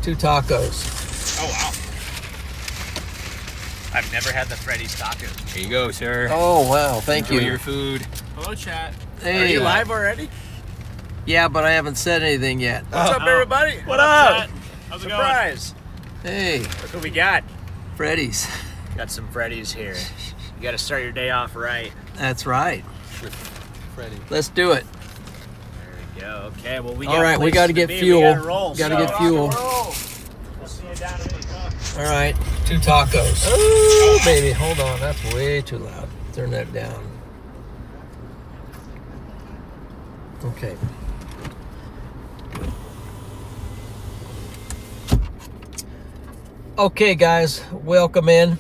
2 tacos. Oh, wow. I've never had the Freddy's tacos. Here you go, sir. Oh, wow. Thank Enjoy you. your food. Hello, chat. Hey. Are you live already? Yeah, but I haven't said anything yet. What's up, everybody? What up? Chat? How's it Surprise. Hey, Look what we got. Freddy's. Got some Freddy's here. You got to start your day off right. That's right. With Freddy. Let's do it. There we go. Okay, well, we All got right, we places got to get be. fuel. We got to roll. Got to So, get fuel. rock and roll. We'll see you down in the car. All right, 2 tacos. Oh, baby, hold on. That's way too loud. Turn that down. Okay. Okay, guys, welcome in.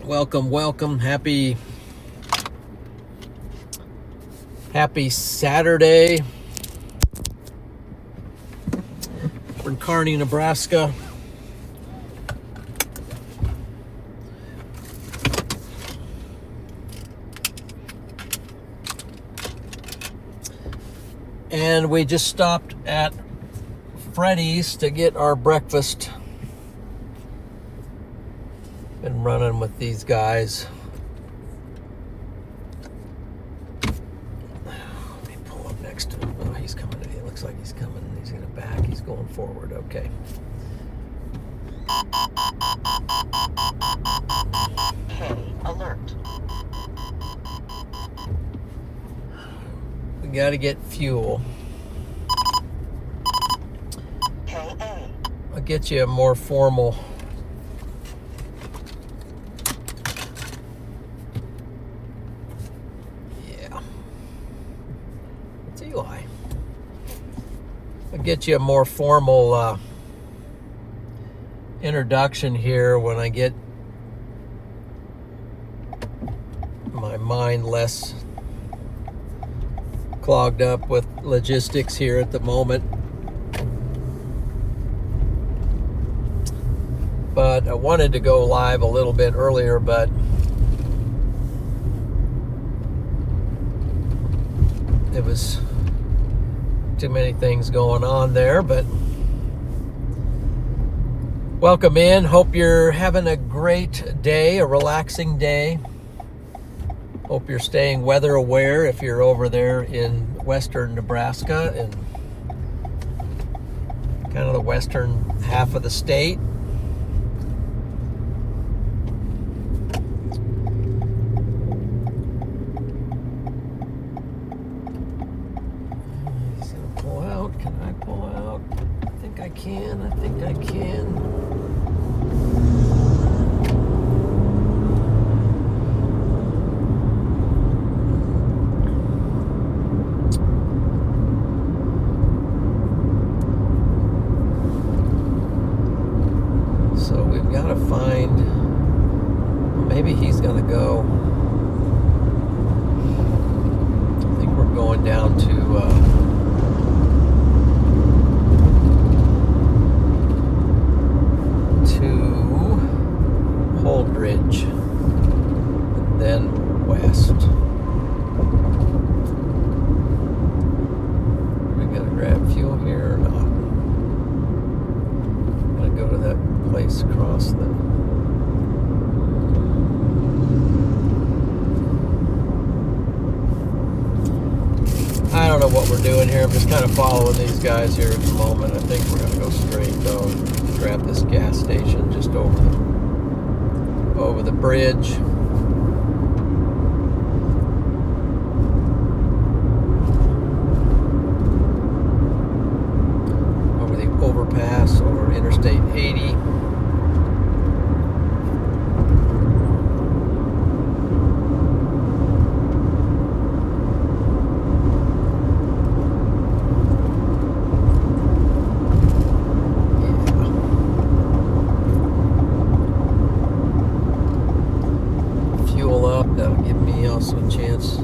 Welcome, welcome. Happy Saturday. We're in Kearney, Nebraska. And we just stopped at Freddy's to get our breakfast. Been running with these guys. Let me pull up next to him. Oh, he's coming. It looks like he's coming. He's going to back. He's going forward. Okay. Hey, alert. We got to get fuel. KA. I'll get you a more formal. Yeah. It's Eli. I'll get you a more formal introduction here when I get my mind less clogged up with logistics here at the moment. But I wanted to go live a little bit earlier, but it was too many things going on there. But welcome in. Hope you're having a great day, a relaxing day. Hope you're staying weather aware if you're over there in western Nebraska and kind of the western half of the state. He's gonna pull out. Can I pull out? I think I can. I think I can. So we've got to find, maybe he's going to go, I think we're going down to Holdridge, and then west. We got to grab fuel here or not? Gotta go to that place across the I don't know what we're doing here. I'm just kind of following these guys here at the moment. I think we're gonna go straight though and grab this gas station just over the bridge. Over the overpass over Interstate 80. Fuel up. That'll give me also a chance to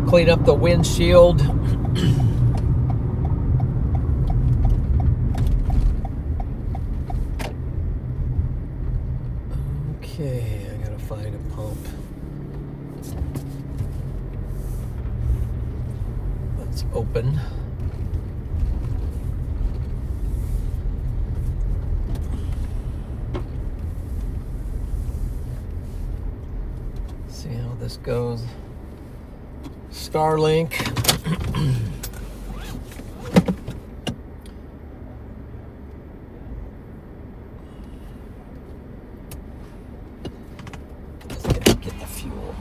clean up the windshield. Okay, I gotta find open. See how this goes. Starlink. Let's get the fuel.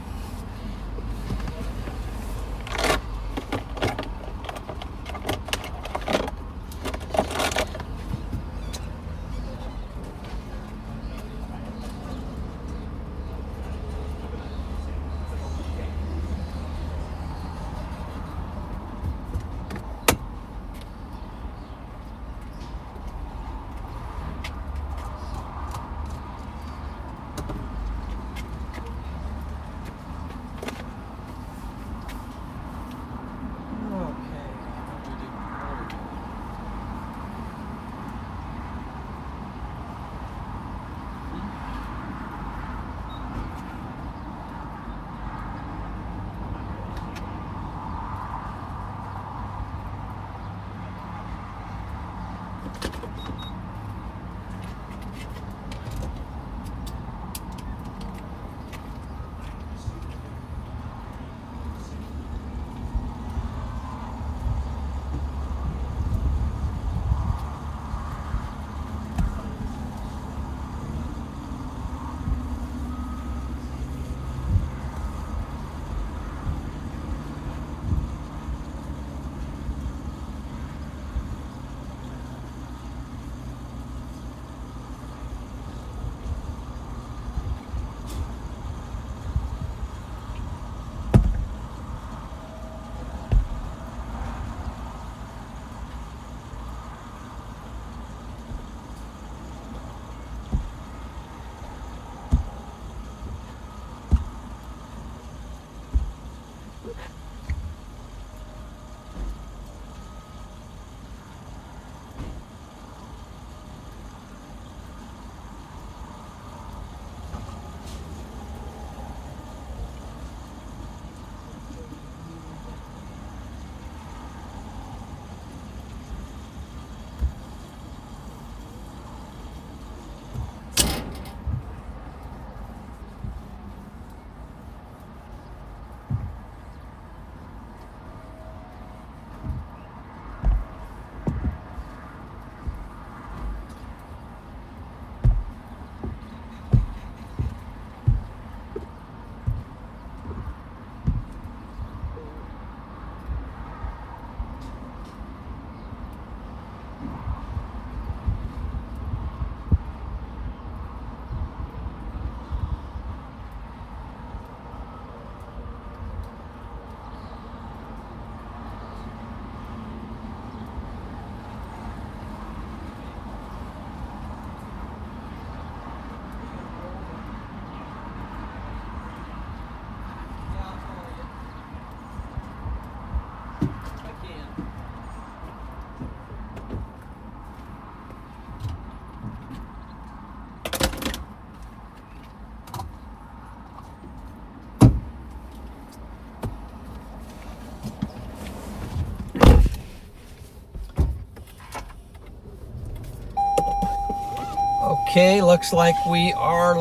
Okay, looks like we are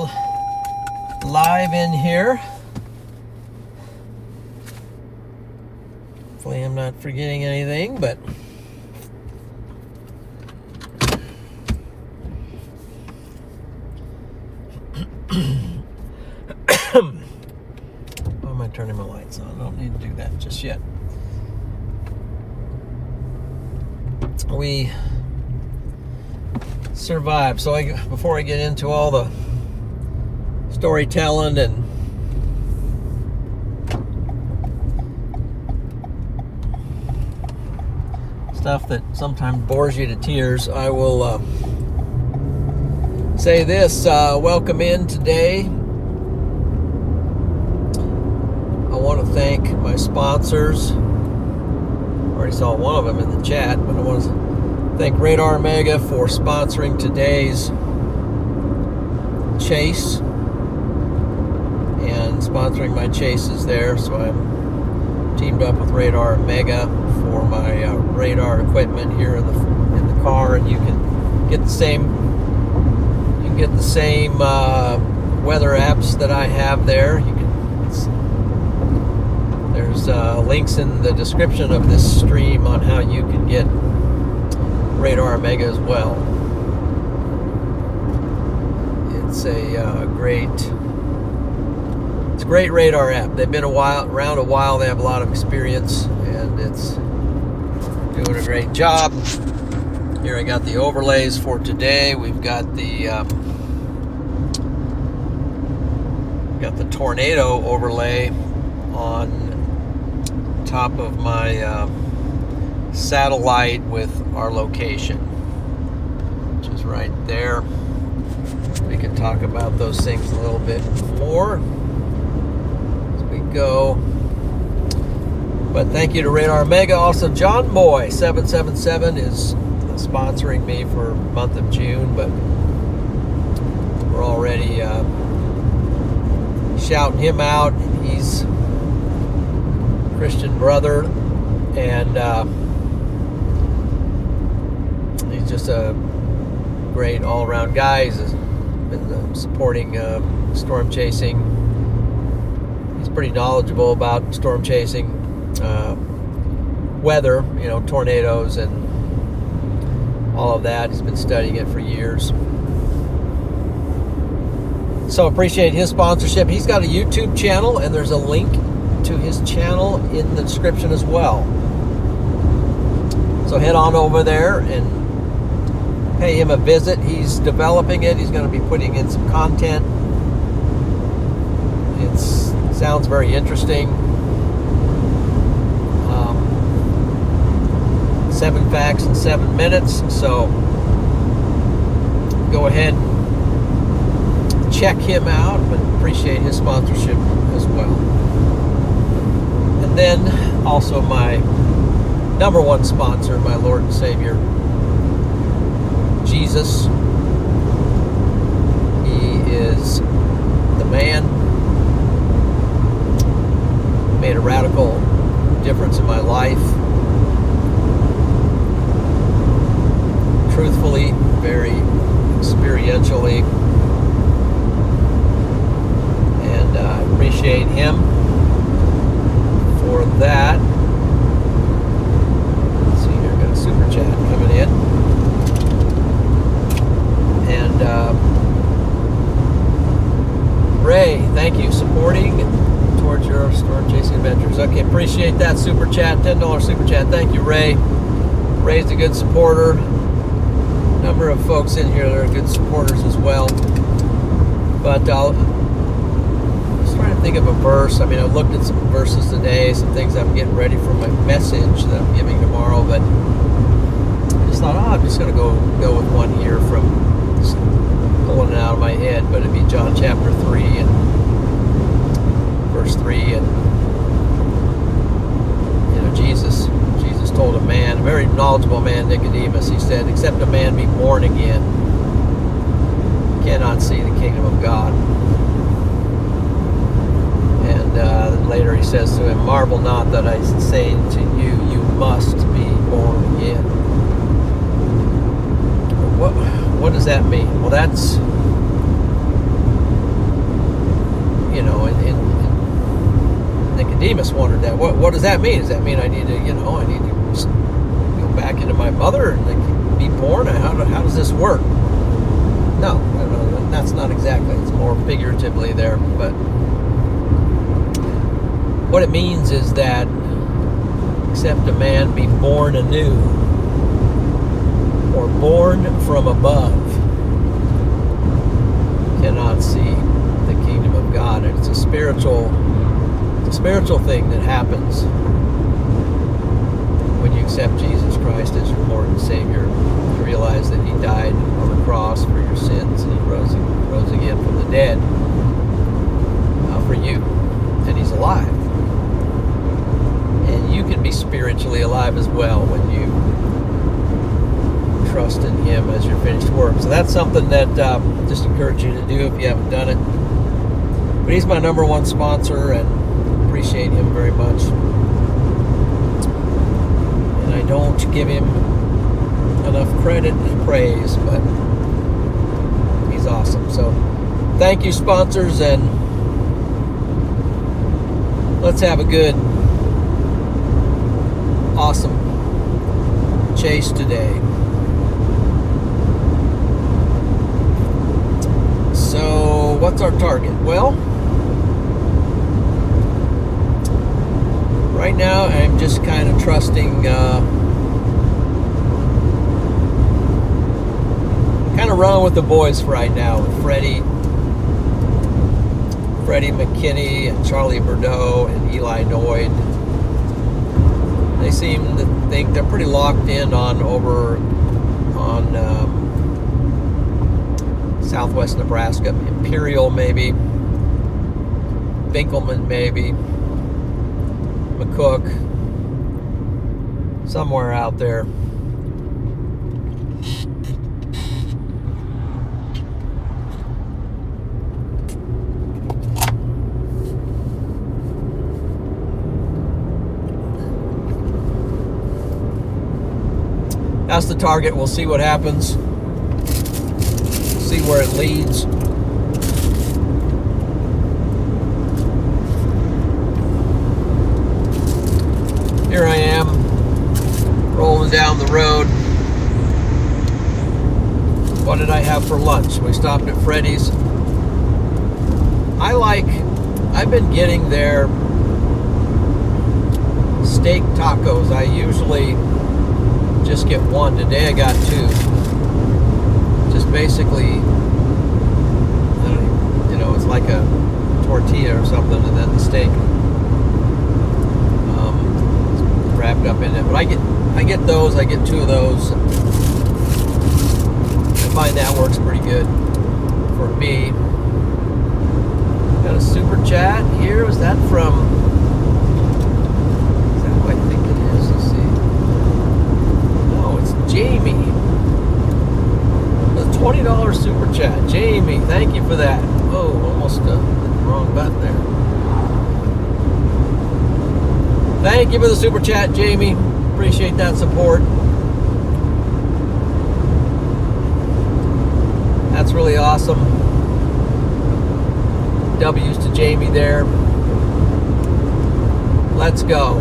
live in here. Hopefully I'm not forgetting anything, but why am I turning my lights on? I don't need to do that just yet. We survived. So before I get into all the storytelling and stuff that sometimes bores you to tears, I will say this. Welcome in today. I want to thank my sponsors. Already saw one of them in the chat, but I want to thank RadarOmega for sponsoring today's chase and sponsoring my chases there. So I'm teamed up with RadarOmega for my radar equipment here in the car, and you can get the same weather apps that I have there. There's links in the description of this stream on how you can get RadarOmega as well. It's a great radar app. They've been around a while. They have a lot of experience, and it's doing a great job. Here I got the overlays for today. We've got the tornado overlay on top of my satellite with our location, which is right there. We can talk about those things a little bit more as we go. But thank you to RadarOmega. Also, John Boy 777 is sponsoring me for the month of June, but we're already shouting him out. He's a Christian brother, and he's just a great all-around guy. He's been supporting storm chasing. He's pretty knowledgeable about storm chasing, weather, tornadoes and all of that. He's been studying it for years. So appreciate his sponsorship. He's got a YouTube channel, and there's a link to his channel in the description as well. So head on over there and pay him a visit. He's developing it. He's going to be putting in some content. It sounds very interesting. 7 facts in 7 minutes. So go ahead, check him out, but appreciate his sponsorship as well. And then also my number one sponsor, my Lord and Savior, Jesus. He is the man. Made a radical difference in my life. Truthfully, very experientially, and I appreciate him for that. Let's see here, got a super chat coming in, and Ray, thank you, supporting towards your storm chasing adventures. Okay, appreciate that super chat, $10 super chat. Thank you, Ray. Ray's a good supporter. Number of folks in here that are good supporters as well. But I'm just trying to think of a verse. I mean, I looked at some verses today, some things I'm getting ready for my message that I'm giving tomorrow, but I just thought, I'm just going to go with one here from just pulling it out of my head, but it'd be John chapter 3 and verse 3, and Jesus told a man, a very knowledgeable man, Nicodemus, he said, except a man be born again, cannot see the kingdom of God. And then later he says to him, marvel not that I say to you, you must be born again. What does that mean? Well, that's, Nicodemus wondered that. What does that mean? Does that mean I need to go back into my mother and be born? How does this work? No, that's not exactly. It's more figuratively there. But what it means is that except a man be born anew or born from above, cannot see the kingdom of God. And it's a spiritual thing that happens when you accept Jesus Christ as your Lord and Savior. You realize that He died on the cross for your sins, and He rose again from the dead for you, and He's alive. And you can be spiritually alive as well when you trust in Him as your finished work. So that's something that just encourage you to do if you haven't done it. But he's my number one sponsor, and appreciate him very much. give him enough credit and praise, but he's awesome. So thank you, sponsors, and let's have a good, awesome chase today. So what's our target? Well, right now I'm just kind of trusting, kind of running with the boys for right now, with Freddie McKinney and Charlie Bordeaux and Eli Noyd. They seem to think they're pretty locked in on Southwest Nebraska. Imperial maybe, Binkelman maybe, McCook, somewhere out there. That's the target. We'll see what happens. See where it leads. Here I am, rolling down the road. What did I have for lunch? We stopped at Freddy's. I've been getting their steak tacos. I usually just get one. Today I got two. Just basically, it's like a tortilla or something, and then the steak wrapped up in it. But I get those. I get two of those. I find that works pretty good for me. Got a super chat here. Was that from? Is that who I think it is? Let's see. No, it's Jamie. A $20 super chat. Jamie, thank you for that. Oh, almost hit the wrong button there. Thank you for the super chat, Jamie. Appreciate that support. That's really awesome. W's to Jamie there. Let's go.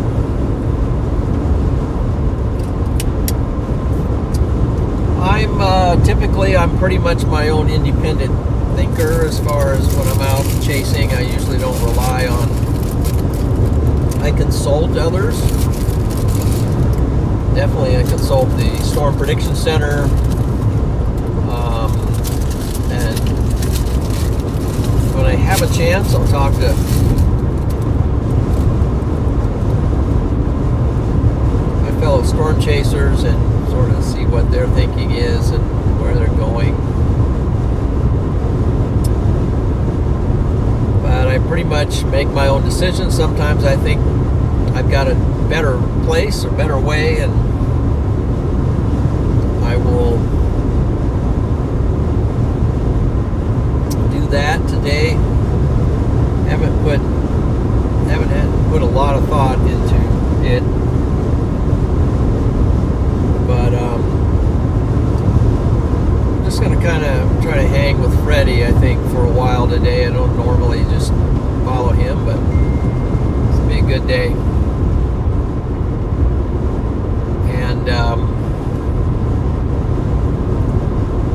I'm pretty much my own independent thinker as far as when I'm out chasing. I usually don't rely on, I consult others. Definitely I consult the Storm Prediction Center, and when I have a chance I'll talk to my fellow storm chasers and sort of see what their thinking is and where they're going. But I pretty much make my own decisions. Sometimes I think I've got a better place or better way, and I will do that today. Haven't put a lot of thought into it, but I'm just gonna kind of try to hang with Freddie, I think, for a while today. I don't normally just follow him, but it's gonna be a good day. And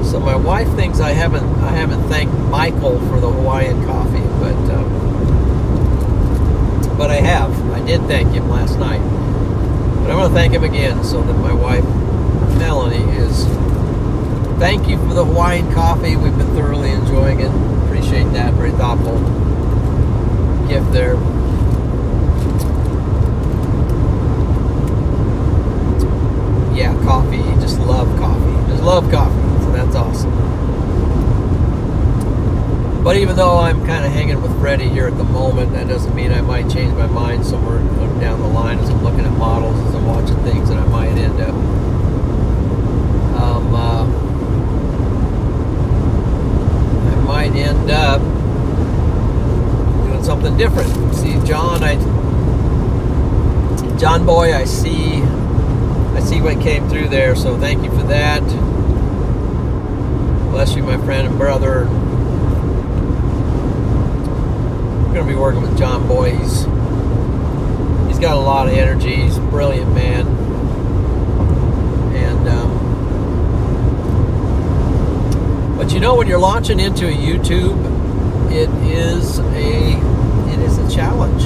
so my wife thinks I haven't thanked Michael for the Hawaiian coffee, but I have. I did thank him last night, but I'm going to thank him again so that my wife Melanie is. Thank you for the Hawaiian coffee. We've been thoroughly enjoying it. Appreciate that. Very thoughtful gift there. Yeah, coffee. Just love coffee. Just love coffee. So that's awesome. But even though I'm kind of hanging with Freddie here at the moment, that doesn't mean I might change my mind somewhere down the line as I'm looking at models, as I'm watching things that I might end up doing something different. See, John Boy, I see I see what came through there, so thank you for that. Bless you, my friend and brother. I'm going to be working with John Boy. He's got a lot of energy. He's a brilliant man. And but you know, when you're launching into a YouTube, it is a challenge.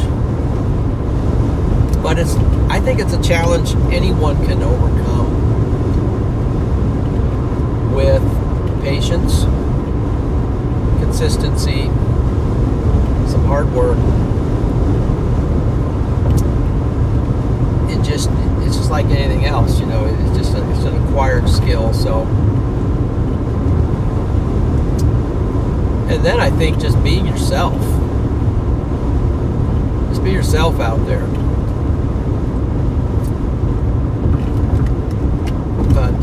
But I think it's a challenge anyone can overcome with patience, consistency, some hard work. It's just like anything else, you know. It's an acquired skill. So, and then I think just being yourself. Just be yourself out there. But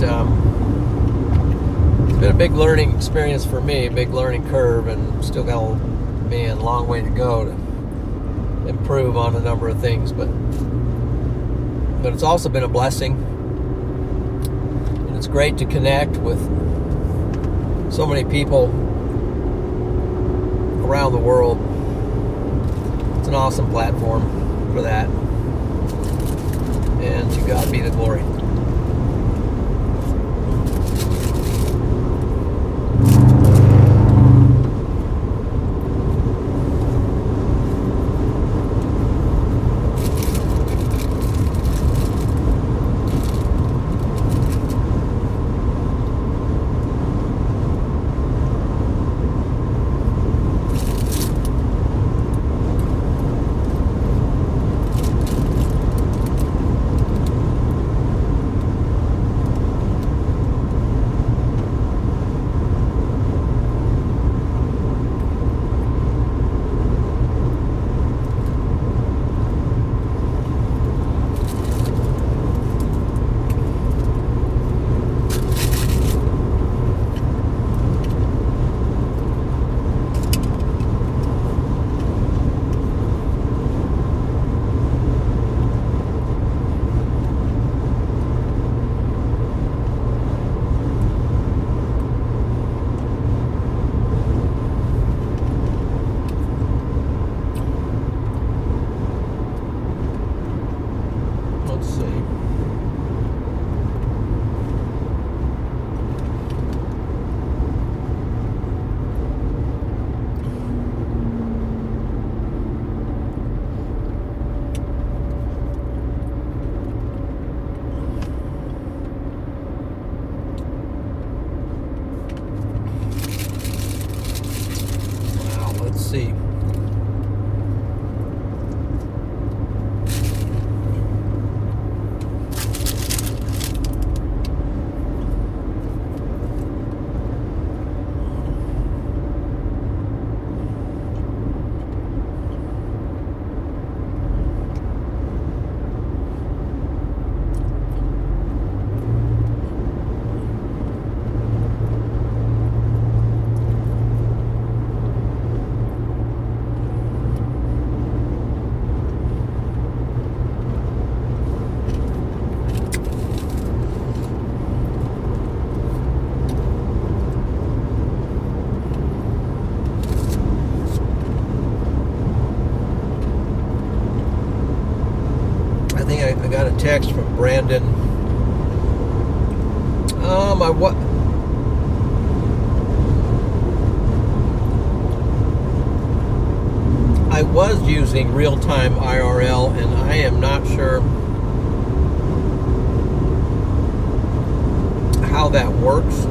it's been a big learning experience for me, a big learning curve, and still got a long way to go to improve on a number of things. But it's also been a blessing, and it's great to connect with so many people around the world. It's an awesome platform for that, and to God be the glory. See. I got a text from Brandon. I was using real-time IRL, and I am not sure how that works.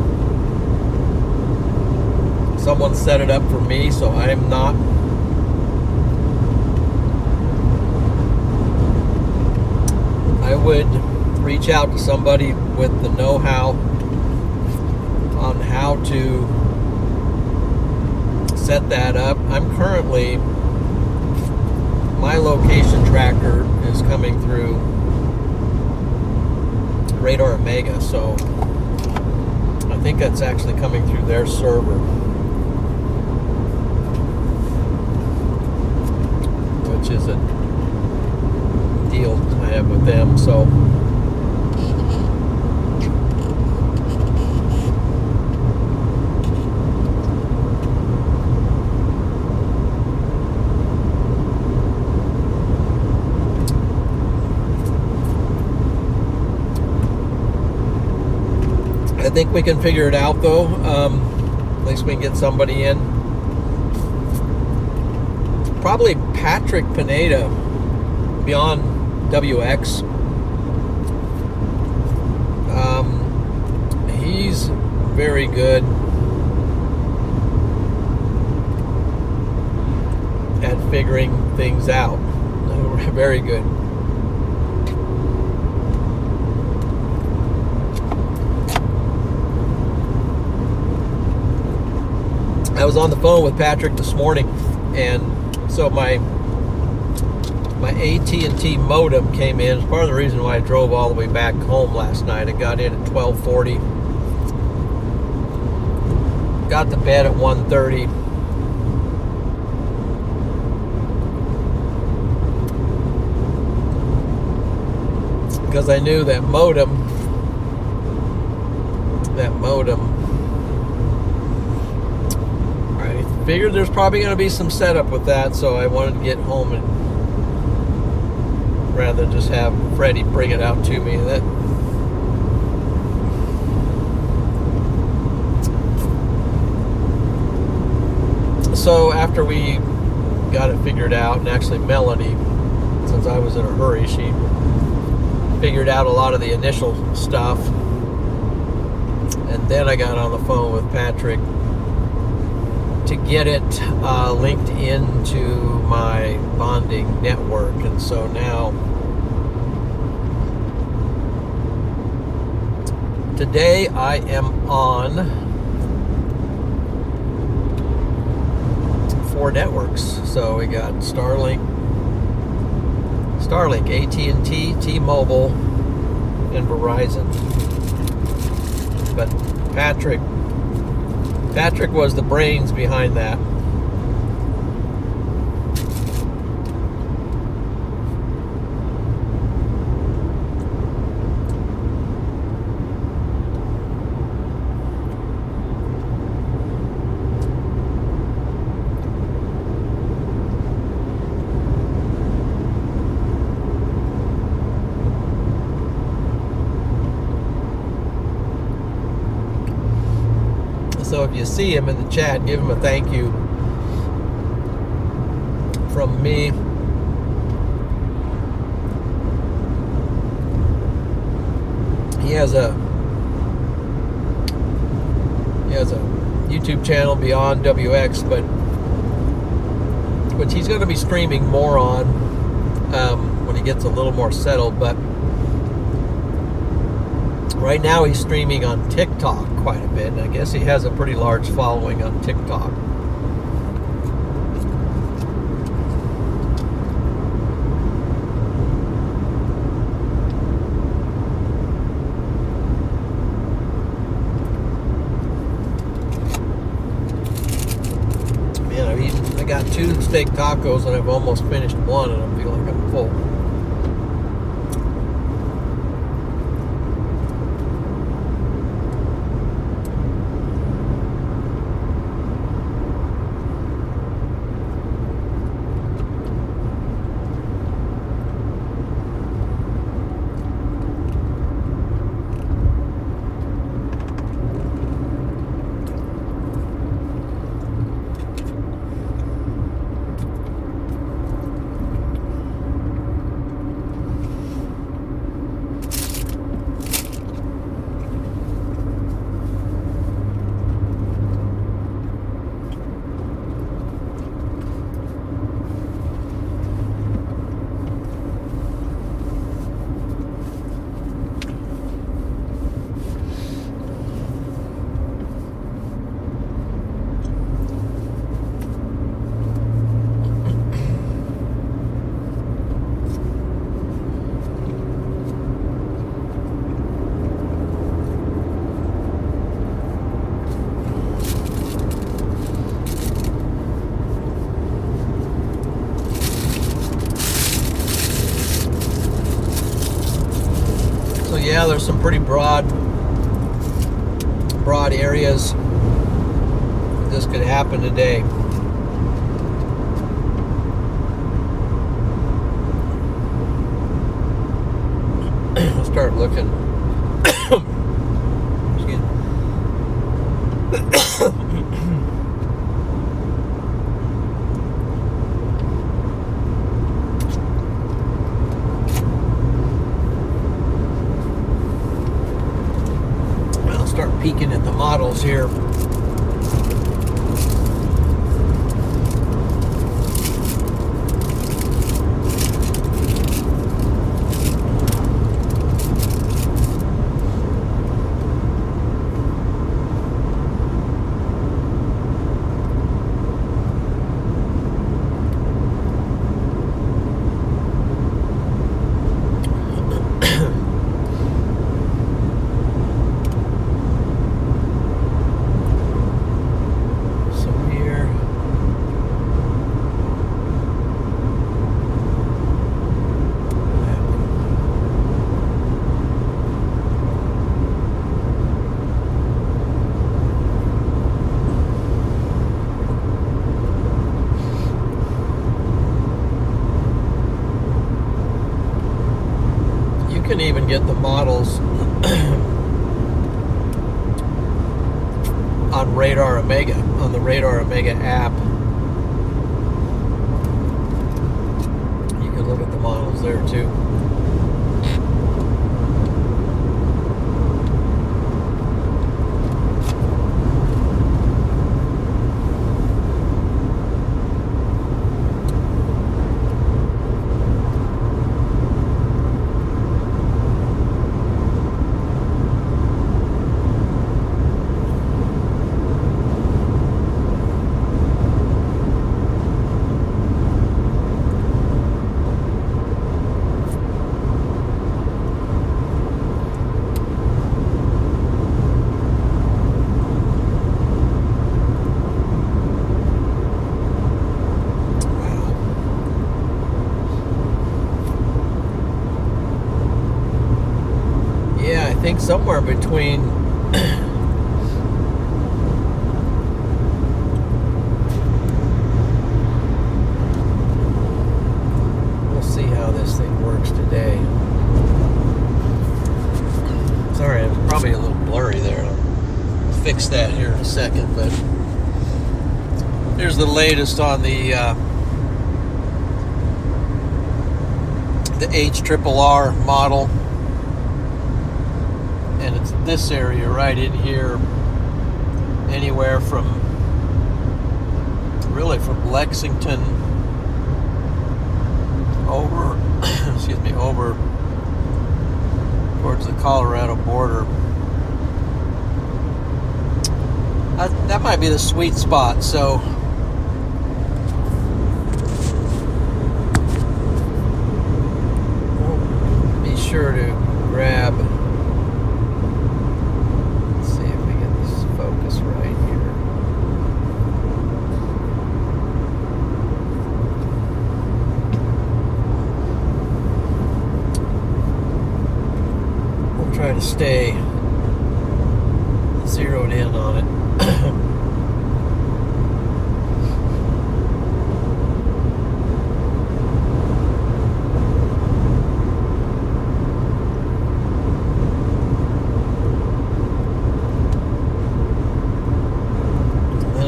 Someone set it up for me, so I am not. I would reach out to somebody with the know-how on how to set that up. I'm currently, my location tracker is coming through RadarOmega, so I think that's actually coming through their server, which is a deal I have with them. So think we can figure it out, though. At least we can get somebody in. Probably Patrick Pineda, Beyond WX. He's very good at figuring things out. Very good. I was on the phone with Patrick this morning, and so my AT&T modem came in. It's part of the reason why I drove all the way back home last night. I got in at 12:40. Got to bed at 1:30. Because I knew that modem I figured there's probably going to be some setup with that, so I wanted to get home and rather than just have Freddie bring it out to me. So after we got it figured out, and actually Melanie, since I was in a hurry, she figured out a lot of the initial stuff, and then I got on the phone with Patrick to get it linked into my bonding network. And so now today I am on 4 networks. So we got Starlink, AT&T, T-Mobile, and Verizon. But Patrick was the brains behind that. So if you see him in the chat, give him a thank you from me. He has a YouTube channel, Beyond WX, but which he's going to be streaming more on when he gets a little more settled. But right now he's streaming on TikTok quite a bit, and I guess he has a pretty large following on TikTok. Man, I got 2 steak tacos and I've almost finished one, and I feel like I'm full. Yeah, there's some pretty broad areas this could happen today. I'll start looking. Excuse me. I'll start peeking at the models here. Can even get the models on RadarOmega, on the RadarOmega app. You can look at the models there too. I think somewhere between we'll see how this thing works today. Sorry, it's probably a little blurry there. I'll fix that here in a second, but here's the latest on the HRRR model. And it's this area right in here, anywhere from, really from Lexington over, excuse me, over towards the Colorado border. That might be the sweet spot, so we'll be sure to grab. Right here. We'll try to stay zeroed in on it.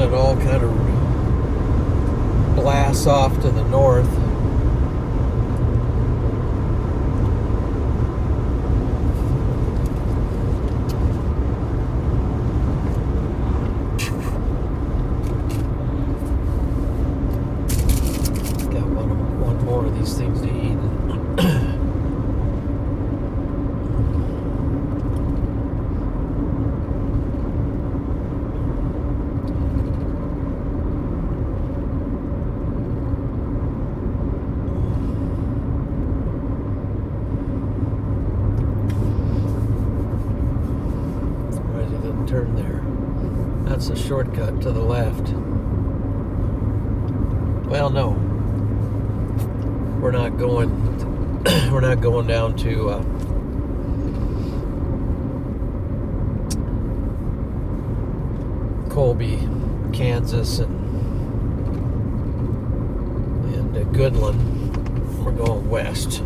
It all kind of blasts off to the north. Got one more of these things to eat. Turn there. That's a shortcut to the left. Well, no, we're not going. We're not going down to Colby, Kansas, and Goodland. We're going west.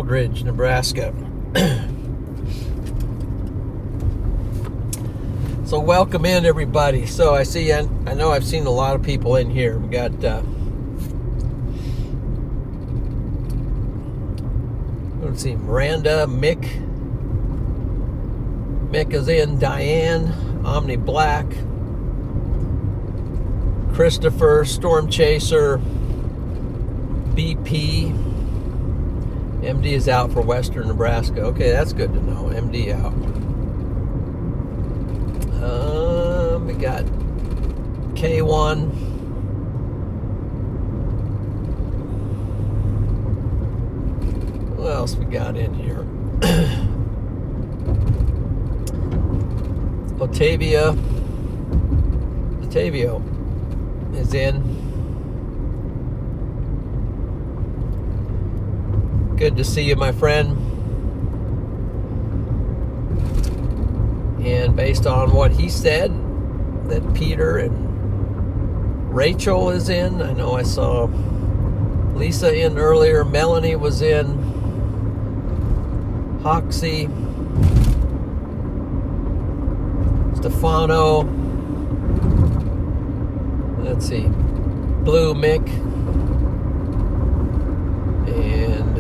Aldridge, Nebraska. So welcome in, everybody. So I know I've seen a lot of people in here. We got let's see, Miranda, Mick is in, Diane, Omni Black, Christopher, Storm Chaser, BP. MD is out for Western Nebraska. Okay, that's good to know. MD out. We got K1. What else we got in here? Otavio is in. Good to see you, my friend. And based on what he said, that Peter and Rachel is in. I know I saw Lisa in earlier. Melanie was in. Hoxie. Stefano. Let's see. Blue Mick. And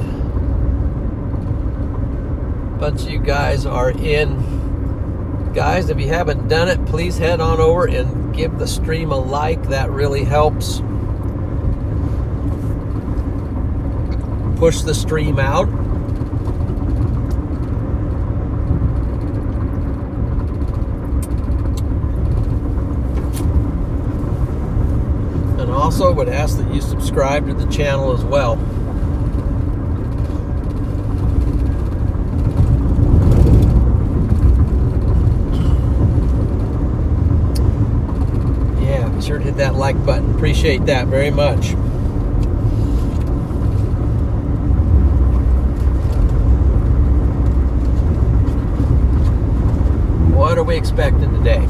a bunch of you guys are in. Guys, if you haven't done it, please head on over and give the stream a like. That really helps push the stream out. And also would ask that you subscribe to the channel as well. Be sure to hit that like button. Appreciate that very much. What are we expecting today?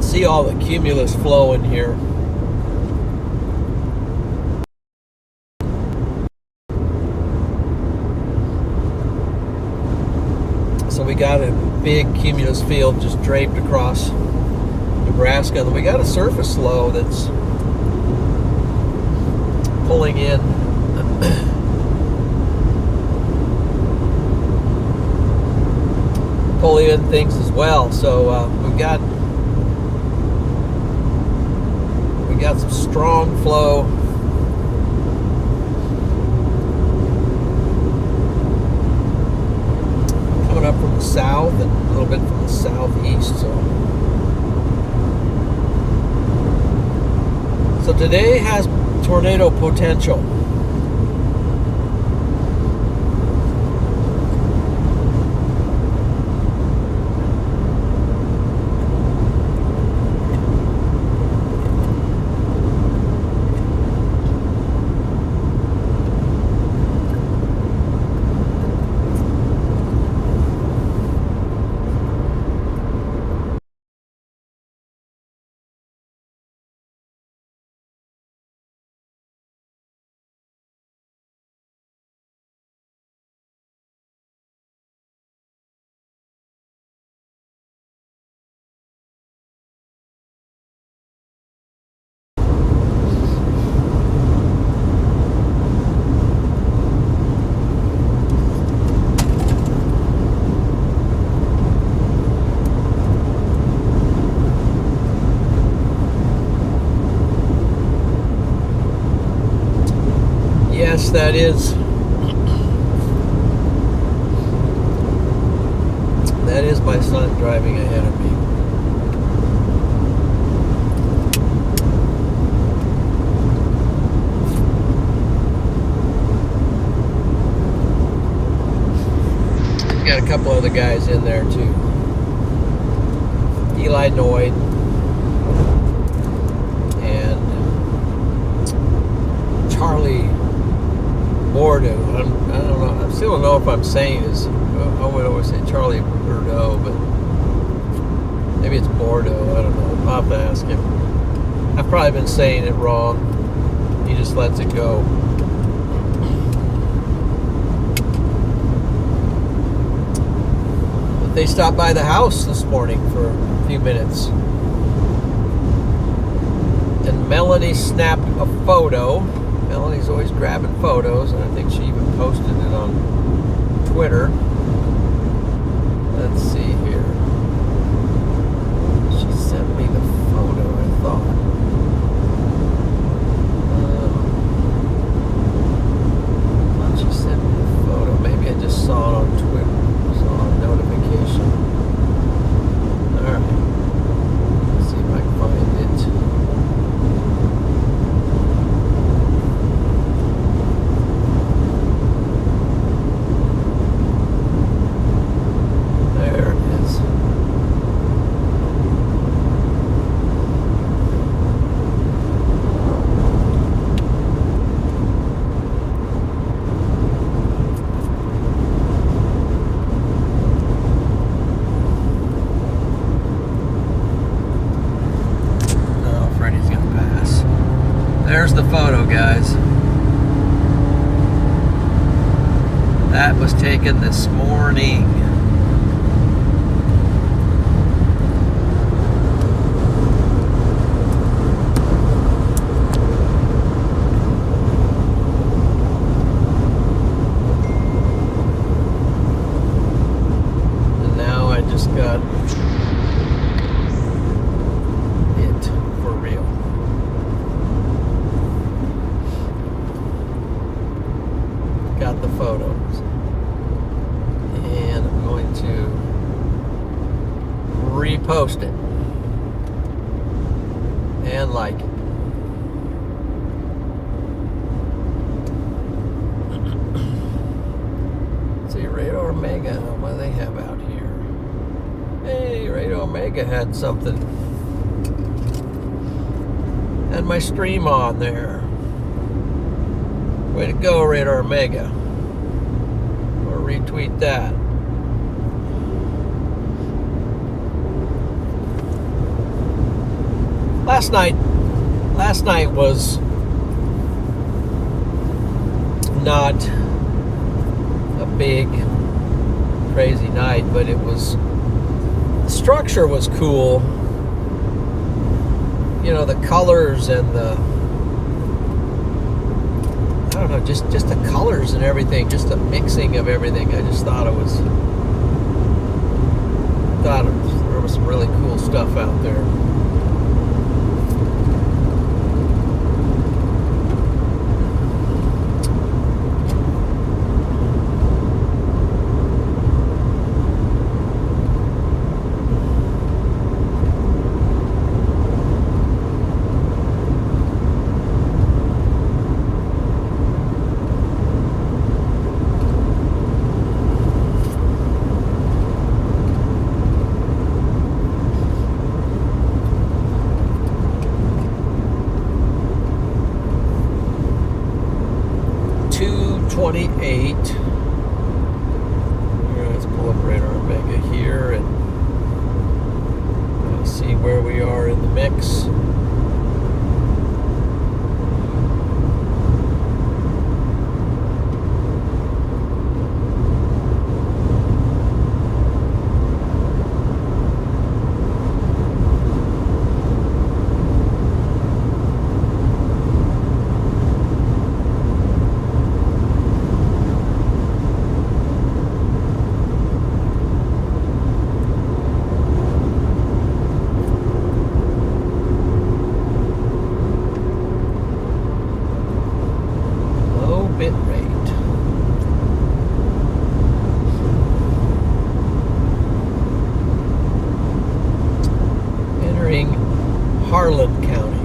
See all the cumulus flow in here. So we got a big cumulus field just draped across Nebraska, and then we got a surface low that's pulling in. Pulling in things as well. So we've got some strong flow. Coming up from the south and a little bit from the southeast. So today has tornado potential. Yes, that is my son driving ahead of me. Got a couple other guys in there too. Eli Noyd and Charlie Bordeaux. I don't know. I still don't know if I'm saying his. I would always say Charlie Bordeaux, but maybe it's Bordeaux. I don't know. I'll have to ask him. I've probably been saying it wrong. He just lets it go. But they stopped by the house this morning for a few minutes. And Melanie snapped a photo. Melanie's always grabbing photos, and I think she even posted it on Twitter. Let's see here. She sent me the photo, I thought. She sent me the photo. Maybe I just saw it on Twitter. Saw a notification. Alright. Let's see if I can find it. There it is. Oh, Freddy's gonna pass. There's the photo, guys. That was taken this morning. And now I just got it for real. Got the photos. And I'm going to repost it. And like it. See, RadarOmega, what do they have out here? Hey, RadarOmega had something. Had my stream on there. Way to go, RadarOmega. Or retweet that. Last night was not a big crazy night, but it was, the structure was cool. You know, the colors and the, I don't know, just the colors and everything, just the mixing of everything. I just thought there was some really cool stuff out there. Let's pull up RadarOmega here and see where we are in the mix. Harlan County.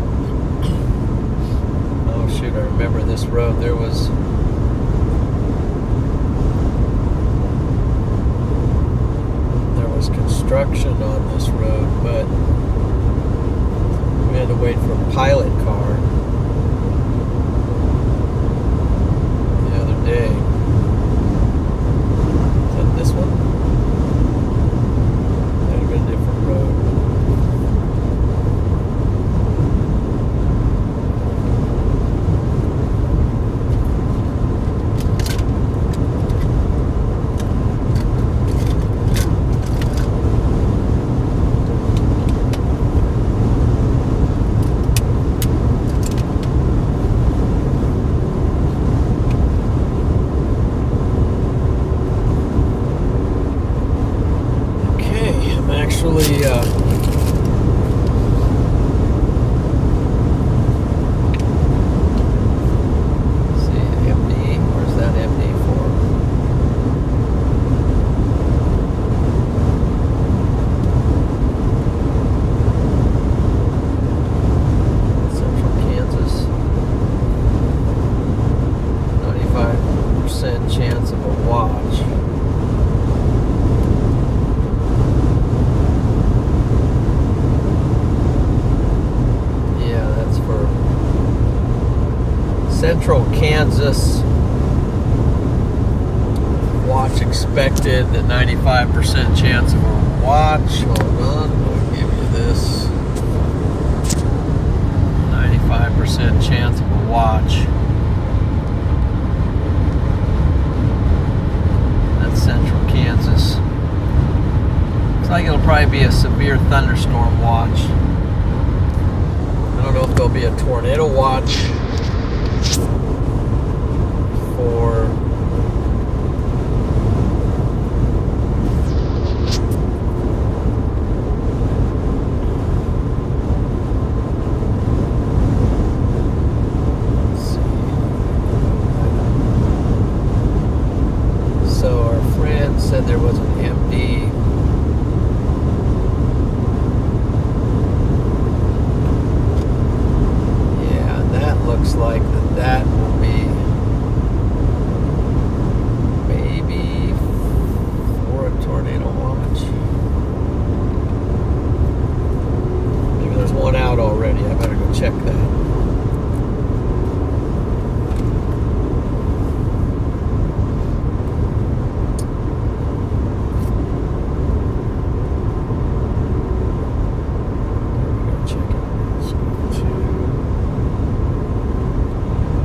Oh shoot, I remember this road. There was was construction on this road, but we had to wait for a pilot car the other day. Is that this one? Might have been a different road. Actually, see, MD, where's that MD for? Central Kansas, 95% chance of a watch. Central Kansas, watch expected, the 95% chance of a watch. Hold on, I'll give you this. 95% chance of a watch. That's Central Kansas. Looks like it'll probably be a severe thunderstorm watch. I don't know if there'll be a tornado watch for let's see. So our friend said there was an MD. Yeah, that looks like that will be maybe for a tornado watch. Maybe there's one out already. I better go check that.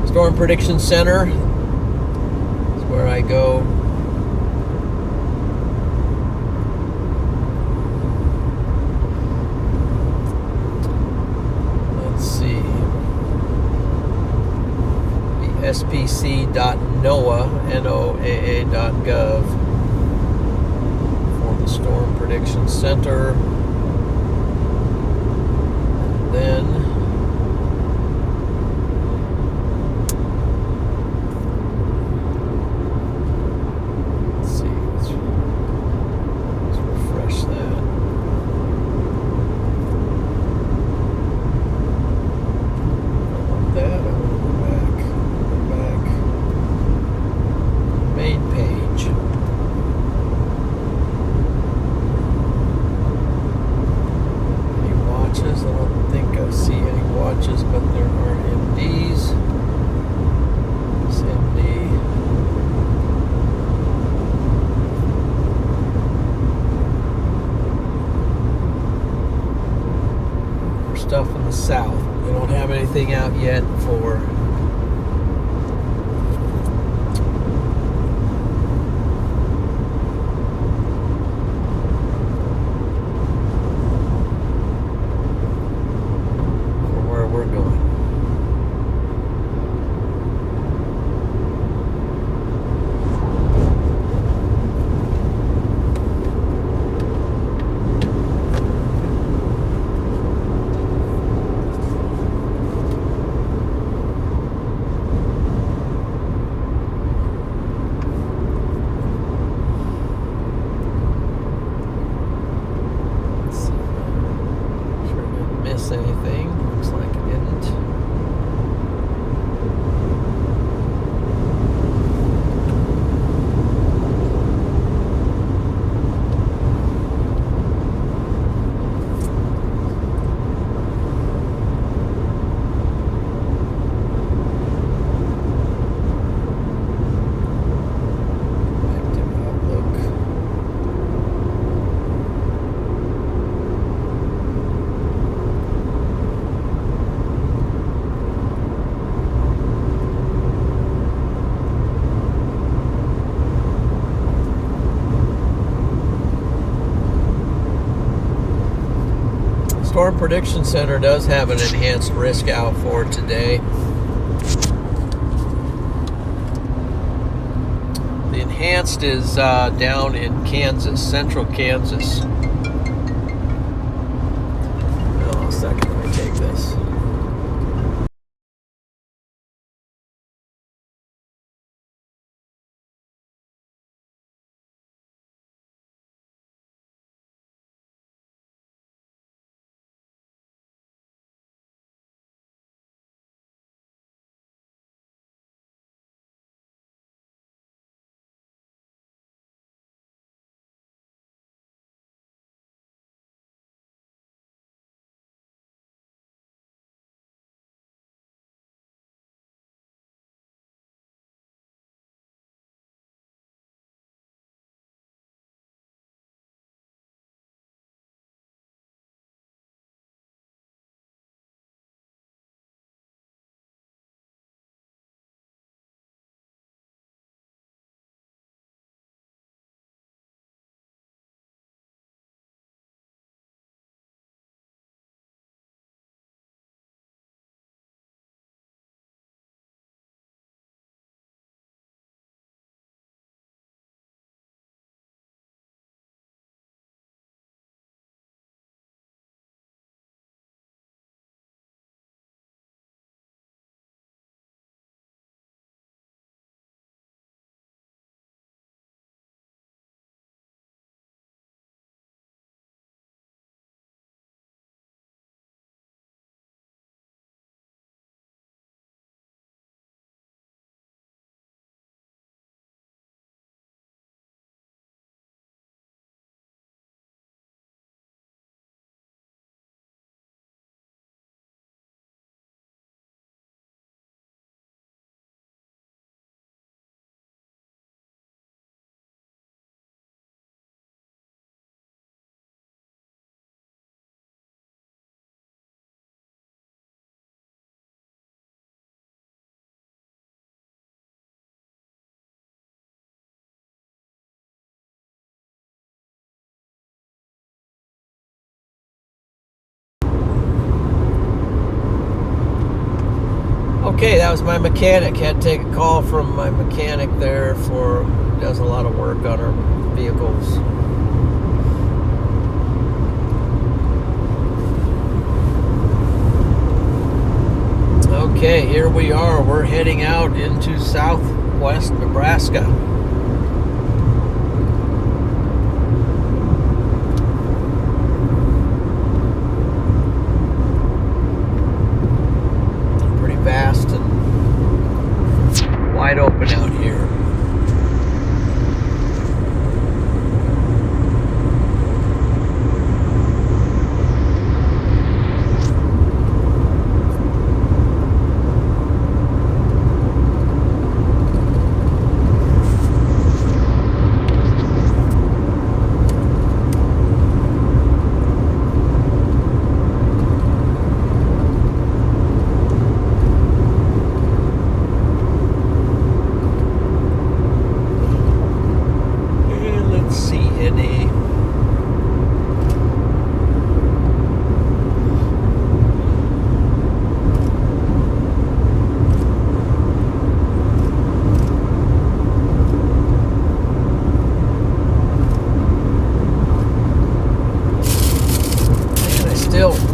Storm Prediction Center is where I go. Let's see. The spc.noaa.gov for the Storm Prediction Center. And then but there are MDs. This MD. For stuff in the south. They don't have anything out yet for we're going. Let's see. Sure didn't miss anything. Looks like it didn't. Storm Prediction Center does have an enhanced risk out for today. The enhanced is down in Kansas, central Kansas. Hold on a second, let me take this. Okay, that was my mechanic. Had to take a call from my mechanic there for, does a lot of work on our vehicles. Okay, here we are. We're heading out into southwest Nebraska. Vast and wide open out here.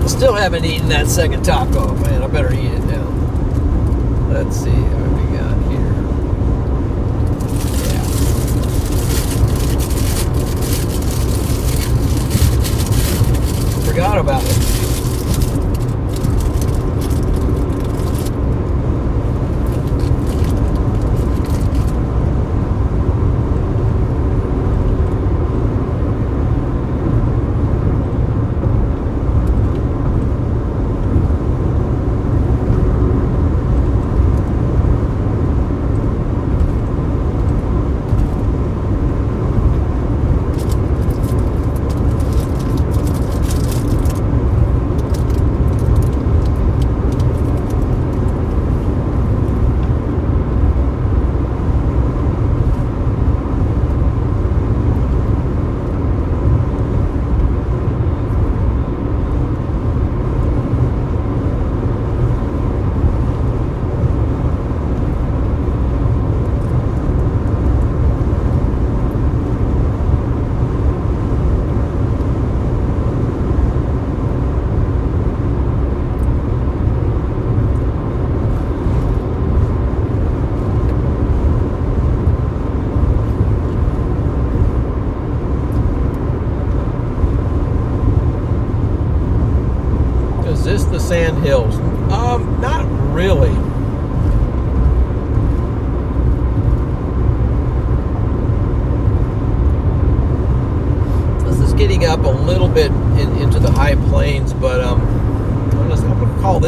Still haven't eaten that second taco. Man, I better eat it now. Let's see what we got here. Yeah. Forgot about it.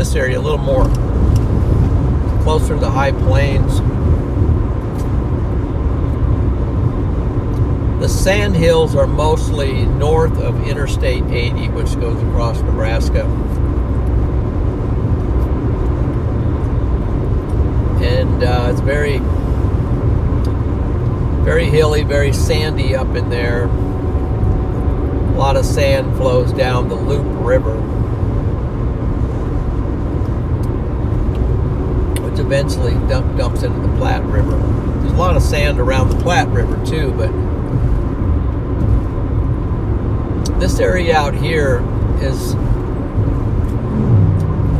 this area a little more closer to the high plains. The sand hills are mostly north of Interstate 80, which goes across Nebraska. And it's very, very hilly, very sandy up in there. A lot of sand flows down the Loop River, which eventually dumps into the Platte River. There's a lot of sand around the Platte River too, but this area out here is a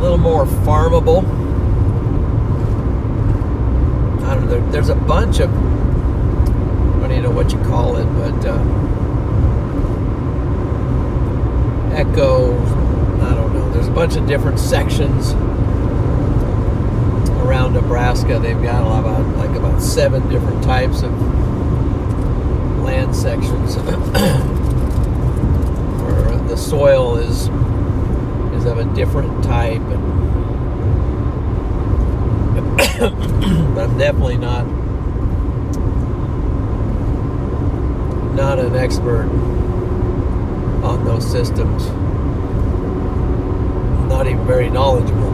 little more farmable. I don't know, there's a bunch of, I don't even know what you call it, but echo, I don't know, there's a bunch of different sections around Nebraska. They've got about 7 different types of land sections where the soil is of a different type, but I'm definitely not an expert on those systems. Not even very knowledgeable.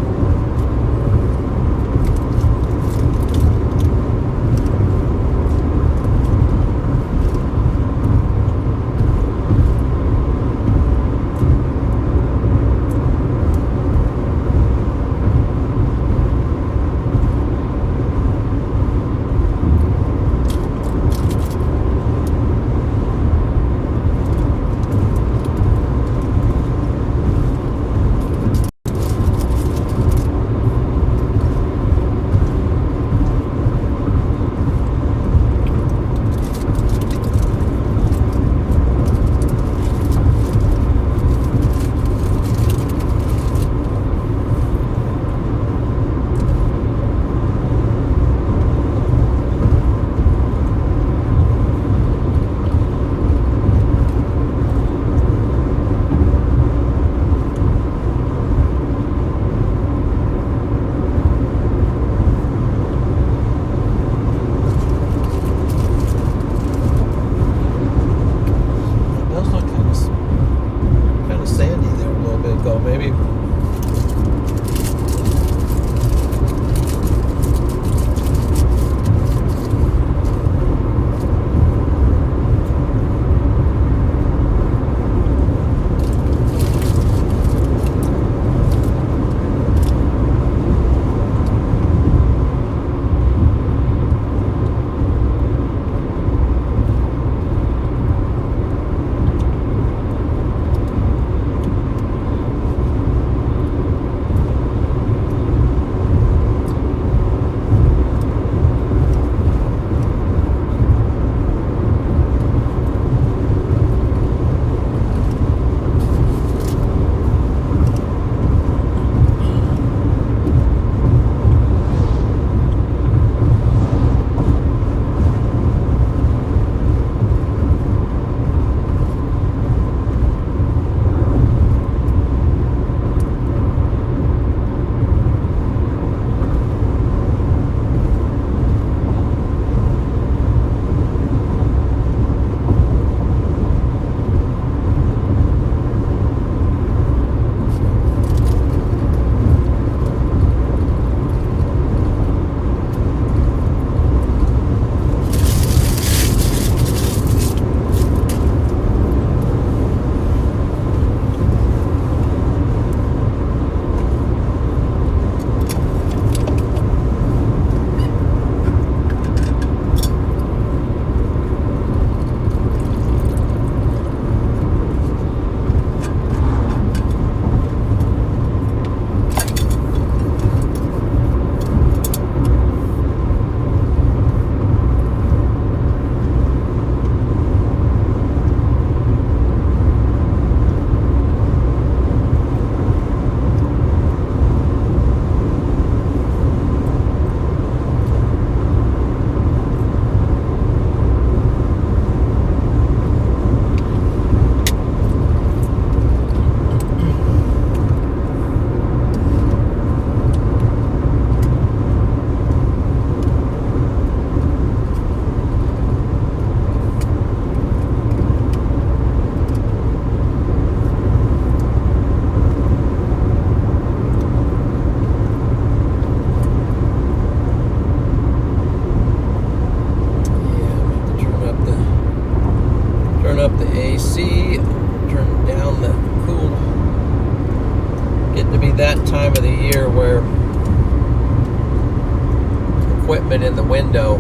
equipment in the window.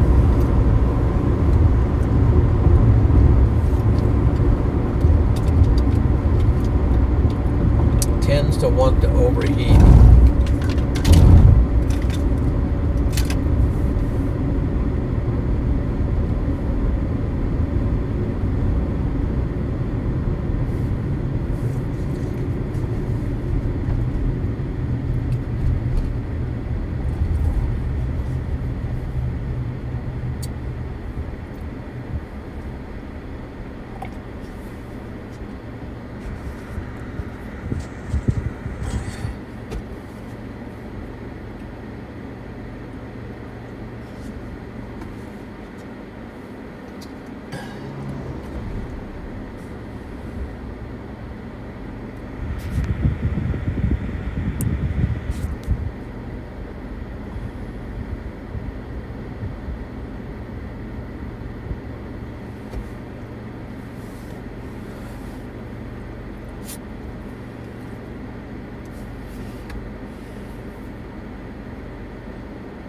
Tends to want to overheat.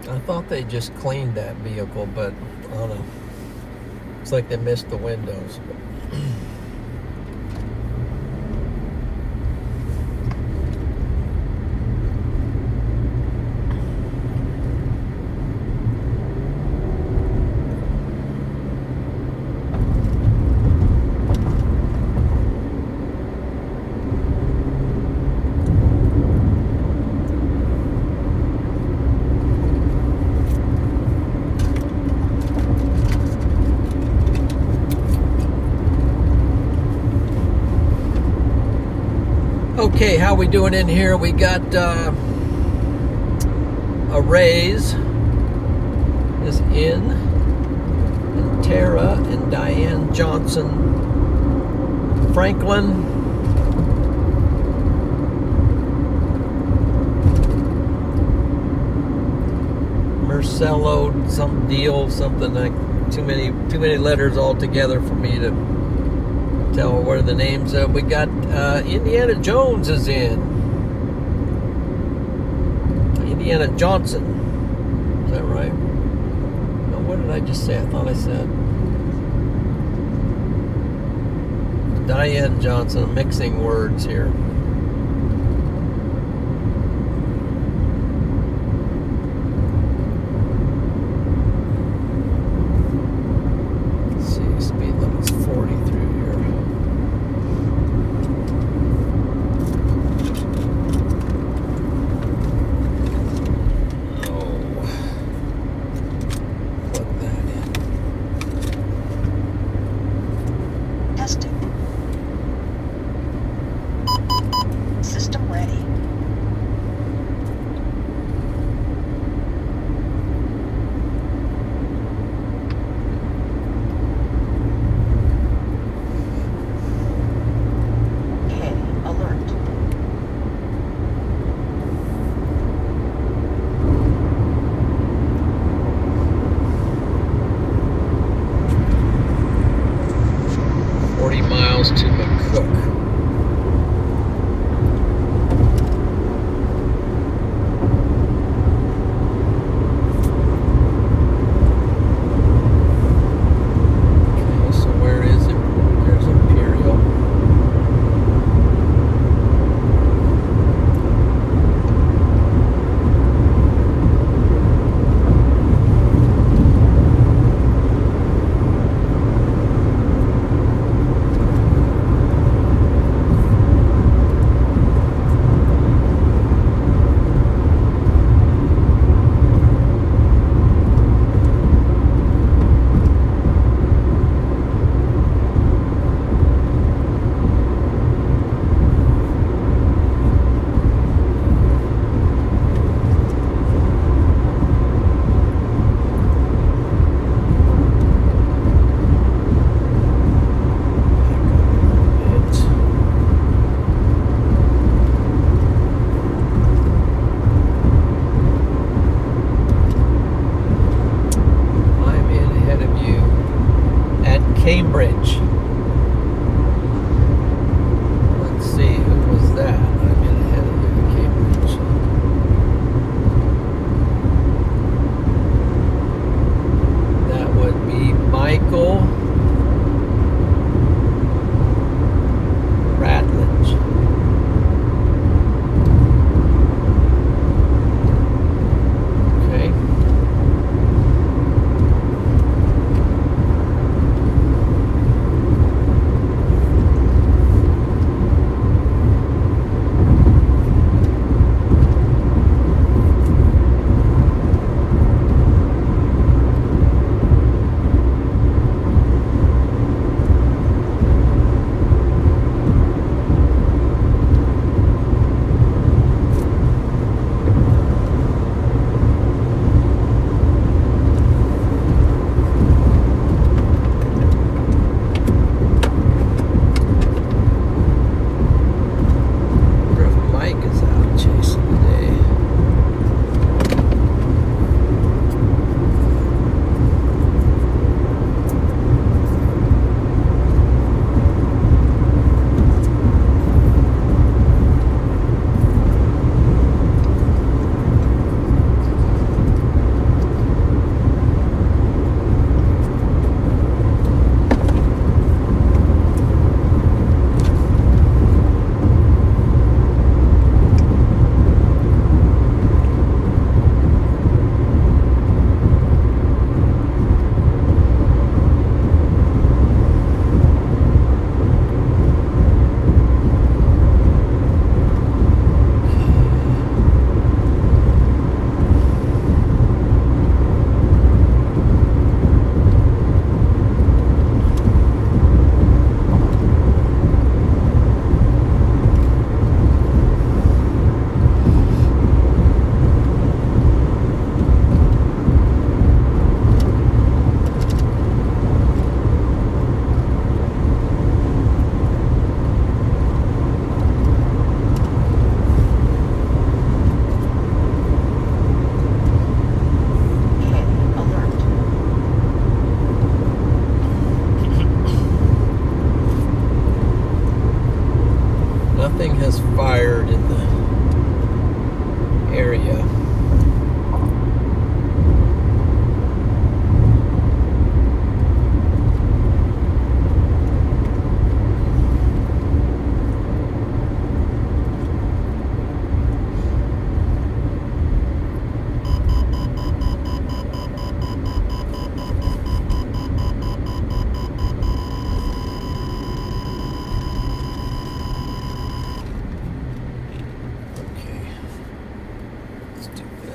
I thought they just cleaned that vehicle, but I don't know. It's like they missed the windows. Okay, how we doing in here? We got a raise is in, and Tara and Diane Johnson, Franklin, Marcelo, some deal, something like too many letters all together for me to tell what are the names of. We got Indiana Jones is in. Indiana Johnson. Is that right? No, what did I just say? I thought I said Diane Johnson. I'm mixing words here. Let's see, speed limit's 40 through here. Testing.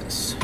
this.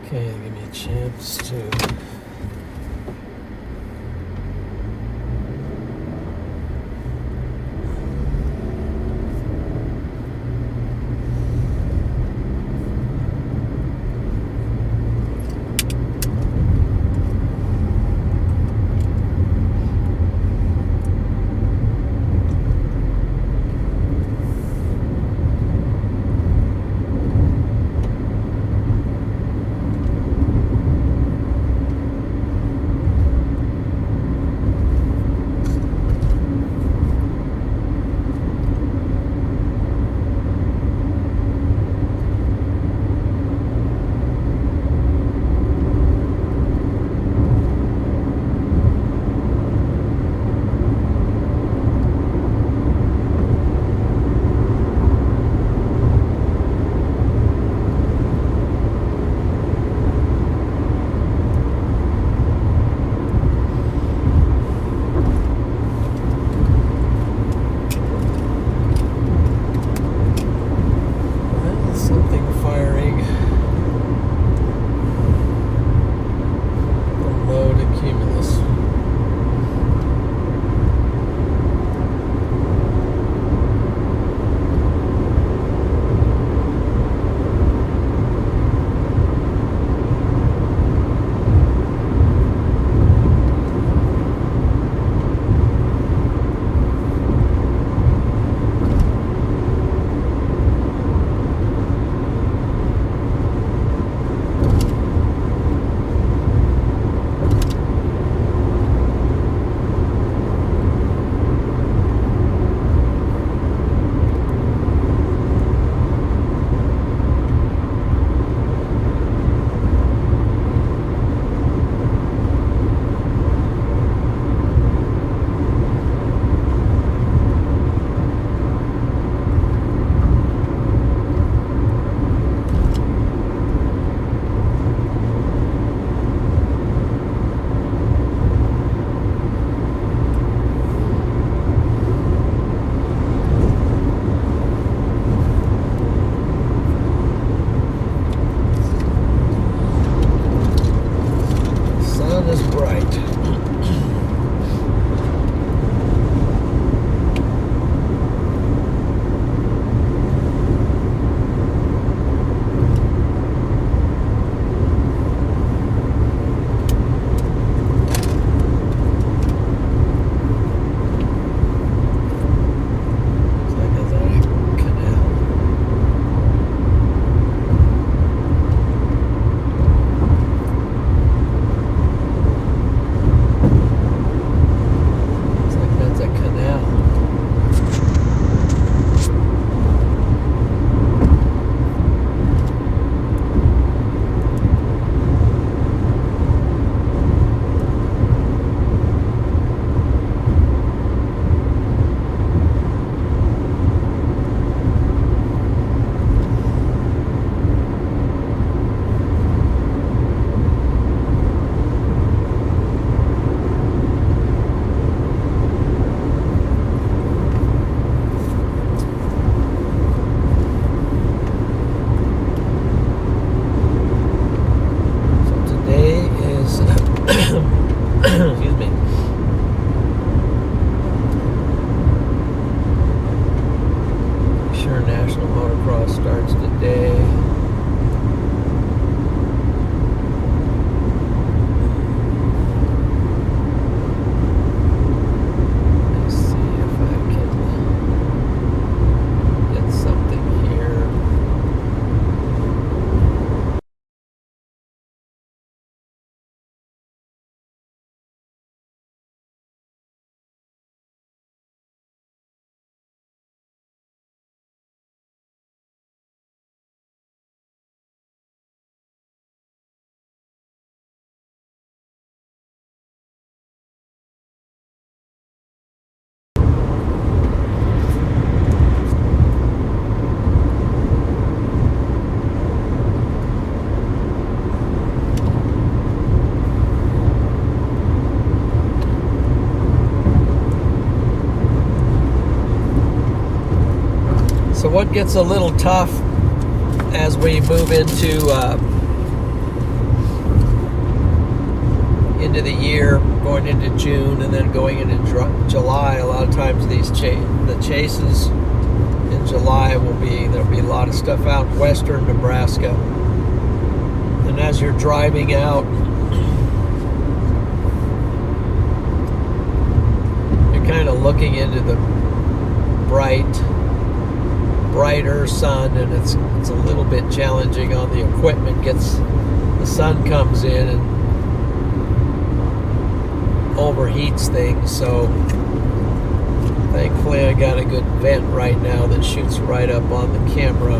Okay, give me a chance to Cross starts today. Let's see if I can get something here. So what gets a little tough as we move into the year, going into June and then going into July, a lot of times these the chases in July there'll be a lot of stuff out in western Nebraska. And as you're driving out, you're kind of looking into the brighter sun, and it's a little bit challenging on the equipment. The sun comes in and overheats things, so thankfully I got a good vent right now that shoots right up on the camera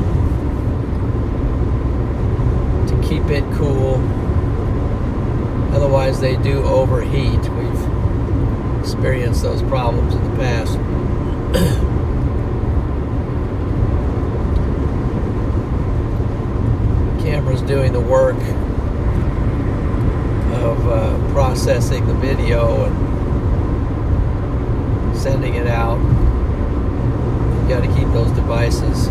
to keep it cool. Otherwise they do overheat. We've experienced those problems in the past. Camera's doing the work of processing the video and sending it out. You got to keep those devices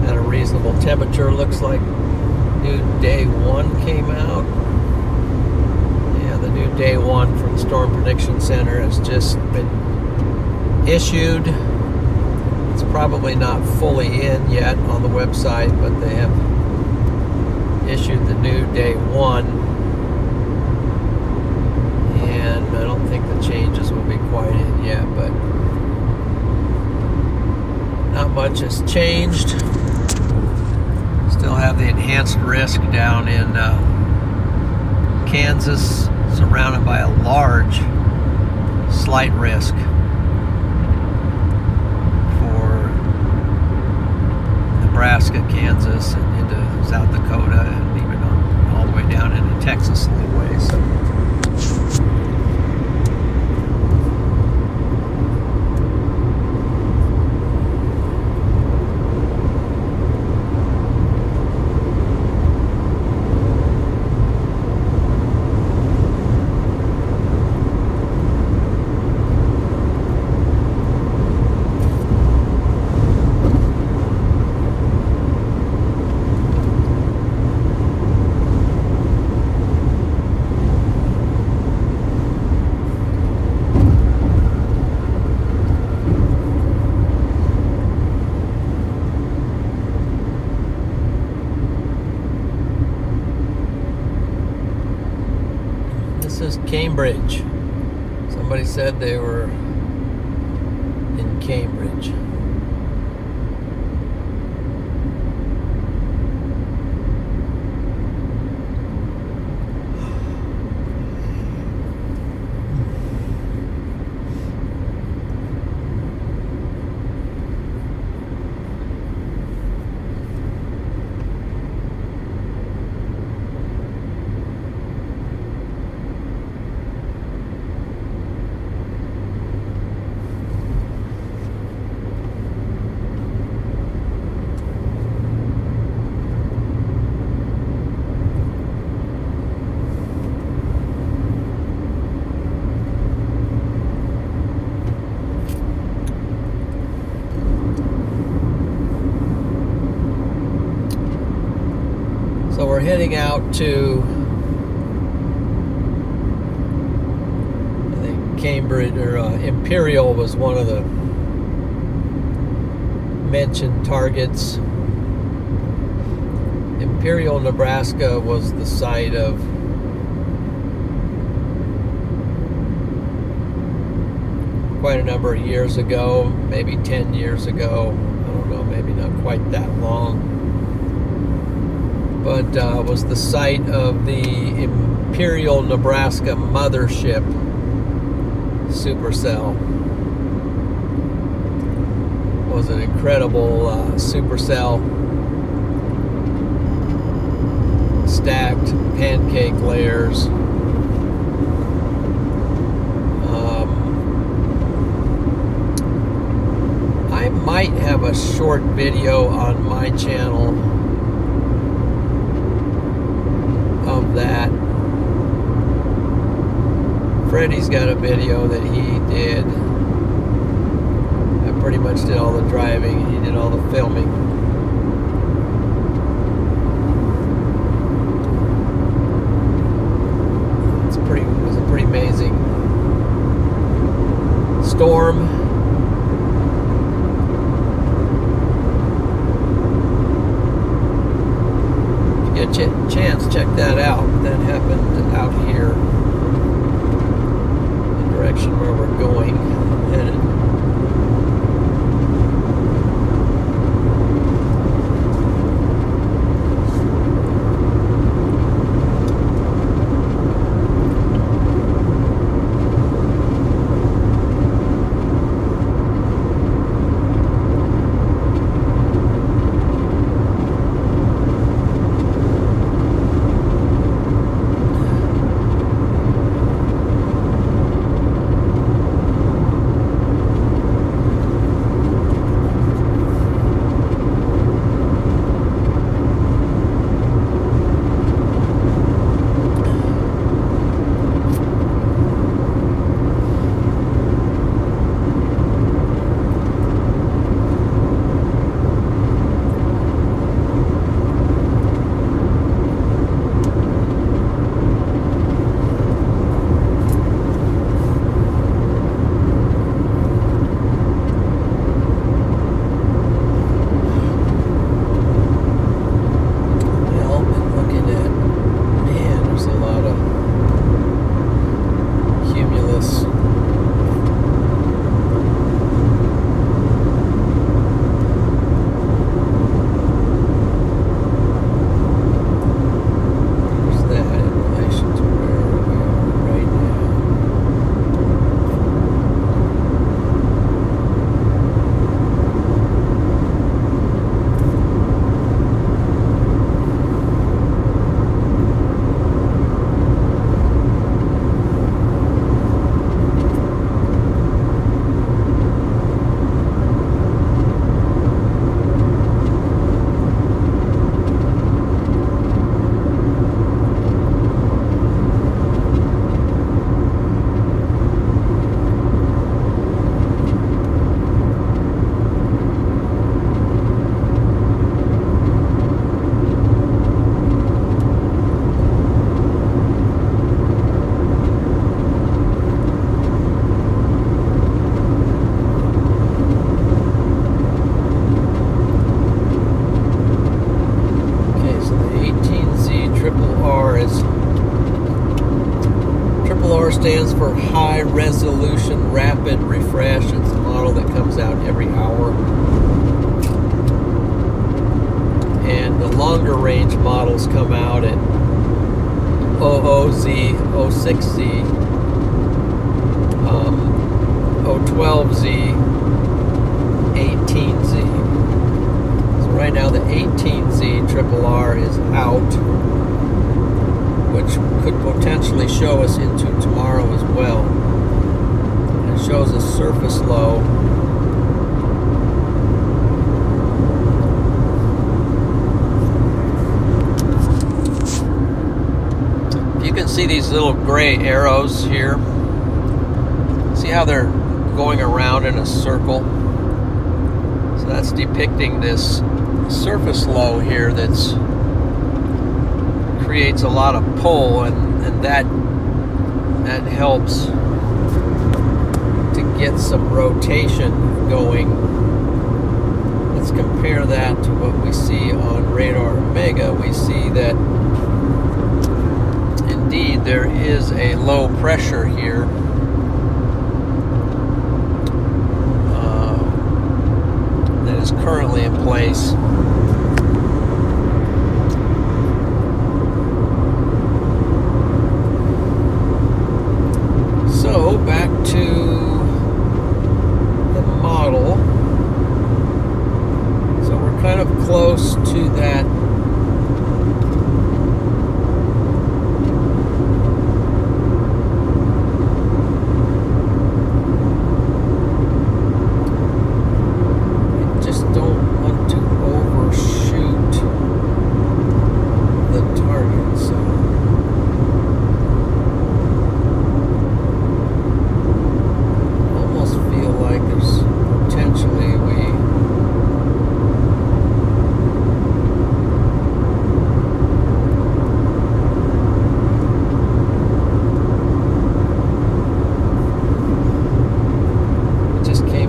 at a reasonable temperature. Looks like new day 1 came out. Yeah, the new day 1 from the Storm Prediction Center has just been issued. It's probably not fully in yet on the website, but they have issued the new day 1, and I don't think the changes will be quite in yet, but not much has changed. Still have the enhanced risk down in Kansas, surrounded by a large slight risk for Nebraska, Kansas, and into South Dakota, and even all the way down into Texas a little way. So is Cambridge. Somebody said they were in Cambridge. So we're heading out to, I think Cambridge or Imperial was one of the mentioned targets. Imperial, Nebraska was the site of quite a number of years ago, maybe 10 years ago. I don't know, maybe not quite that long. But was the site of the Imperial, Nebraska mothership, Supercell. Was an incredible supercell, stacked pancake layers. I might have a short video on my channel of that. Freddie's got a video that he did. I pretty much did all the driving. He did all the filming. It was a pretty amazing storm. If you get a chance, check that out. That happened out here, the direction where we're going, headed. Stands for high resolution rapid refresh. It's a model that comes out every hour. And the longer range models come out at 00Z, 06Z, 012Z, 18Z. So right now the 18Z RRR is out, which could potentially show us into tomorrow as well. And it shows a surface low. You can see these little gray arrows here. See how they're going around in a circle? So that's depicting this surface low here that's creates a lot of pull, and that helps to get some rotation going. let's compare that to what we see on RadarOmega. We see that indeed there is a low pressure here. That is currently in place. So back to the model. So we're kind of close to that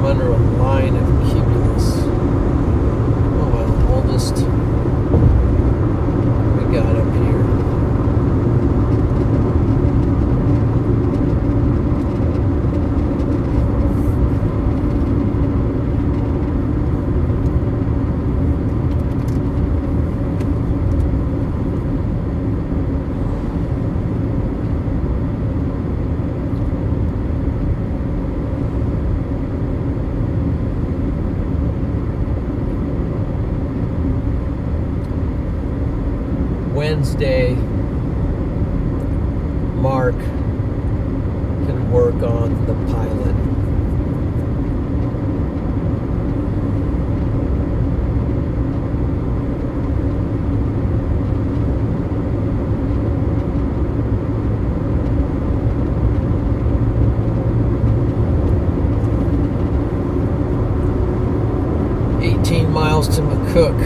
under a line of cumulus. Oh well, we'll just we got up here. Wednesday, Mark can work on the pilot. Miles to McCook.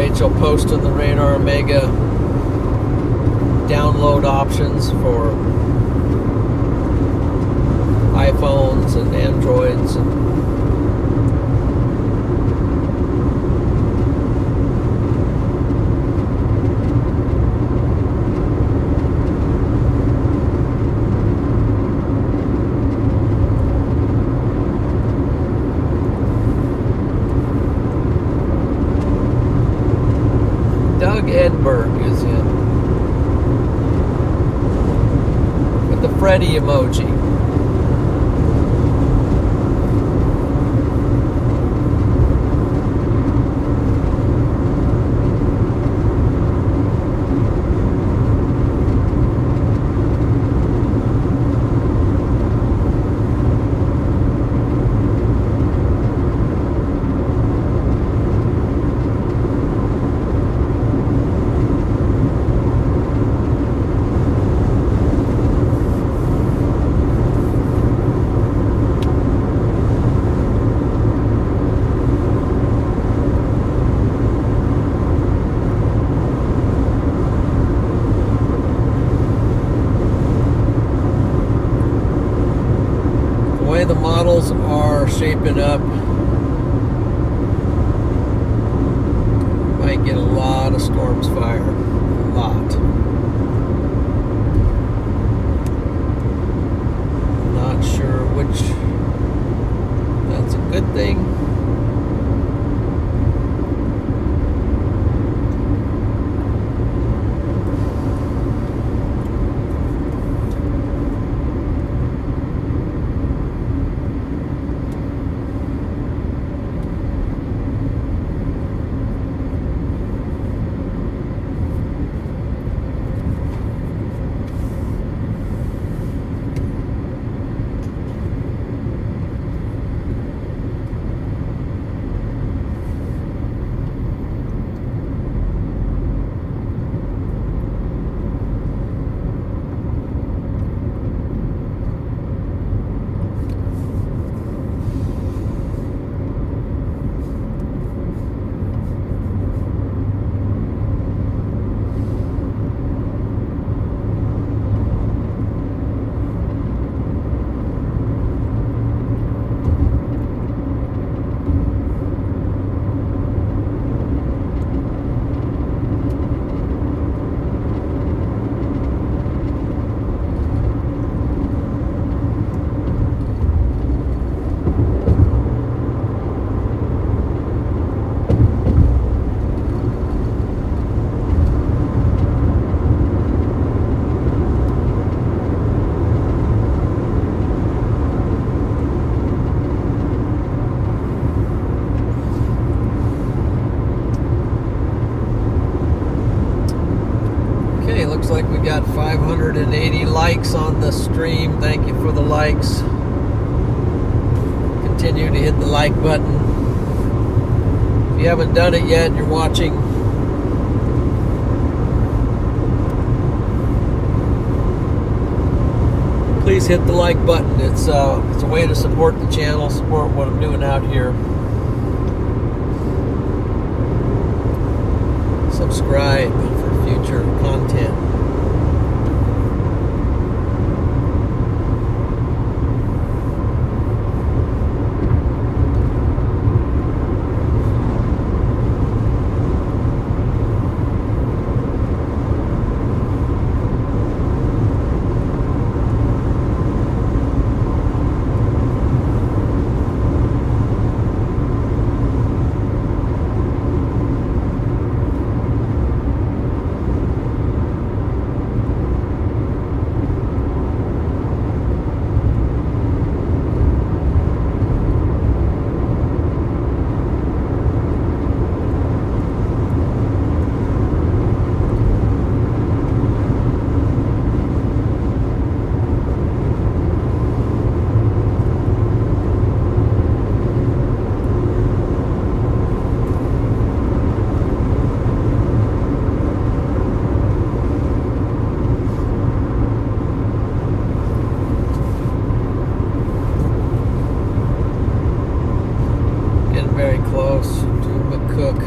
Rachel posting the RadarOmega download options for iPhones and Androids and Doug Edberg is in with the Freddy emoji. The models are shaping up. Might get a lot of storms fire. A lot. Not sure which. That's a good thing. Looks like we got 580 likes on the stream. Thank you for the likes. Continue to hit the like button. If you haven't done it yet, you're watching. Please hit the like button. It's a way to support the channel, support what I'm doing out here. Subscribe for future content. Very close to McCook.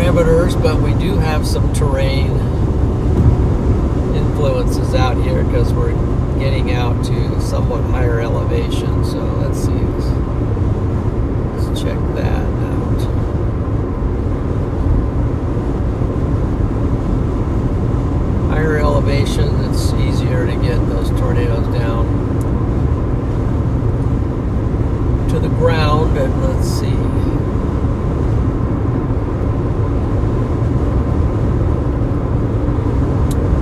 parameters, but we do have some terrain influences out here because we're getting out to somewhat higher elevation. So let's see. Let's check that out. Higher elevation, it's easier to get those tornadoes down to the ground. And let's see.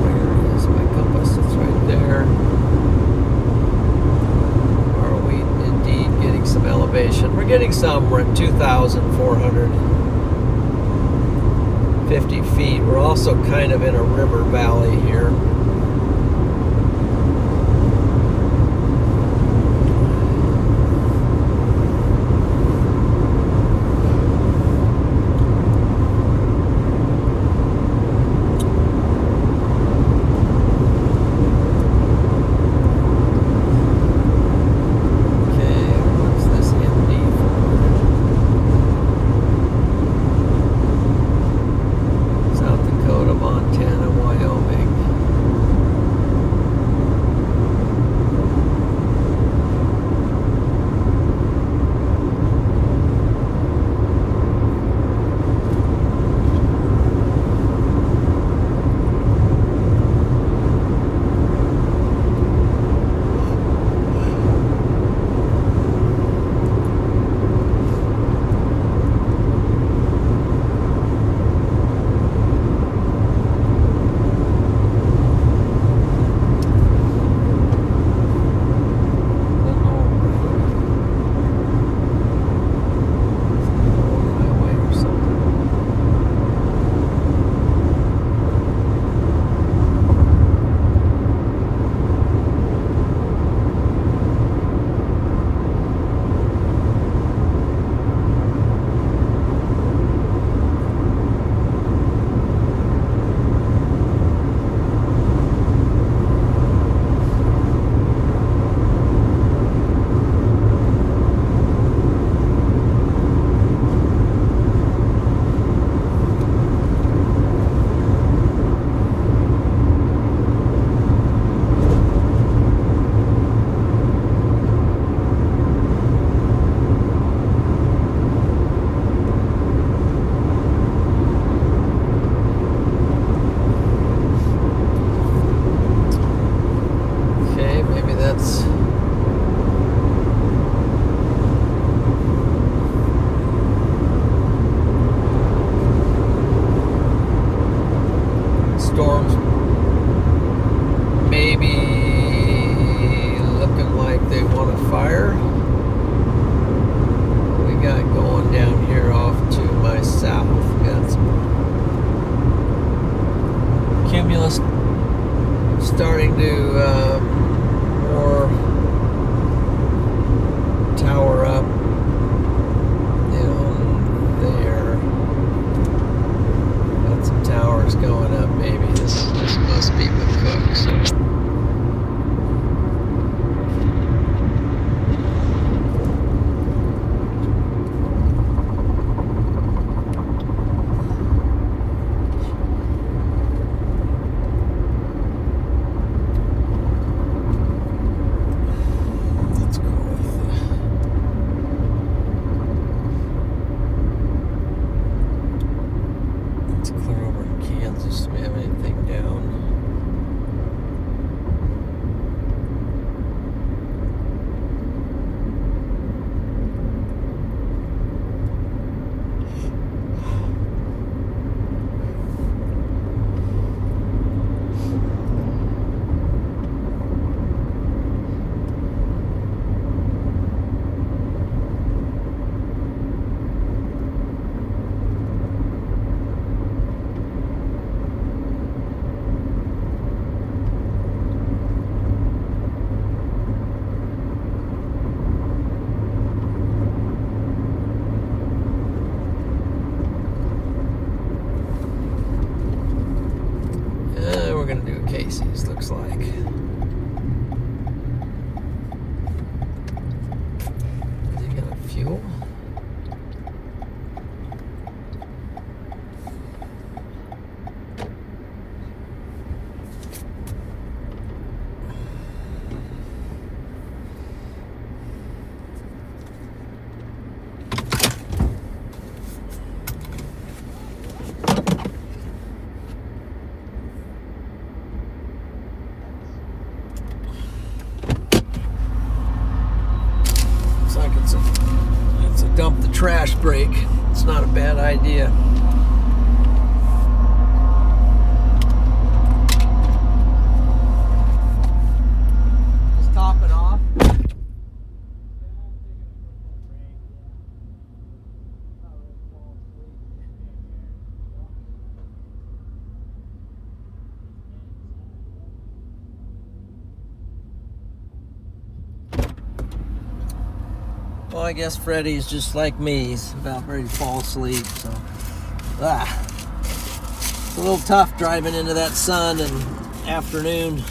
Where is my compass? It's right there. Are we indeed getting some elevation? We're getting some. We're at 2,450 feet. We're also kind of in a river valley here. Storms maybe looking like they want to fire. What we got going down here off to my south? We got some cumulus starting to more tower up down there. Got some towers going up. Maybe this must be McCook. So. Do we have anything down? trash break. It's not a bad idea. Just top it off. Well, I guess Freddy's just like me. He's about ready to fall asleep, so. It's a little tough driving into that sun and afternoon.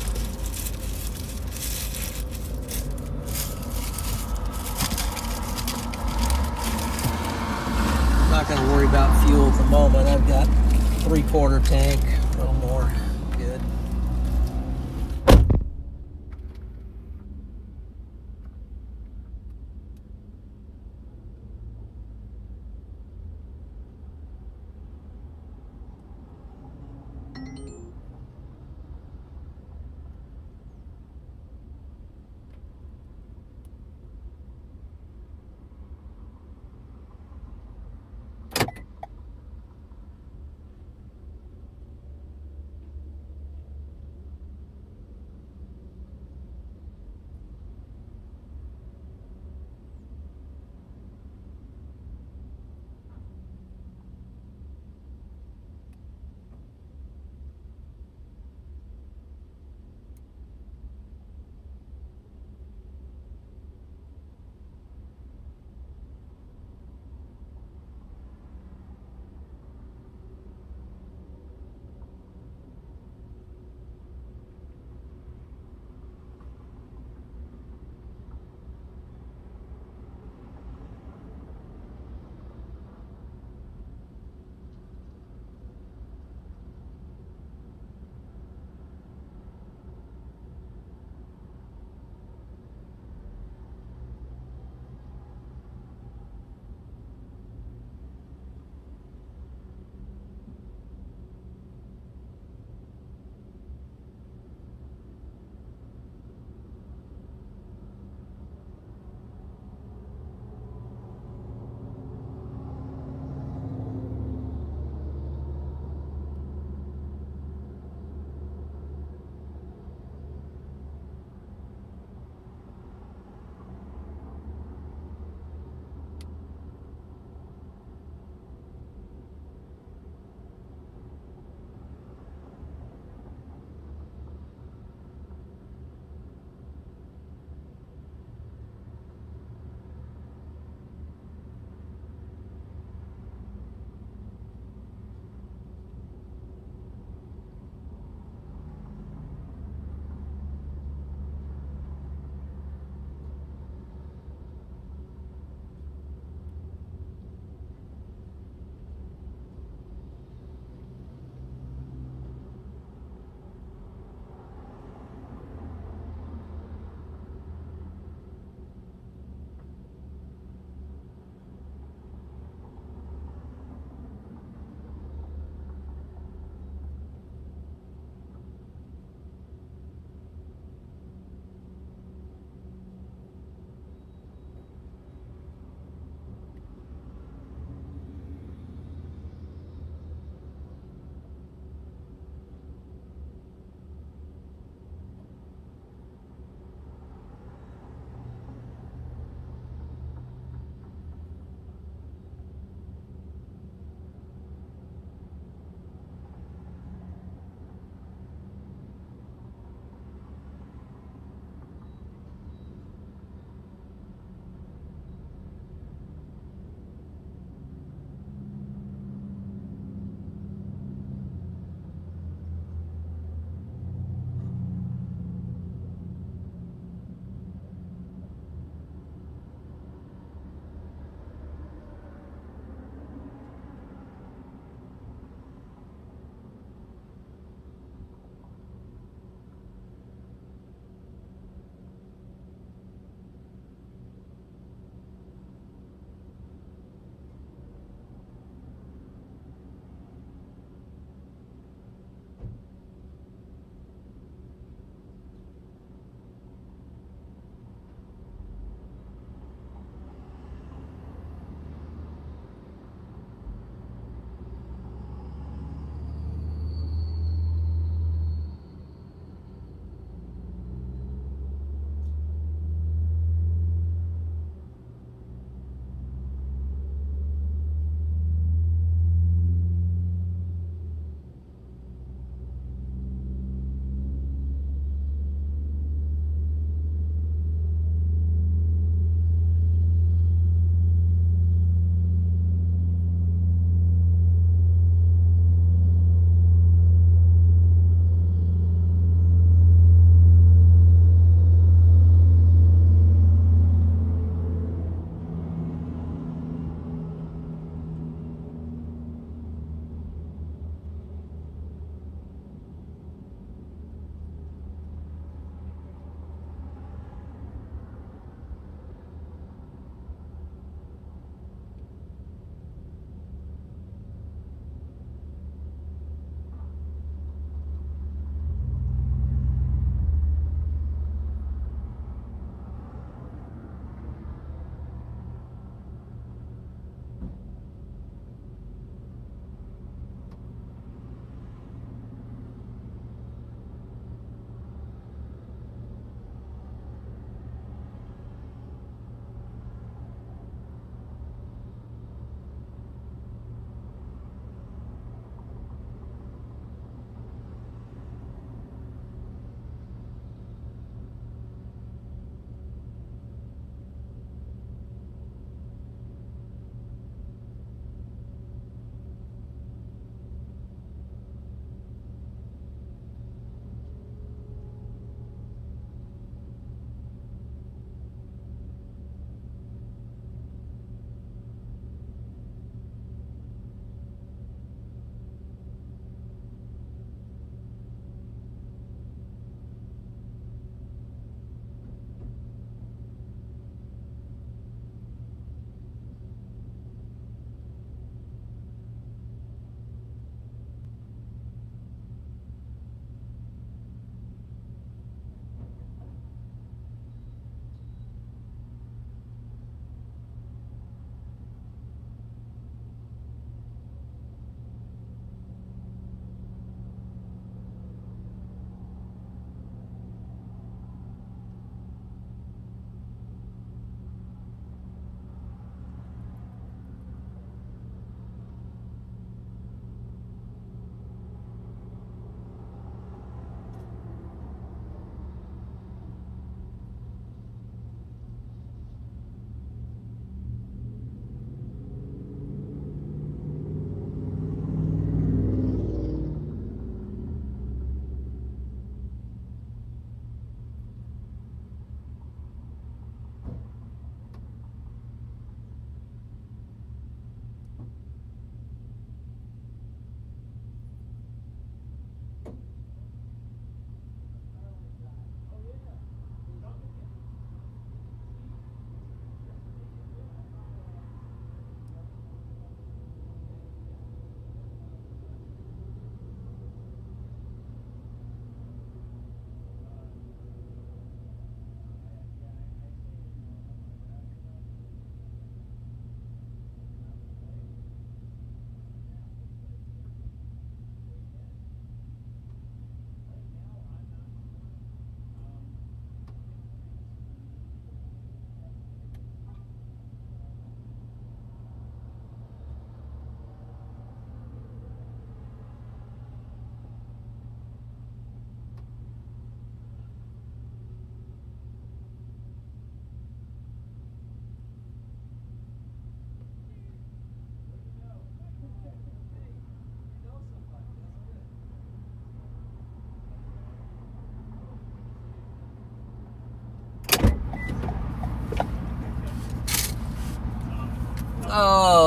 I'm not going to worry about fuel at the moment. I've got 3/4 tank, a little more. Good.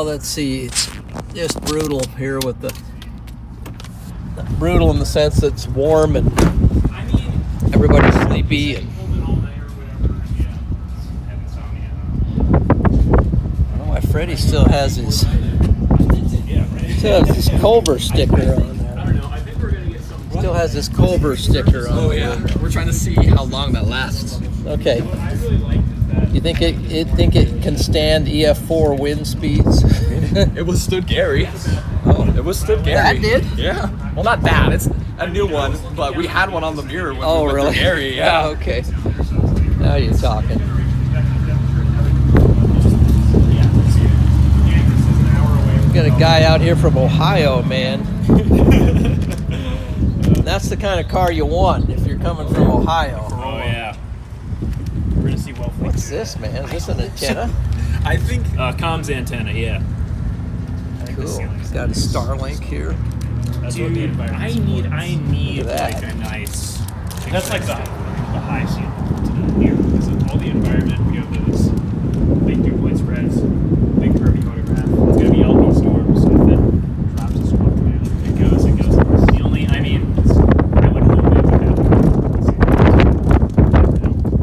let's see. It's just brutal here with the brutal in the sense that it's warm and everybody's sleepy and I don't know why Freddie still has his Culver sticker on there. Still has this Culver sticker on. Oh yeah, we're trying to see how long that lasts. Okay. You think it can stand EF4 wind speeds? It withstood Gary. Oh, it withstood Gary. That did? Yeah. Well, not that. It's a new one, but we had one on the mirror when we went really? through Gary. Yeah. Okay. Now you're talking. Got a guy out here from Ohio, man. That's the kind of car you want if you're coming from Ohio. Oh yeah. We're gonna see well. What's this, man? Is this an antenna? I think Comms antenna, yeah. Cool. He's got a Starlink here. That's what the environment. I need Look at like that. a nice. That's like the high ceiling to the here. Because of all the environment, we have those big 2-point spreads, big curvy photograph. It's gonna be LP storms, so if it drops a storm, it goes. The only, I would hope it would happen.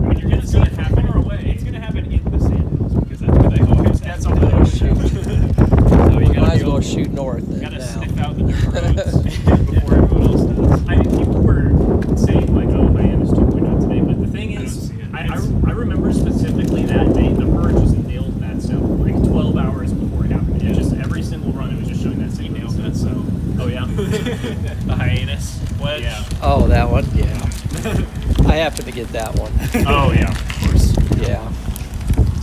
I mean, you're gonna see it happen or away. It's gonna happen in the sandhills because that's where they always. That's all they always shoot. So you Might as well shoot north then gotta now. sniff out the dirt roads before everyone else does. I mean, people were saying like, "Oh, Miami is 2.0 today," but the thing is, I remember specifically that day the bird just nailed that zone like 12 hours before it happened. It just every single run it was just showing that same nailed that zone. Oh yeah, the hiatus wedge. Yeah. Oh, that one? Yeah. I happen to get that one. Oh yeah, of course. Yeah.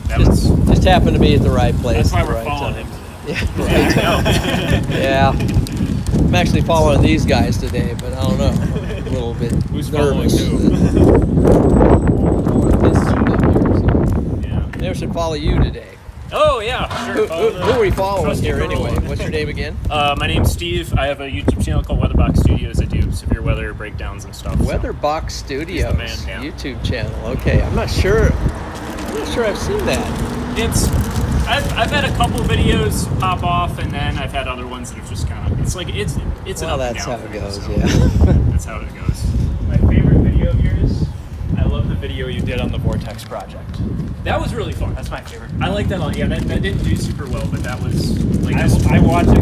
That was. Just happened to be at the right place. That's why at the we're right following time. him. Yeah. Yeah. I'm actually following these guys today, but I don't know. I'm a little bit Who's nervous. following Yeah. Maybe I should follow you today. Oh yeah, sure. Who are we following Trusty here Corolla. anyway? What's your name again? My name's Steve. I have a YouTube channel called Weatherbox Studios. I do severe weather breakdowns and stuff. so- Weatherbox Studios He's the man, yeah. YouTube channel. Okay, I'm not sure I've seen that. I've had a couple videos pop off, and then I've had other ones that have just kind of. It's like it's an Well, up and that's down how it thing, goes. so Yeah. That's how it goes. My favorite video of yours. I love the video you did on the Vortex project. That was really fun. That's my favorite. I like that a lot. Yeah, that didn't do super well, but that was like I watched it.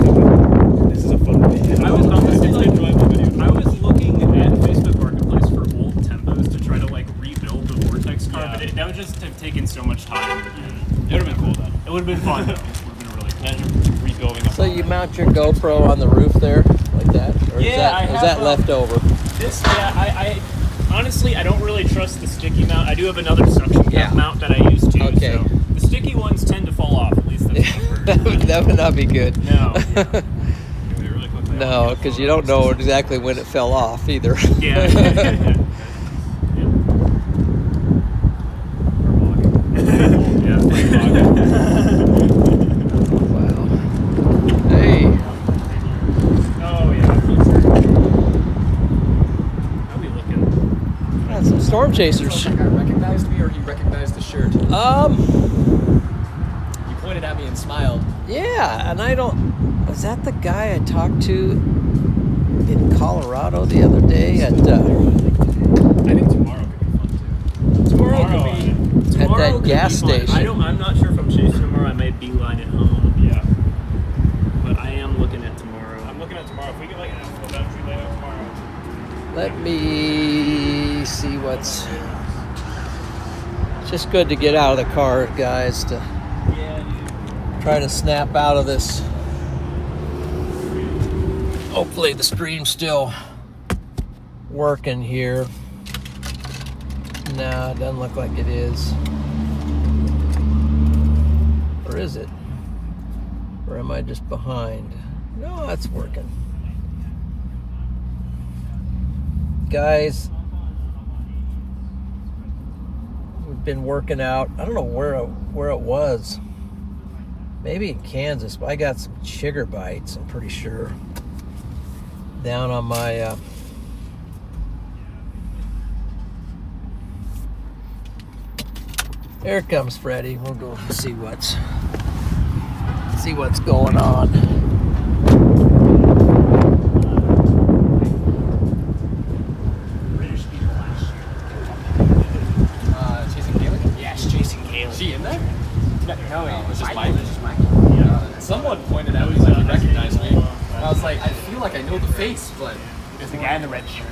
This is a fun video. I was enjoyable video. I was looking at Facebook Marketplace for old tempos to try to like rebuild the Vortex car, but that would just have taken so much time. And it would have been cool though. It would have been fun though. It would have been really cool. Rebuilding. So you mount your GoPro on the roof there, like that, or Yeah, is that left over? This, yeah, I honestly, I don't really trust the sticky mount. I do have another suction cap mount that I use too. Okay. So the sticky ones tend to fall off. At least that's that would not be good. No. No, because you don't know exactly when it fell off either. Yeah. Wow. Hey. Oh yeah. How we looking? Got some storm chasers. I recognized me, or he recognized the shirt. He pointed at me and smiled. Yeah, and I don't. Was that the guy I talked to in Colorado the other day at? I think tomorrow could be fun too. Tomorrow that gas could be fun. station. I'm not sure if I'm chasing tomorrow. I may beeline it home. Yeah. But I am looking at tomorrow. I'm looking at tomorrow. If we get like an actual battery layout tomorrow. Let me see what's. It's just good to get out of the car, guys, to try to snap out of this. Hopefully the stream's still working here. No, it doesn't look like it is. Or is it? Or am I just behind? No, that's working. Guys, we've been working out. I don't know where it was. Maybe in Kansas, but I got some chigger bites, I'm pretty sure. Down on my here comes Freddie. We'll go see what's see what's going on. Chasing Kaylee? Yes, chasing Kaylee. Is she in there? No, it's just Michael. Mike. It's just Michael. Yeah. Someone pointed out he recognized me. I was like, I feel like I know the face, but There's the guy in the red shirt.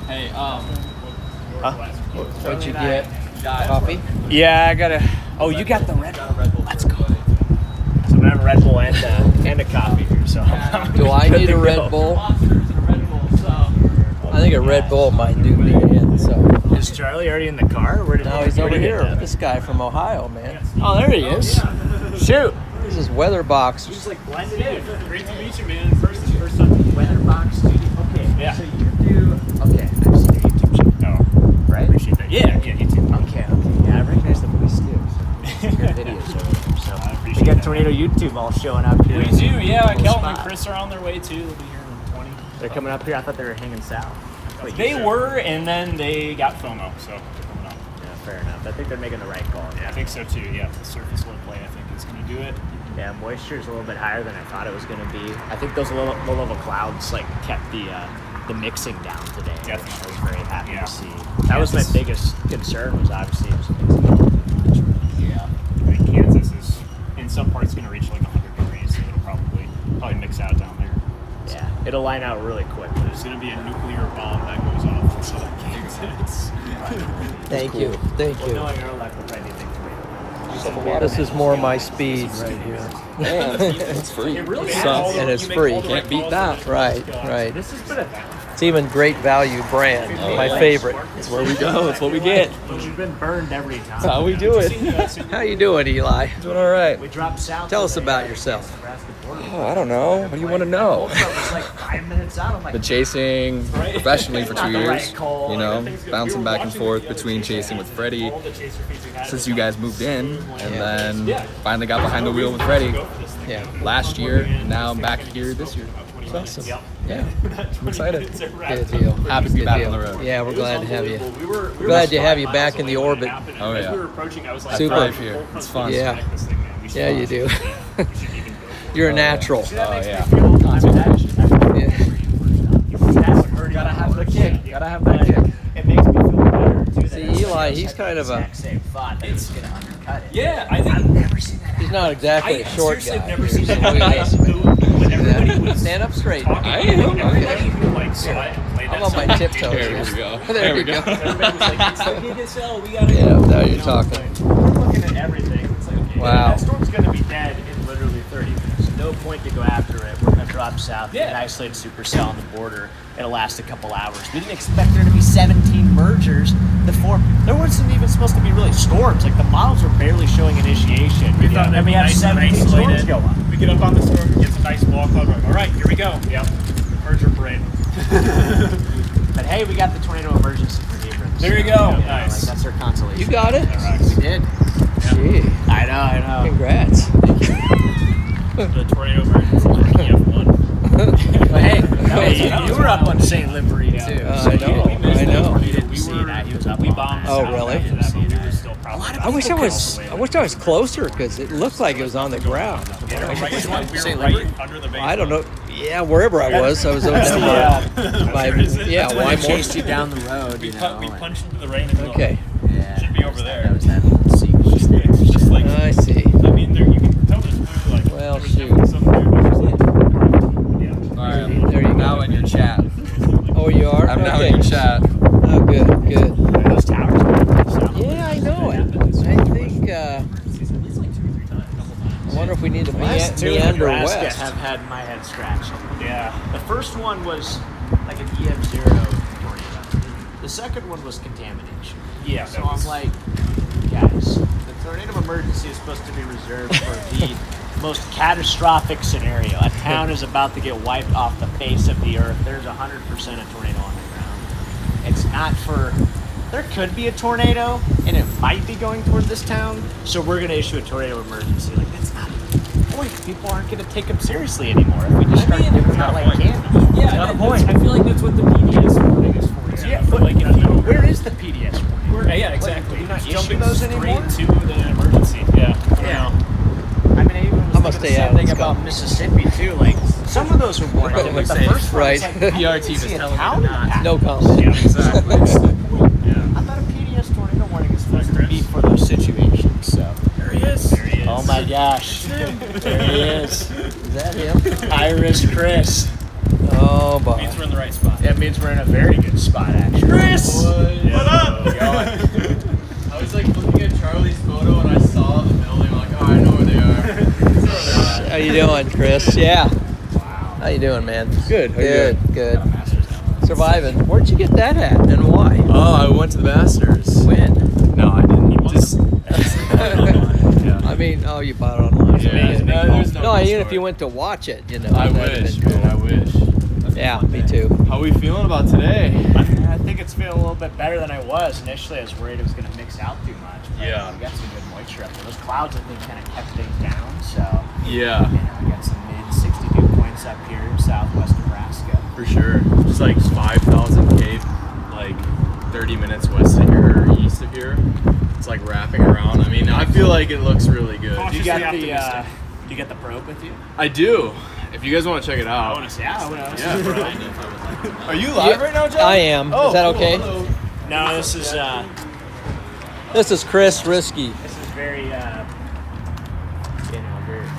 hey, What'd you get? Coffee? Yeah, I gotta. Oh, you got the Red Bull. Let's go. So I'm gonna have a Red Bull and a coffee here. So Do I need a Red Bull? I think a Red Bull might do me in. So Is Charlie already in the car? Where did now he's over where did he here. get that? This guy from Ohio, man. Oh, there he is. Shoot. This is weather box. Just like blended in. Great to meet you, man. First time. Weather box studio. Okay. Yeah. So you do. Okay. I've seen your YouTube channel. Oh, Right? appreciate that. Yeah, YouTube. Okay. Yeah, I recognize the voice too. So your videos over there. So I appreciate we got that. Tornado YouTube all showing up here. We do, yeah. Cool Kelton and spot. Chris are on their way too. They'll be here in 20. They're coming up here. I thought they were hanging south. Wait, They were, and then they got FOMO, so they're coming up. Yeah, fair enough. I think they're making the right call. I think so too. Yeah, the surface low play, I think, is going to do it. Yeah, moisture is a little bit higher than I thought it was going to be. I think those low-level clouds like kept the mixing down today. Definitely. I was very happy Yeah. to see. That was my biggest concern. Was obviously it was mixing down. Yeah. I think Kansas is in some parts going to reach like 100 degrees, so it'll probably mix out down there. Yeah, it'll line out really quick. There's going to be a nuclear bomb that goes off in southern Kansas. Thank you. Thank you. Knowing our luck, we'll try anything for This is more my speed right here. it's free. It really And it's free. Can't beat that. Right, right. This has been a It's even great value brand. My yeah. favorite. That's where we go. That's what we get. We've been burned every time. That's how we do it. How you doing, Eli? Doing all right. We dropped south. Tell us of the about yourself. Nebraska border. Oh, I don't know. What do you want to know? It was like 5 minutes out. I'm like, Been chasing professionally for 2 Not the right years, call. you know, bouncing back and forth between chasing with Freddie since you guys moved in, and then finally got behind the wheel with Freddie Yeah. last year, and now I'm back here this year. It's awesome. Yeah. I'm excited. Good deal. Happy to be Good back deal. on the road. Yeah, we're glad to have you. We were Glad to have you back in the orbit. Oh, yeah. As we were approaching, I was like, Super. I thrive here. It's fun. Yeah. Yeah, you do. You're a natural. Oh, yeah. Yeah. Gotta have the kick. Gotta have that kick. It makes me feel better too. See, Eli, he's kind of a. Same thought that it's gonna undercut it. Yeah, I think. I've never seen that. He's not exactly a short seriously guy. have never seen So that. we- When everybody was Stand up straight. talking, I am. everybody who like saw it and played I'm that on my song. tiptoes. There here. we go. There you go. Everybody was like, it's the PSL, we gotta Yeah, go. now you're know, talking. it's like, we're looking at everything. It's like, okay, Wow. That storm's gonna be dead in literally 30 minutes. No point to go after it. We're gonna drop south, get an Yeah. isolated supercell on the border. It'll last a couple hours. We didn't expect there to be 17 mergers. There wasn't even supposed to be really storms. Like the models were barely showing initiation. We thought and we had 17 storms go on. We get up on the storm, get some nice walk on. All right, here we go. Yep. Merger parade. But hey, we got the tornado emergency for Abrams. There you go. Yeah, Nice. like, that's our consolation. You got it? We did. Gee, I know. congrats. The tornado emergency for EF1. But hey, Hey, you were up on St. Livery too. I know, I know. You didn't see that. He was up. We on bombed. that. Oh, south really? after that, but we were still probably. I wish I was closer because it looked like it was on the ground. We were St. right under the base. I don't know. Yeah, wherever I was over there. Yeah, When why I more? chased you down the road, We you know. punched into the rain. And Okay, Yeah. Should be over there. That was that little secret. It's just like, I see. I mean, there you can tell there's blue, like. Well, there's shoot. definitely some blue, but there's like, yeah. All right, There you I'm go. now in your chat. Oh, you are? I'm now Okay. in your chat. Oh, good, good. Those towers. Yeah, I know it. I think, I wonder if we need to Last two in meander Nebraska west. have had my head scratched. Yeah. The first one was like an EF0 tornado. The second one was contamination. Yeah, So that was- I'm like, guys, the tornado emergency is supposed to be reserved for the most catastrophic scenario. A town is about to get wiped off the face of the earth. There's 100% a tornado on the ground. It's not for. There could be a tornado, and it might be going toward this town. So we're going to issue a tornado emergency. Like that's not the point. People aren't going to take them seriously anymore if we just start giving them out like candy. Yeah, Not a point. I feel like that's what the PDS warning is for. Yeah, but but like, if you, where is the PDS warning? yeah, exactly. do you not It's issue jumping those straight anymore? to the emergency. Yeah. I don't know. I mean, I even was I'm gonna thinking the stay out same of thing this about conversation. Mississippi too. Like some of those were warranted, but the first one, Right. it's like, PR team is telling me to not. No comment. Yeah, exactly. I thought a PDS tornado warning is supposed to be for those situations. So There he is. There he is. oh my gosh, there he is, Is that him? Iris Chris. Oh, boy. Means we're in the right spot. That means we're in a very good spot, actually. Chris! What up? I was like looking at Charlie's photo and I saw the building. I'm like, oh, I know where they are. How you doing, Chris? Yeah. Wow. How you doing, man? Good. How you Good, good. Surviving. Where'd you get that at and why? Oh, I went to the Masters. When? No, I didn't. Just I mean, oh, you bought it online. Yeah. Okay. There's No, good even if story. you went to watch it, you know. I that'd have wish, been cool. man. I wish. Yeah, me too. How we feeling about today? I think it's feeling a little bit better than I was initially. I was worried it was going to mix out too much. But Yeah. we got some good moisture up there. Those clouds, I think, kind of kept things down. So Yeah, we got some mid 60 dew points up here in southwest Nebraska. for sure. It's like 5,000 Cape, like 30 minutes west of here, or east of here. It's like wrapping around. I mean, I feel like it looks really good. Do you got Cautiously the optimistic. do you get the probe with you? I do. If you guys want to check it I out. want to see. Yeah, Are you live right now, John? I am. Oh, Is that cool. okay? Hello. No, this is This is Chris Risky. very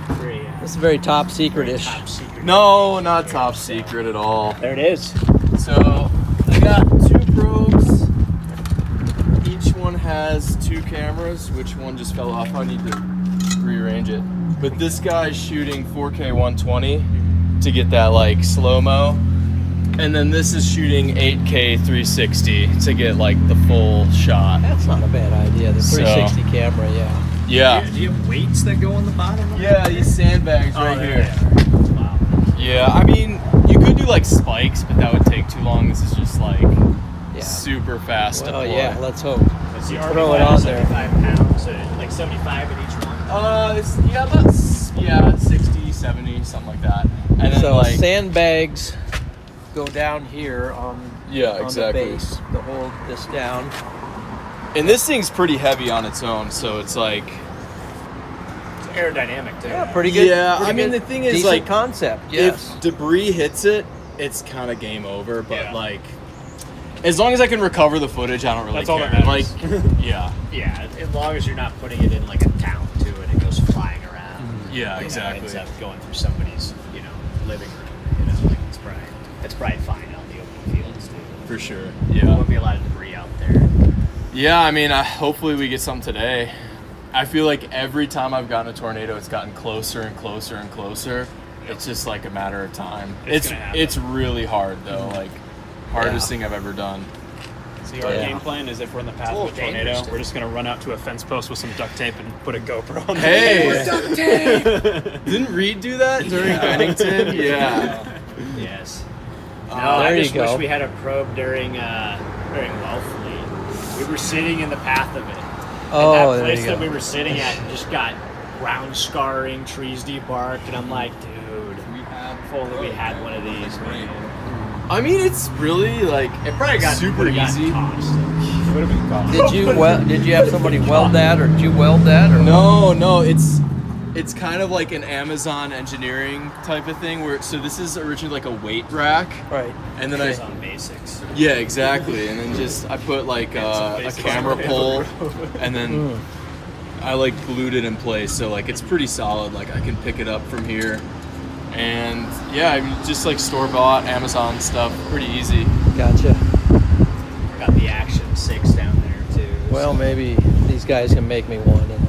very This is very top secret-ish. top secret. No, not top secret at all. There it is. So I got 2 probes. Each one has 2 cameras. Which one just fell off? I need to rearrange it. But this guy's shooting 4K 120 to get that like slow-mo. And then this is shooting 8K 360 to get like the full shot. That's not a bad idea. The 360 camera, yeah. Yeah. Do you have weights that go on the bottom? Of Yeah, these sandbags right here. Wow. Yeah, I mean, you could do like spikes, but that would take too long. This is just like Yeah. super fast to Well, deploy. yeah, let's hope. Is the Throw it on there. 75 pounds, like 75 in each one? It's, yeah, about 60, 70, something like that. And then So like, sandbags go down here on, yeah, on exactly. the base to hold this down. And this thing's pretty heavy on its own, so it's like, It's aerodynamic too. Yeah, pretty good. Yeah, pretty I mean, good, the thing is, decent like, concept. Yes. if debris hits it, it's kind of game over. But Yeah. like, as long as I can recover the footage, I don't really That's all care. that matters. Like, yeah, Yeah, as long as you're not putting it in like a town too, and it goes flying around. yeah, It exactly. ends up going through somebody's, living room. Like it's probably fine out in the open fields too. For sure. There Yeah. won't be a lot of debris out there. Yeah, I mean, hopefully we get some today. I feel like every time I've gotten a tornado, it's gotten closer and closer and closer. It's just like a matter of time. It's gonna happen. It's really hard though, like hardest thing I've ever done. See, our Yeah. game plan is if we're in the path It's a of a little tornado, dangerous, too. we're just going to run out to a fence post with some duct tape and put a GoPro on Hey, didn't Reed do that during Bennington? Yeah. Yes. No, there I you just go. wish we had a probe during Wellfleet. We were sitting in the path of it. Oh, and that there place you that go. we were sitting at just got ground scarring, trees debarked, and I'm like, dude, if only we had one of these, man. I mean, it's really like It probably got super would've gotten easy. tossed. Would have been gone. Did you have somebody weld that, or did you weld that, or No, it's kind of like an Amazon engineering type of thing where so this is originally like a weight rack, right? and then It was on basics. yeah, exactly, and then just I put like a basics camera on the pole, and then I like glued it in place, so like it's pretty solid. Like I can pick it up from here, and yeah, I mean just like store bought Amazon stuff, pretty easy. Gotcha. Got the Action 6 down there too. Well, maybe these guys can make me one, and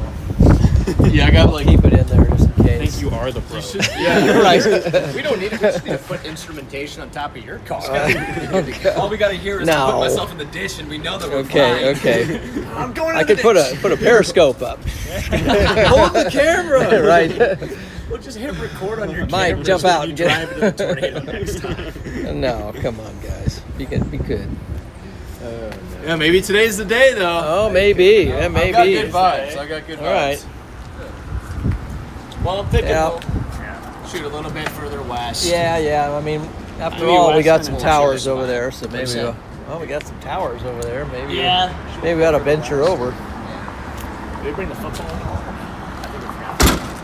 Yeah, I got like keep it in there just in I case. think you are the pro. yeah. right. we don't need it. We just need to put instrumentation on top of your car. All we gotta hear is No. put myself in the dish, and we know that we're Okay. fine. Okay. I'm going. I could put a periscope up. Hold the camera. right. We'll just hit record on your Might camera jump so out when you and get- drive into the tornado next time. No, come on, guys. Be good. Yeah, maybe today's the day though. Oh, maybe. Yeah, maybe. I got good vibes. I got good vibes. All right. Well, I'm thinking Yeah. we'll shoot a little bit further west. Yeah. I mean, after Maybe all, we west got and some we'll towers shoot a over spot. there, so maybe. so. We got some towers over there. Maybe. Yeah. Maybe we ought to venture over. Did we bring the football? I think we forgot.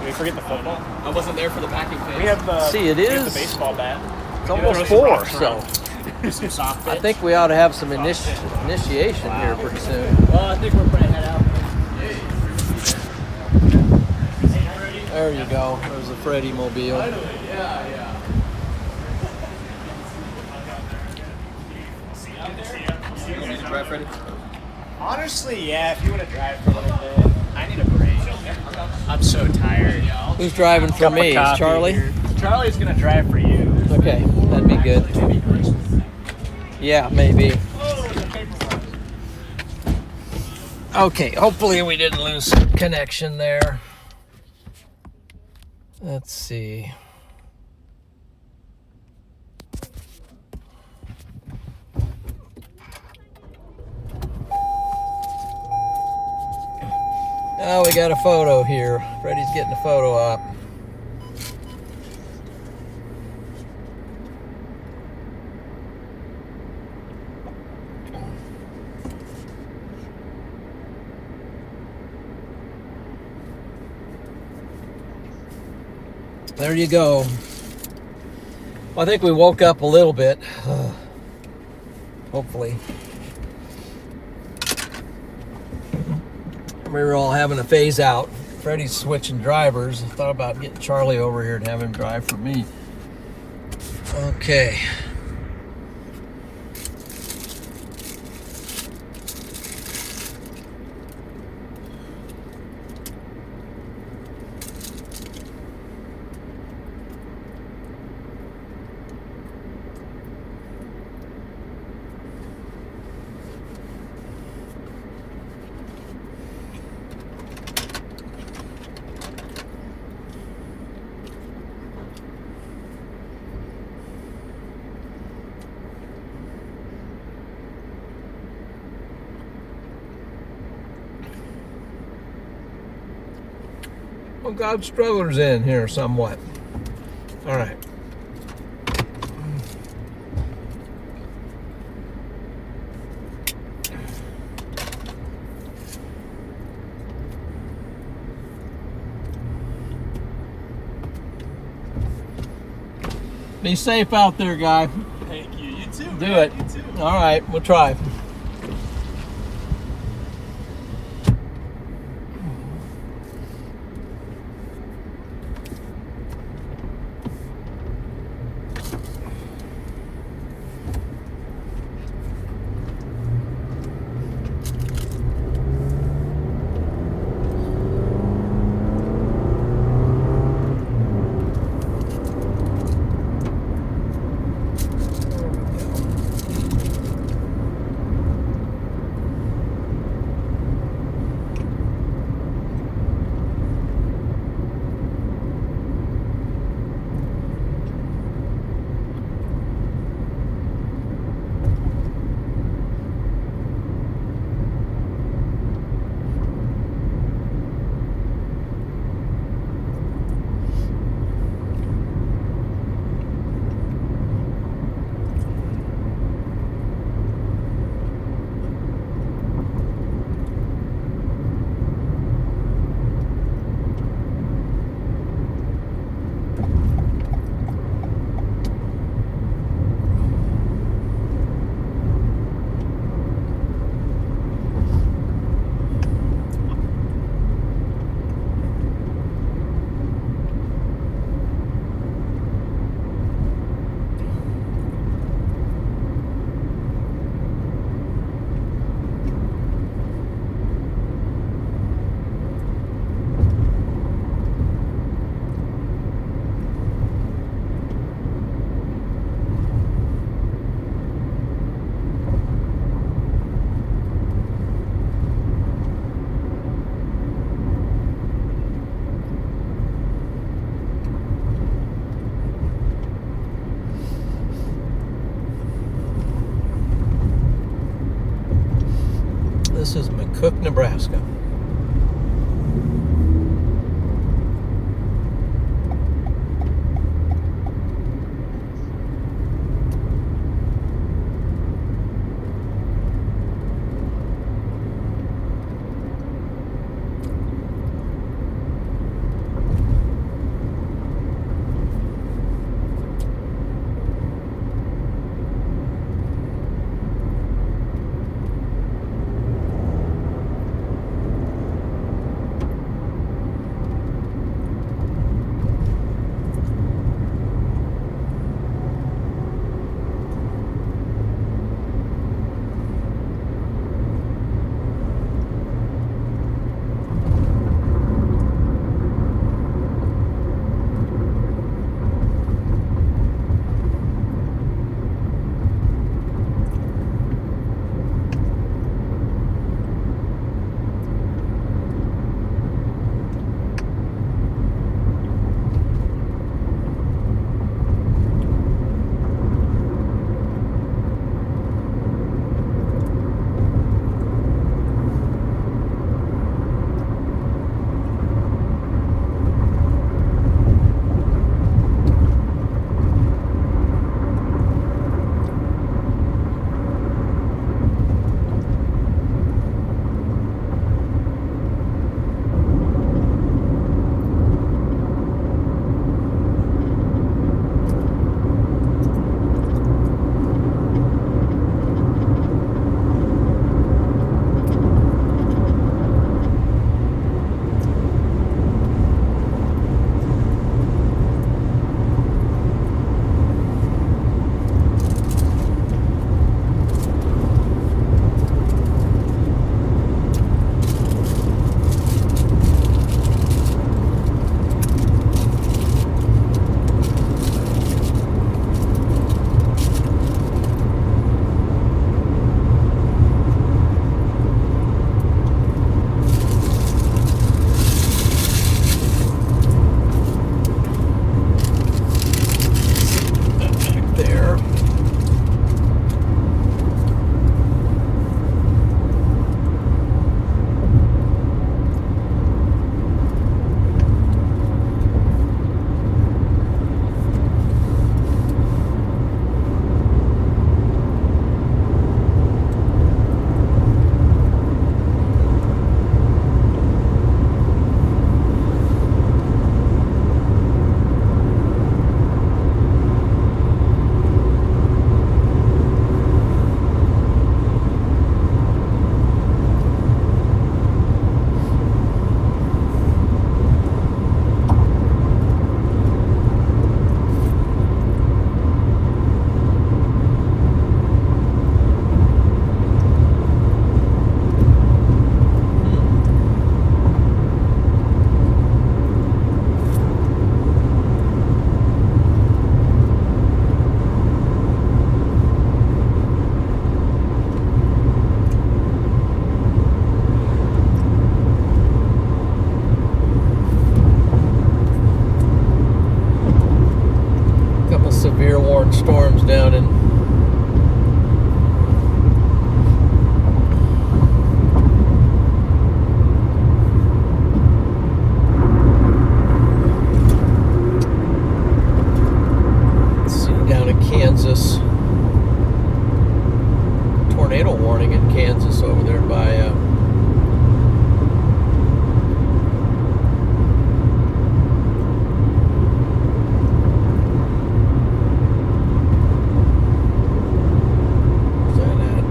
we forget the football? I wasn't there for the packing phase. We have the See, it we have is- the baseball bat. It's We almost throw some 4, rocks so around. Some soft I pitch. think we ought to have some initiation here pretty soon. Well, I think we're pretty head out. There you go. There's the Freddy mobile. Yeah. Drive, Freddie. Honestly, yeah, if you want to drive for a little bit, I need a break. I'm so tired. Who's driving for Cup of me? Is coffee Charlie? here. Charlie's going to drive for you. Okay, that'd be good. Yeah, maybe. Okay, hopefully we didn't lose connection there. Let's see. Oh, we got a photo here. Freddie's getting a photo up. There you go. Well, I think we woke up a little bit. Hopefully. We were all having a phase out. Freddie's switching drivers. I thought about getting Charlie over here and having him drive for me. Okay. Well, God Strugglers in here somewhat. All right. Be safe out there, guy. Thank you. You too. Do man. it. You too. All right, we'll try. This is McCook, Nebraska. severe warned storms down in Kansas. Tornado warning in Kansas over there by where's that at?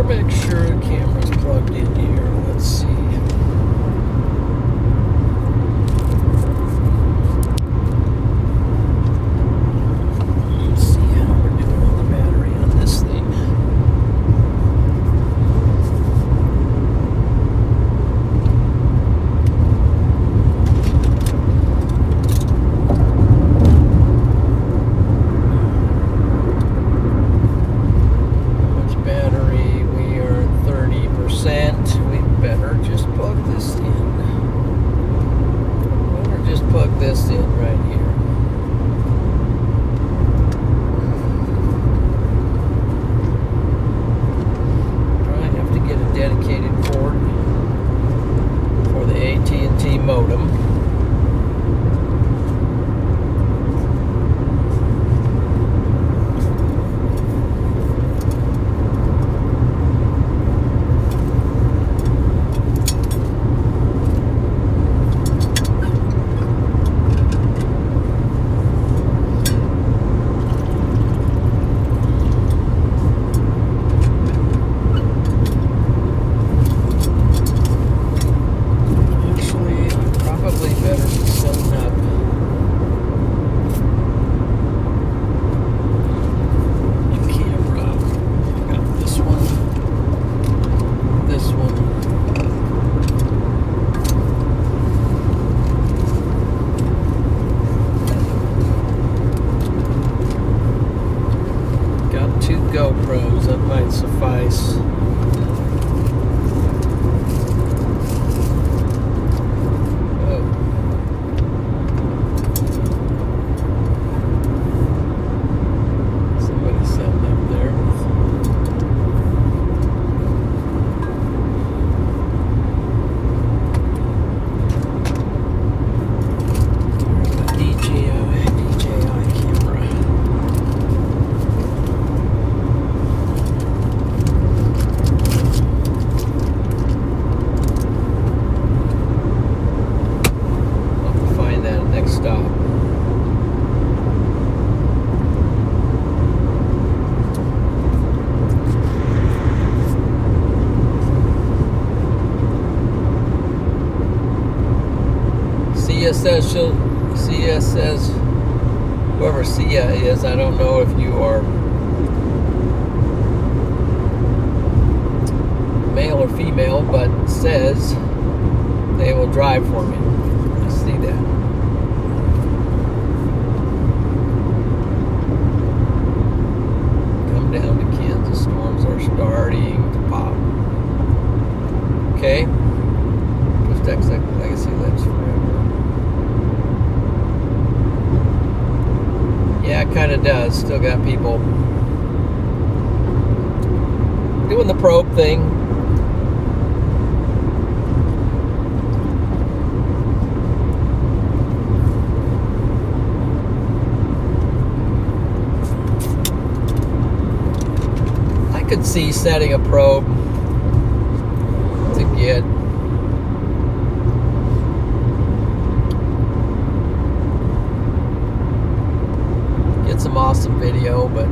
Make sure the camera's plugged in here. Let's see. Let's see how we're doing on the battery on this thing. We better just plug this in. Better just plug this in right here. Probably have to get a dedicated cord for the AT&T modem. GoPros, that might suffice. Oh. Somebody sitting up there with DJI camera. Stop. Cia says, whoever Cia is, I don't know if you are male or female, but says they will drive for me. I see that. Down to Kansas, storms are starting to pop. Okay. Just X Legacy lives forever. Yeah, it kind of does. Still got people doing the probe thing. Could see setting a probe to get some awesome video, but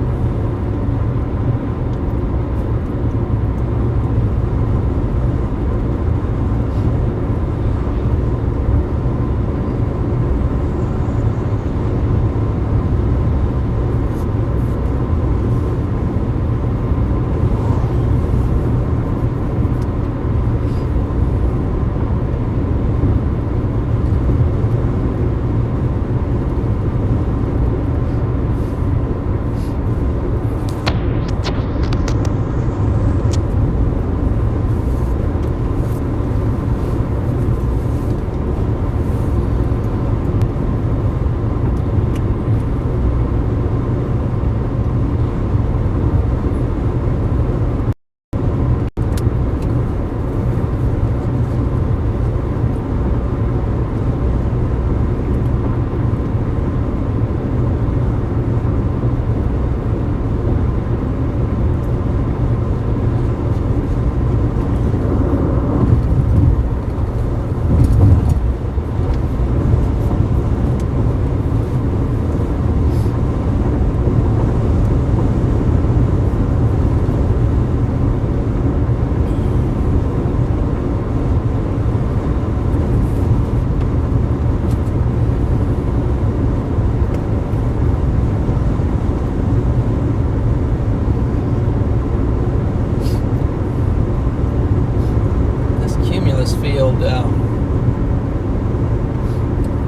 this field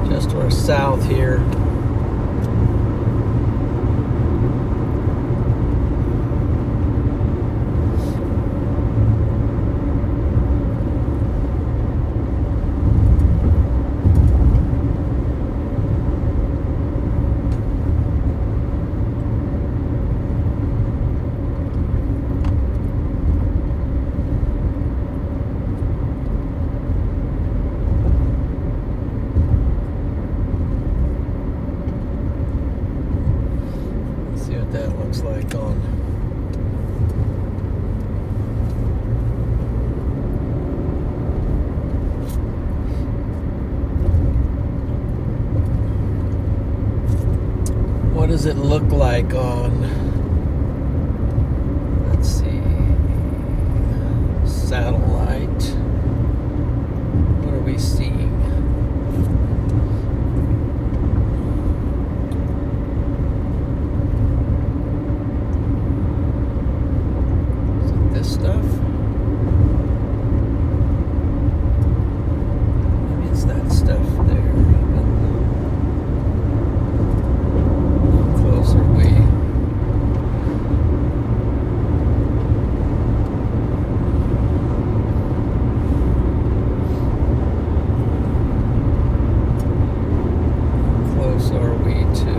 just to our south here. That looks like on what does it look like on, let's see, satellite? What are we seeing? Stuff. Maybe it's that stuff there. How close are we? How close are we to?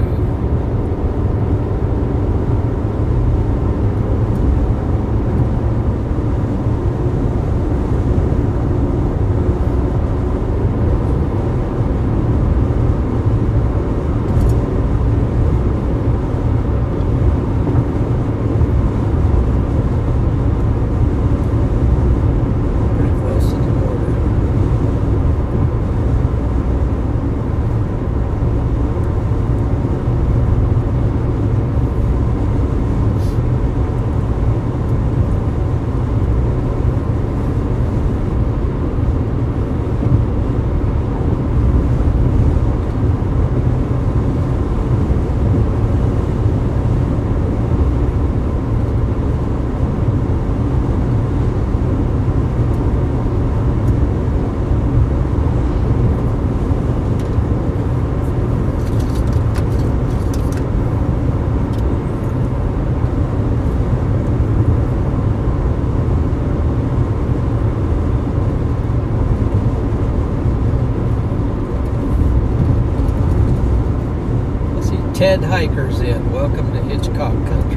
Ted Hikers in. Welcome to Hitchcock Country.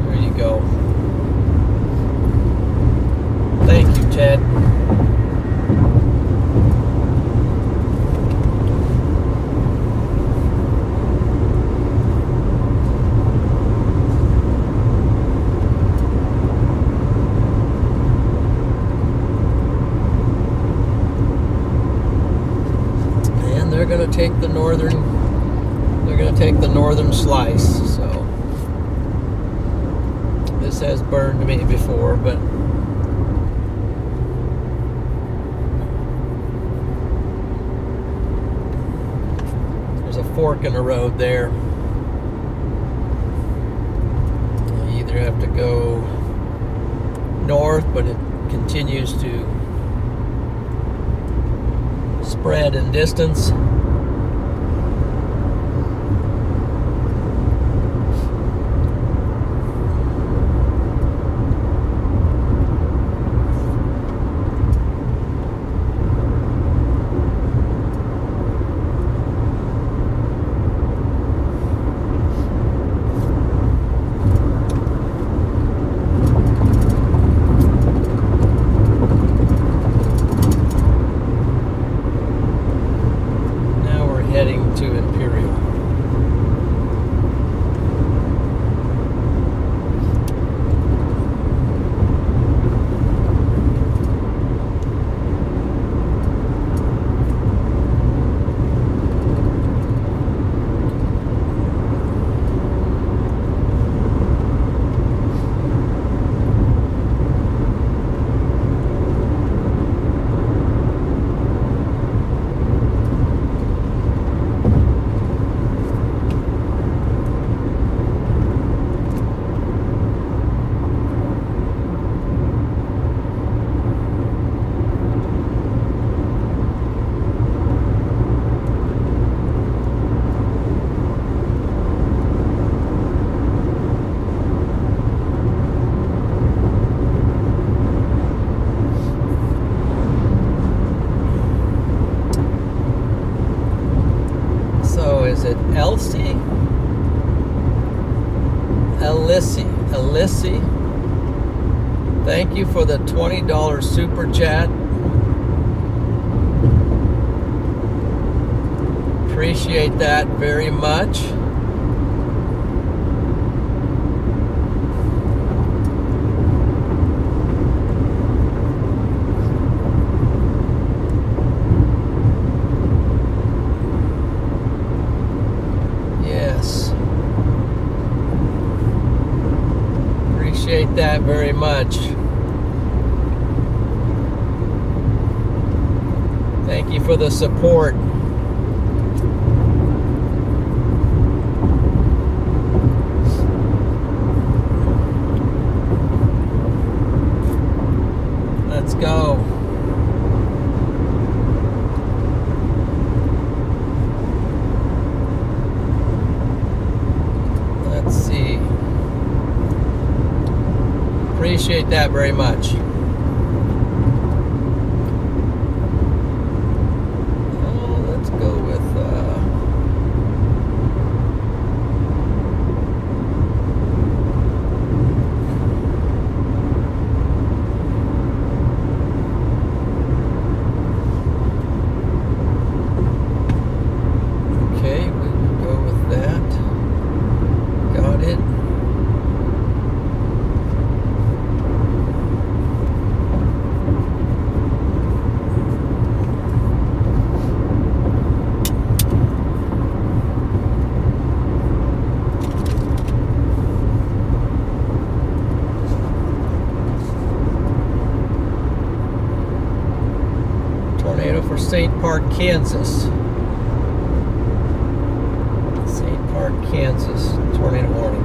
There you go. Thank you, Ted. And they're going to take the northern. They're going to take the northern slice, so this has burned me before, but there's a fork in the road there. You either have to go north, but it continues to spread in distance. Thank you for the $20 super chat. Appreciate that very much. Yes. Appreciate that very much. Thank you for the support. Let's go. Let's see. Appreciate that very much. Let's go with okay, we will go with that. Got it. Tornado for St. Park, Kansas. St. Park, Kansas. Tornado warning.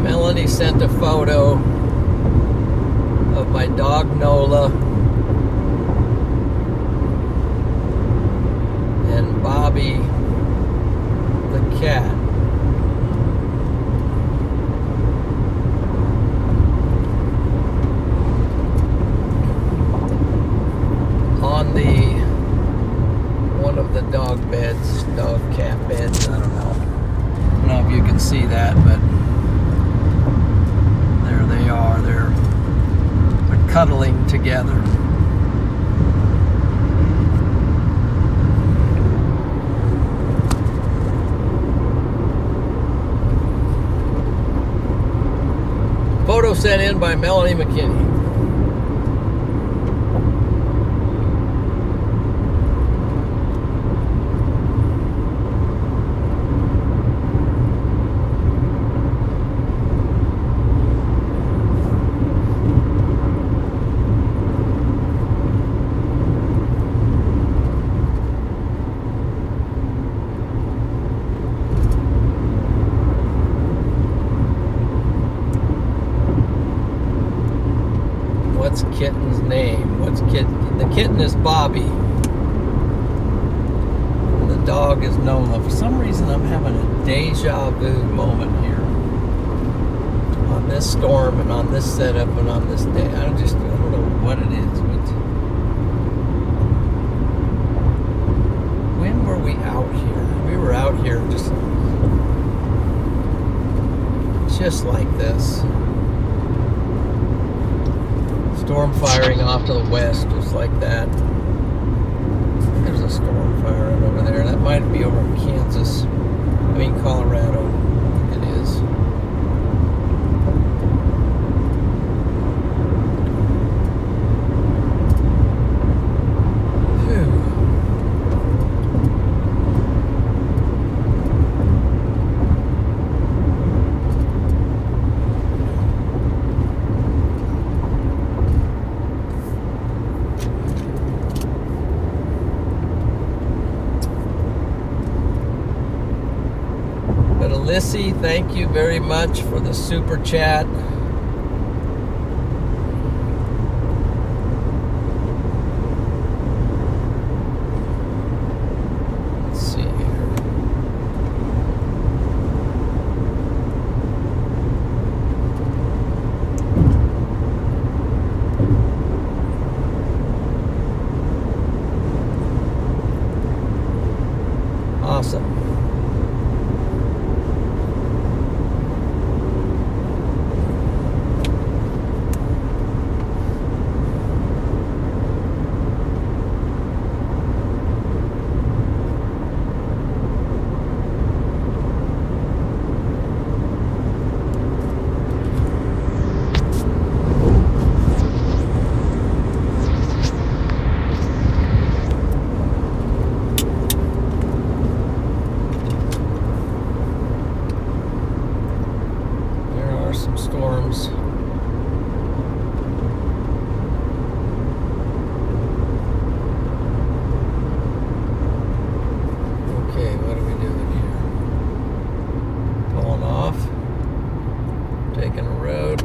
Melanie sent a photo of my dog Nola and Bobby the cat. On one of the dog cat beds, I don't know if you can see that, but there they are. They're cuddling together. Photo sent in by Melanie McKinney. What's kitten's name? The kitten is Bobby. And the dog is Nola. For some reason, I'm having a deja vu moment here. On this storm and on this setup and on this day. I don't know what it is, but when were we out here? We were out here just like this. Storm firing off to the west, just like that. There's a storm fire right over there. That might be over in Kansas. I mean, Colorado. I think it is. Lissy, thank you very much for the super chat. Let's see here. Awesome. Some storms. Okay, what are we doing here? Pulling off, taking a road.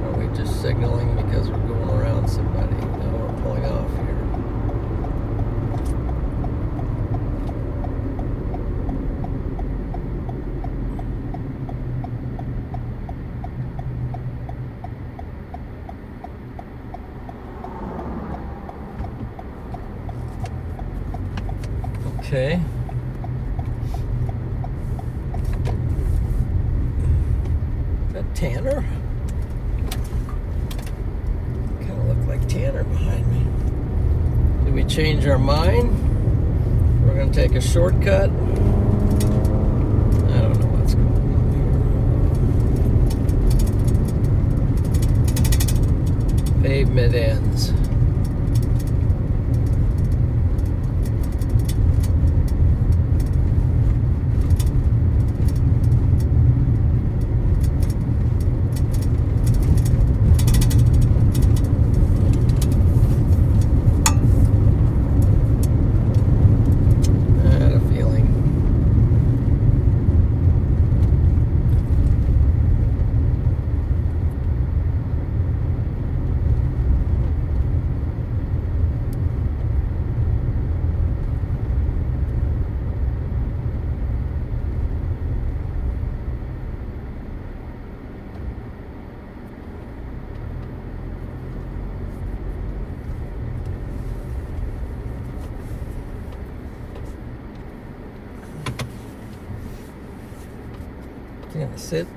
Are we just signaling because we're going around somebody? No, we're pulling off here. Okay. Is that Tanner? Kind of look like Tanner behind me. Did we change our mind? We're going to take a shortcut. I don't know what's going on here. Pavement ends.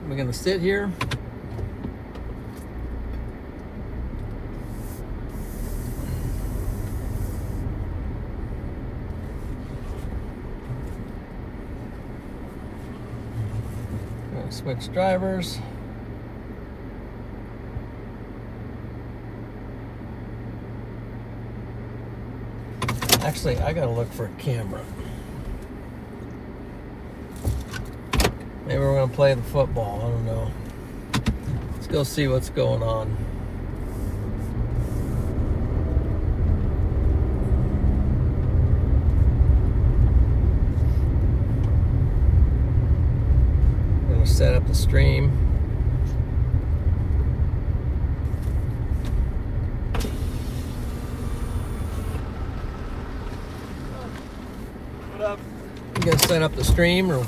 We're gonna sit here. Gonna switch drivers. Actually, I gotta look for a camera. Maybe we're going to play the football. I don't know. Let's go see what's going on. We're going to set up the stream. What up? You going to set up the stream or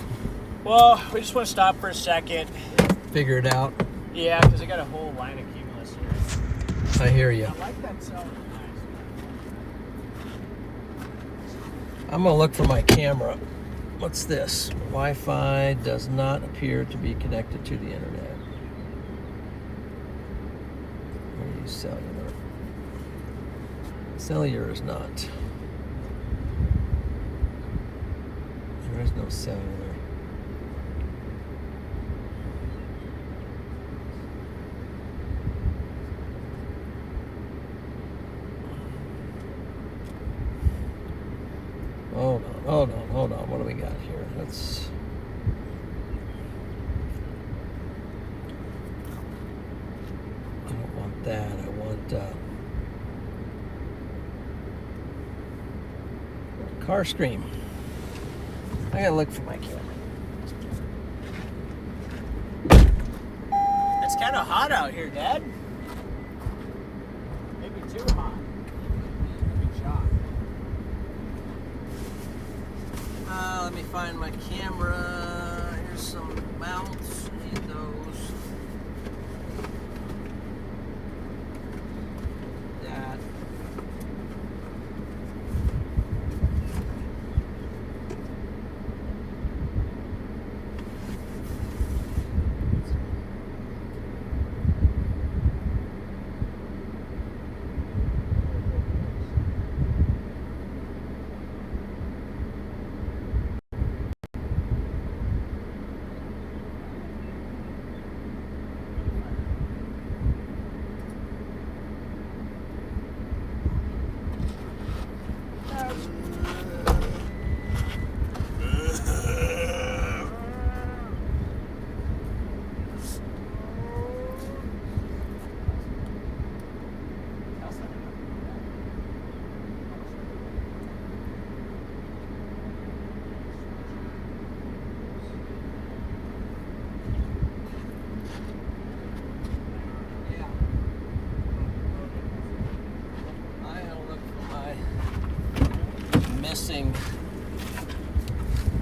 Well, we just want to stop for a second. figure it out? Yeah, because I got a whole line of cumulus here. I hear you. I like that sound. Nice. I'm going to look for my camera. What's this? Wi-Fi does not appear to be connected to the internet. Or use cellular. Cellular is not. There is no cellular. Hold on. What do we got here? Let's. I don't want that. I want car stream. I gotta look for my camera. It's kind of hot out here, Dad. Maybe too hot. Good shot. Let me find my camera. Here's some mounts. Need those. That.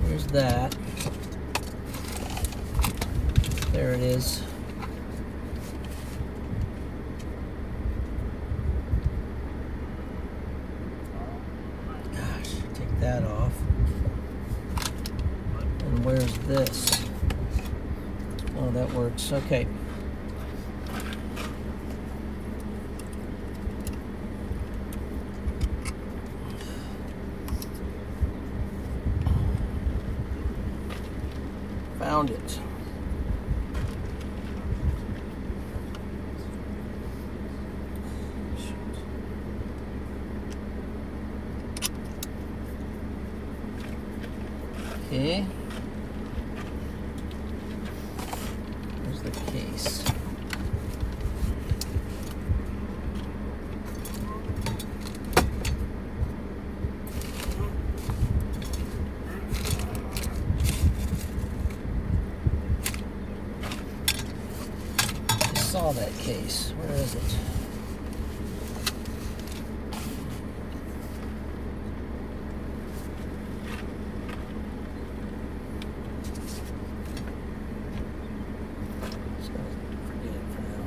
There's that. There it is. Gosh, take that off. And where's this? Oh, that works. Okay. Found it. Okay. There's the case. Saw that case. Where is it? Just gonna forget it for now.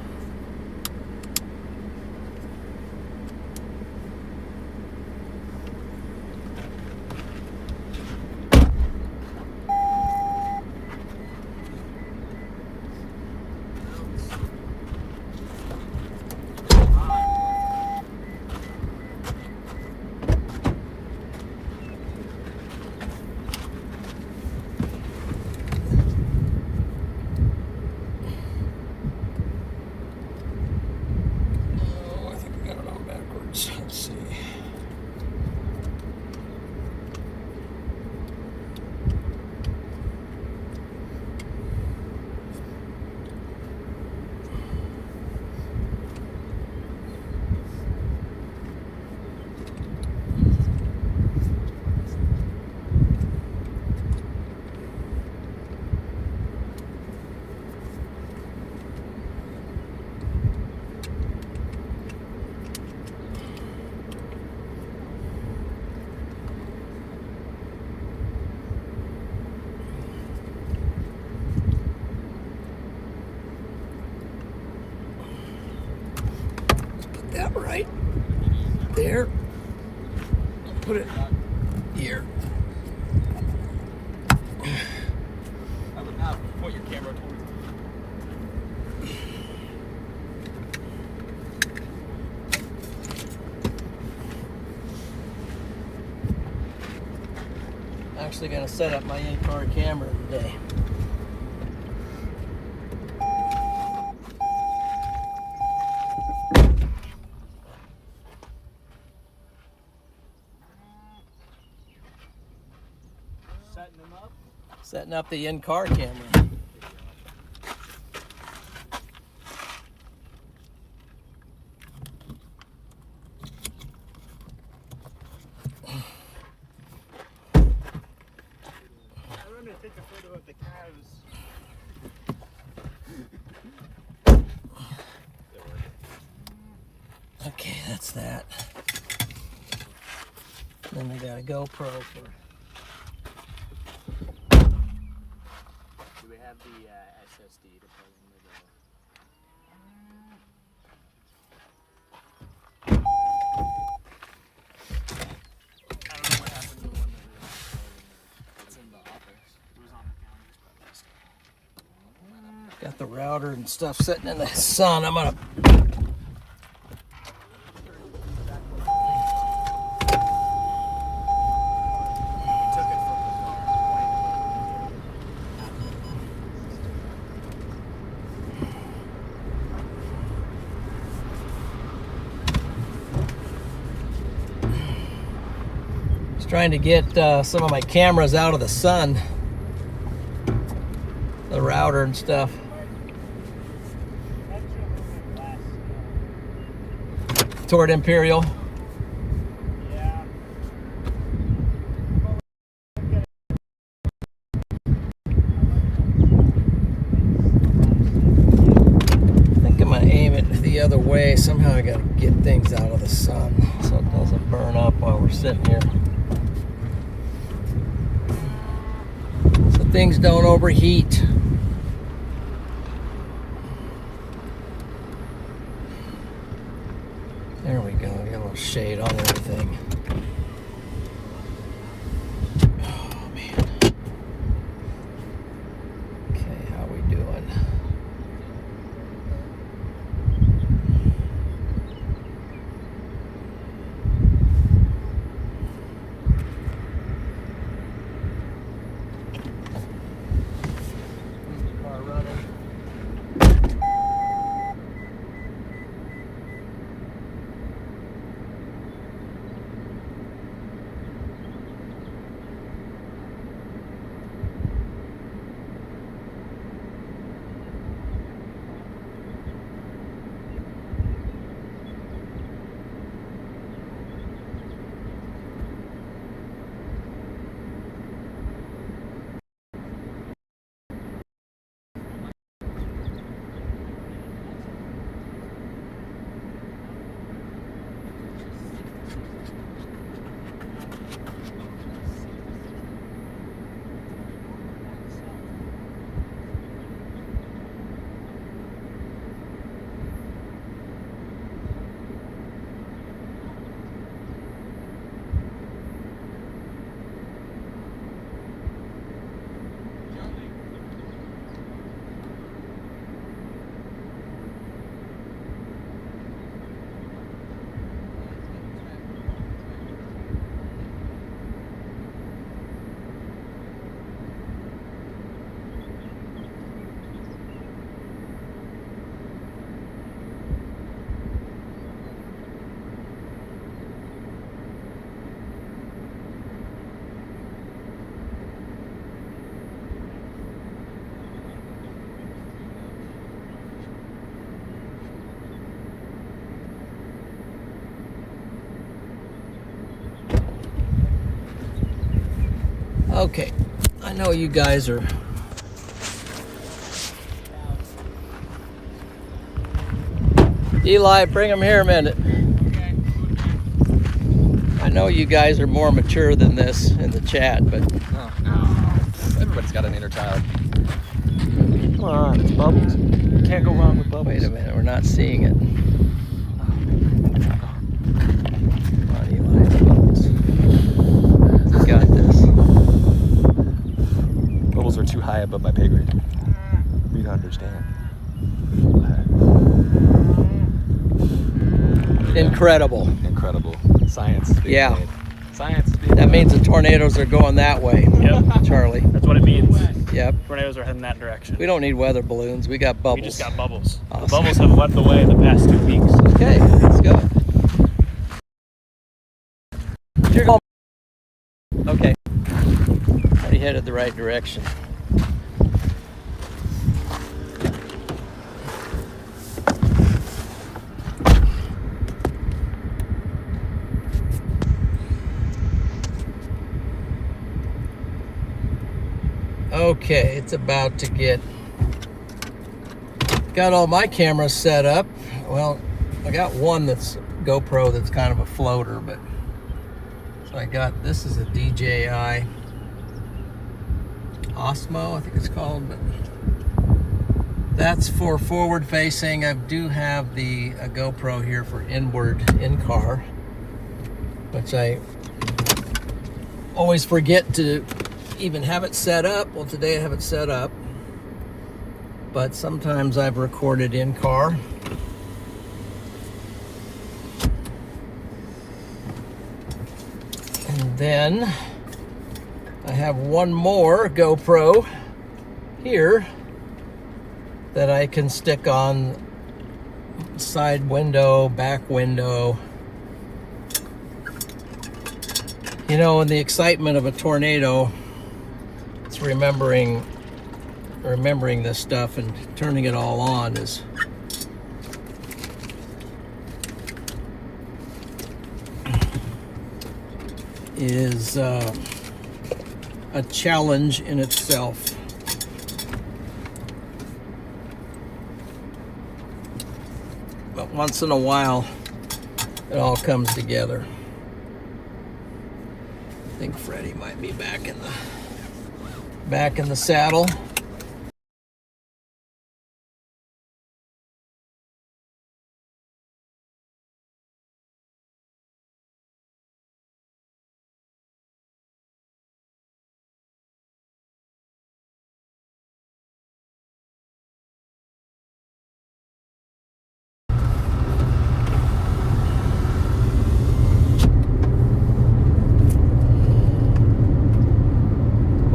Oh, I think we got it on backwards. Let's see. Put that right there. Put it here. I would not point your camera towards Actually gonna set up my in-car camera today. Setting them up. Setting up the in-car camera. to take a photo of the cows. Okay, that's that. Then I got a GoPro for. Do we have the SSD to plug in the I don't know what happened to the one that we were It's in the office. It was on the counter. Got the router and stuff sitting in the sun. I'm gonna. Trying to get some of my cameras out of the sun, the router and stuff. Toward Imperial. Yeah. I think I'm gonna aim it the other way. Somehow I gotta get things out of the sun so it doesn't burn up while we're sitting here. Things don't overheat. There we go. Got a little shade on everything. Oh man. Okay, how we doing? Okay, I know you guys are Eli, bring him here a minute. I know you guys are more mature than this in the chat, but Everybody's got an inner child. come on, it's Bubbles. Can't go wrong with Bubbles. Wait a minute, we're not seeing it. Come on, Eli, it's Bubbles. You got this. Bubbles are too high above my pay grade. You don't understand. Incredible. Incredible. Science. is being Yeah. made. Science. is being That done. means the tornadoes are going that way. Yep. Charlie. That's what it means. Yep. Tornadoes are heading that direction. We don't need weather balloons. We got bubbles. We just got bubbles. Awesome. The bubbles have led the way the past 2 weeks. Okay, let's go. You're going. Okay. Already headed the right direction. Okay, it's about to get... Got all my cameras set up. Well, I got one that's GoPro that's kind of a floater, but... So I got... This is a DJI Osmo, I think it's called, but... That's for forward facing. I do have the GoPro here for inward in-car, which I always forget to even have it set up. Well, today I have it set up, but sometimes I've recorded in-car. And then I have one more GoPro here that I can stick on side window, back window. You know, in the excitement of a tornado, it's remembering this stuff and turning it all on is a challenge in itself. But once in a while, it all comes together. I think Freddie might be back in the saddle.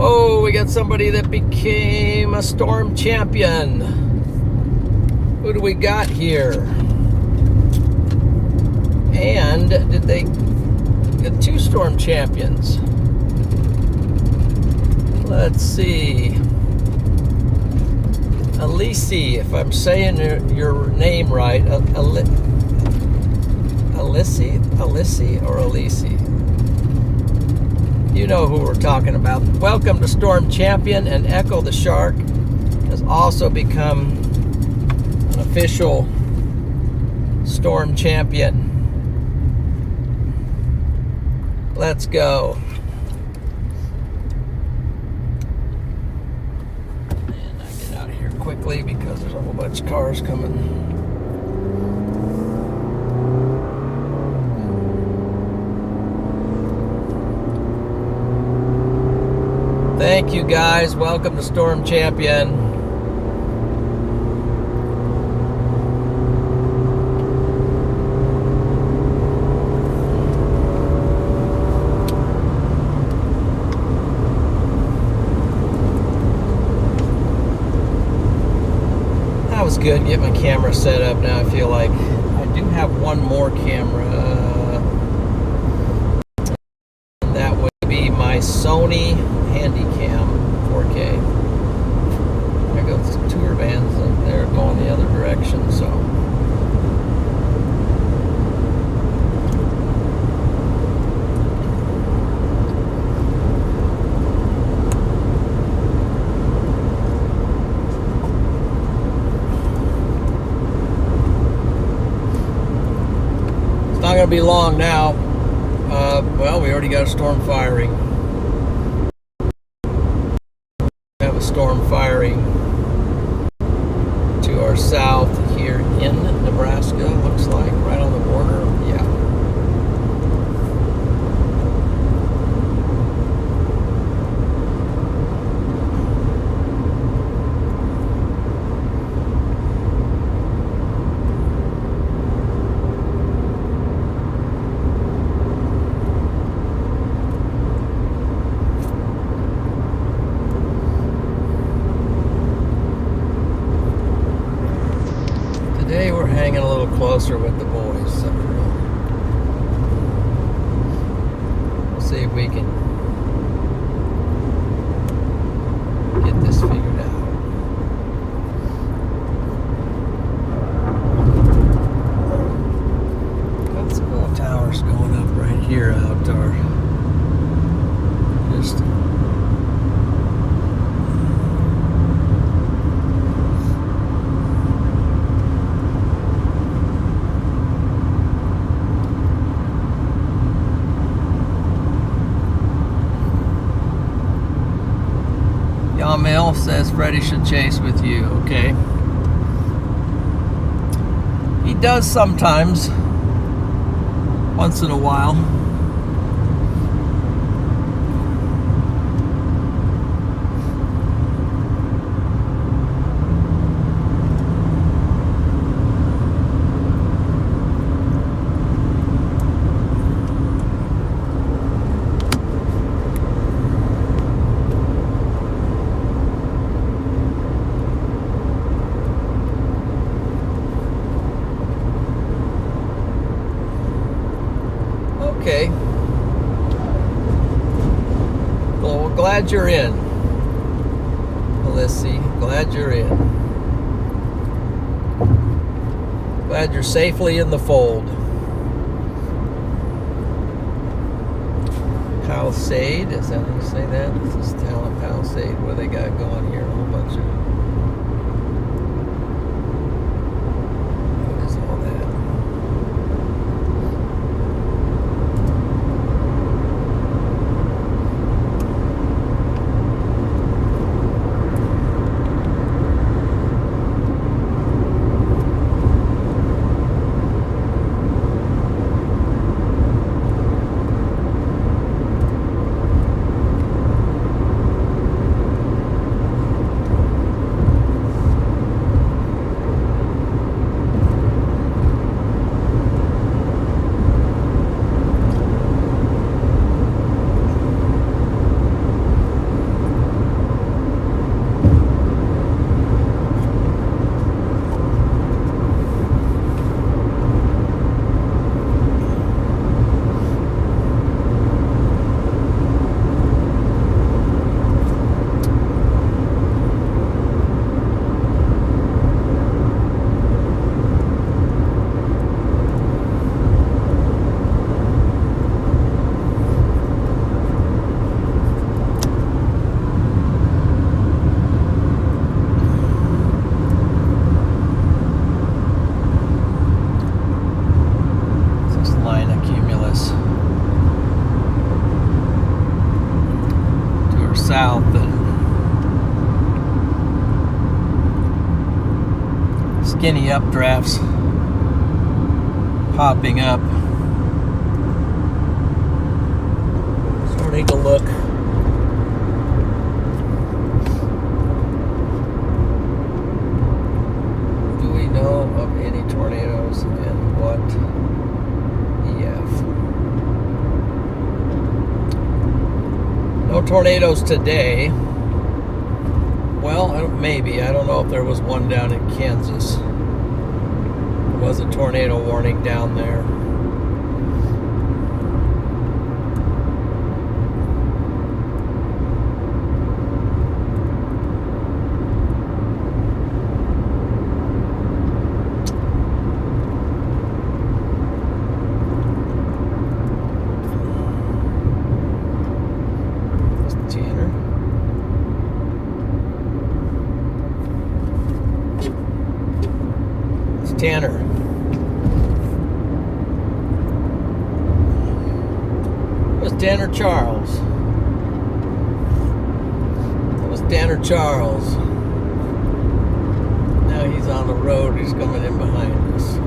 Oh, we got somebody that became a storm champion. Who do we got here? And did they get 2 storm champions? Let's see. Alisi, if I'm saying your name right. Alisi or Alisi? You know who we're talking about. Welcome to Storm Champion, and Echo the Shark has also become an official Storm Champion. Let's go. And I get out of here quickly because there's a whole bunch of cars coming. Thank you guys. Welcome to Storm Champion. That was good. Get my camera set up now. I feel like I do have one more camera. That would be my Sony Handycam 4K. There goes the tour vans up there going the other direction, so. It's not going to be long now. Well, we already got a storm firing. Storm firing to our south here in Nebraska, looks like, right on the border. Yeah. Today we're hanging a little closer with the boys. So we'll see if we can get this figured out. Got some little towers going up right here out our just Yamil says Freddie should chase with you. Okay. He does sometimes, once in a while. Okay. Well, we're glad you're in, Melissy. Glad you're in. Glad you're safely in the fold. Palisade, is that how you say that? This is Talent Palisade. What they got going here? A whole bunch of. What is all that? South and skinny updrafts popping up. Starting to look. Do we know of any tornadoes and what EF? No tornadoes today. Well, maybe. I don't know if there was one down in Kansas. There was a tornado warning down there. Tanner. It was Tanner Charles. It was Tanner Charles. Now he's on the road. He's coming in behind us.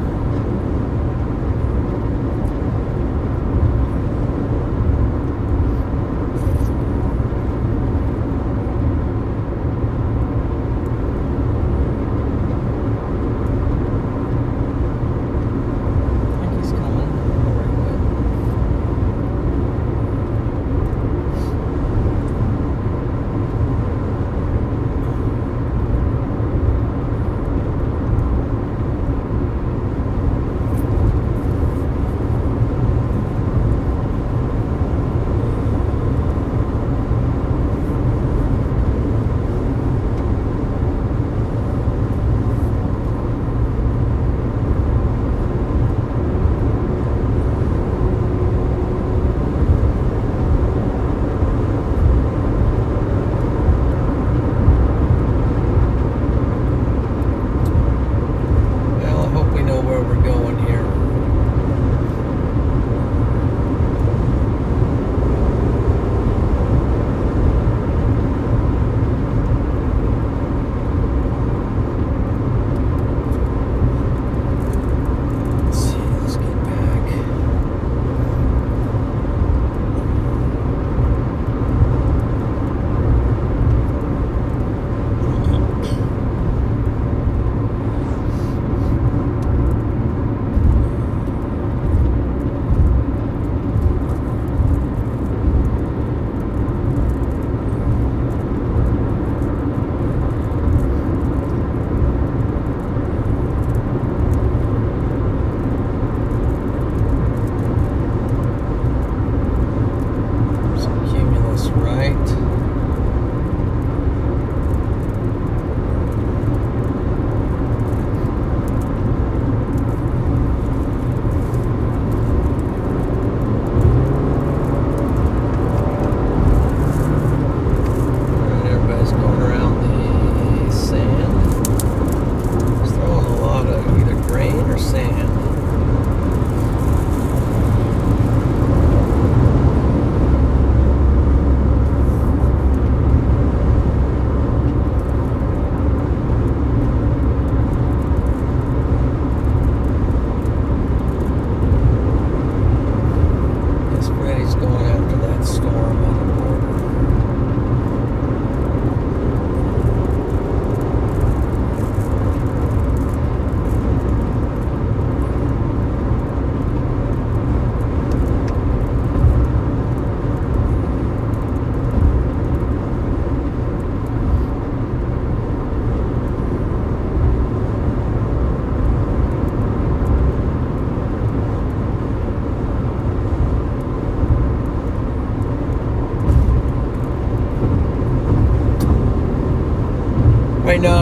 Right now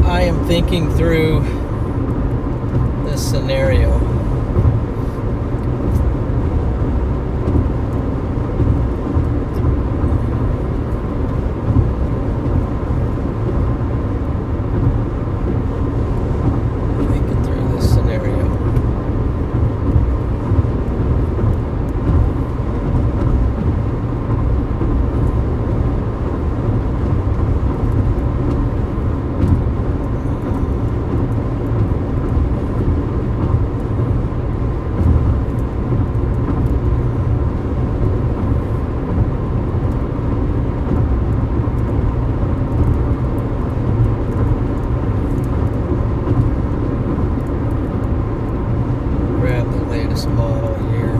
I am thinking through this scenario. Thinking through this scenario. Grab the latest model here.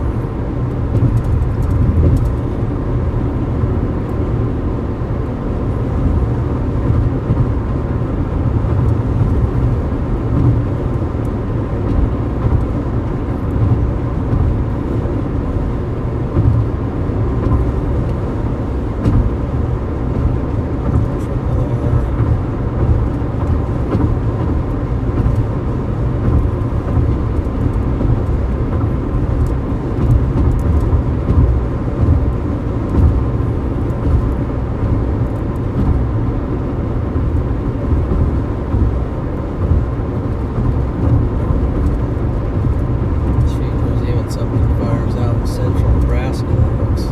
There's even something fires out in central Nebraska that looks.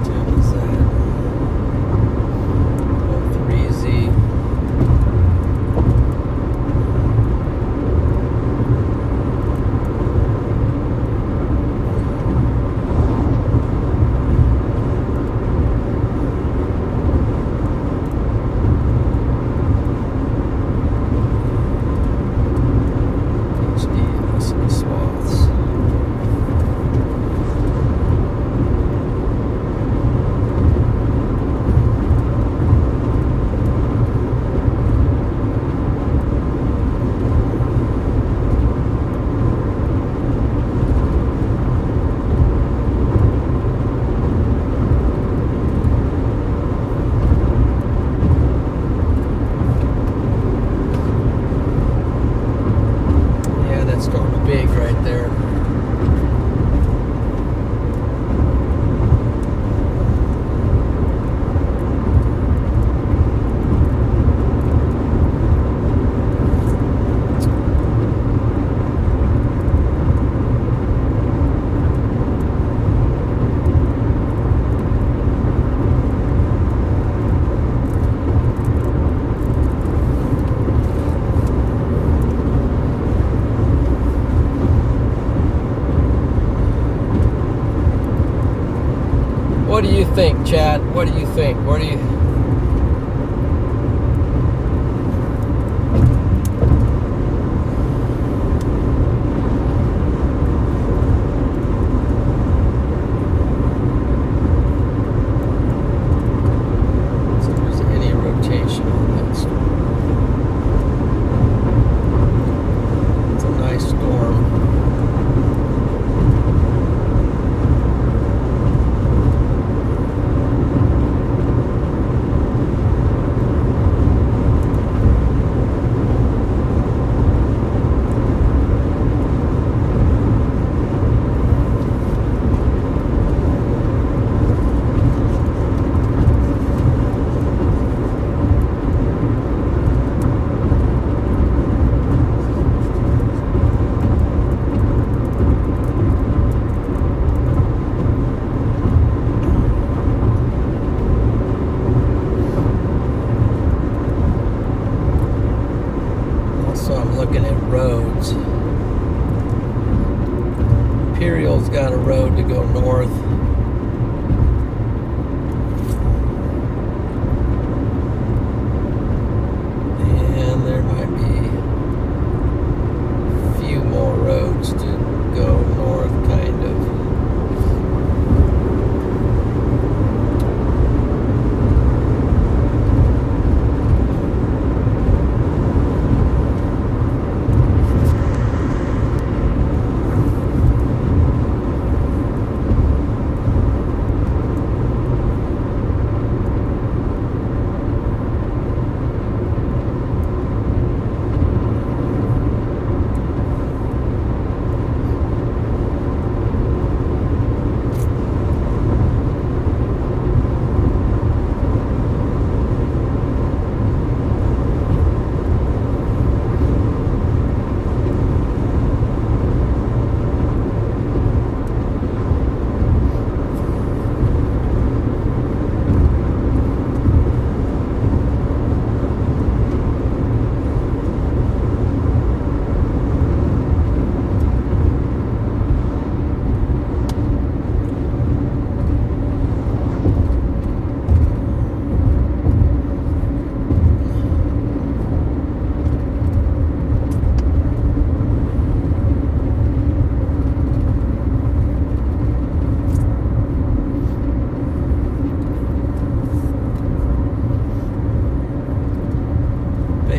What is that? 3Z. HD swaths. Yeah, that storm's big right there. What do you think, Chad? What do you think? What do you? See if there's any rotation on that storm. It's a nice storm. Also, I'm looking at roads. Imperial's got a road to go north. And there might be a few more roads to go north, kind of.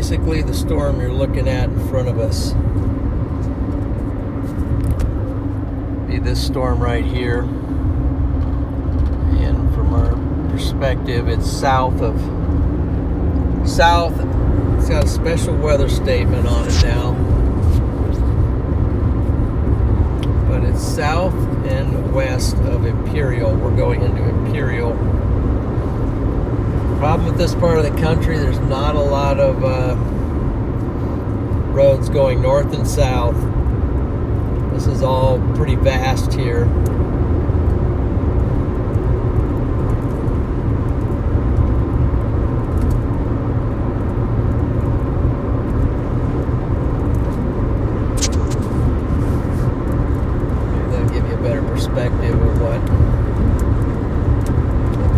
basically the storm you're looking at in front of us. Be this storm right here. And from our perspective, it's south. It's got a special weather statement on it now. But it's south and west of Imperial. We're going into Imperial. Problem with this part of the country, there's not a lot of roads going north and south. This is all pretty vast here. That'll give you a better perspective of what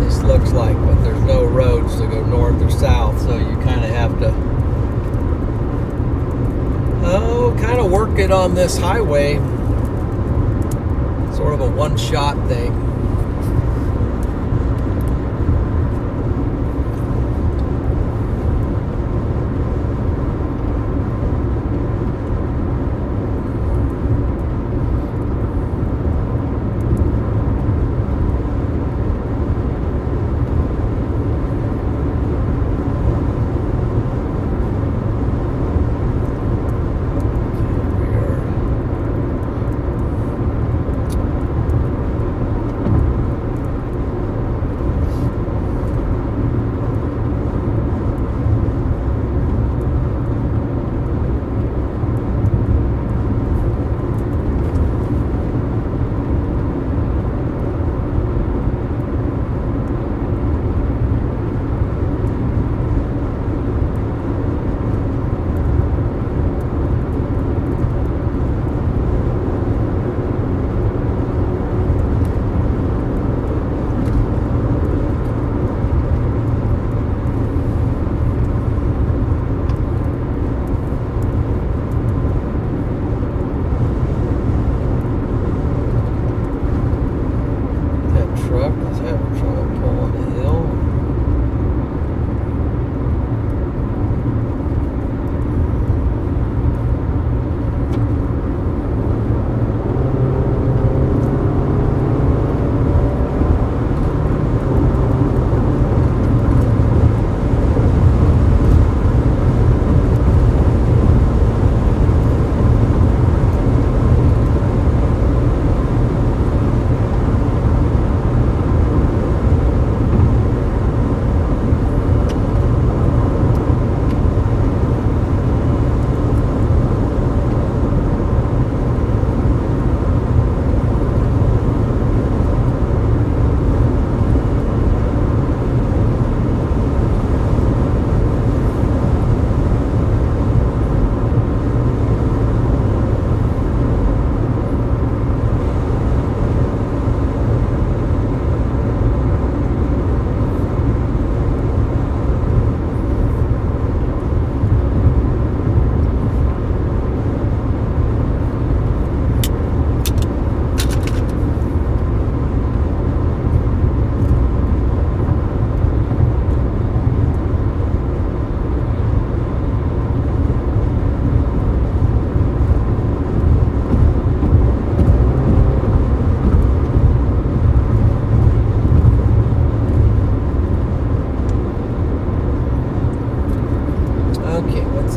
this looks like, but there's no roads to go north or south, so you kind of have to kind of work it on this highway. Sort of a one-shot thing.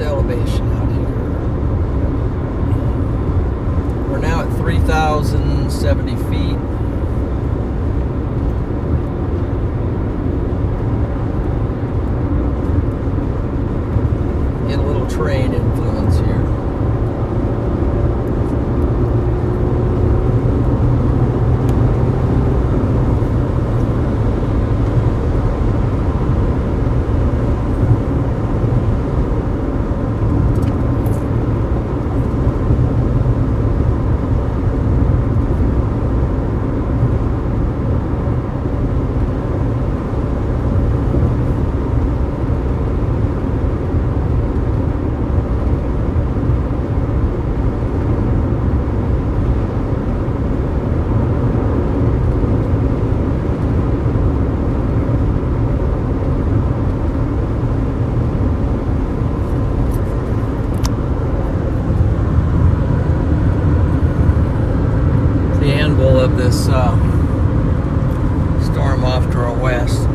elevation out here. We're now at 3,070 feet. Get a little terrain influence here. symbol of this storm off to our west.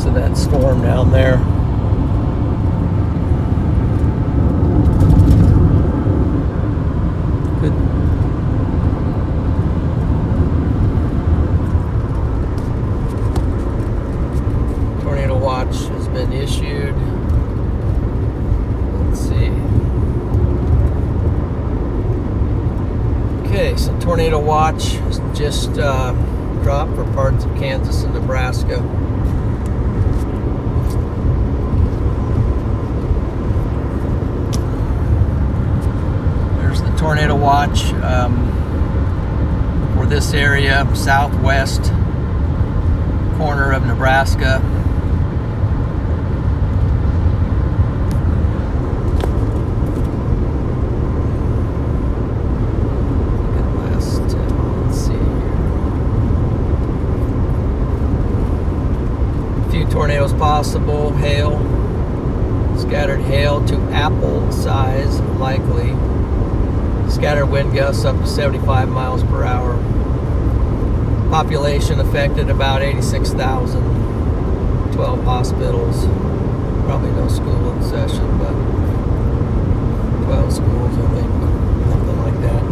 Of that storm down there. Good. Tornado watch has been issued. Let's see. Okay, so tornado watch has just dropped for parts of Kansas and Nebraska. Tornado watch for this area, southwest corner of Nebraska. Let's see here. A few tornadoes possible. Hail, scattered hail to apple size likely. Scattered wind gusts up to 75 miles per hour. Population affected about 86,000. 12 hospitals. Probably no school in session, but 12 schools, I think, something like that.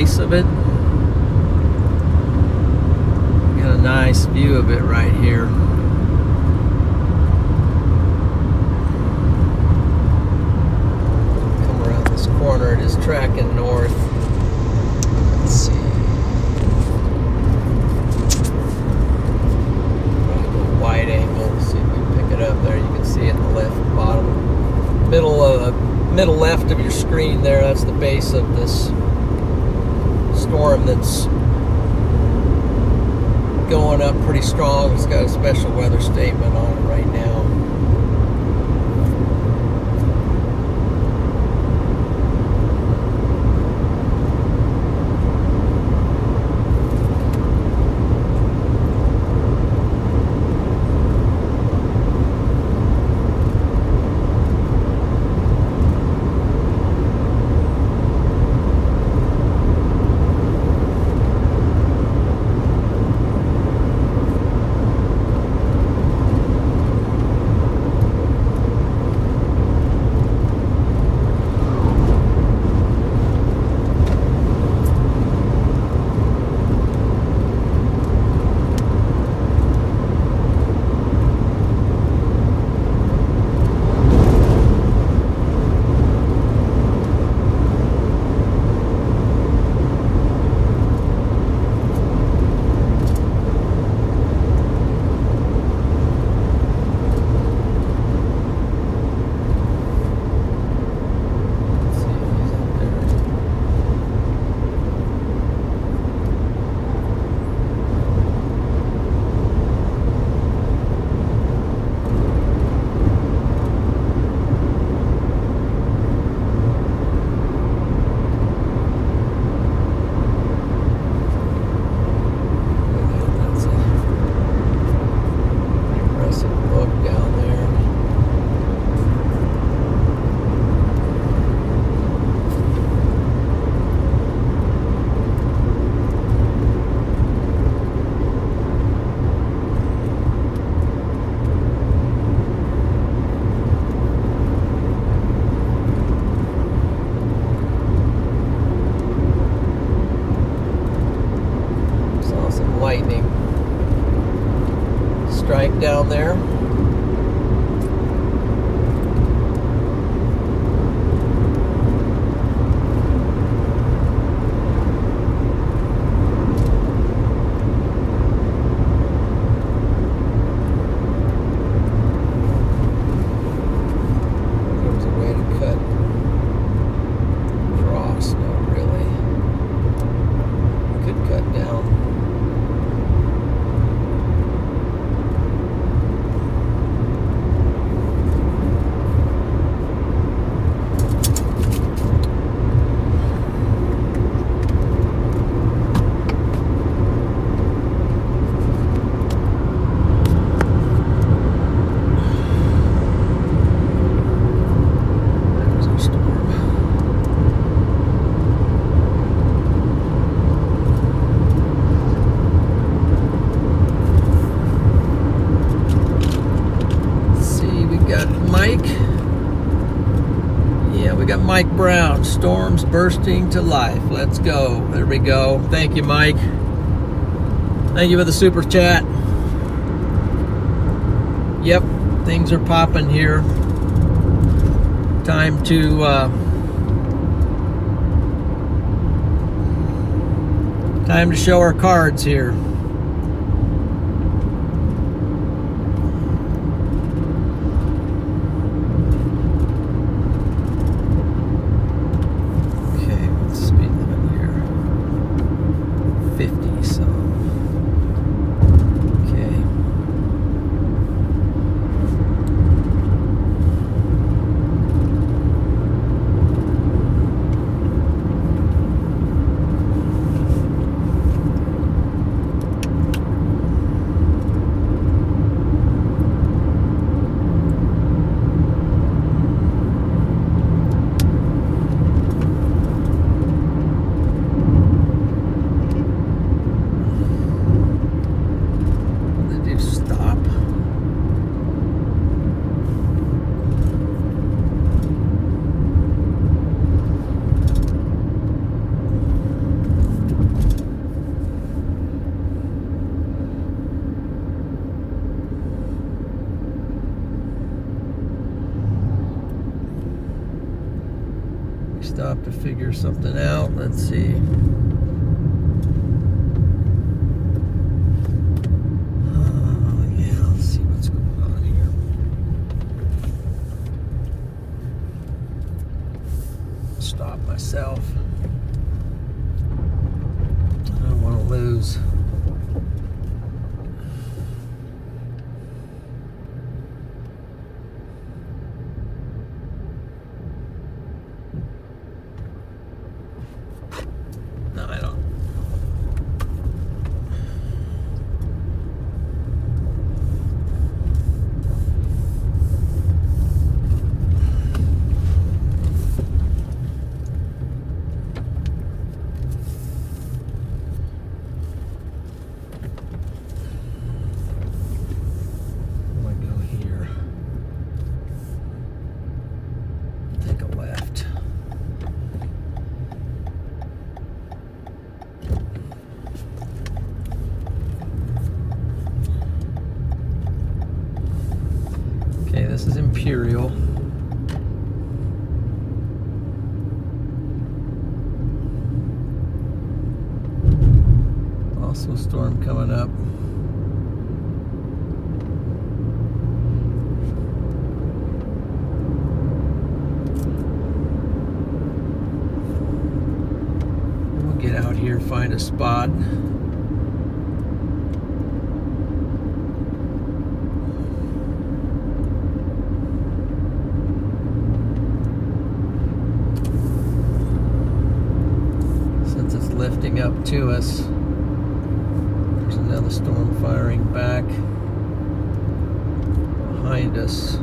base of it. Got a nice view of it right here. Come around this corner, it is tracking north. Let's see. Wide angle, see if we can pick it up there. You can see it in the left bottom, middle left of your screen there. That's the base of this storm that's going up pretty strong. It's got a special weather statement on it right now. Lightning strike down there. There's a way to cut across. Not really. You could cut down. Mike Brown, storms bursting to life. Let's go. There we go. Thank you, Mike. Thank you for the super chat. Yep, things are popping here. Time to show our cards here. have to figure something out. Let's see. Yeah, let's see what's going on here. Stop myself. I don't want to lose. No, I don't. I go here. Take a left. Okay, this is Imperial. Also a storm coming up. We'll get out here, find a spot. Since it's lifting up to us, there's another storm firing back behind us.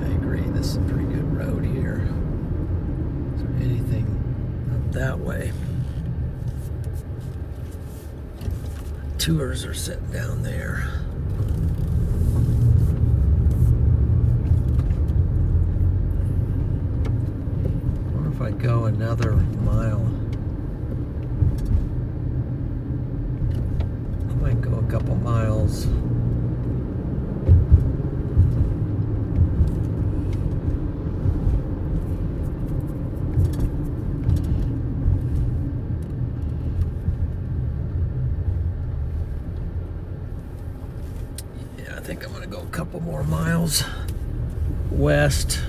I agree, this is a pretty good road here. Is there anything up that way? Tours are sitting down there. I wonder if I go another mile. I might go a couple miles. Yeah, I think I'm gonna go a couple more miles west.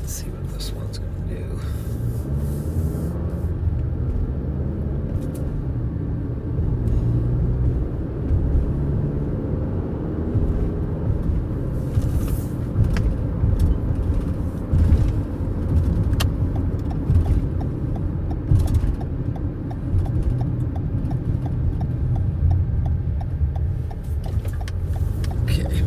Let's see what this one's gonna do. Okay.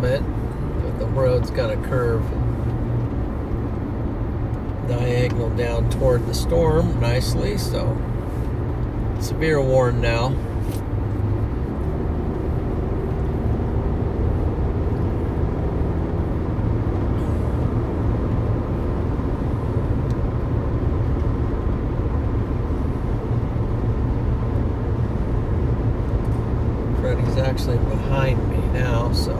it, but the road's got a curve diagonal down toward the storm nicely, so severe warn now. Freddy's actually behind me now, so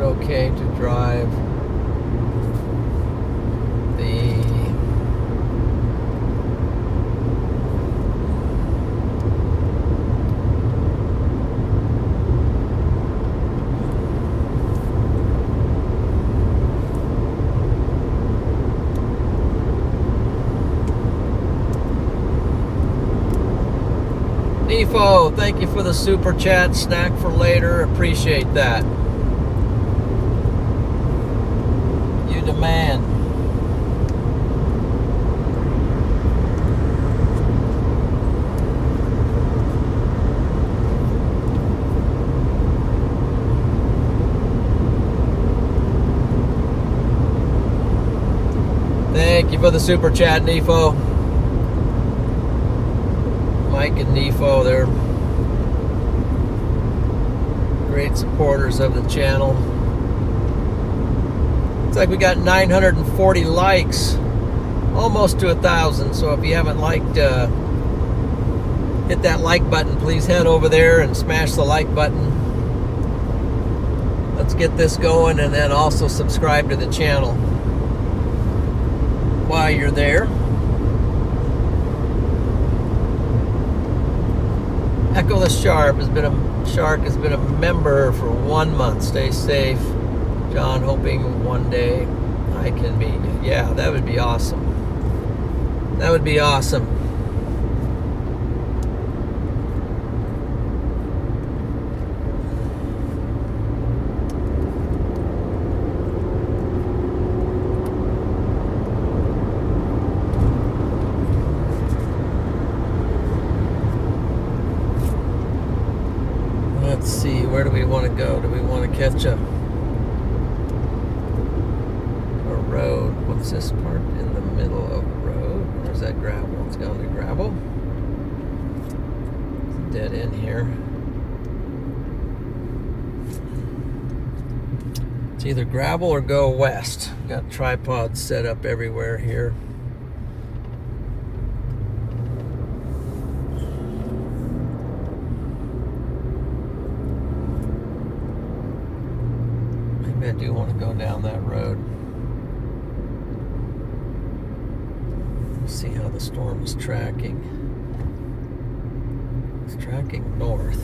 okay to drive the Nefo, thank you for the super chat. Snack for later. Appreciate that. You demand. Thank you for the super chat, Nefo. Mike and Nefo, they're great supporters of the channel. Looks like we got 940 likes, almost to 1,000. So if you haven't liked, hit that like button. Please head over there and smash the like button. Let's get this going, and then also subscribe to the channel while you're there. Echo the Shark has been a member for 1 month. Stay safe, John. Hoping one day I can meet you. Yeah, that would be awesome. That would be awesome. Let's see, where do we want to go? Do we want to catch a road? What's this part in the middle of the road? Where's that gravel? It's going to gravel. It's a dead end here. It's either gravel or go west. Got tripods set up everywhere here. I do want to go down that road. See how the storm is tracking. It's tracking north.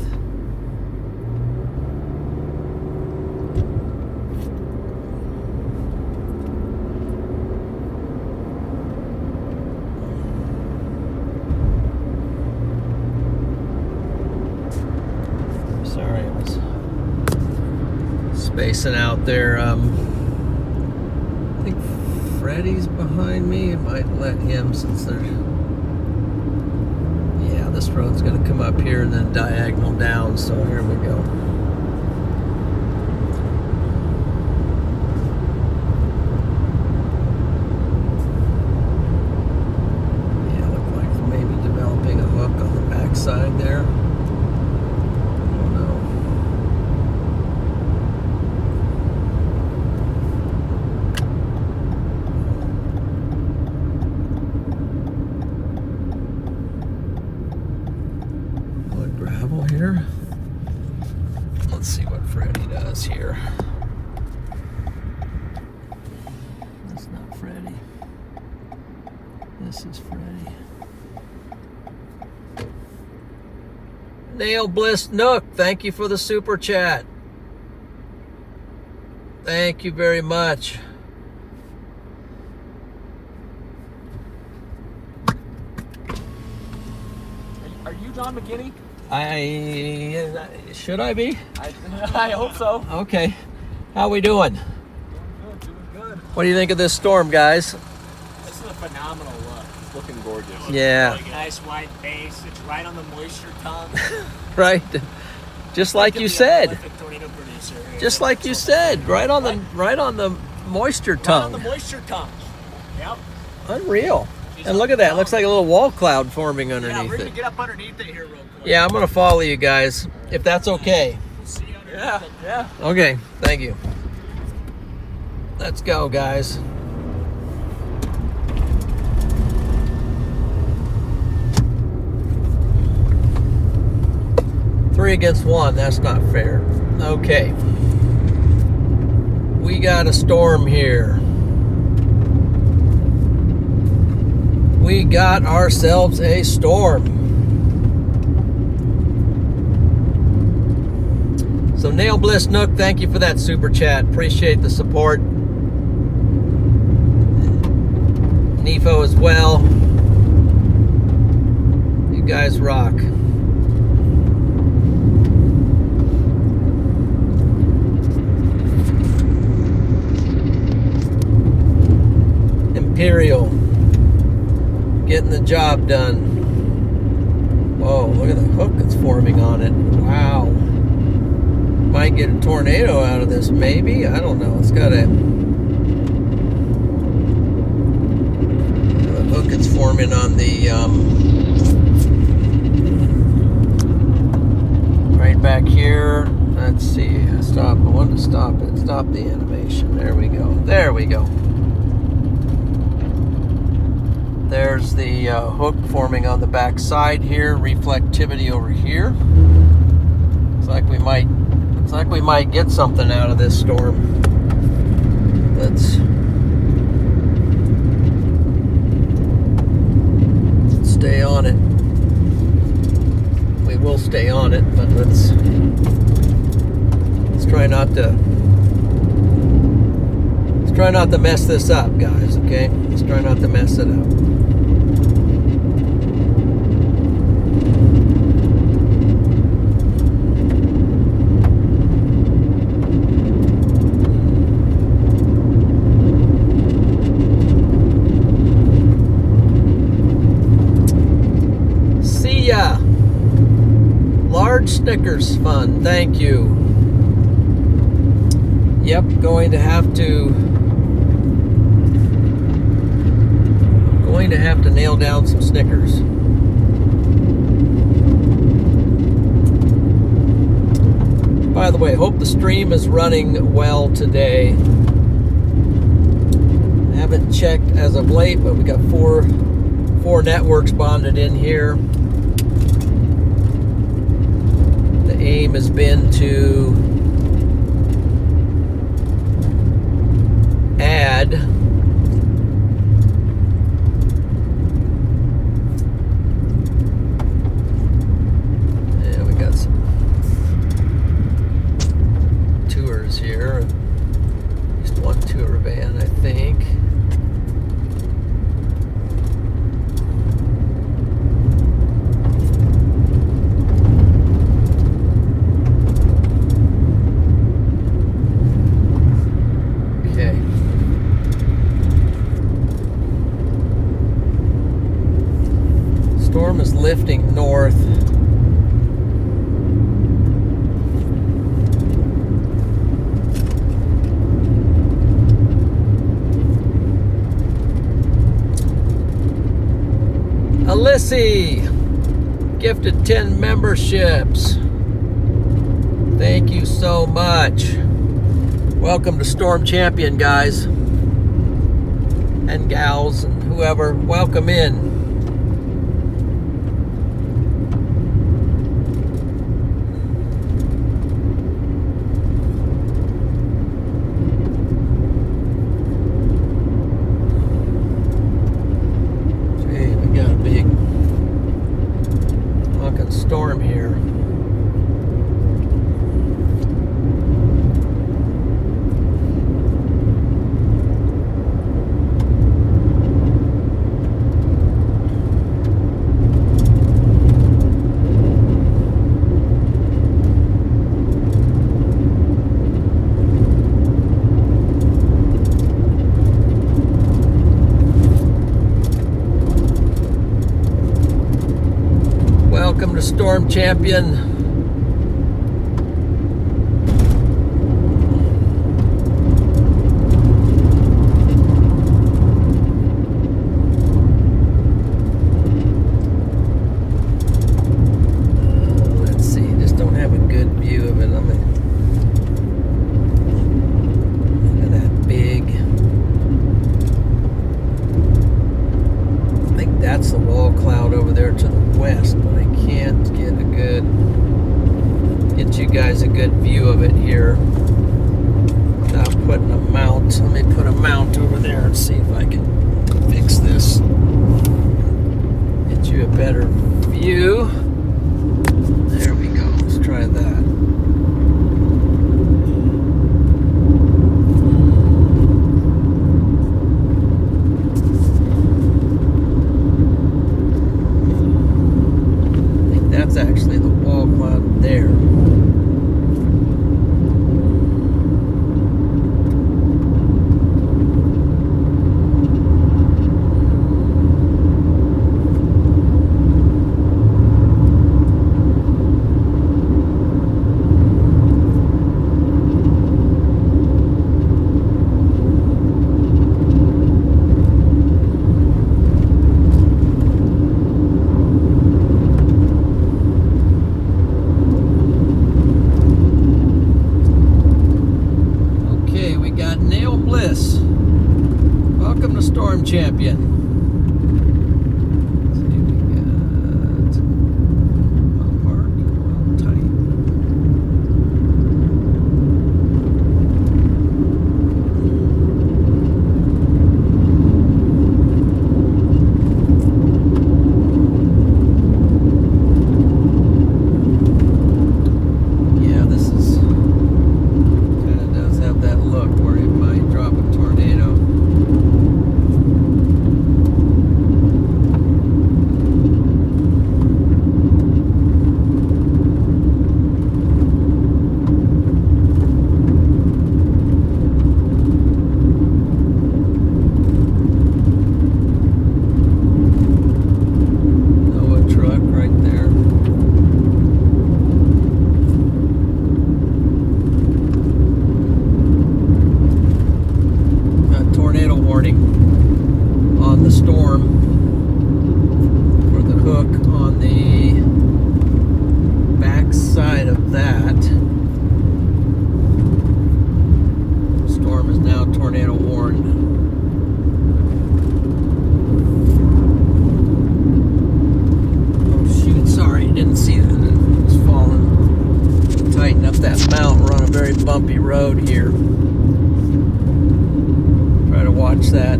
Sorry, I was spacing out there. I think Freddy's behind me. I might let him, since they're... Yeah, This road's going to come up here and then diagonal down, so here we go. Yeah, look like maybe developing a hook on the backside there. Oh no. Gravel here. Let's see what Freddy does here. That's not Freddy. This is Freddy. Nail Bliss Nook, thank you for the super chat. Thank you very much. Are you John McKinney? Should I be? I hope so. Okay. How we doing? Doing good. What do you think of this storm, guys? This is a phenomenal look. It's looking gorgeous. Yeah. Nice wide base. It's right on the moisture tongue. Right. Just like you said. Tornado producer here. Just like you said. Right on the moisture Right on the tongue. moisture tongue. Yep. Unreal. And look at that. It looks like a little wall cloud forming Yeah, underneath we're gonna it. get up underneath it here real quick. Yeah, I'm gonna follow you guys, if that's okay. We'll see you underneath it. Yeah. Okay, thank you. Let's go, guys. Three against one, that's not fair. Okay. We got a storm here. We got ourselves a storm. So Nail Bliss Nook, thank you for that super chat. Appreciate the support. Nefo as well. You guys rock. Imperial. Getting the job done. Whoa, look at the hook that's forming on it. Wow. Might get a tornado out of this, maybe. I don't know. It's got a... The hook that's forming on the... right back here. Let's see. Stop. I wanted to stop it. Stop the animation. There we go. There we go. There's the hook forming on the back side here. Reflectivity over here. Looks like we might get something out of this storm. Let's stay on it. We will stay on it, but let's try not to mess this up, guys, okay? Let's try not to mess it up. See ya. Large Snickers fun, thank you. Yep, going to have to nail down some Snickers. By the way, hope the stream is running well today. I haven't checked as of late, but we got four networks bonded in here. The aim has been to add here. At least one tour van, I think. Okay. Storm storm is lifting north. Alyssy gifted 10 memberships. Thank you so much. Welcome to Storm Champion, guys and gals and whoever. Welcome in. Gee, we got a big fucking storm here. Welcome to Storm Champion. Let's see, just don't have a good view of it. Look at that big. I think that's the wall cloud over there to the west, but I can't get you guys a good view of it here without putting a mount. Let me put a mount over there and see if I can fix this. Get you a better view. There we go. Let's try that. That's actually the wall cloud there. Welcome to Storm Champion. Let's see, we got well parked, well tight. Yeah, this is kind of does have that look where it might drop a tornado. On the storm for the hook on the back side of that. Storm is now tornado warned. Oh shoot, sorry, didn't see that. It was falling. Tighten up that mount. We're on a very bumpy road here. Try to watch that.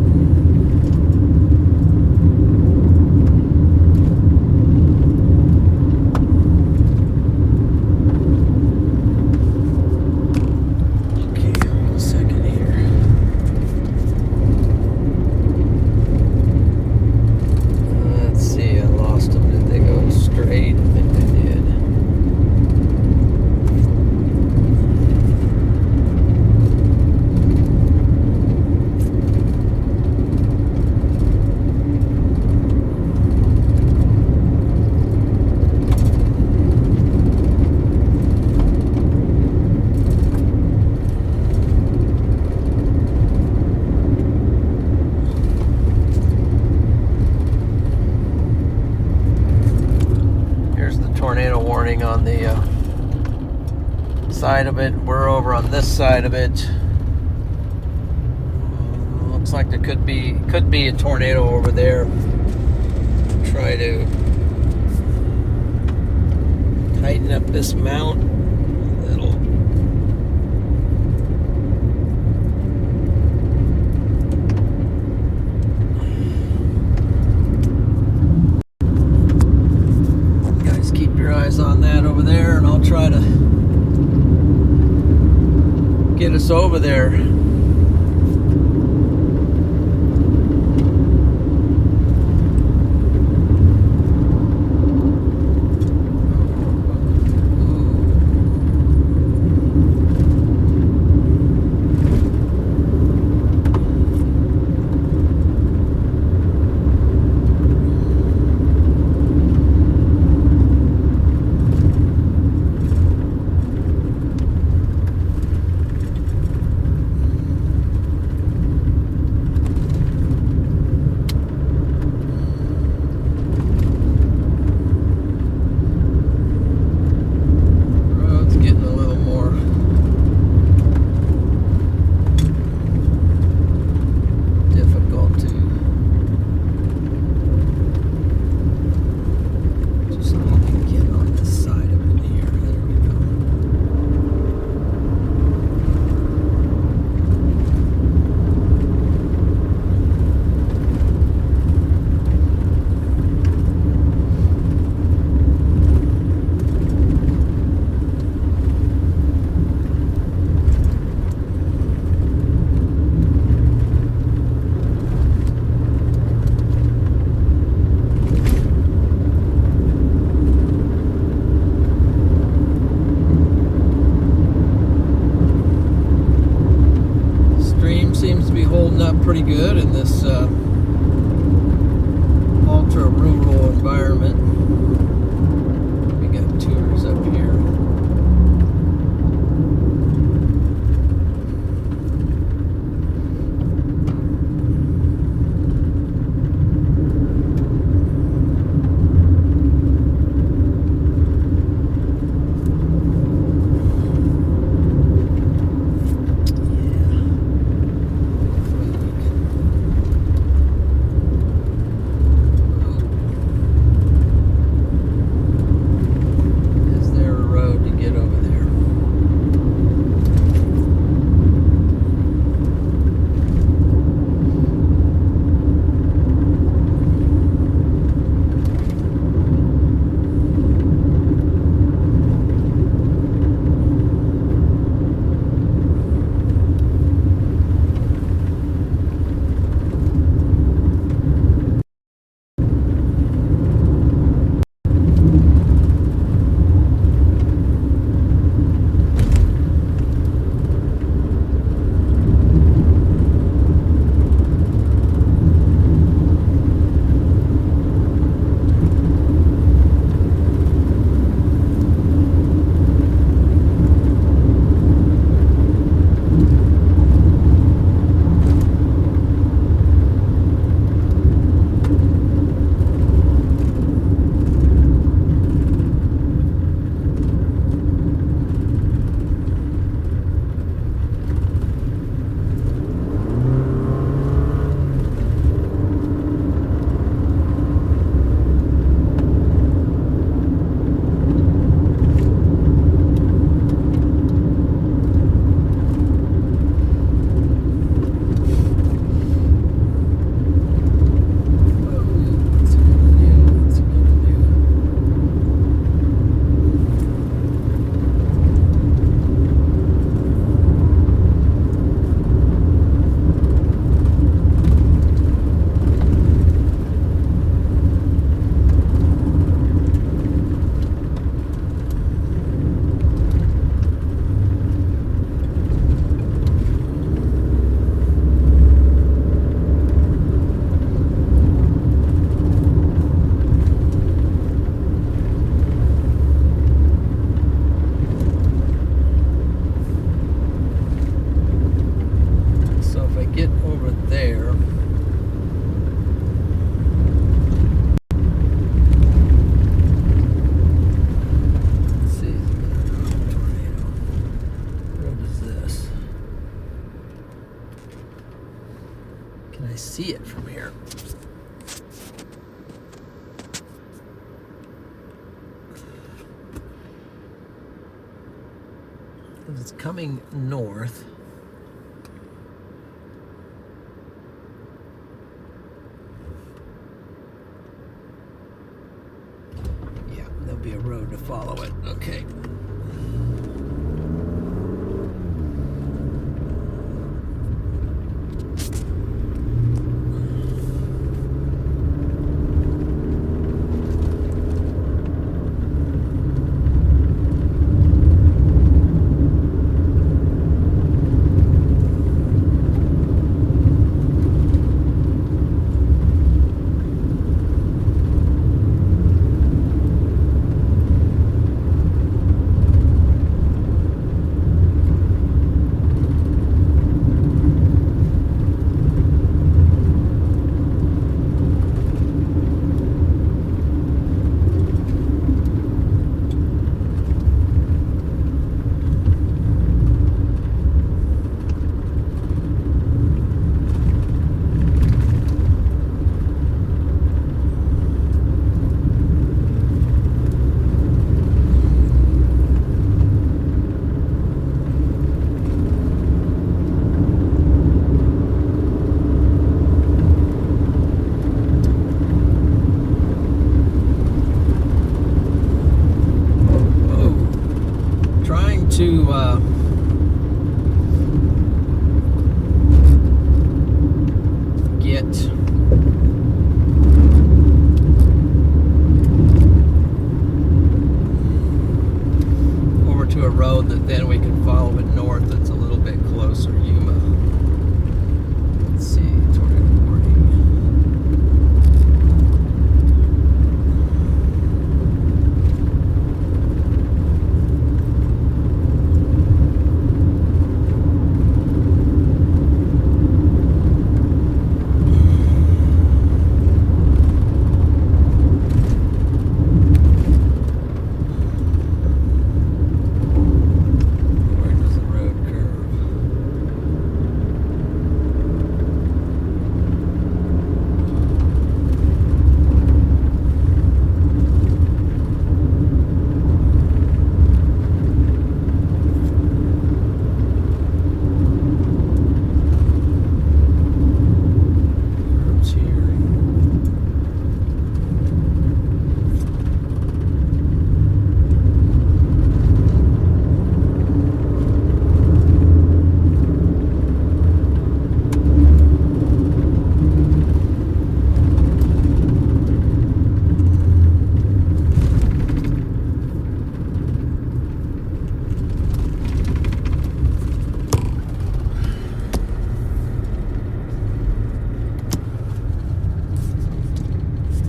sitting on the side of it. We're over on this side of it. Looks like there could be a tornado over there. Try to tighten up this mount a little. Guys, keep your eyes on that over there, and I'll try to get us over there. Pretty good in this ultra rural environment. We got tours up here. Can I see it from here? It's coming north. Yeah, there'll be a road to follow it. Okay.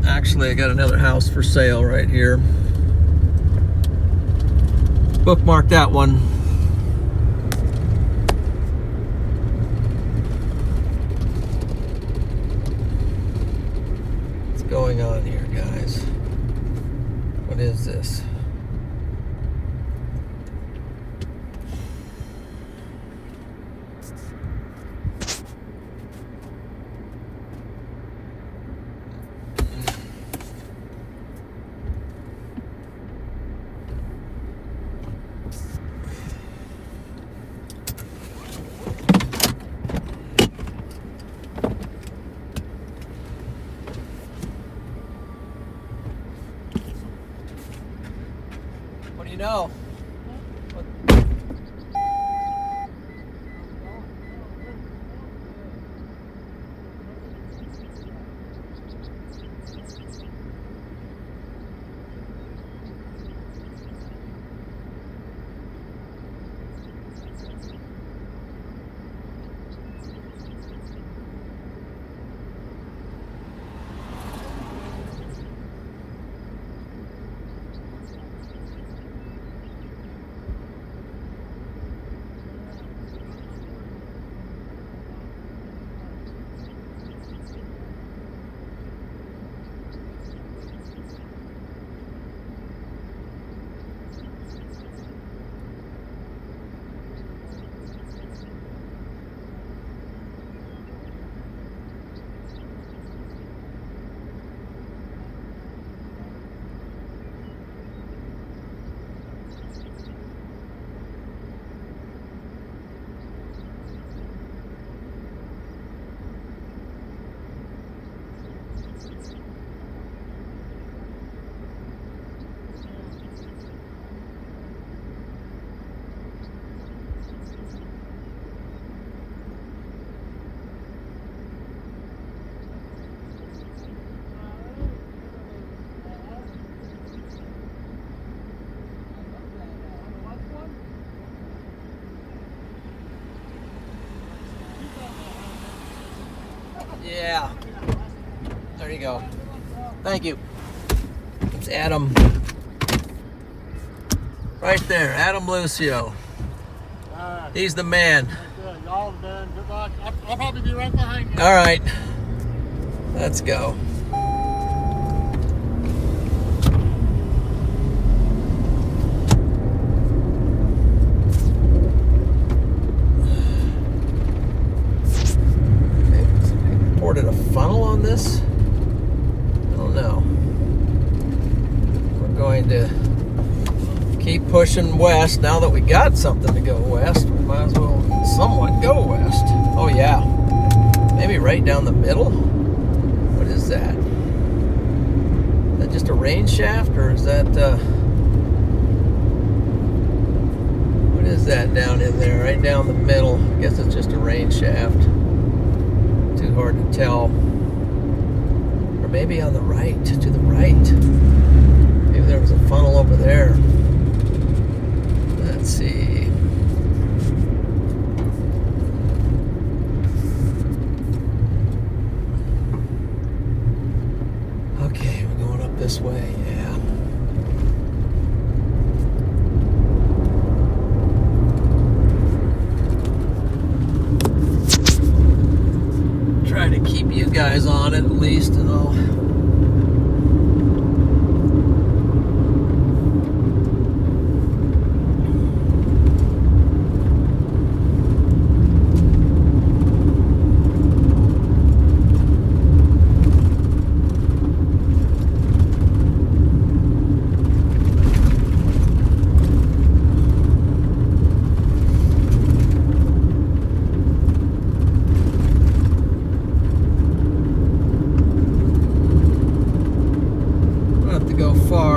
Actually, I got another house for sale right here. Bookmark that one. What's going on here, guys? What is this? What do you know? Yeah. There you go. Thank you. It's Adam. Right there, Adam Lucio. He's the man. Y'all have done. Good luck. I'll probably be right behind you. All right. Let's go. Ported a funnel on this? I don't know. We're going to keep pushing west. Now that we got something to go west, we might as well somewhat go west. Oh yeah. Maybe right down the middle? What is that? Is that just a rain shaft, or is that what is that down in there? Right down the middle. I guess it's just a rain shaft. Too hard to tell. Or maybe on the right, to the right. Maybe there was a funnel over there. Let's see. Okay, we're going up this way, yeah. Try to keep you guys on it at least, and all.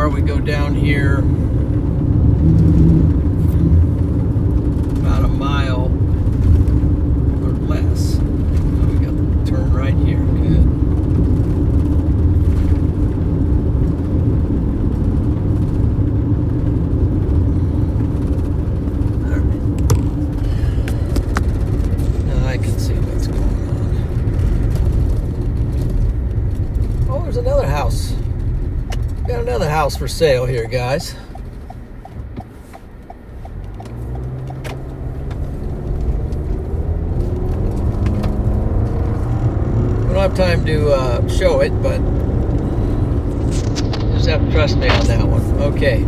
We go down here about a mile or less. So we got to turn right here. Good. All right. Now I can see what's going on. Oh, there's another house. Got another house for sale here, guys. We don't have time to show it, but you just have to trust me on that one. Okay.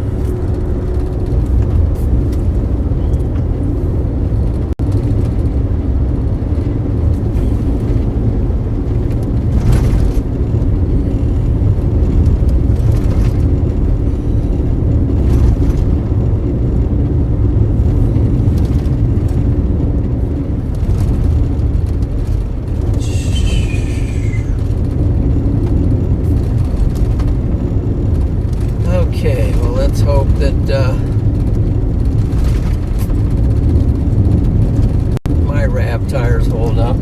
Okay, well, let's hope that my RAV tires hold up.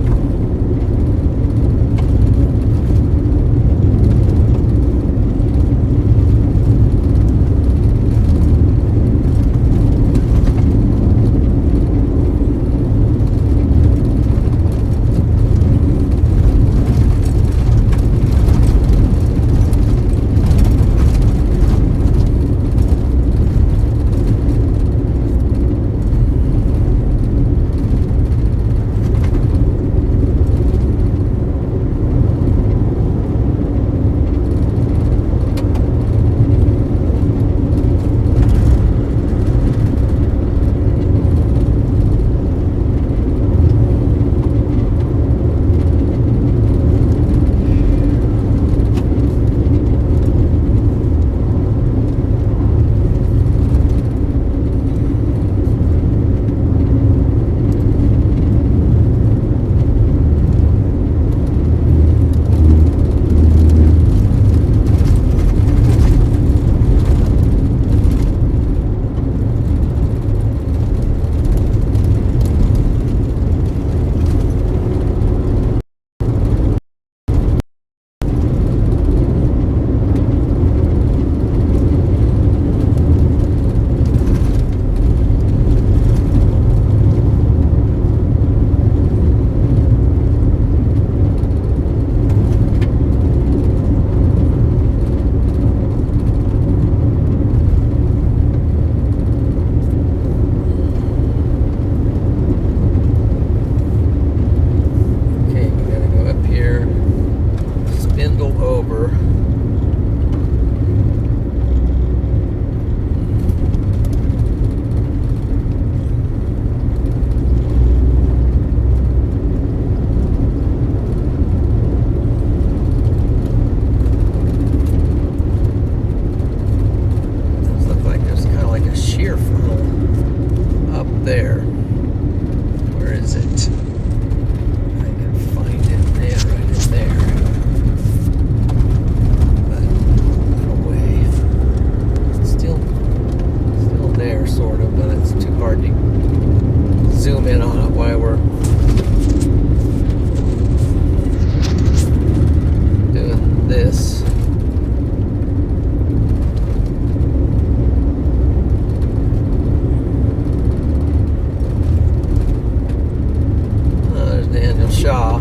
Shaw.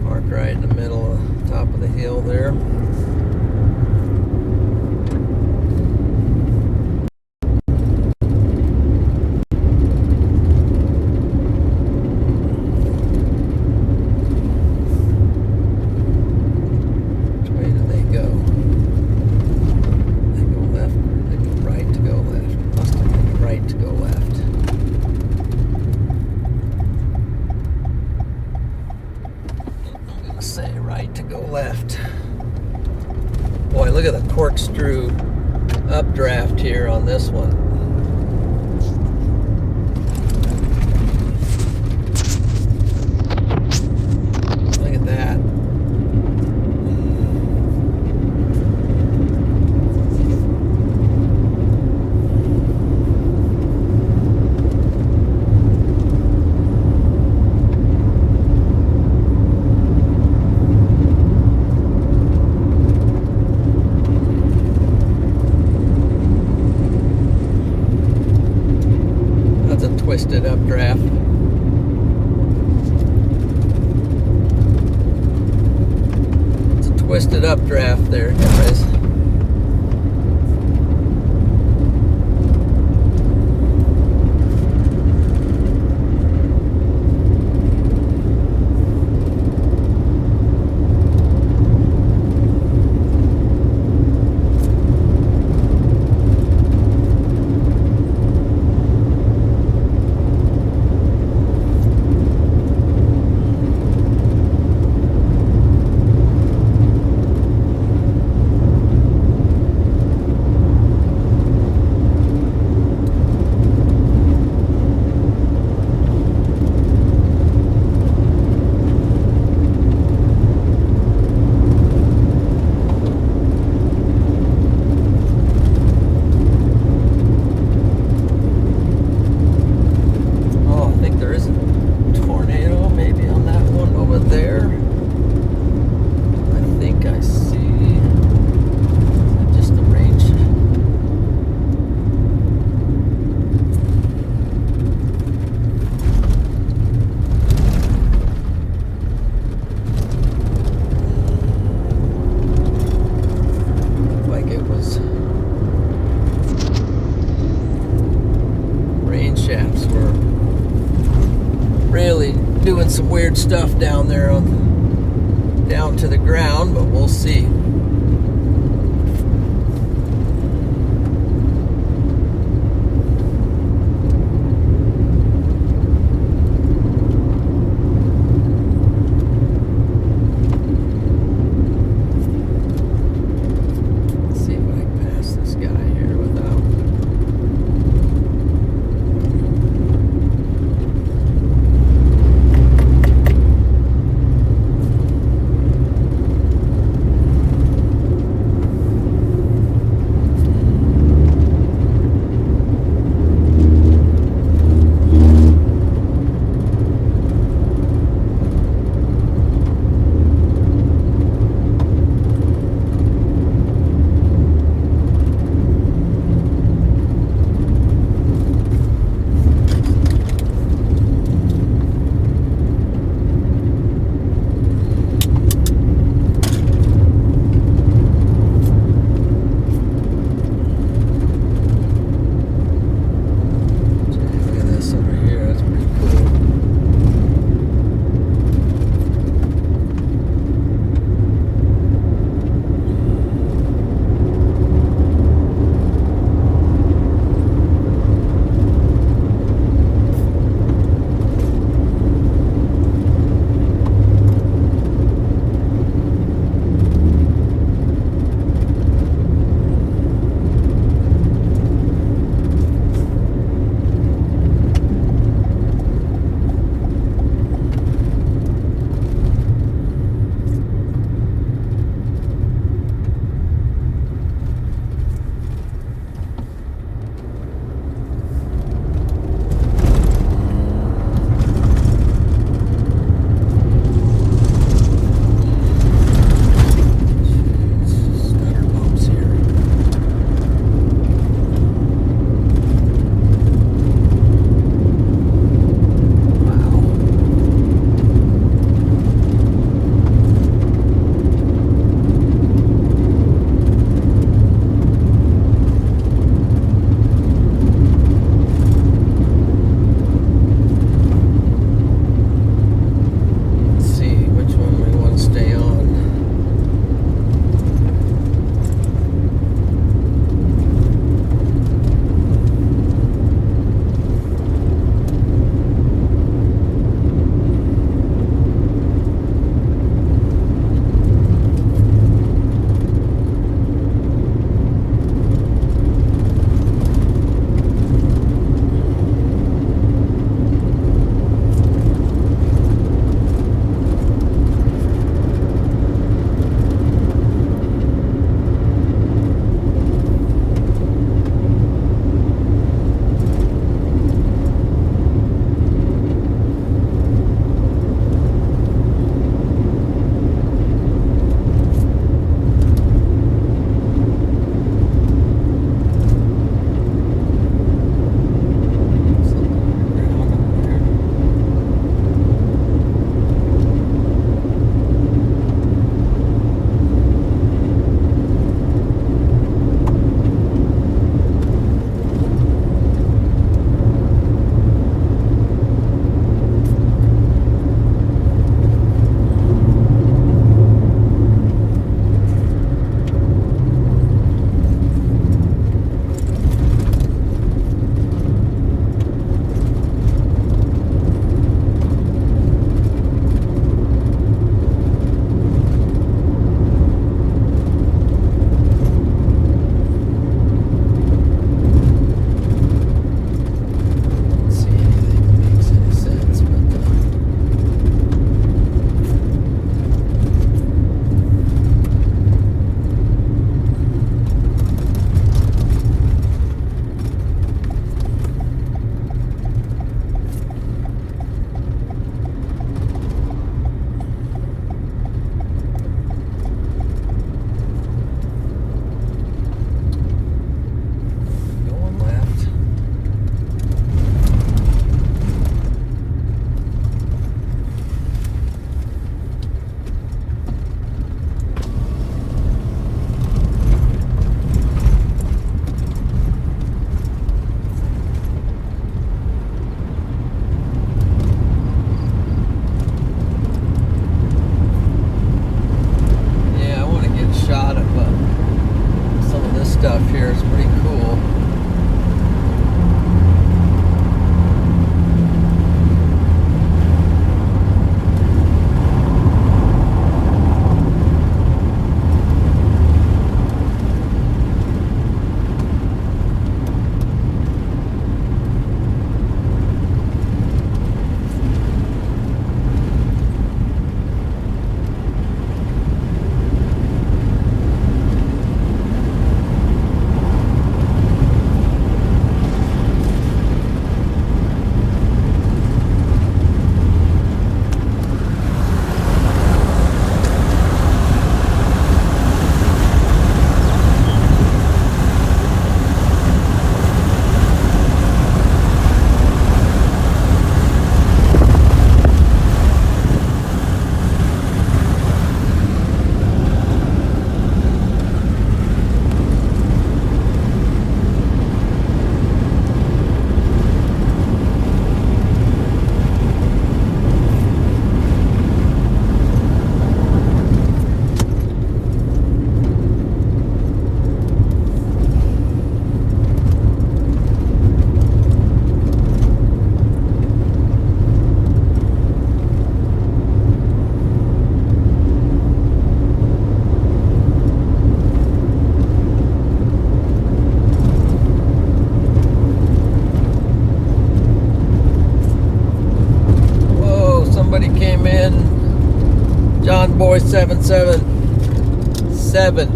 Park right in the middle of top of the hill there. Say right to go left. Boy, look at the corkscrew updraft here on this one. Look at that. Twisted updraft. It's a twisted updraft there, guys. Doing some weird stuff down there down to the ground, but we'll see. Let's see if I can pass this guy here without. Boy 777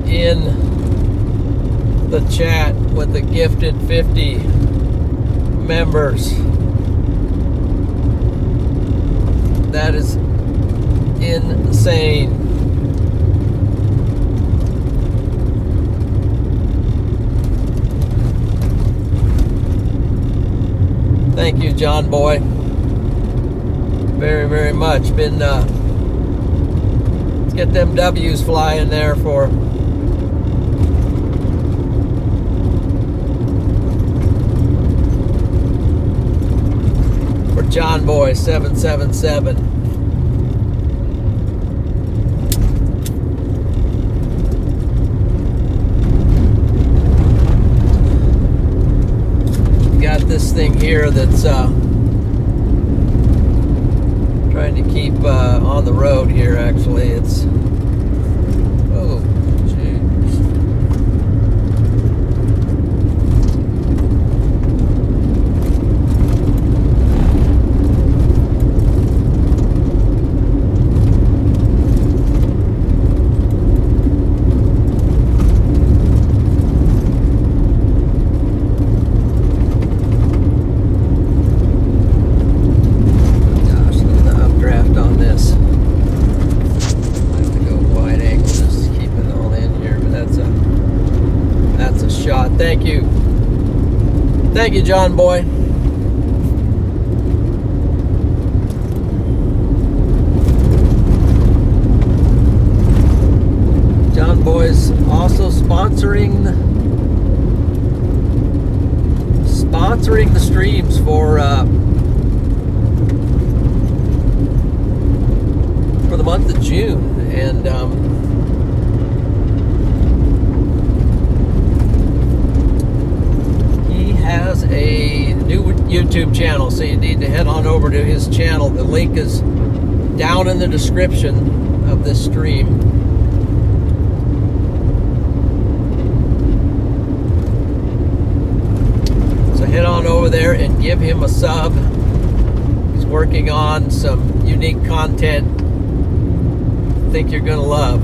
in the chat with the gifted 50 members. That is insane. Thank you, John Boy. Very, very much. Been let's get them W's flying there for John Boy 777. Got this thing here that's trying to keep on the road here. Actually, it's oh jeez. Thank you. Thank you, John Boy. John Boy's also sponsoring the streams for the month of June, and has a new YouTube channel, so you need to head on over to his channel. The link is down in the description of this stream. So head on over there and give him a sub. He's working on some unique content I think you're gonna love.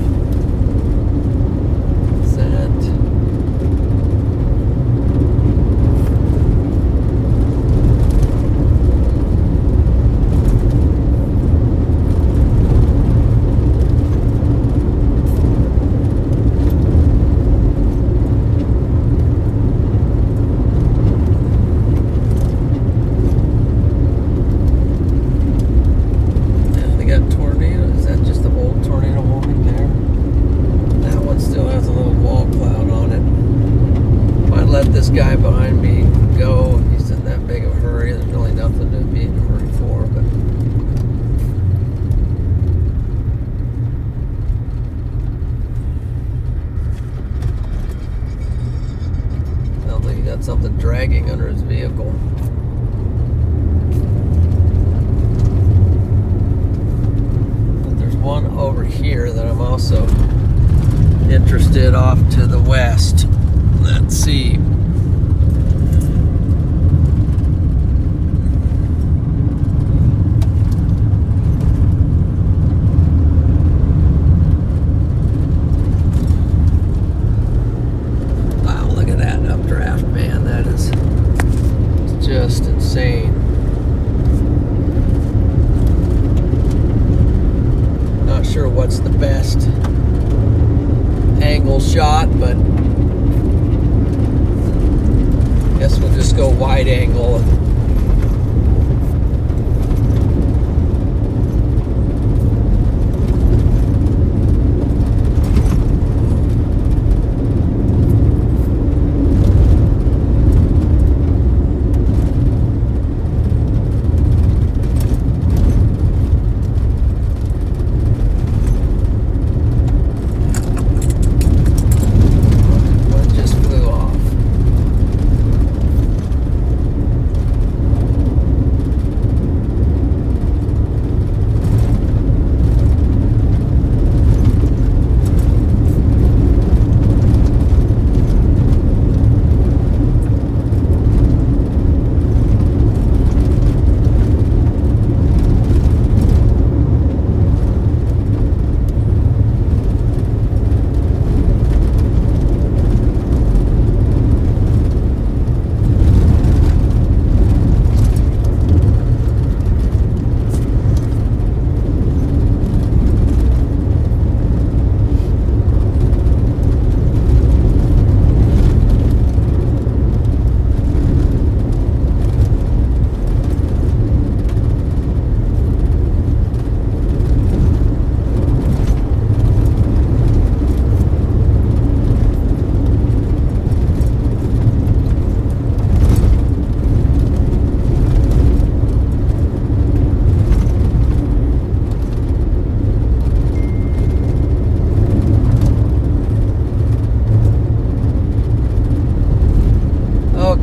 Guy behind me go. He's in that big of a hurry. There's really nothing to be in a hurry for, but sounds like he got something dragging under his vehicle. But there's one over here that I'm also interested off to the west. Let's see. Just insane. Not sure what's the best angle shot, but I guess we'll just go wide angle.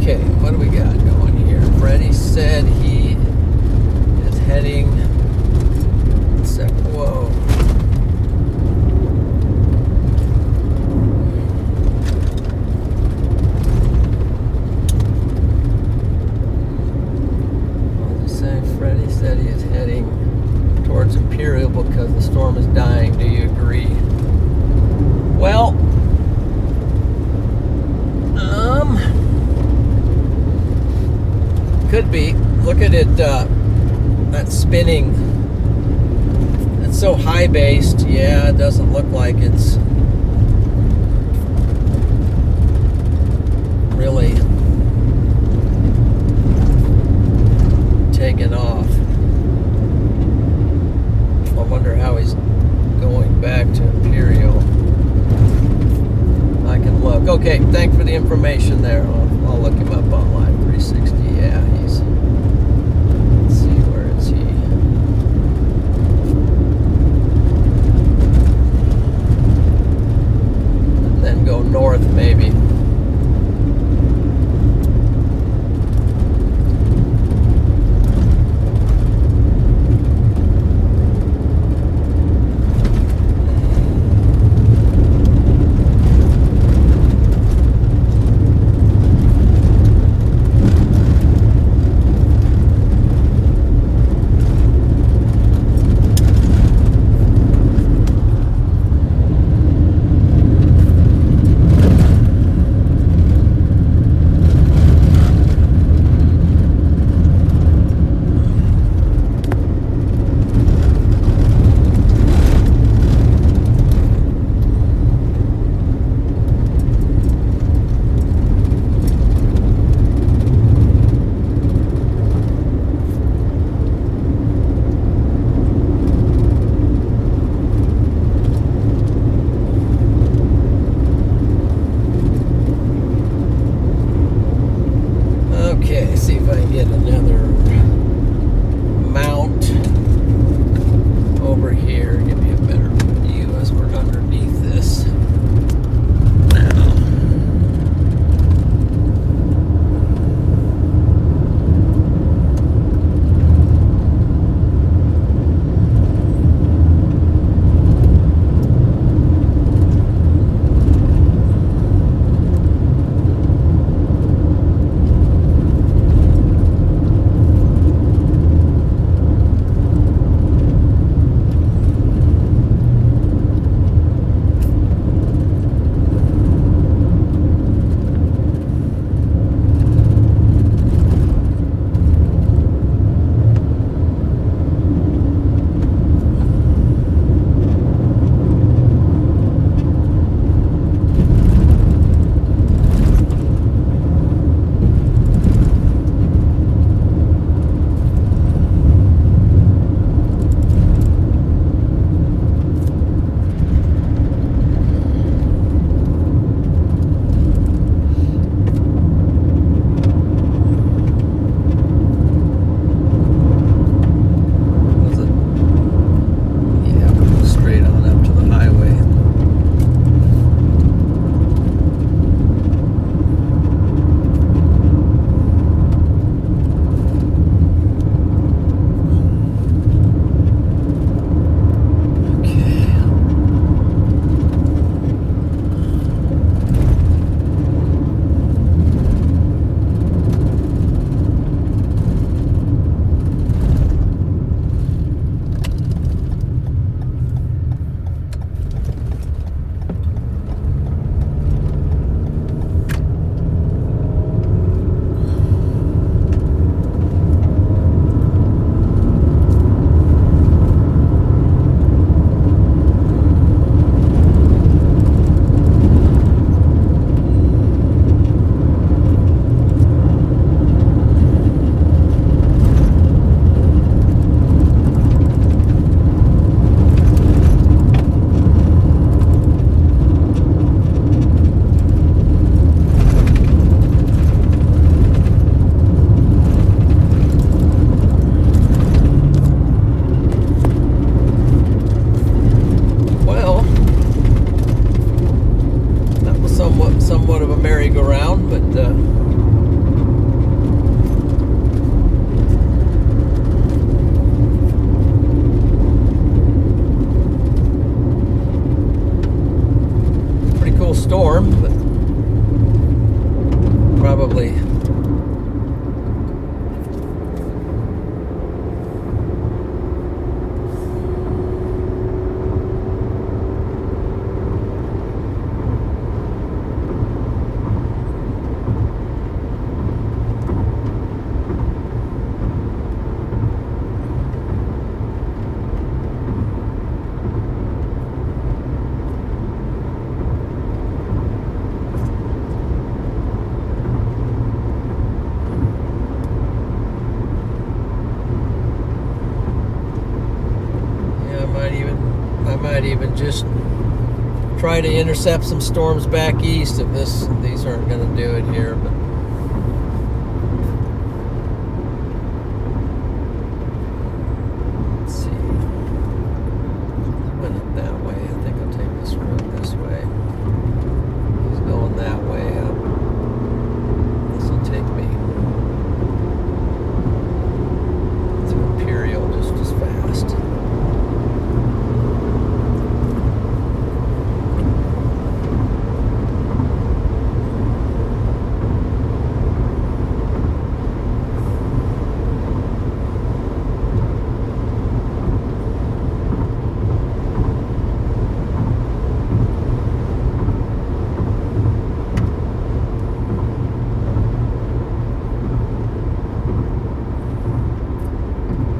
Okay, what do we got going here? Freddie said he is heading. Whoa. What was he saying? Freddie said he is heading towards Imperial because the storm is dying. Do you agree? Well, could be. Look at it, that spinning. It's so high based. Yeah, it doesn't look like it's really taken off. I wonder how he's going back to Imperial. I can look. Okay, thanks for the information there. I'll look him up on Live 360. Yeah, he's. Let's see, where is he? And then go north, maybe. and just try to intercept some storms back east if these aren't going to do it here. But let's see. I went up that way. I think I'll take this road this way. He's going that way up. This will take me to Imperial just as fast.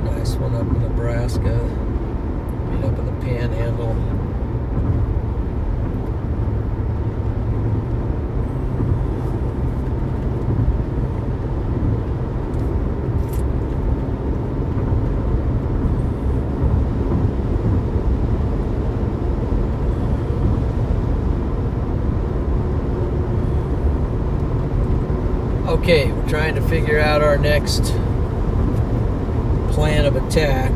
Nice one up in Nebraska. I mean, up in the Panhandle. Okay, we're trying to figure out our next plan of attack.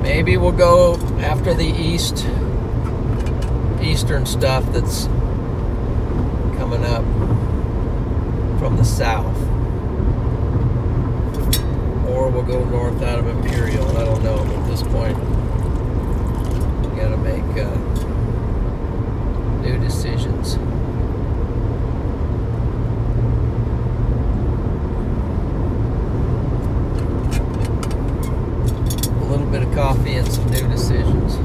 Maybe we'll go after the eastern stuff that's coming up from the south, or we'll go north out of Imperial. I don't know at this point. We gotta make new decisions. A little bit of coffee and some new decisions.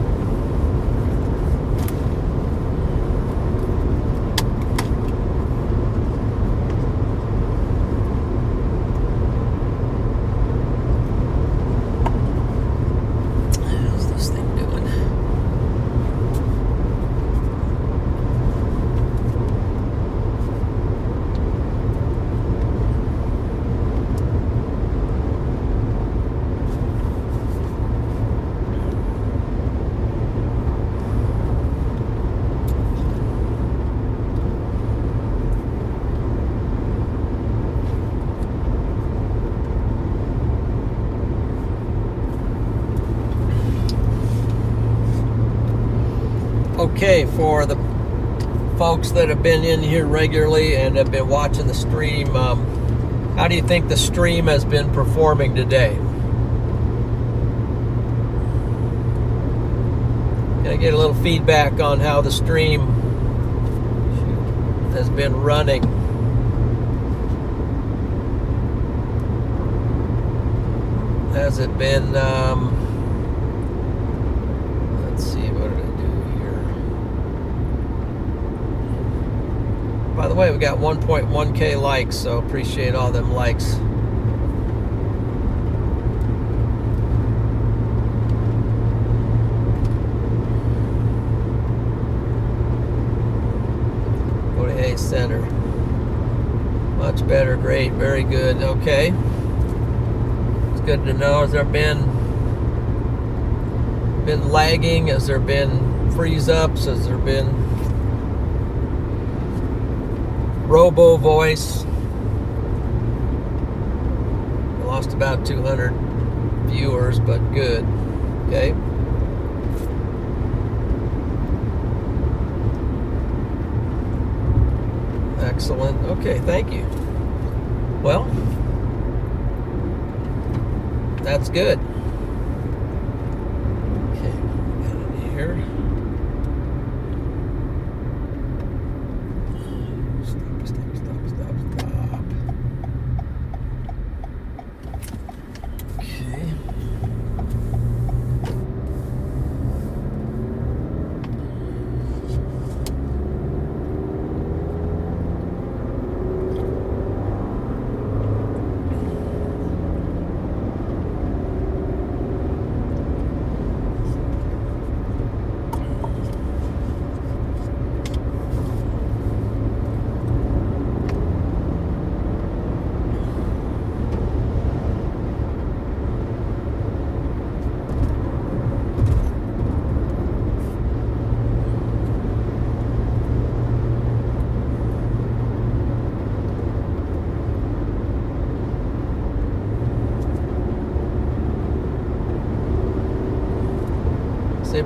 How's this thing doing? Okay, for the folks that have been in here regularly and have been watching the stream, how do you think the stream has been performing today? Can I get a little feedback on how the stream has been running? Has it been, let's see, what did I do here? By the way, we got 1.1K likes, so appreciate all them likes. Go to A Center. Much better, great, very good, okay. Good to know. Has there been lagging? Has there been freeze ups? Has there been robo voice? I lost about 200 viewers, but good. Okay. Excellent. Okay, thank you. Well, that's good. Okay, got it here. Stop. Okay.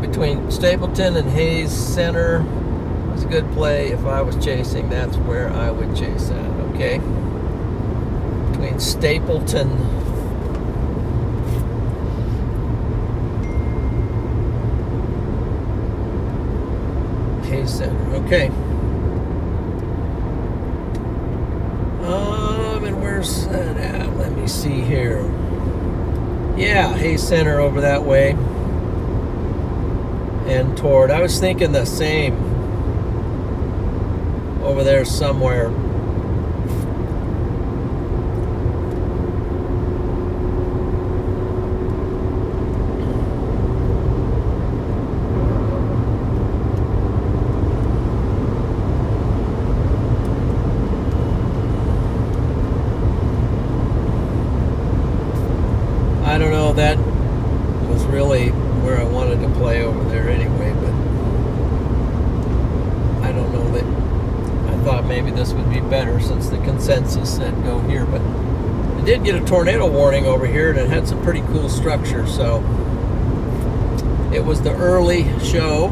between Stapleton and Hayes Center is a good play. If I was chasing, that's where I would chase at, okay? Between Stapleton Hayes Center, okay. And where's that at? Let me see here. Yeah, Hayes Center over that way. And toward, I was thinking the same over there somewhere. I don't know, that was really where I wanted to play over there anyway, but I don't know that I thought maybe this would be better since the consensus said go here, but I did get a tornado warning over here and it had some pretty cool structure, so it was the early show.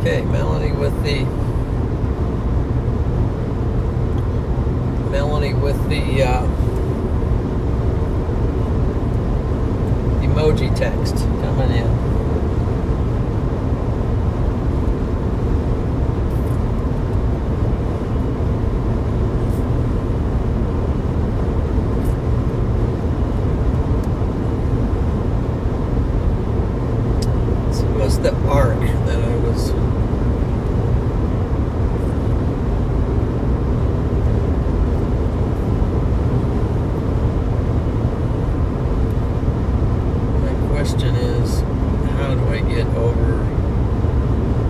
Okay, Melanie with the emoji text coming in. So what's the arc that I was...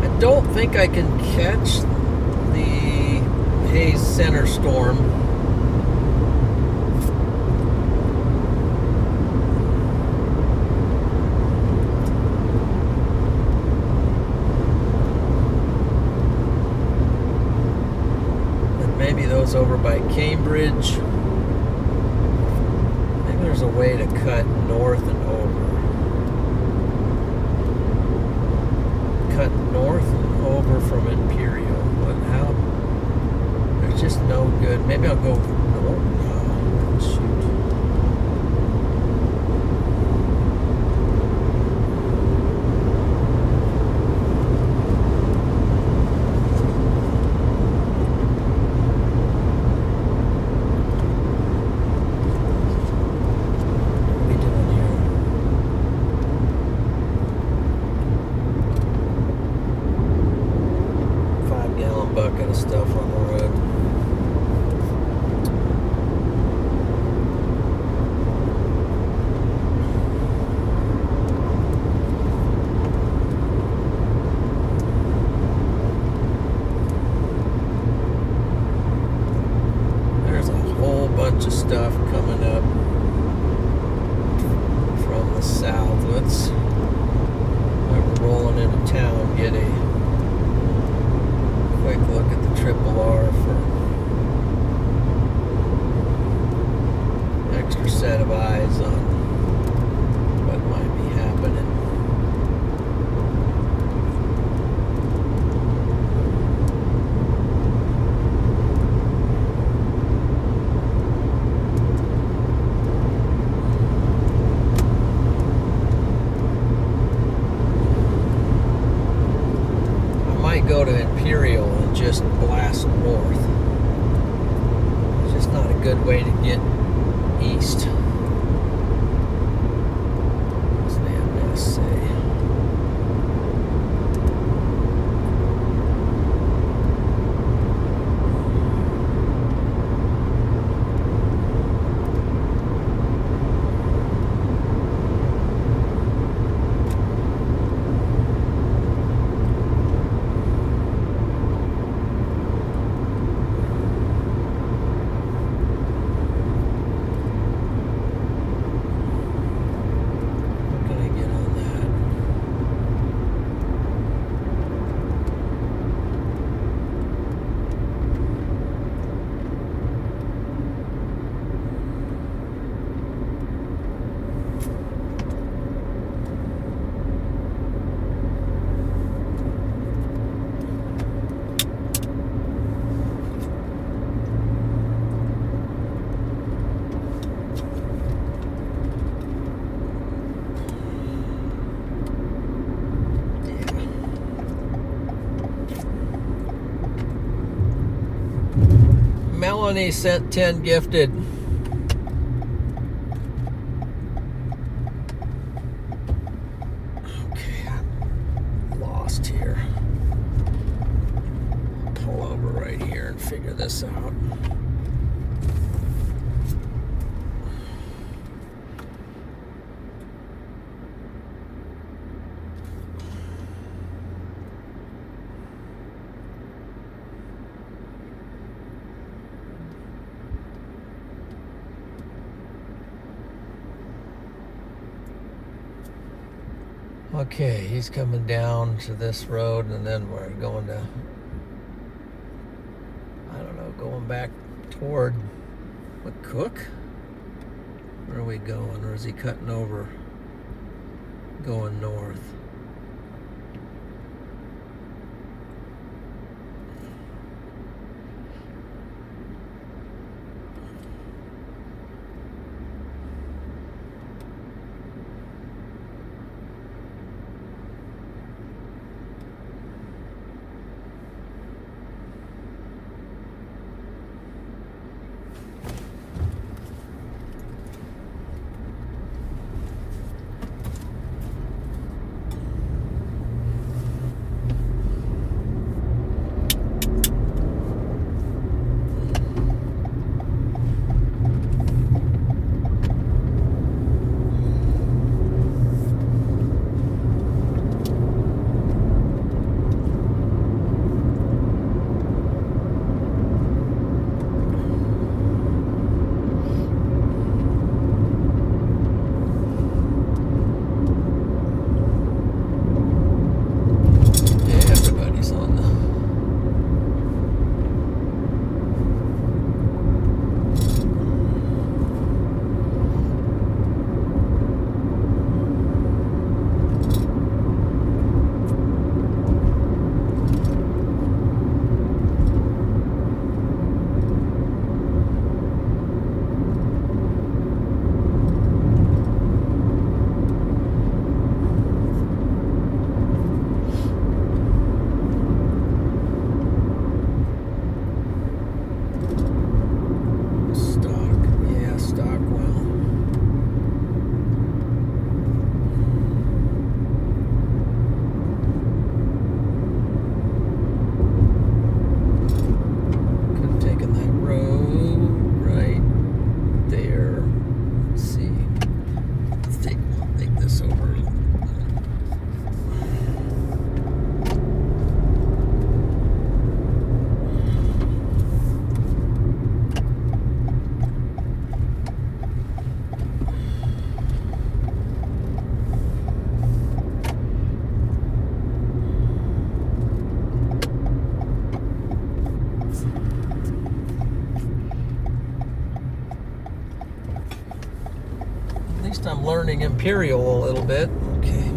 I don't think I can catch the Hayes Center storm. But maybe those over by Cambridge. Maybe there's a way to cut north and over. Cut north and over from Imperial, but how? There's just no good. Maybe I'll go north. Shoot. Bucket of stuff on the road. There's a whole bunch of stuff coming up from the south. Let's, when we're rolling into town, get a quick look at the triple R for extra set of eyes on what might be happening. I might go to Imperial and just blast north. It's just not a good way to get east. What's the MS say? Melanie sent 10 gifted. Okay, I'm lost here. Pull over right here and figure this out. Okay, he's coming down to this road, and then we're going to, I don't know, going back toward McCook? Where are we going? Or is he cutting over, going north? I'm learning Imperial a little bit. Okay.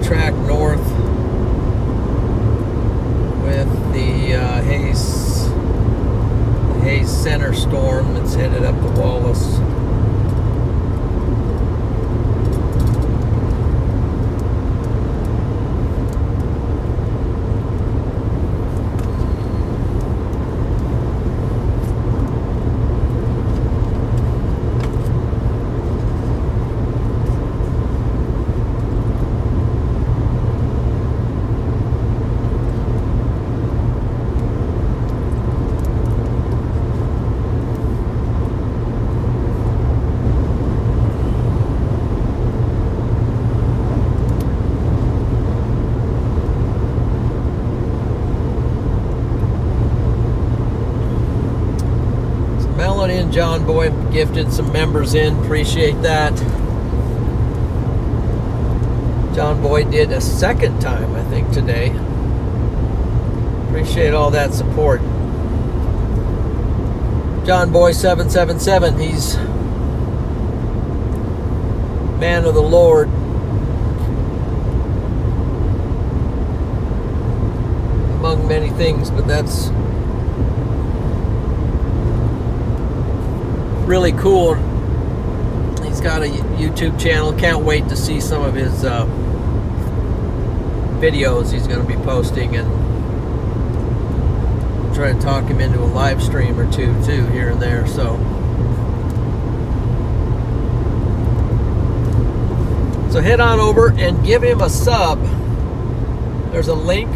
track north with the Hayes Center storm that's headed up to Wallace. Melanie and John Boy gifted some members in. Appreciate that. John Boy did a second time, I think, today. Appreciate all that support. John Boy 777, he's man of the Lord. Among many things, but that's really cool. He's got a YouTube channel. Can't wait to see some of his videos he's going to be posting, and try to talk him into a live stream or two too here and there. So head on over and give him a sub. There's a link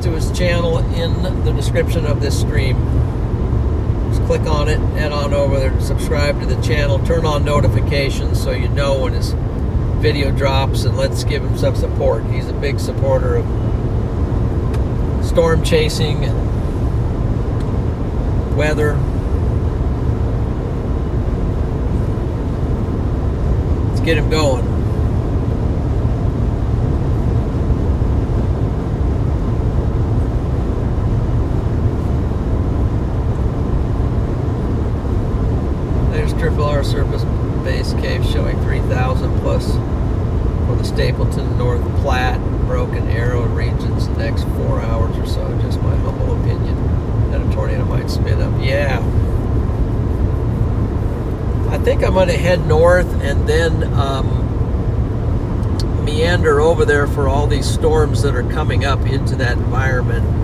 to his channel in the description of this stream. Click on it, head on over there, subscribe to the channel, turn on notifications so you know when his video drops, and let's give him some support. He's a big supporter of storm chasing and weather. Let's get him going. Triple R surface base cave showing 3,000 plus for the Stapleton, North Platte, Broken Arrow regions the next 4 hours or so. Just my humble opinion that a tornado might spin up. Yeah. I think I'm going to head north and then meander over there for all these storms that are coming up into that environment.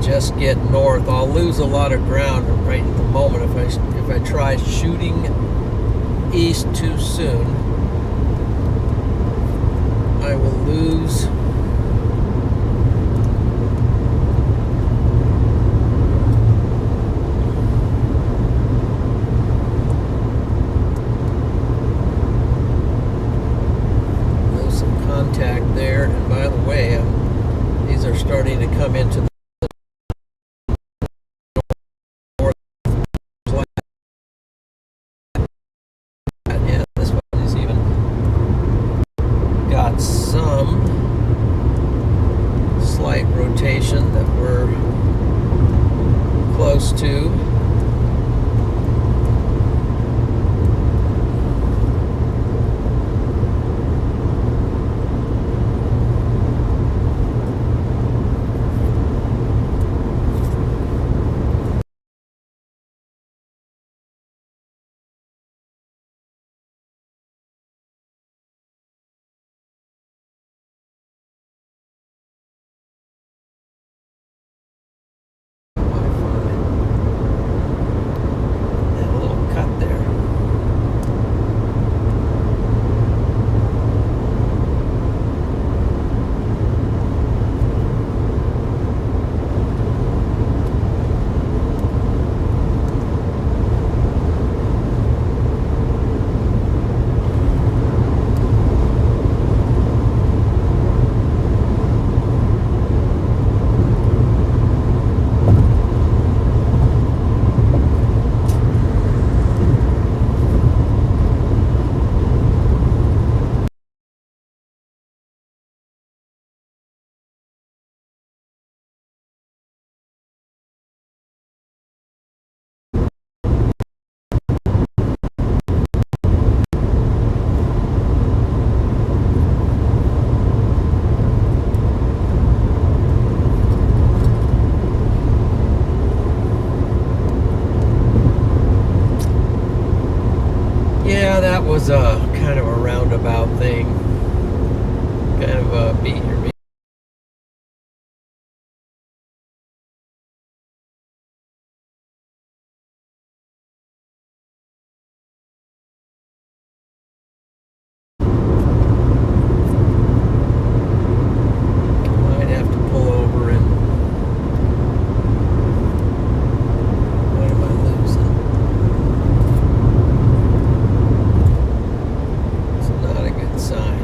Just get north. I'll lose a lot of ground right at the moment if I try shooting east too soon. I will lose some contact there. And by the way, these are starting to come into the some slight rotation that we're close to. was kind of a roundabout thing. Kind of beat your meat. Might have to pull over and what am I losing? It's not a good sign.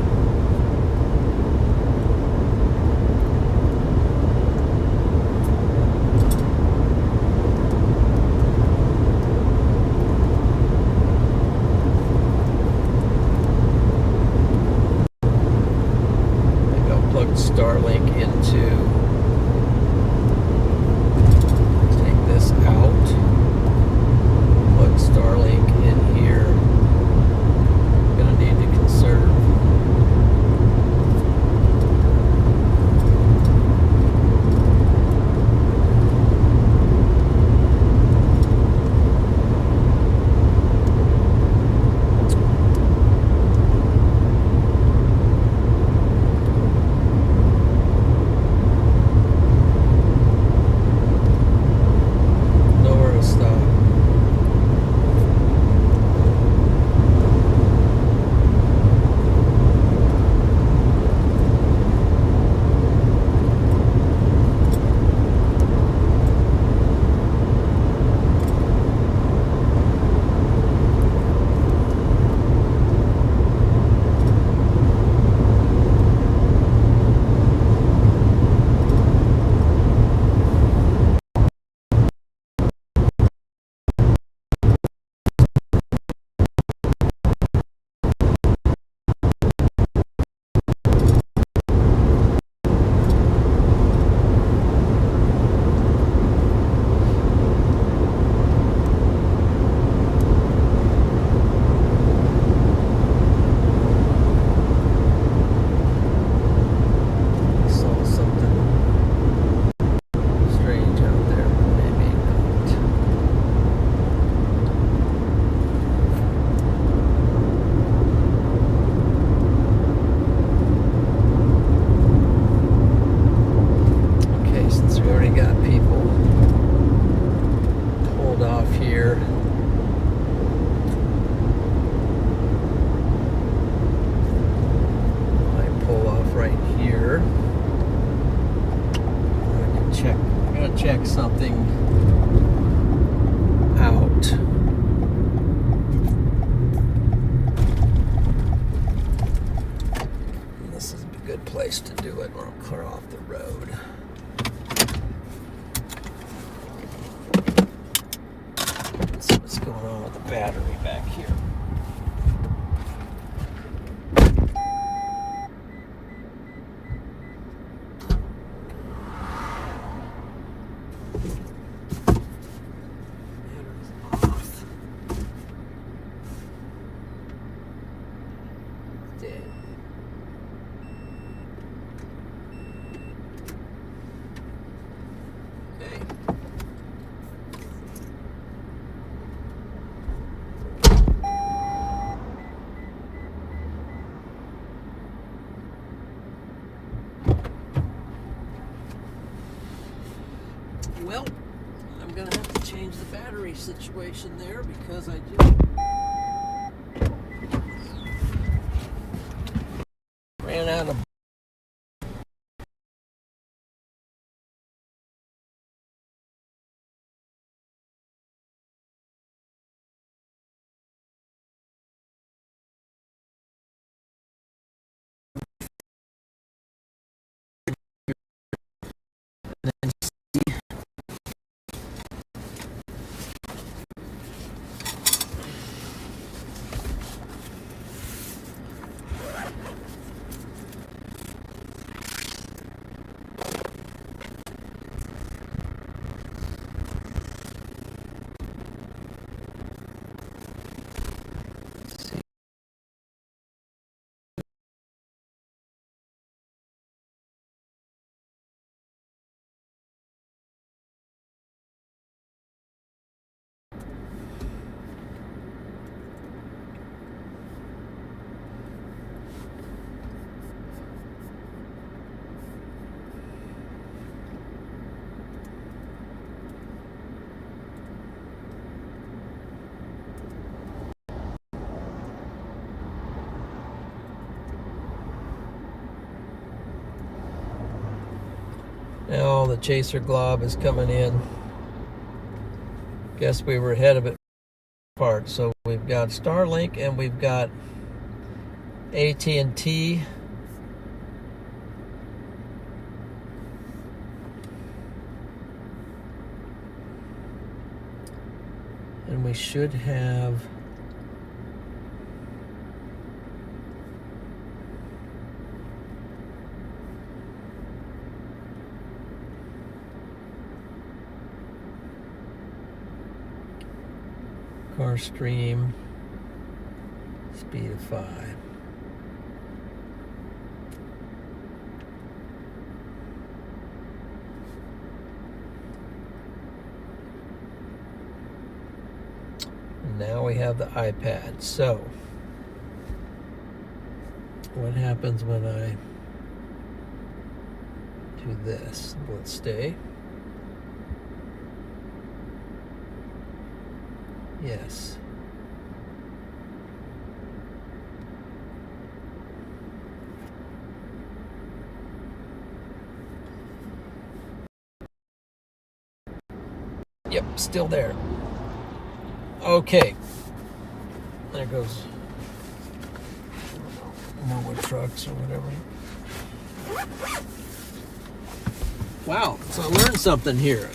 Starlink into, take this out, plug Starlink in here. Gonna need to conserve. Check something out. This is a good place to do it, or I'll clear off the road. Let's see what's going on with the battery back here. Well, I'm gonna have to change the battery situation there because I just ran out of Now the chaser glob is coming in. Guess we were ahead of it part. So we've got Starlink and we've got AT&T. And we should have car stream, speed of 5. And now we have the iPad. So, what happens when I do this? Will it stay? Yes. Yep, still there. Okay. There goes more trucks or whatever. Wow, so I learned something here.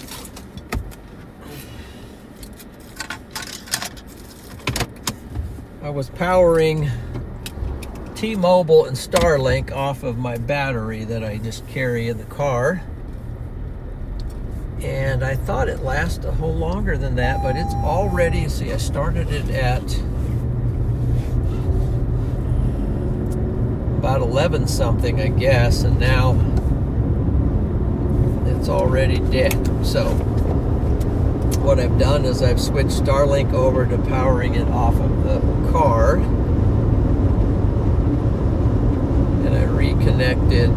I was powering T-Mobile and Starlink off of my battery that I just carry in the car. And I thought it lasted a whole longer than that, but it's already, see, I started it at about 11 something, I guess, and now it's already dead. So what I've done is I've switched Starlink over to powering it off of the car, and I reconnected,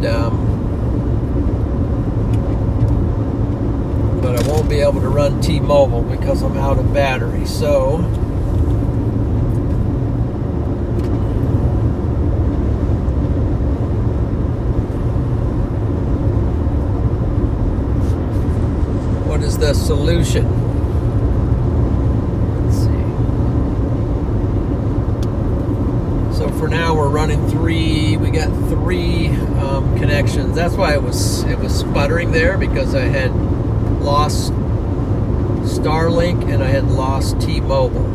but I won't be able to run T-Mobile because I'm out of battery. So what is the solution? For now, we're running 3. We got 3 connections. That's why it was sputtering there, because I had lost Starlink and I had lost T-Mobile.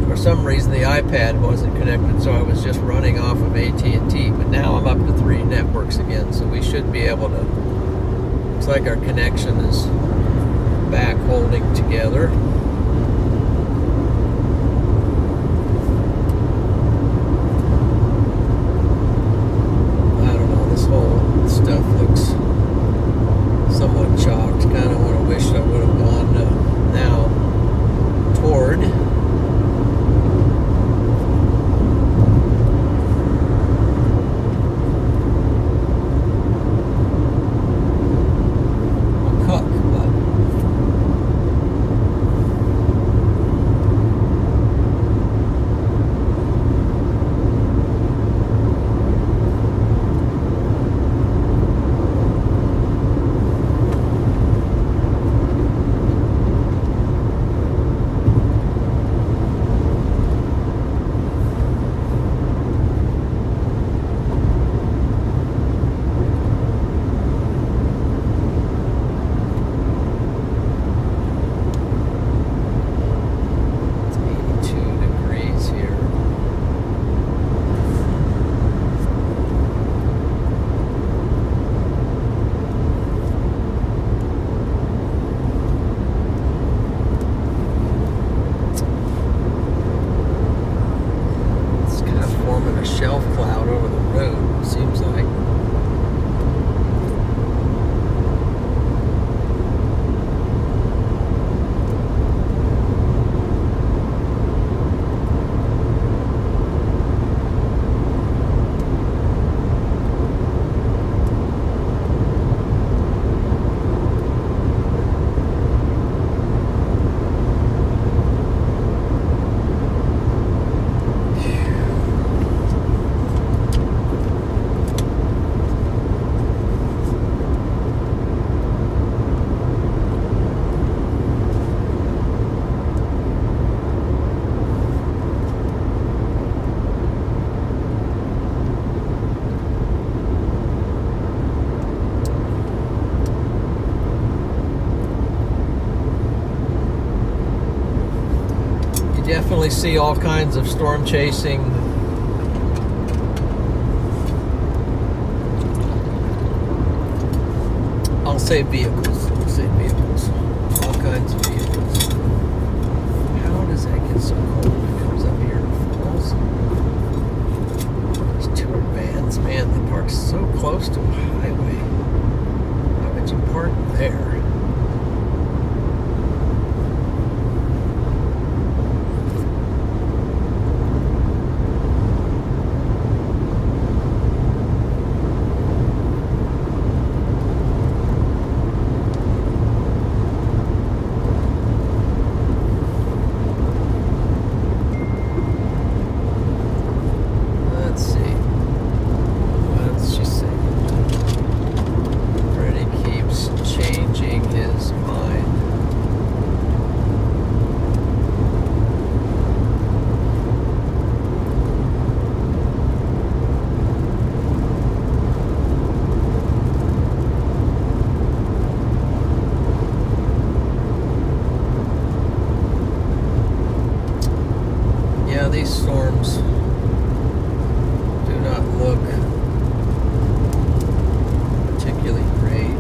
For some reason, the iPad wasn't connected, so I was just running off of AT&T. But now I'm up to 3 networks again, so we should be able to. Looks like our connection is back holding together. Stuff looks somewhat chalked. Kind of want to wish I would have gone now toward McCook, but definitely see all kinds of storm chasing. I'll say vehicles. I'll say vehicles. All kinds of vehicles. How does that get so cold? It comes up here and falls. These tour vans, man, they park so close to a highway. Why would you park there? These storms do not look particularly great.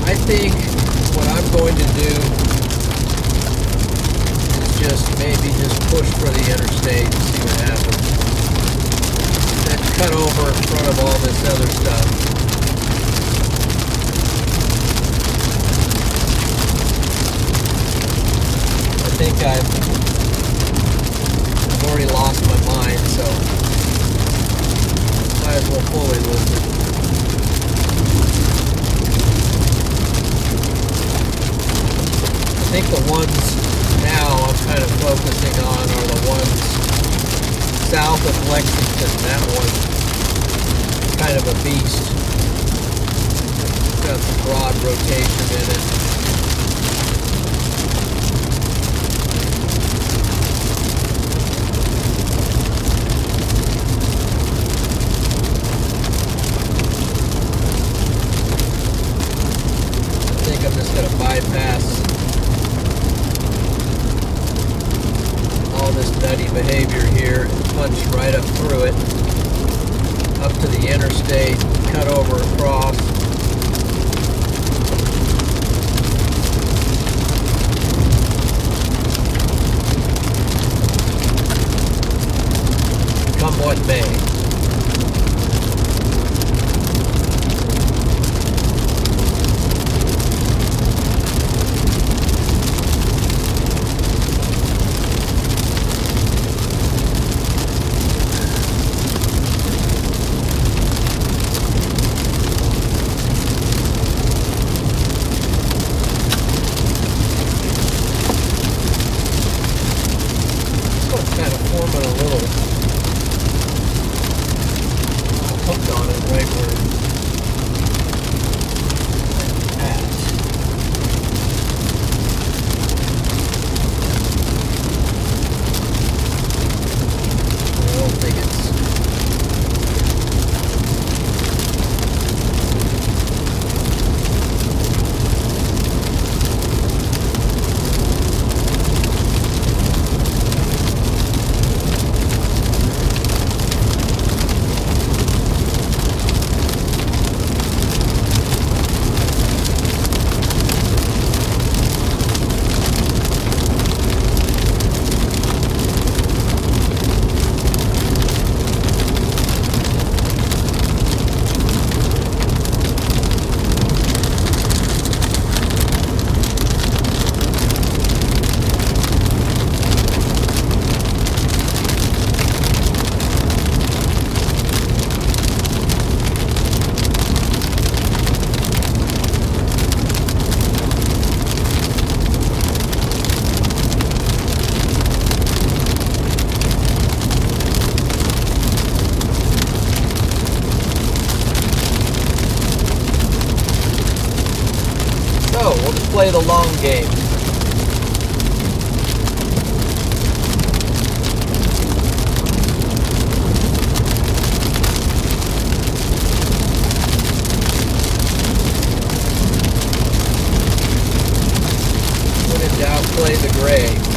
I think what I'm going to do is maybe push for the interstate and see what happens. Then cut over in front of all this other stuff. I think I've already lost my mind, so might as well fully lose it. I think the ones now I'm kind of focusing on are the ones south of Lexington. That one's kind of a beast. It's got some broad rotation in it. I think I'm just going to bypass all this nutty behavior here and punch right up through it, up to the interstate, cut over across. Come what may. the long game. When in doubt, play the gray.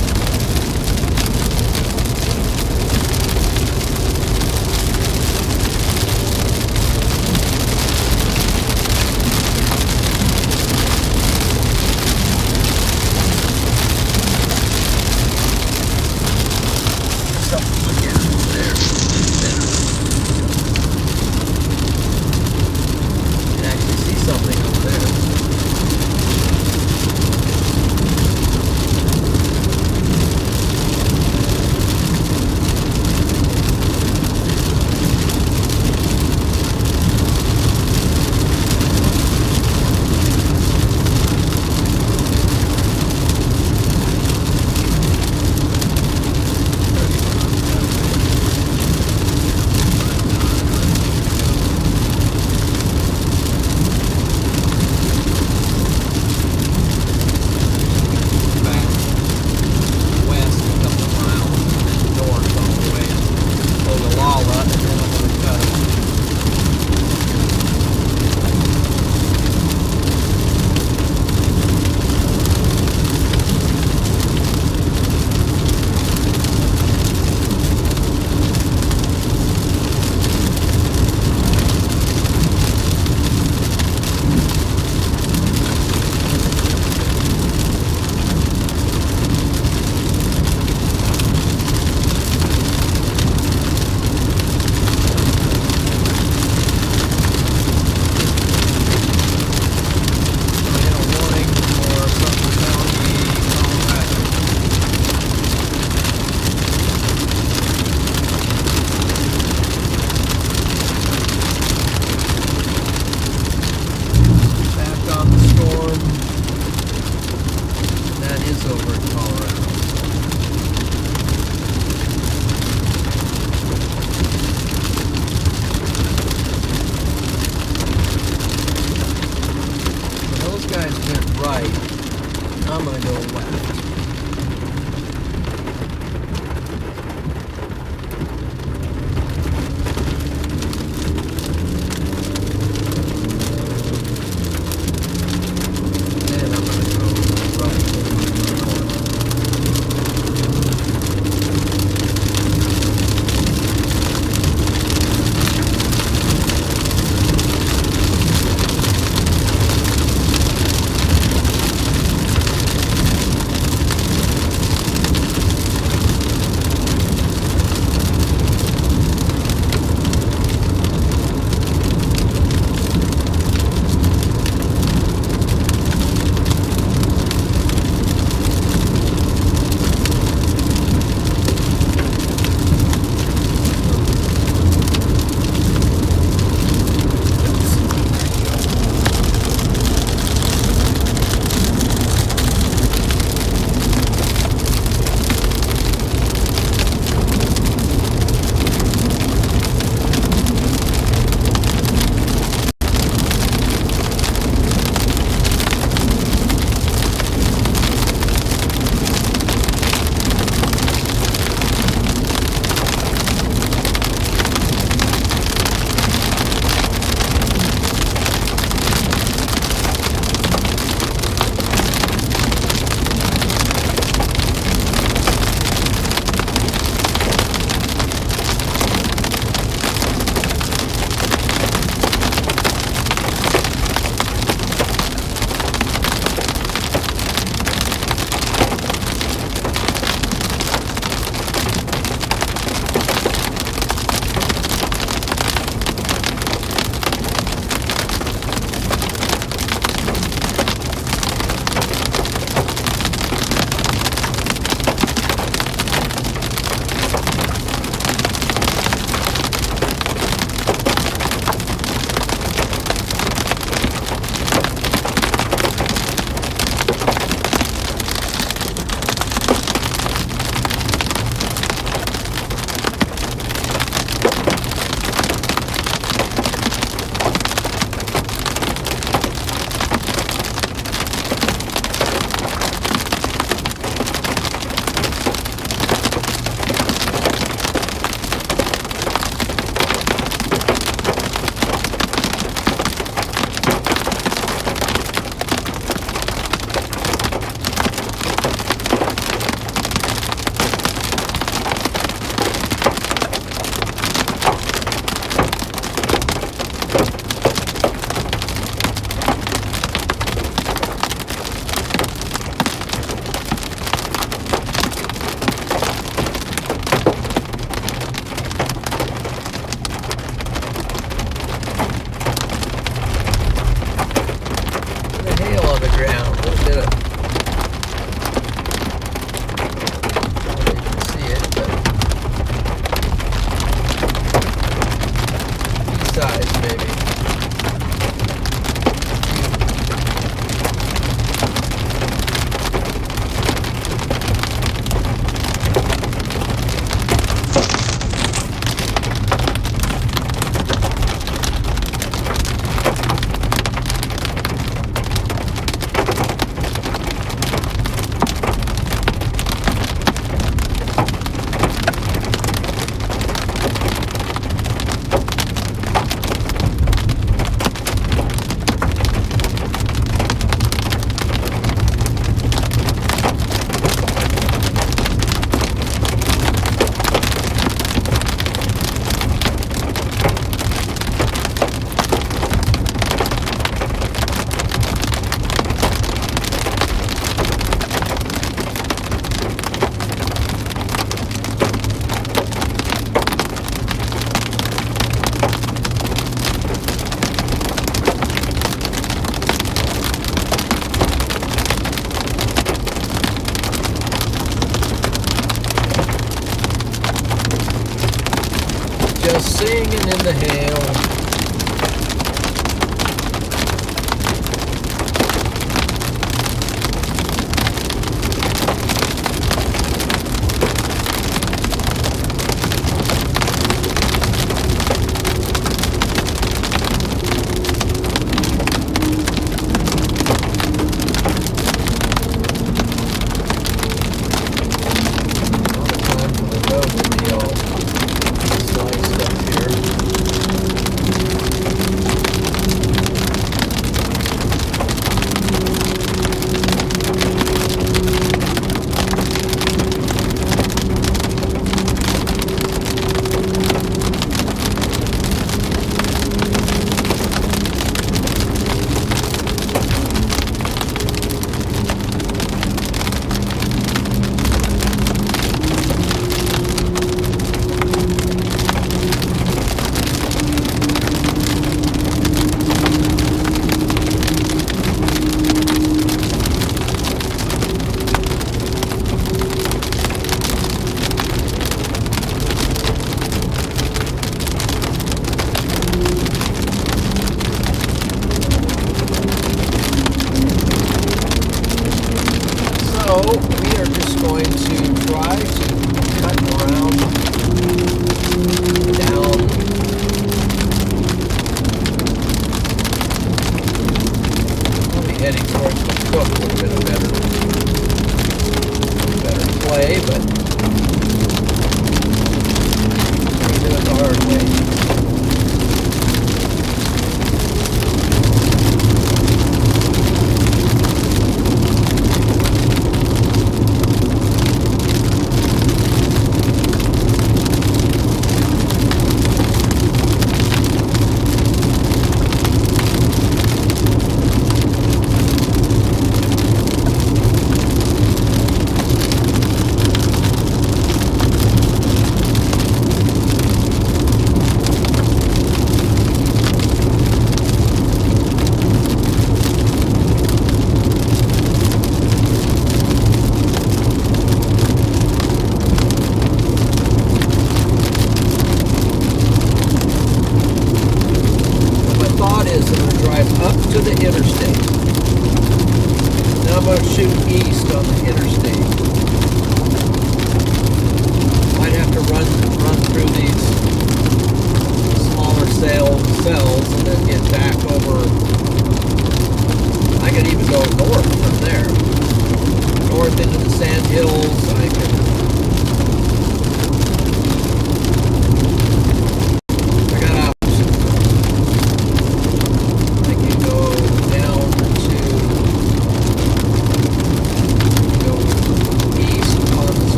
Just singing in the hail.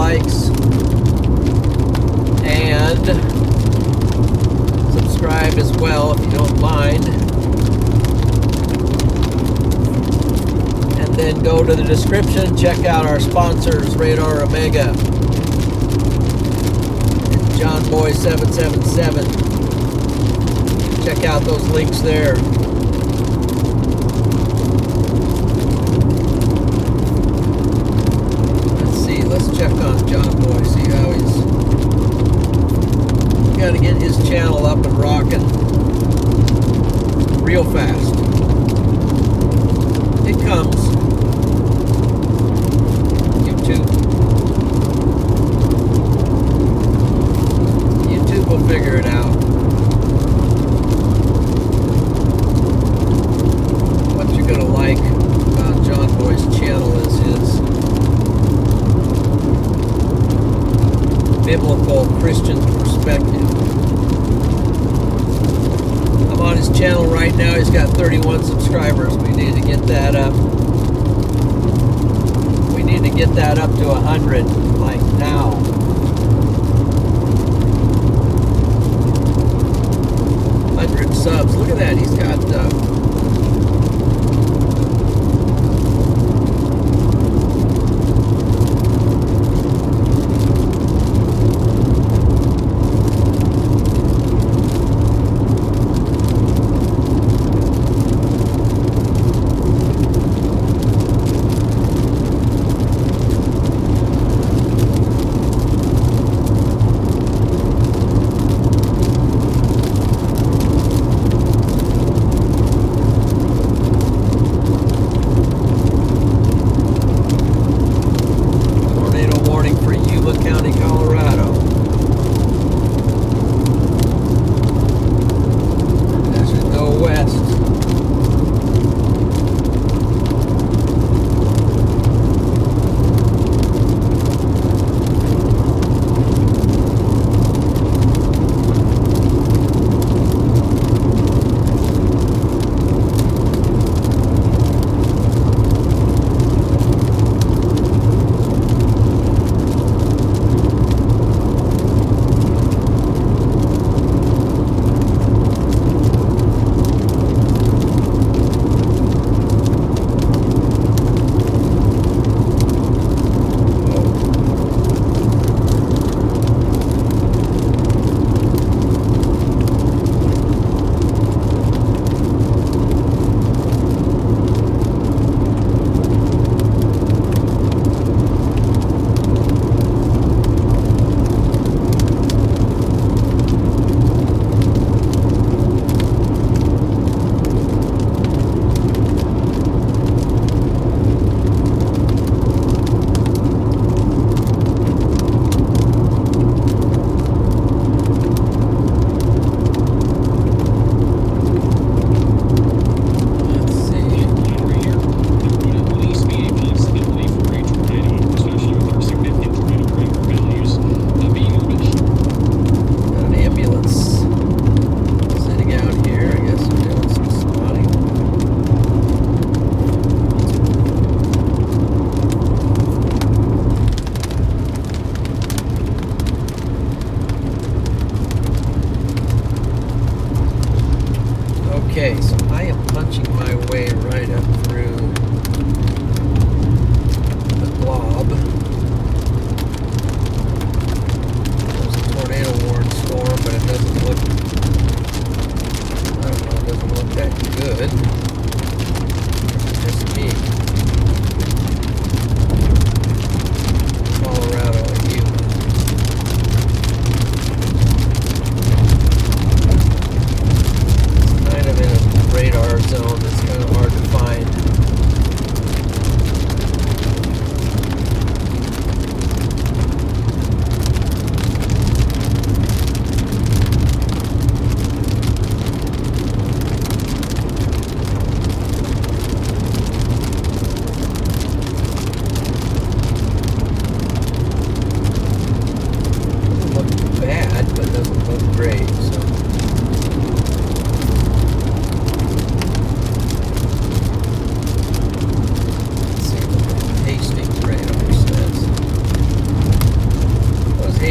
likes, and subscribe as well if you don't mind. And then go to the description, check out our sponsors, RadarOmega and John Boy 777. Check out those links there. Let's check on John Boy, see how he's got to get his channel up and rocking real fast. It comes. YouTube will figure it out. What you're gonna like about John Boy's channel is his biblical Christian perspective. I'm on his channel right now. He's got 31 subscribers. We need to get that up. We need to get that up to 100, like now. 100 subs. Look at that. He's got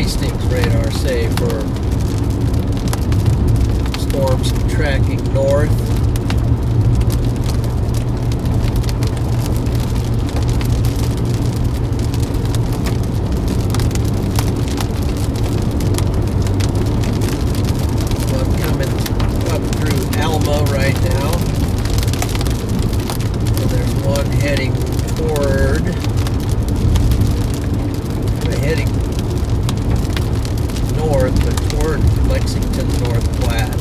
Hastings radar say for storms tracking north. So I'm coming up through Alma right now. So there's one heading toward, heading north, but toward Lexington, North Platte.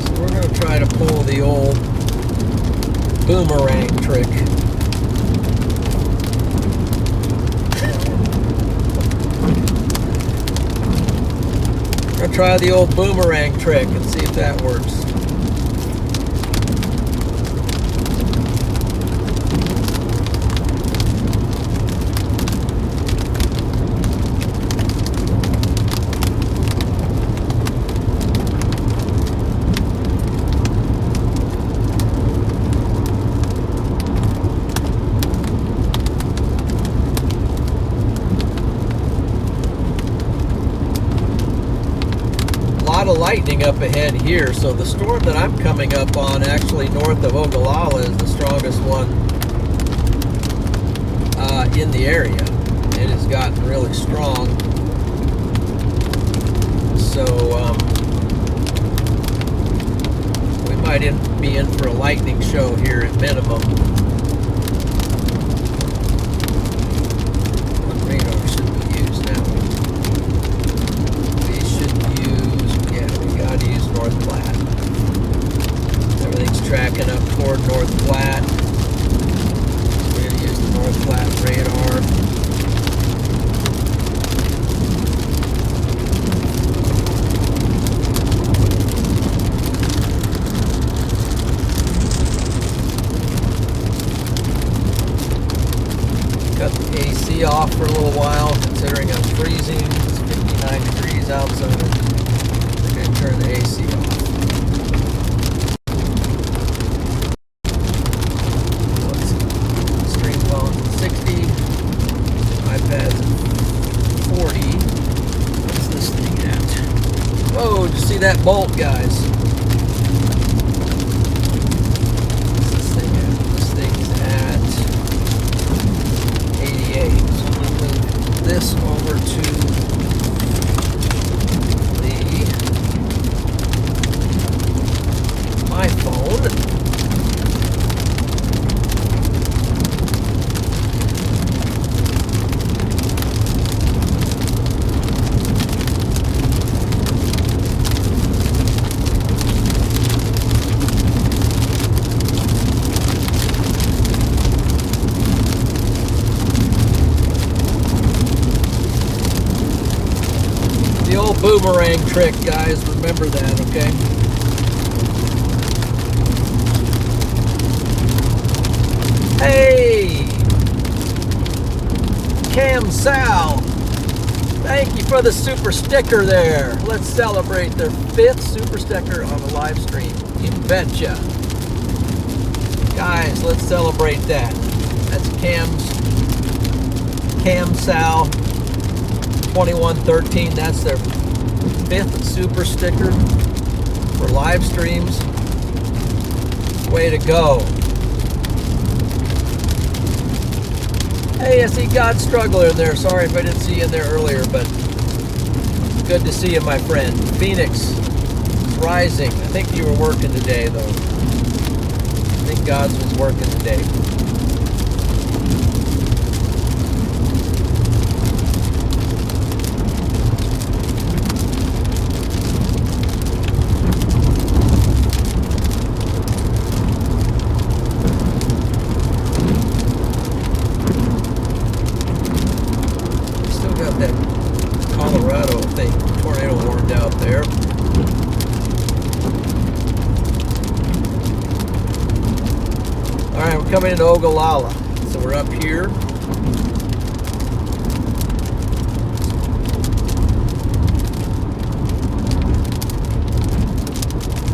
So we're going to try to pull the old boomerang trick. I'll try the old boomerang trick and see if that works. Of lightning up ahead here, so the storm that I'm coming up on actually north of Ogallala is the strongest one in the area. It has gotten really strong, so we might be in for a lightning show here at minimum. What radar should we use now? To use North Platte. Everything's tracking up toward North Platte. We're going to use the North Platte radar. Cut the AC off for a little while, considering I'm freezing. It's 59 degrees outside. Turn the AC off. Let's see. Stream phone 60. iPad's 40. What's this thing at? Whoa, did you see that bolt, guys? What's this thing at? This thing's at 88. So I'm going to move this over to my phone. The old boomerang trick, guys. Remember that, okay? Hey! Cam Sal! Thank you for the super sticker there. Let's celebrate their 5th super sticker on the live stream. You betcha. Guys, let's celebrate that. That's Cam Sal 2113. That's their 5th super sticker for live streams. Way to go. Hey, I see God Struggler in there. Sorry if I didn't see you in there earlier, but good to see you, my friend. Phoenix Rising. I think you were working today, though. I think God's was working today. Coming into Ogallala, so we're up here.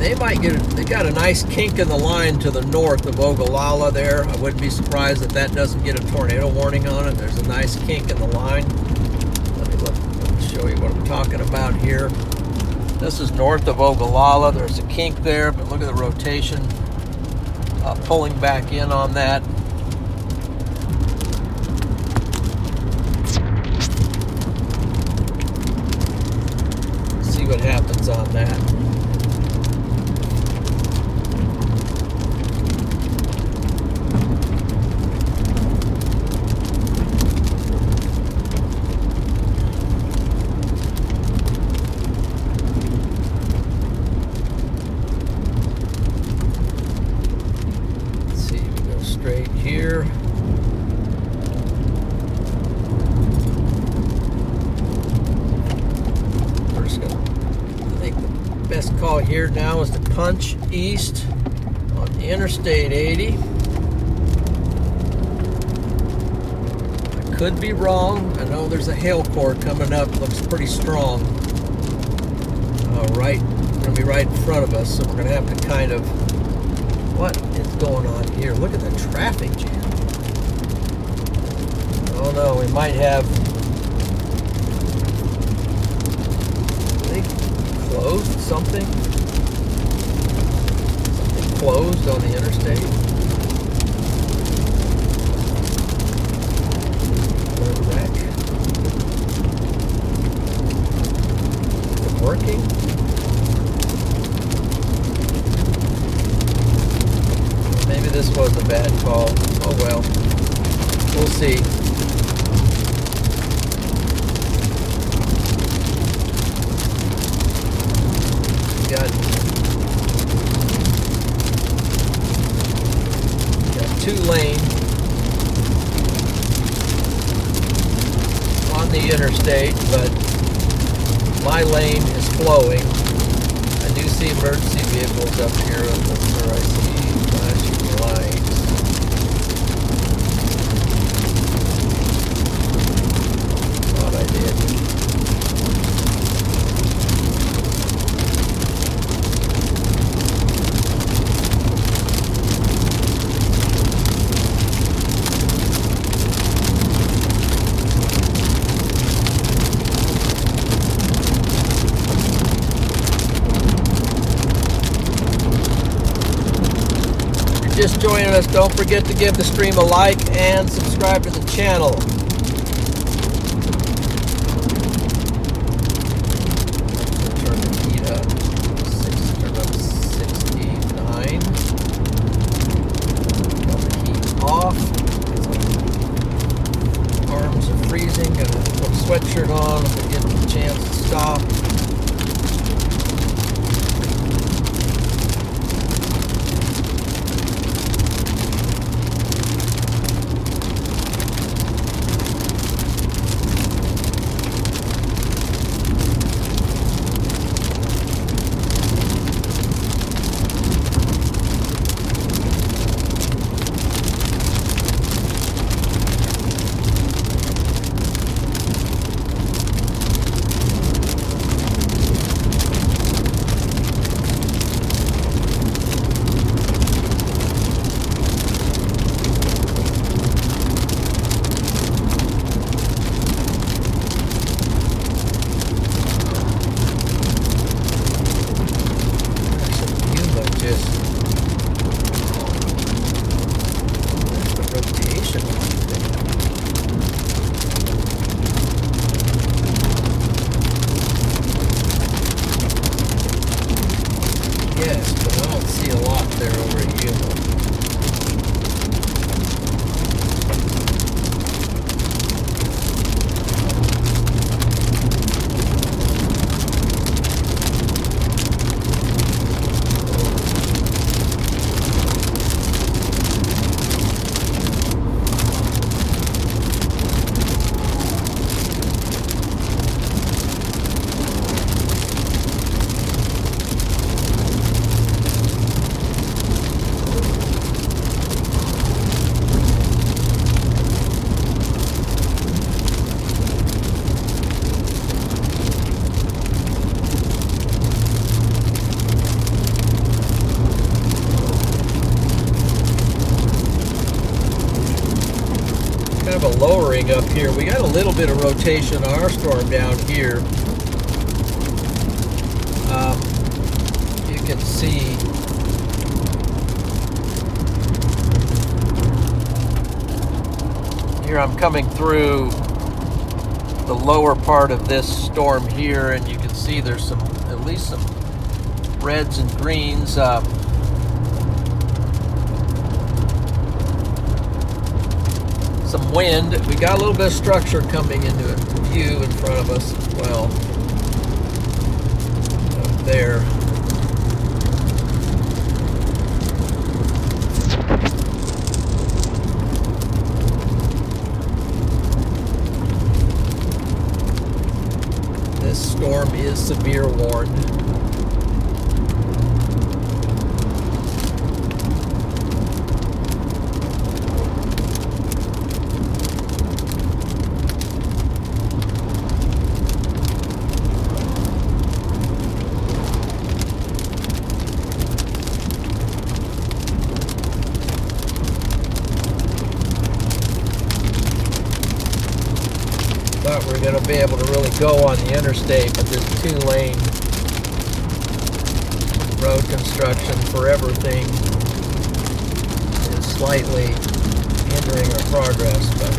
they got a nice kink in the line to the north of Ogallala there. I wouldn't be surprised if that doesn't get a tornado warning on it. There's a nice kink in the line. Let me show you what I'm talking about here. This is north of Ogallala. There's a kink there, but look at the rotation pulling back in on that. See what happens on that. Straight here. We're just gonna, I think the best call here now is to punch east on Interstate 80. I could be wrong. I know there's a hail core coming up. Looks pretty strong. Gonna be right in front of us, so we're gonna have to kind of. What is going on here? Look at the traffic jam. Oh no, we might have. They closed something? Something closed on the interstate? A wreck? Is it working? Maybe this was a bad call. Oh well. We'll see. We got 2 lanes on the interstate, but my lane is flowing. I do see emergency vehicles up here where I see flashing lights. Thought I did. Just joining us, don't forget to give the stream a like and subscribe to the channel. Turn the heat up. Turn up 69. Got the heat off. Arms are freezing. Gonna put a sweatshirt on if I get the chance to stop. coming up here. We got a little bit of rotation on our storm down here. You can see here I'm coming through the lower part of this storm here, and you can see there's some, at least some reds and greens. Some wind. We got a little bit of structure coming into view in front of us as well. Up there. This storm is severe warned. Thought we were going to be able to really go on the interstate, but this 2-lane road construction for everything is slightly hindering our progress. But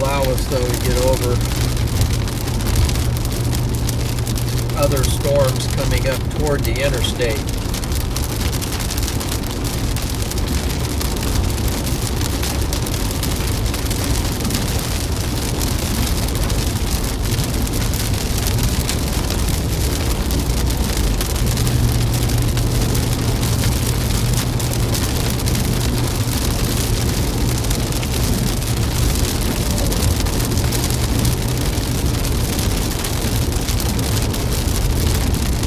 allow us though to get over other storms coming up toward the interstate.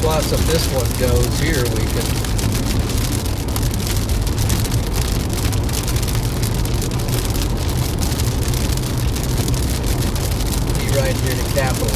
Plus, if this one goes here, we can be right here to Capitol.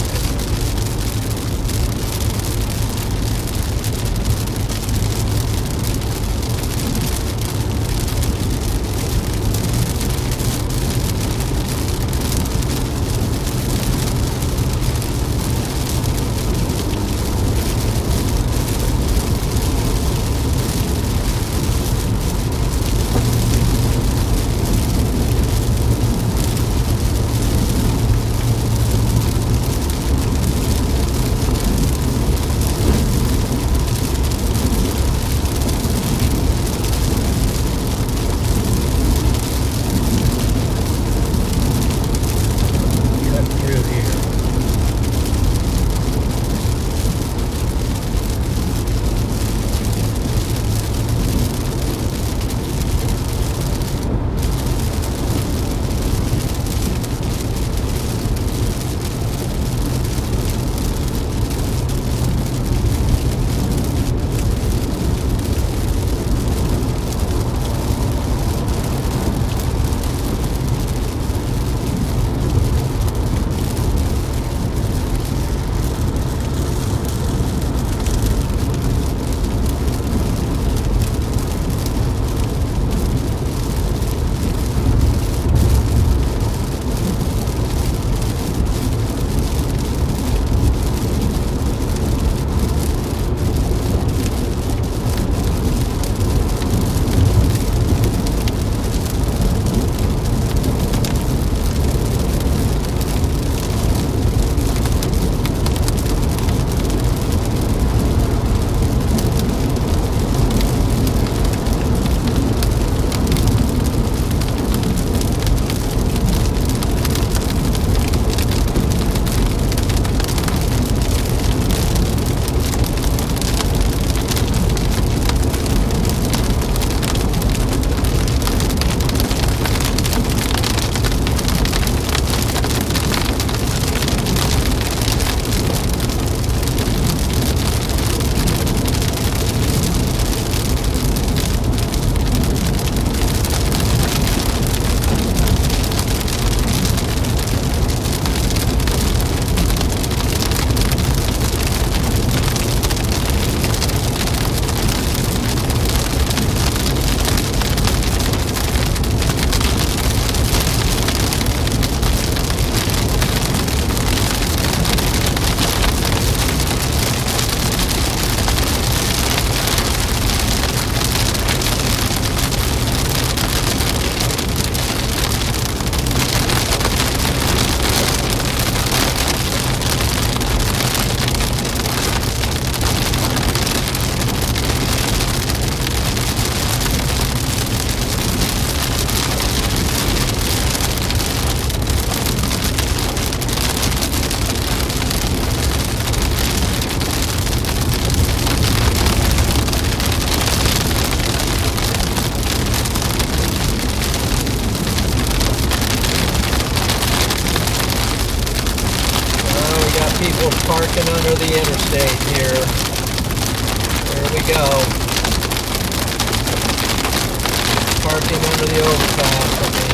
parking under the interstate here. There we go. Parking under the overpass, I mean.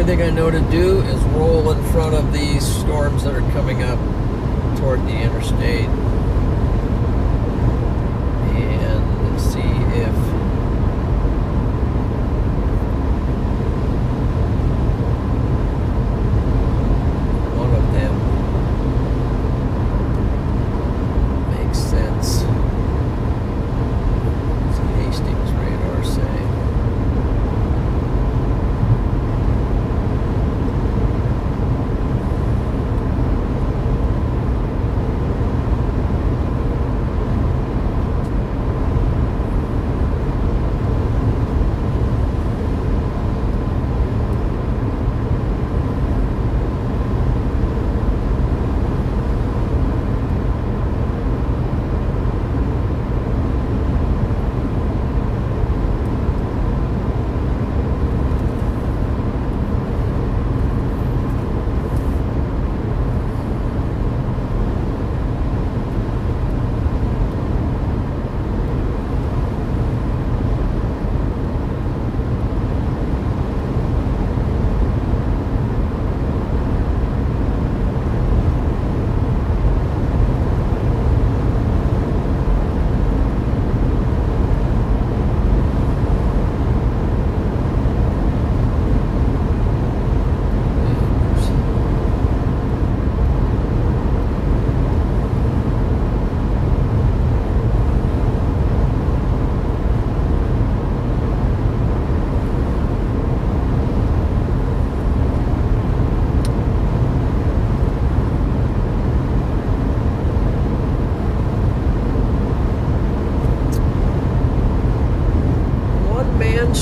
thing I know to do is roll in front of these storms that are coming up toward the interstate and see if one of them makes sense. What's Hastings radar say?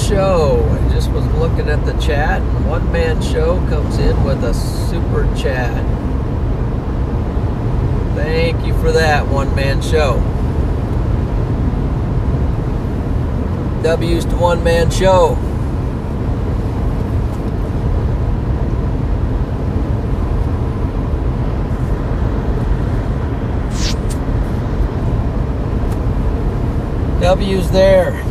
Show. I just was looking at the chat, and One Man Show comes in with a super chat. Thank you for that, One Man Show. W's to One Man Show. W's there.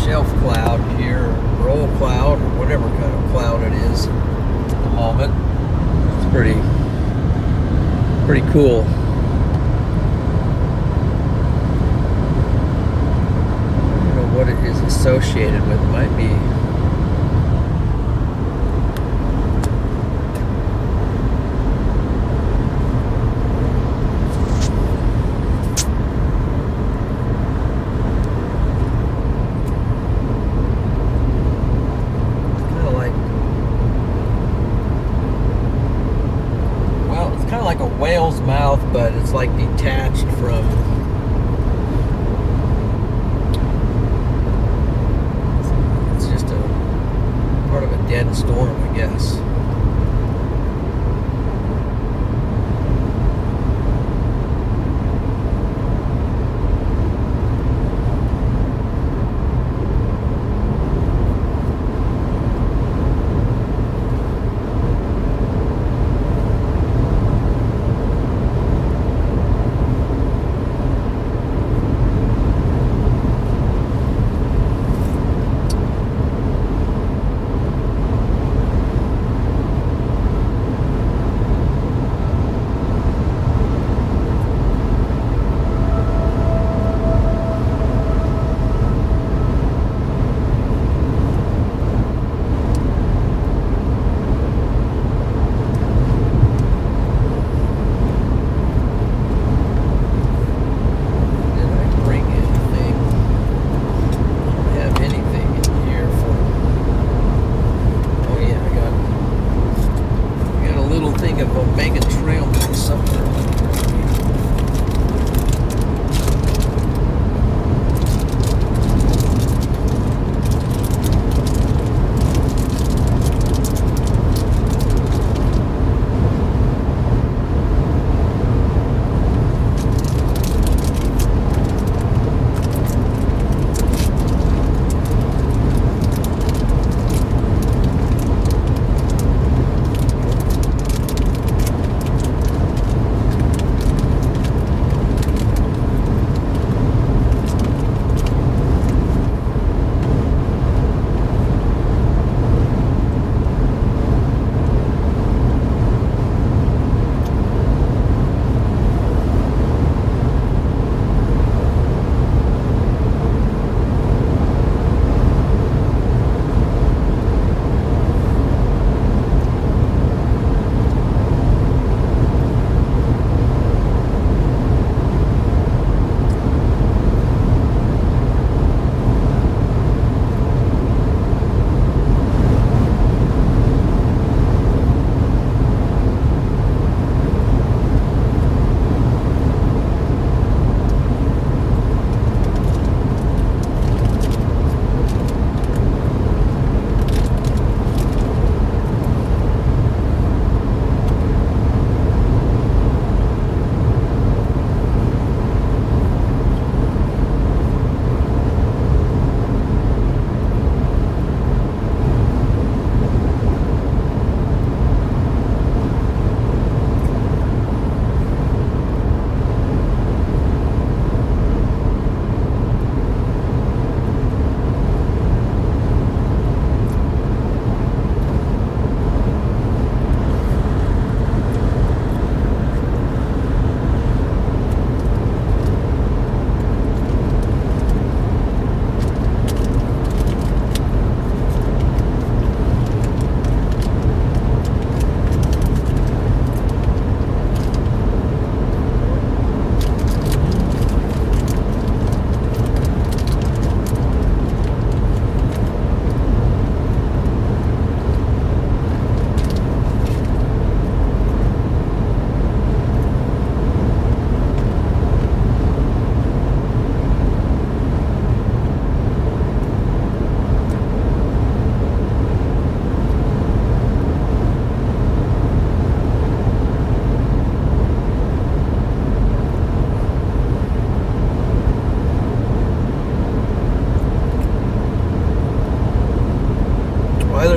Shelf cloud here, roll cloud, or whatever kind of cloud it is at the moment. It's pretty cool. I don't know what it is associated with. It might be like a whale's mouth, but it's like detached from. It's just a part of a dead storm, I guess.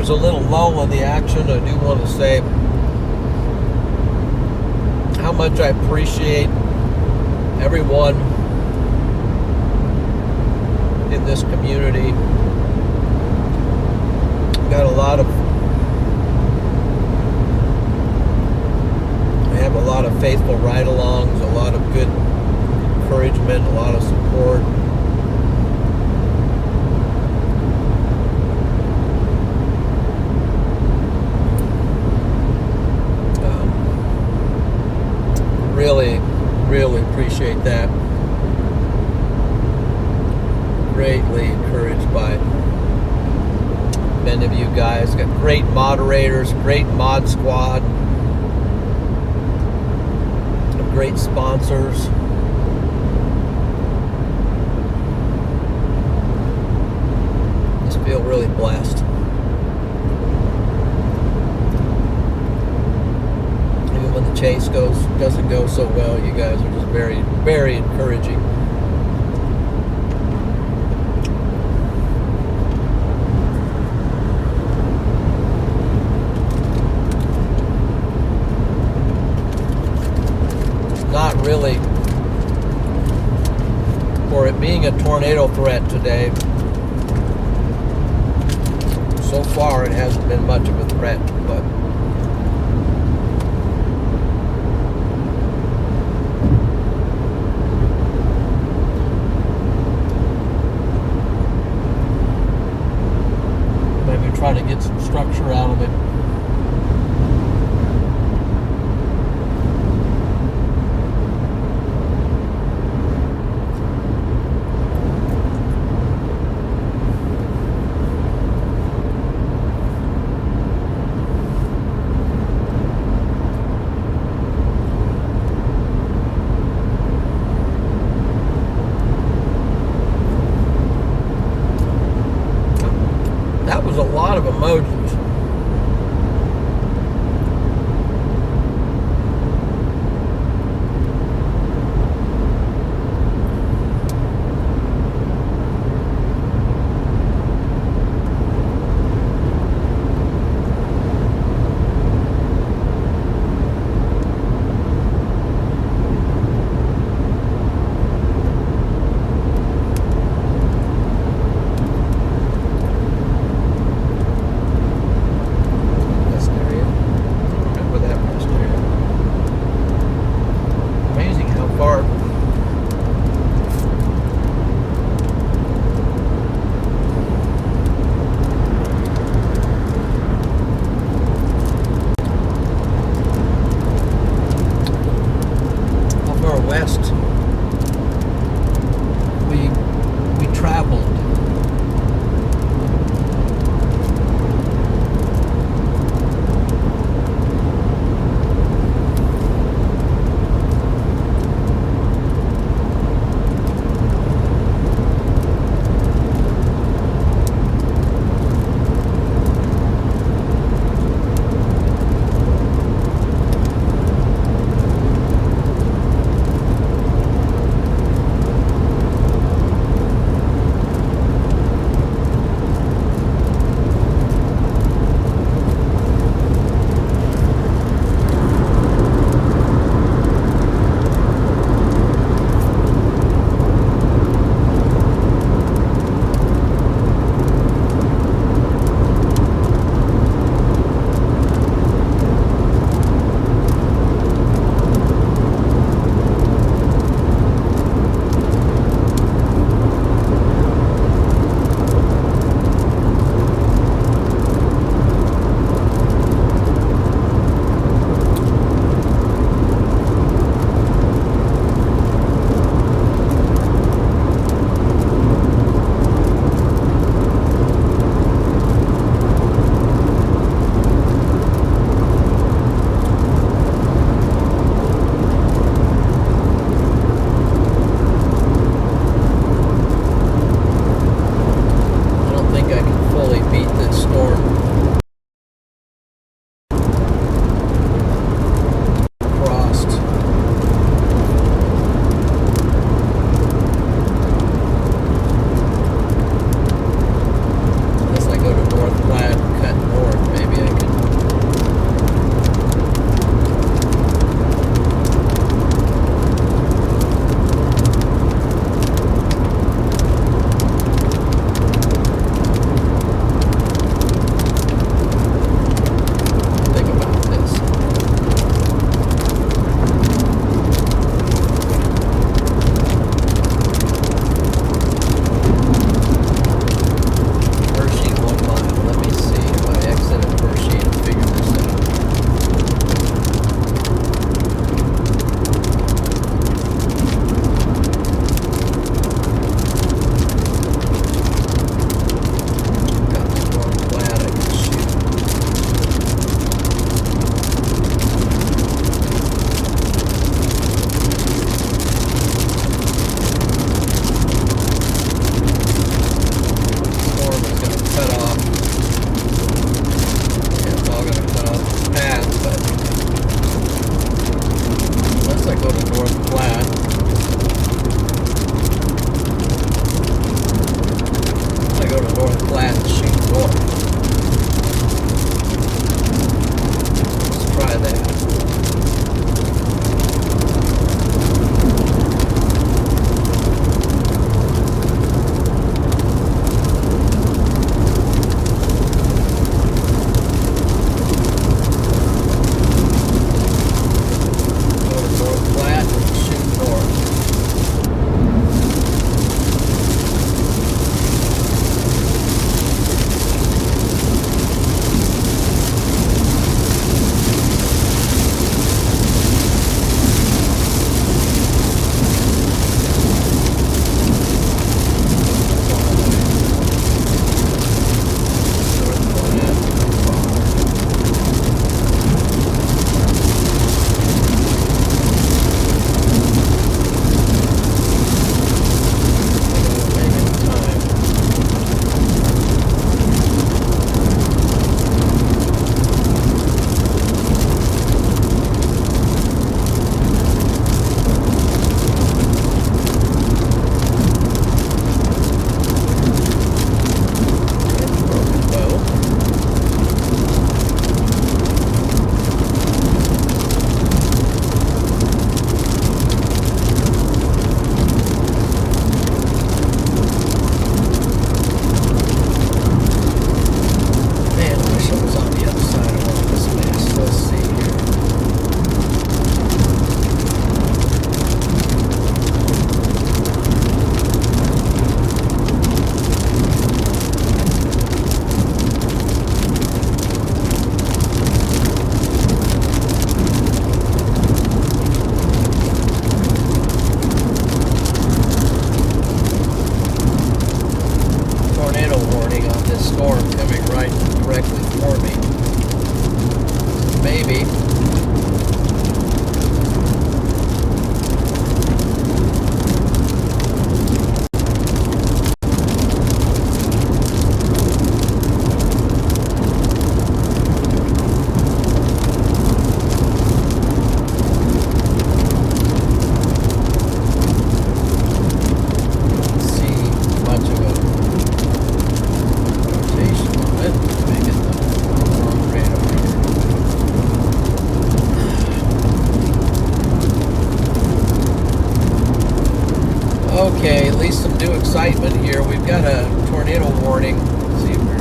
there's a little lull in the action, I do want to say how much I appreciate everyone in this community. Got a lot of, I have a lot of faithful ride-alongs, a lot of good encouragement, a lot of support. Really appreciate that. Greatly encouraged by many of you guys. Got great moderators, great mod squad, great sponsors. Just feel really blessed. Even when the chase doesn't go so well, you guys are just very, very encouraging. Not really, for it being a tornado threat today, so far it hasn't been much of a threat, but maybe try to get some structure out of it. That was a lot of emojis. here. We've got a tornado warning. Let's see if we're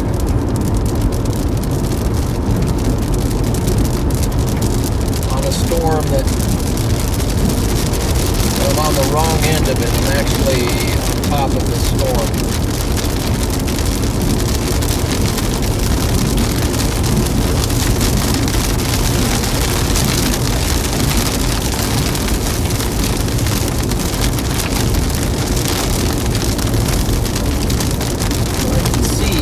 on a storm that I'm on the wrong end of it. I'm actually on top of this storm. I can see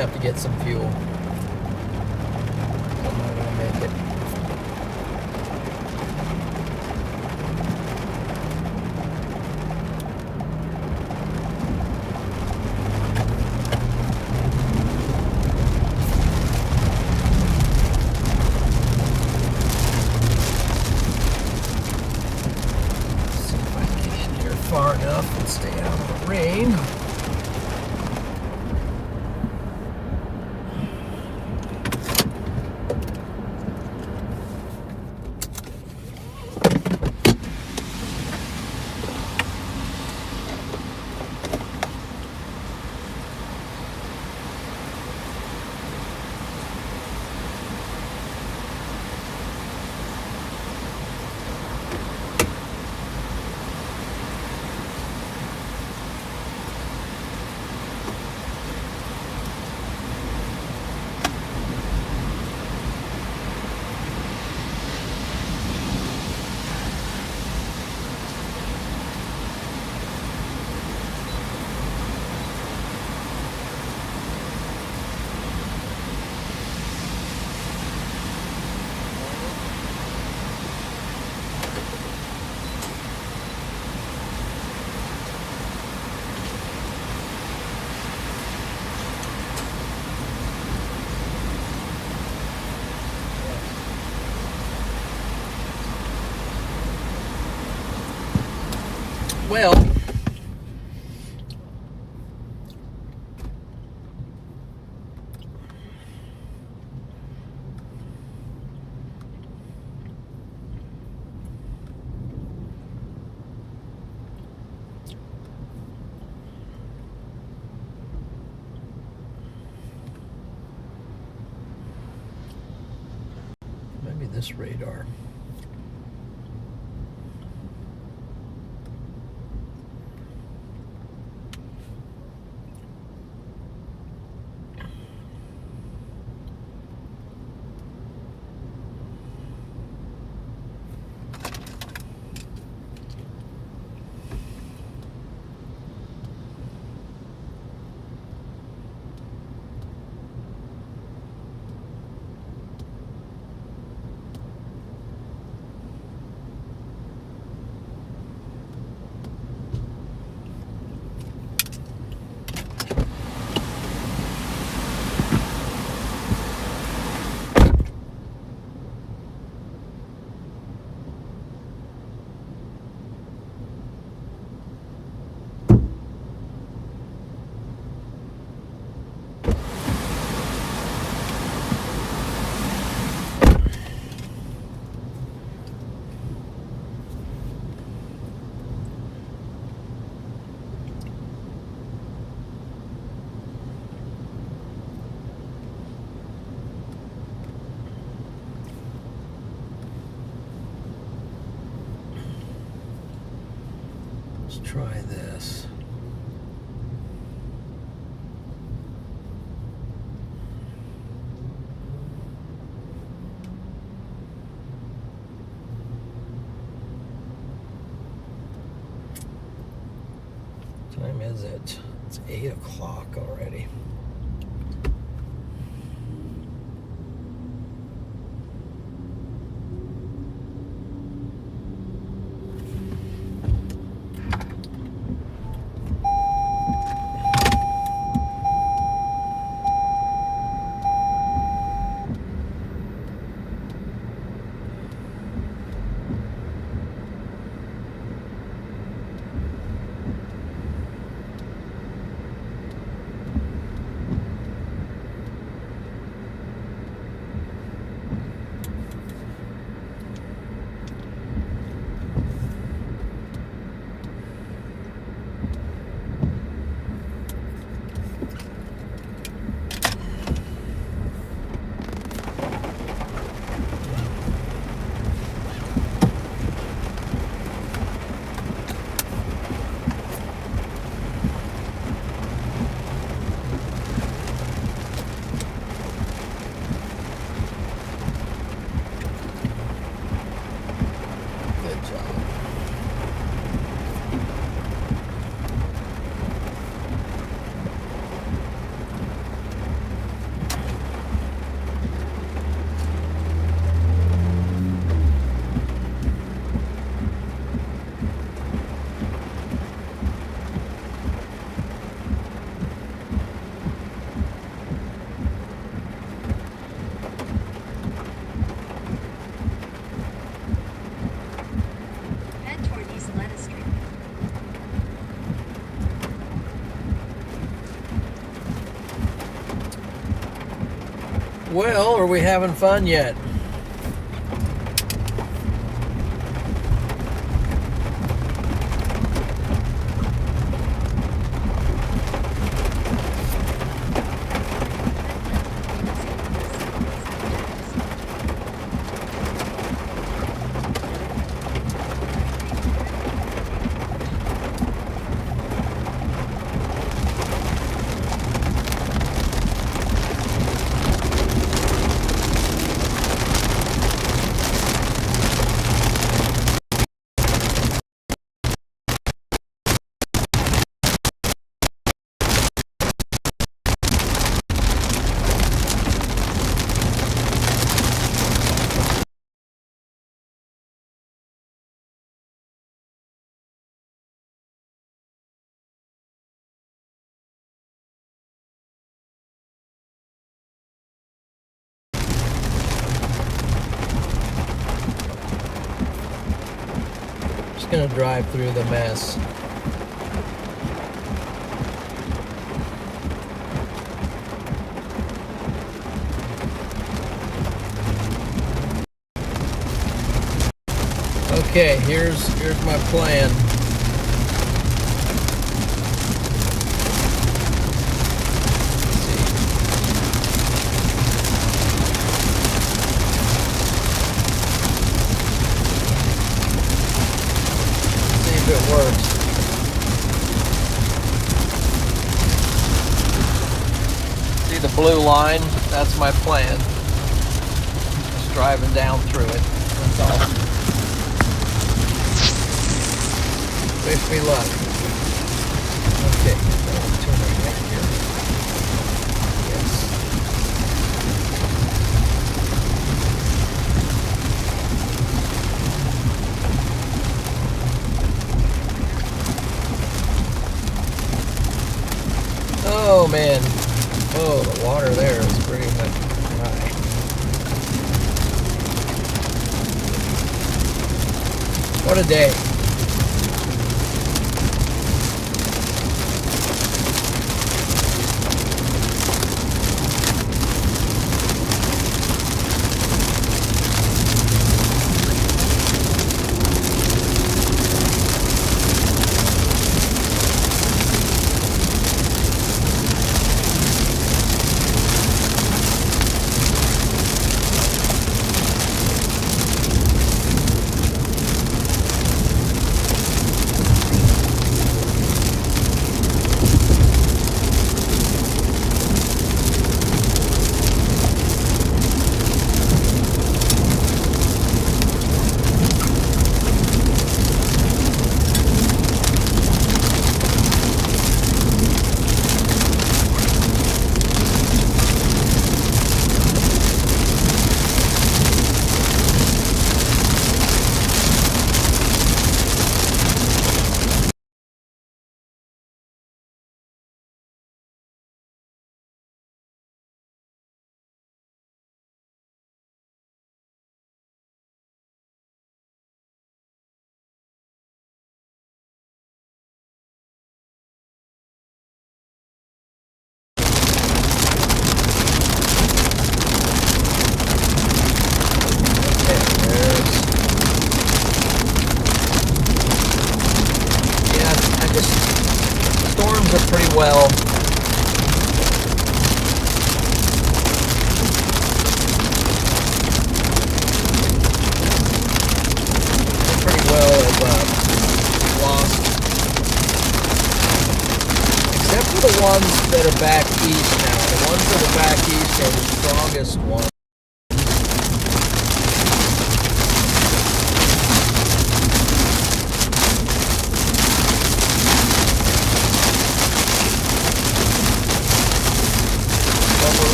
gonna have to get some fuel. I'm not gonna make it. See if I can get in here far enough and stay out of the rain. Well, maybe this radar. Let's try this. What time is it? It's 8 o'clock already. Well, are we having fun yet? Gonna drive through the mess. Okay, here's my plan. It works. See the blue line? That's my plan. Just driving down through it. That's all. Wish me luck. Okay, turn it right here. Yes. Oh man, oh the water there is pretty much high. What a day. Pretty well. Pretty well lost. Except for the ones that are back east now. The ones that are back east are the strongest ones.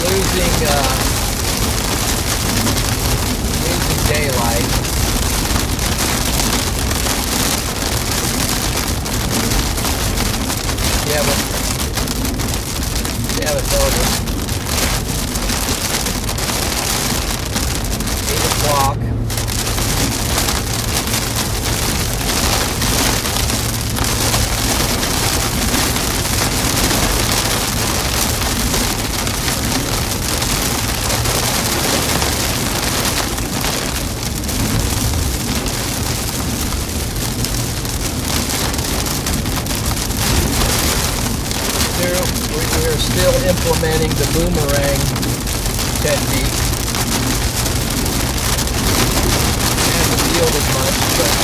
Losing daylight. You haven't noticed. 8 o'clock. implementing the boomerang technique. Hasn't yielded much, but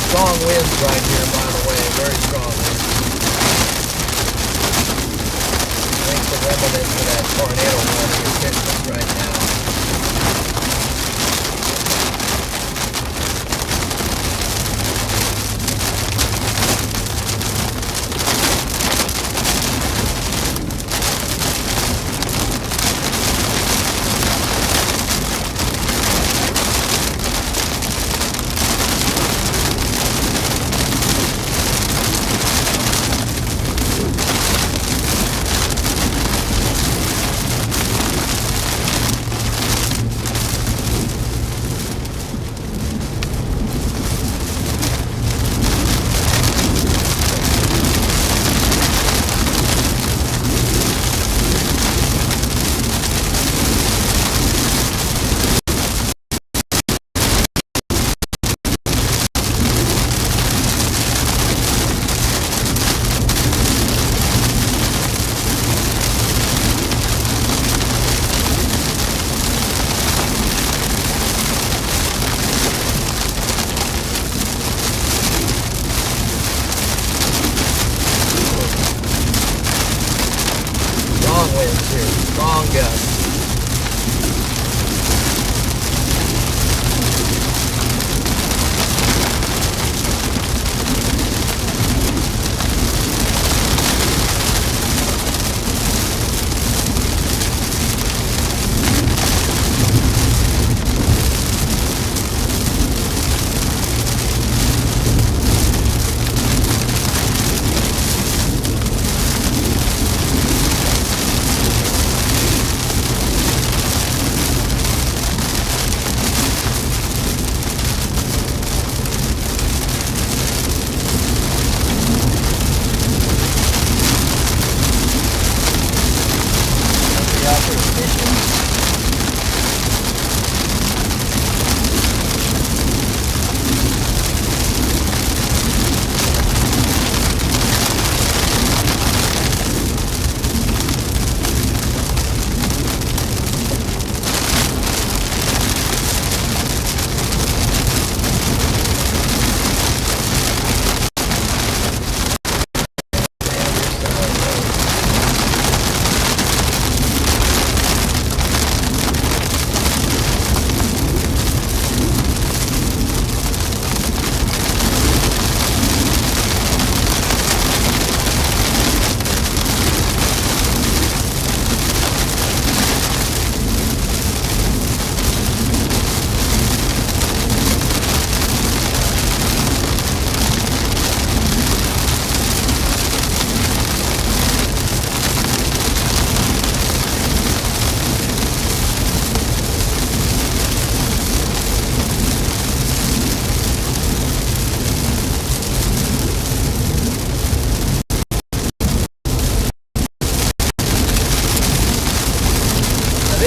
strong winds right here, by the way, very strong winds. I think the remnants of that tornado warning is hitting us right now. Strong winds here, strong gusts.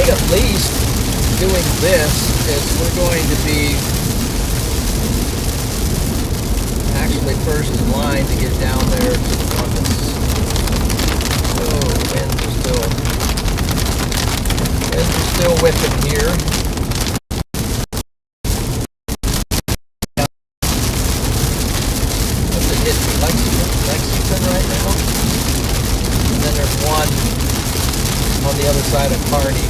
At least doing this is we're going to be actually first in line to get down there on this. Oh, winds are still whipping here. What's it hitting? Lexington right now? And then there's one on the other side of Kearney.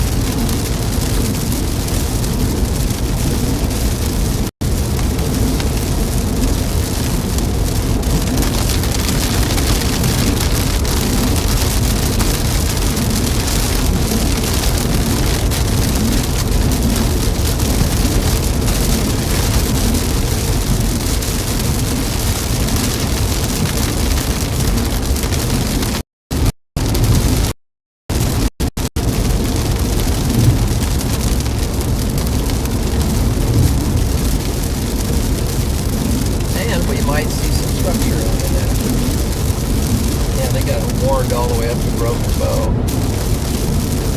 Warned all the way up to Broken Bow.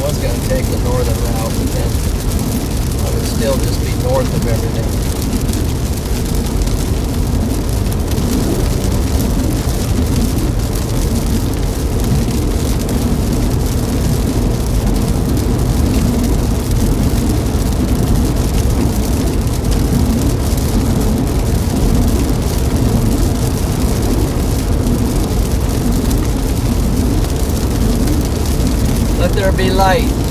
Was going to take the northern route, but then I would still just be north of everything. there be light.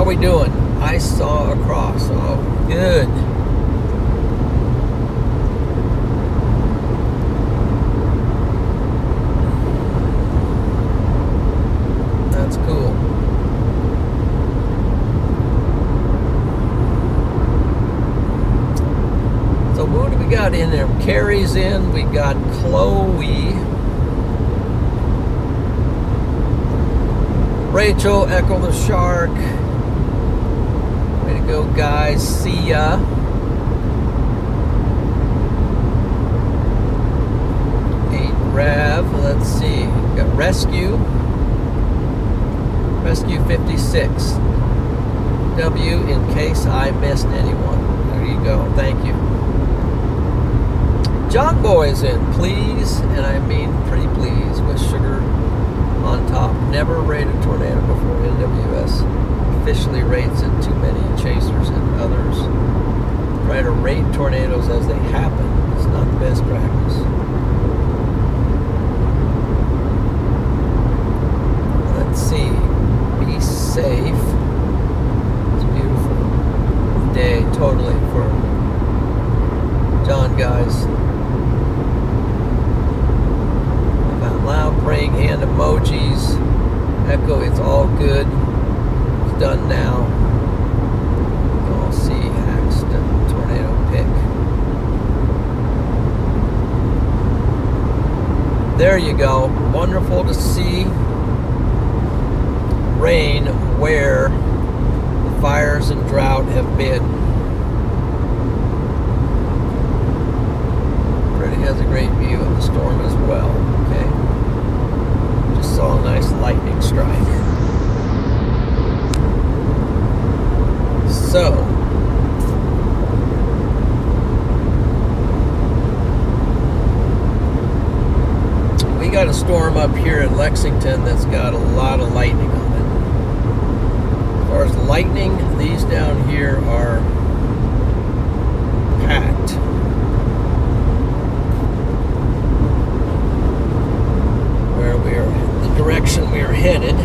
we doing? I saw across. Oh, good. That's cool. So who do we got in there? Carrie's in. We got Chloe. Rachel, Echo the Shark. Way to go, guys. See ya. Rav, let's see. We got Rescue. Rescue 56. W, in case I missed anyone. There you go. Thank you. John Boy is in, please, and I mean pretty please, with sugar on top. Never rated tornado before. NWS officially rates it too many chasers and others. Try to rate tornadoes as they happen. It's not the best practice. praying hand emojis. Echo, it's all good. It's done now. All see accident tornado pick. There you go. Wonderful to see rain where the fires and drought have been. Freddie has a great view of the storm as well. Okay. Just saw a nice lightning strike. So, we got a storm up here in Lexington that's got a lot of lightning on it. As far as lightning, these down here are packed. Where the direction we are headed.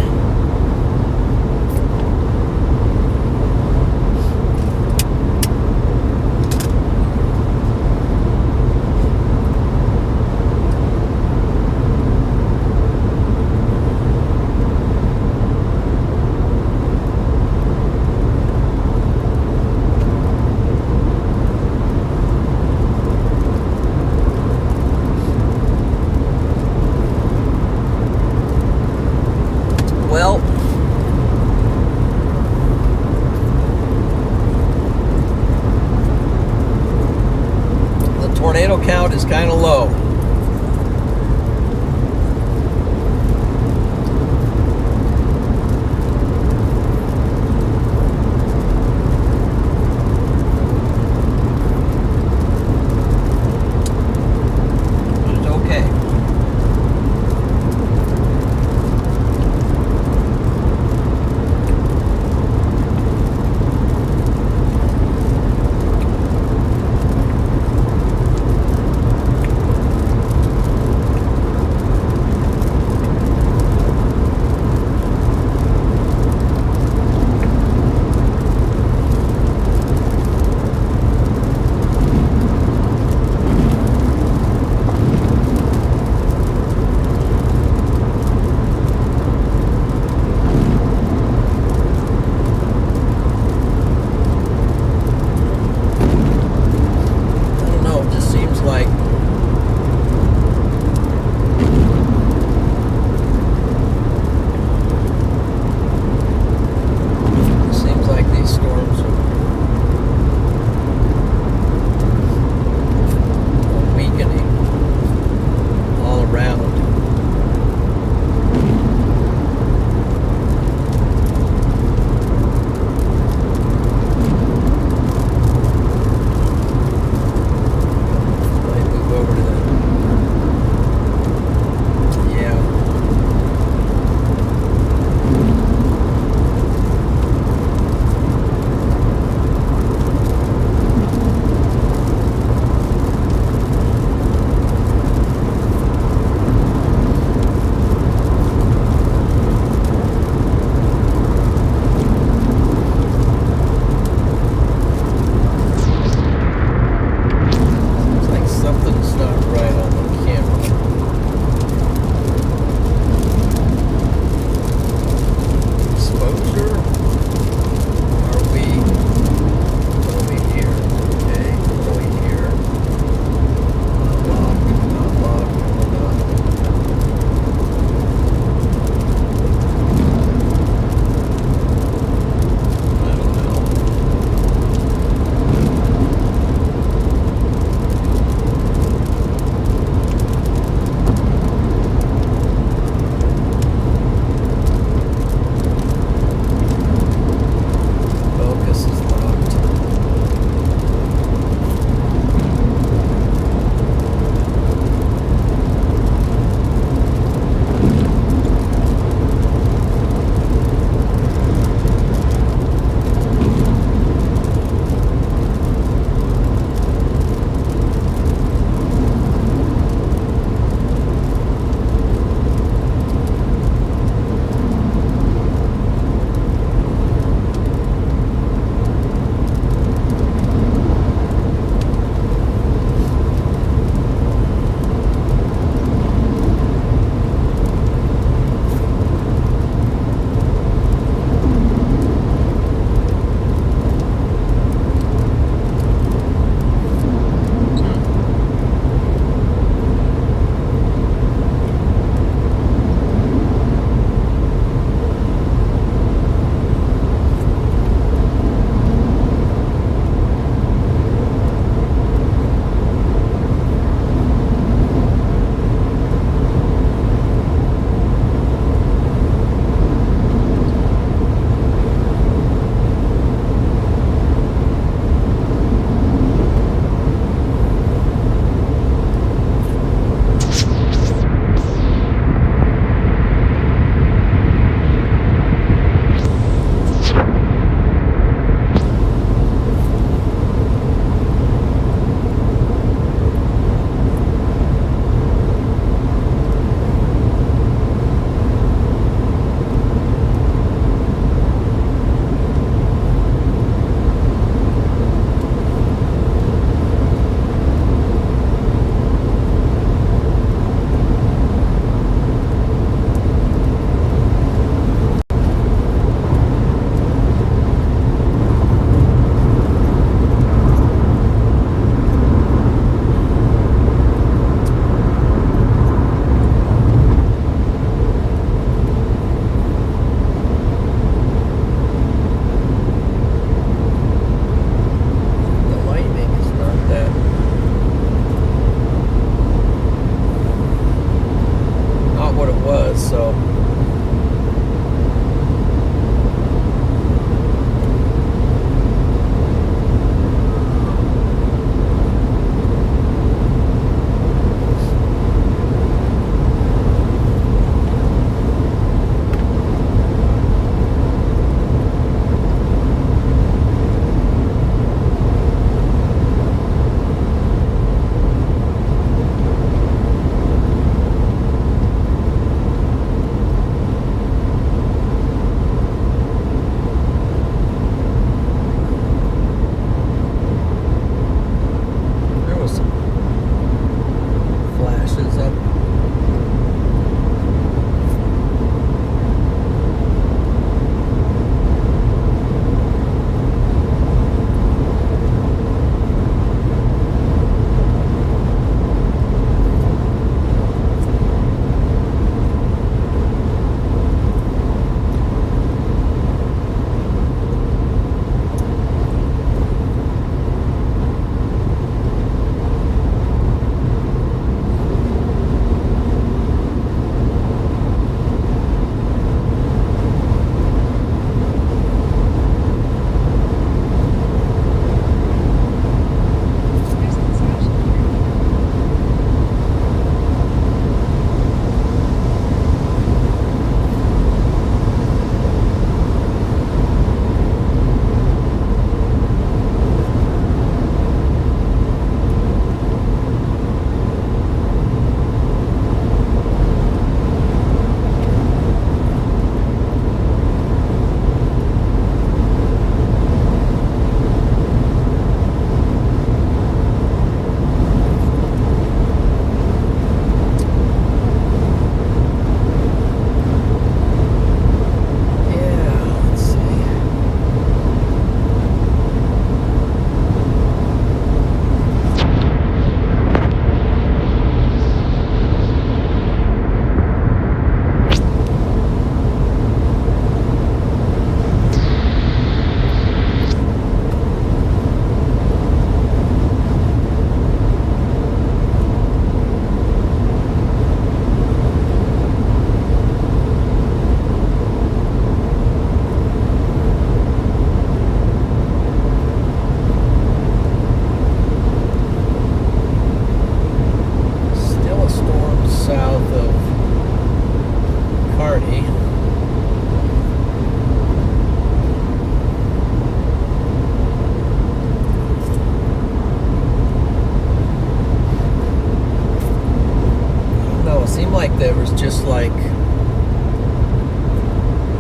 was just like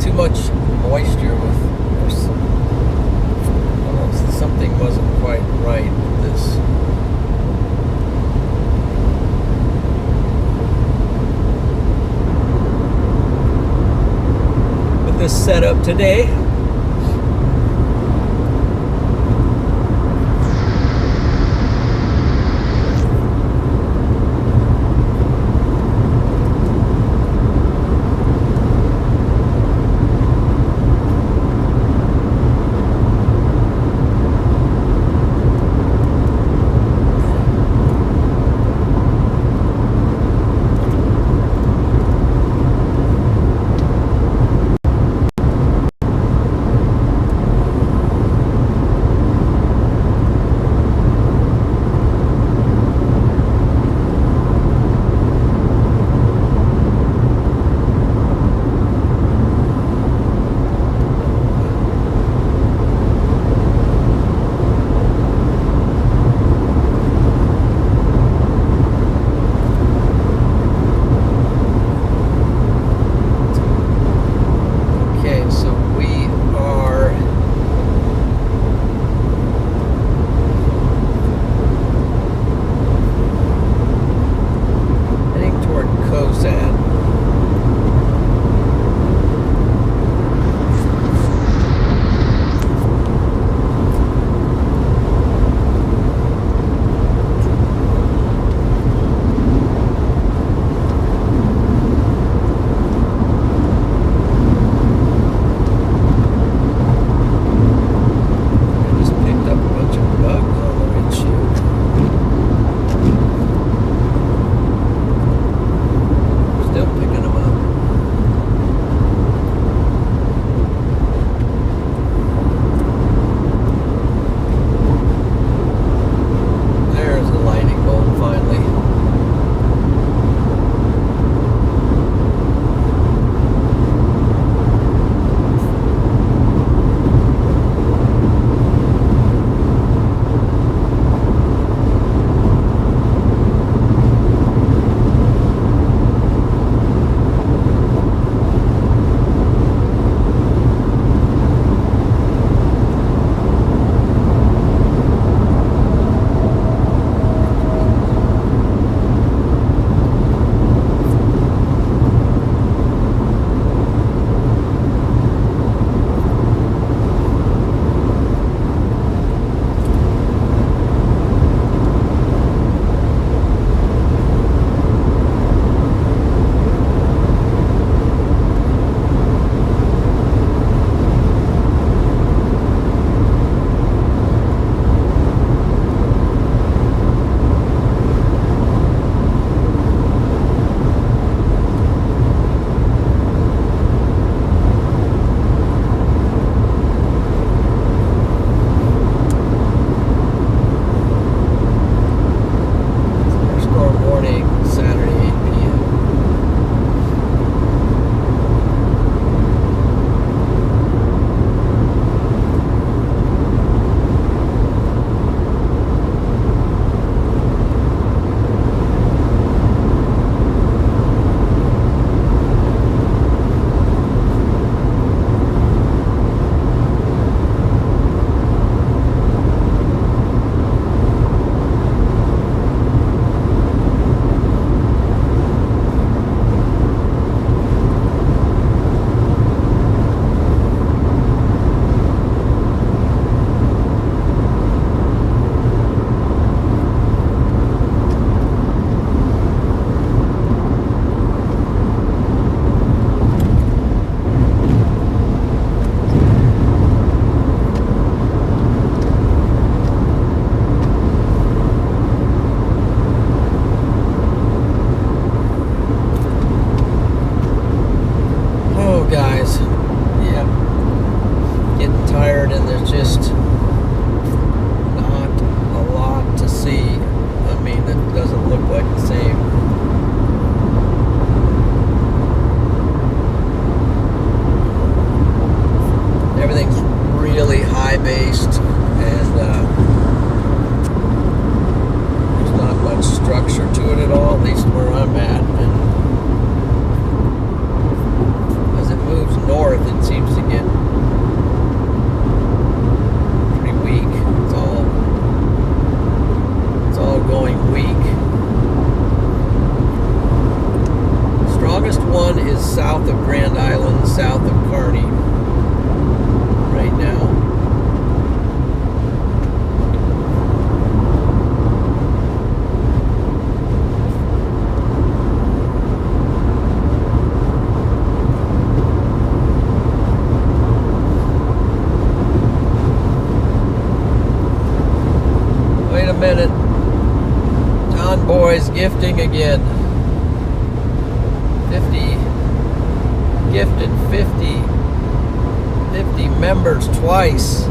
too much moisture with, I don't know, something wasn't quite right with this. With this setup today. structure to it at all, at least where I'm at. And south of Grand Island, south of Kearney right now. Wait a minute. John Boy's gifting again. 50 gifted 50 members twice.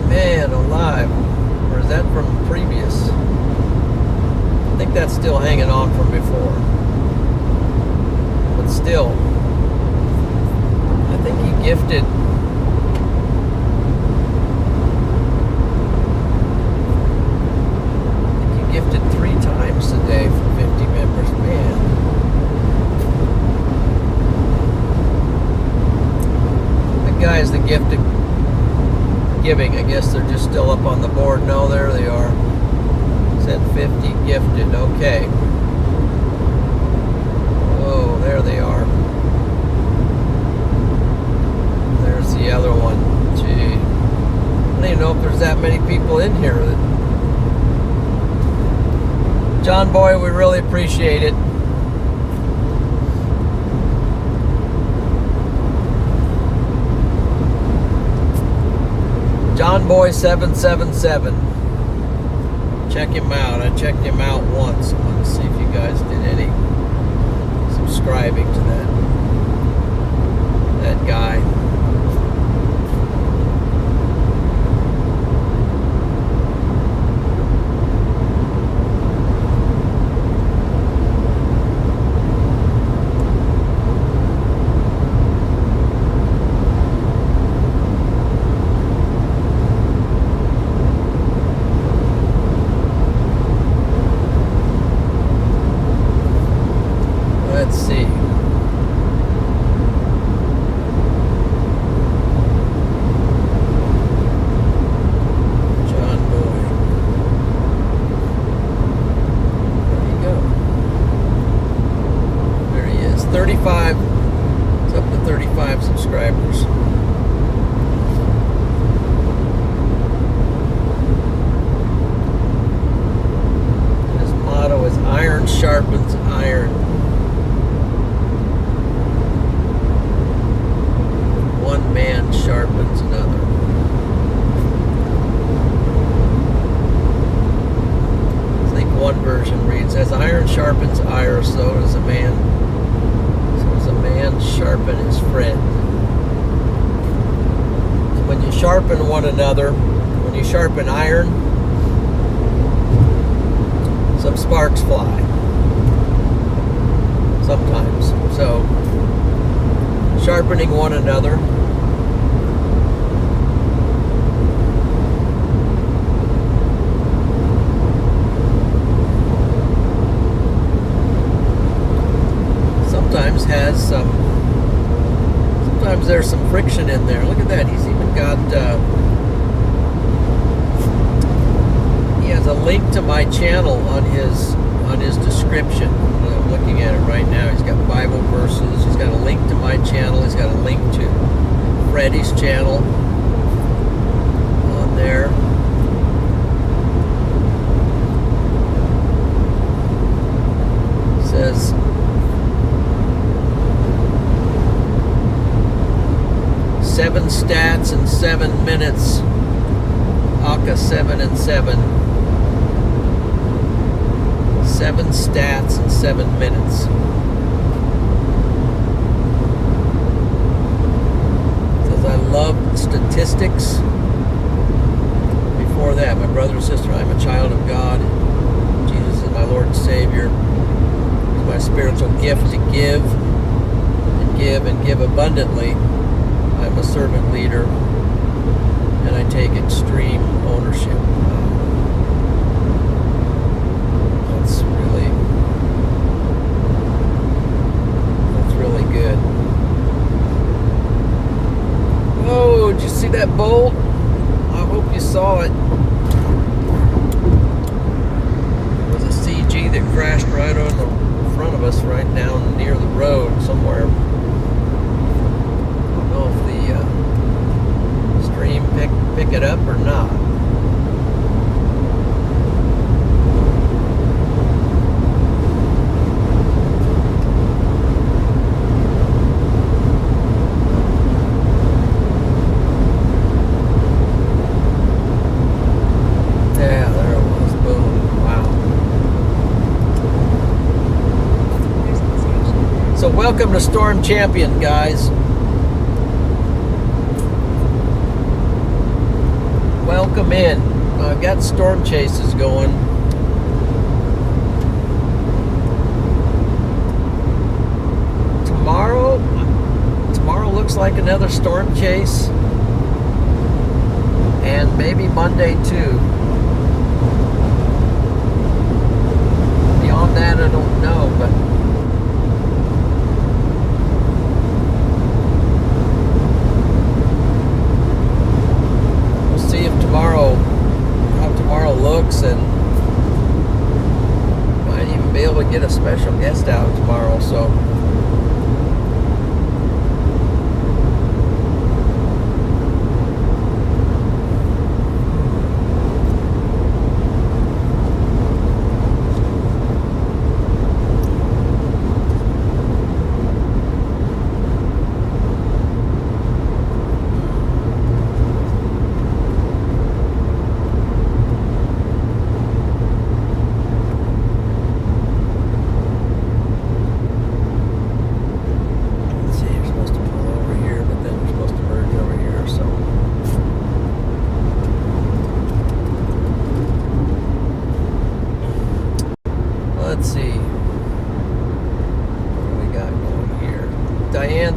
Man alive. Or is that from previous? I think that's still hanging on from before. But still, I think he gifted gifted 3 times today for 50 members. Man. The guys that gifted giving, I guess they're just still up on the board. No, there they are. Said 50 gifted. Okay. Oh, there they are. There's the other one. Gee. I don't even know if there's that many people in here that John Boy, we really appreciate it. John Boy 777. Check him out. I checked him out once. Let's see if you guys did any subscribing to that guy. Let's see. John Boy. There you go. There he is. 35. It's up to 35 subscribers. His motto is iron sharpens iron. One man sharpens another. I think one version reads, as iron sharpens iron, so does a man sharpen his friend. So when you sharpen one another, when you sharpen iron, some sparks fly. Sometimes. So sharpening one another. Sometimes there's some friction in there. Look at that. He's even got he has a link to my channel on his description. I'm looking at it right now. He's got Bible verses. He's got a link to my channel. He's got a link to Freddie's channel on there. It says seven stats in 7 minutes. Aka 7 and 7. 7 stats in 7 minutes. It says I love statistics. Before that, my brother and sister, I'm a child of God. Jesus is my Lord and Savior. It's my spiritual gift to give and give abundantly. I'm a servant leader, and I take extreme ownership. That's really good. Oh, did you see that bolt? I hope you saw it. It was a CG that crashed right on the front of us right down near the road somewhere. I don't know if the stream pick it up or not. Welcome to Storm Champion, guys. Welcome in. I've got storm chases going. Tomorrow looks like another storm chase. And maybe Monday too. Beyond that, I don't know, but how tomorrow looks, and might even be able to get a special guest out tomorrow, so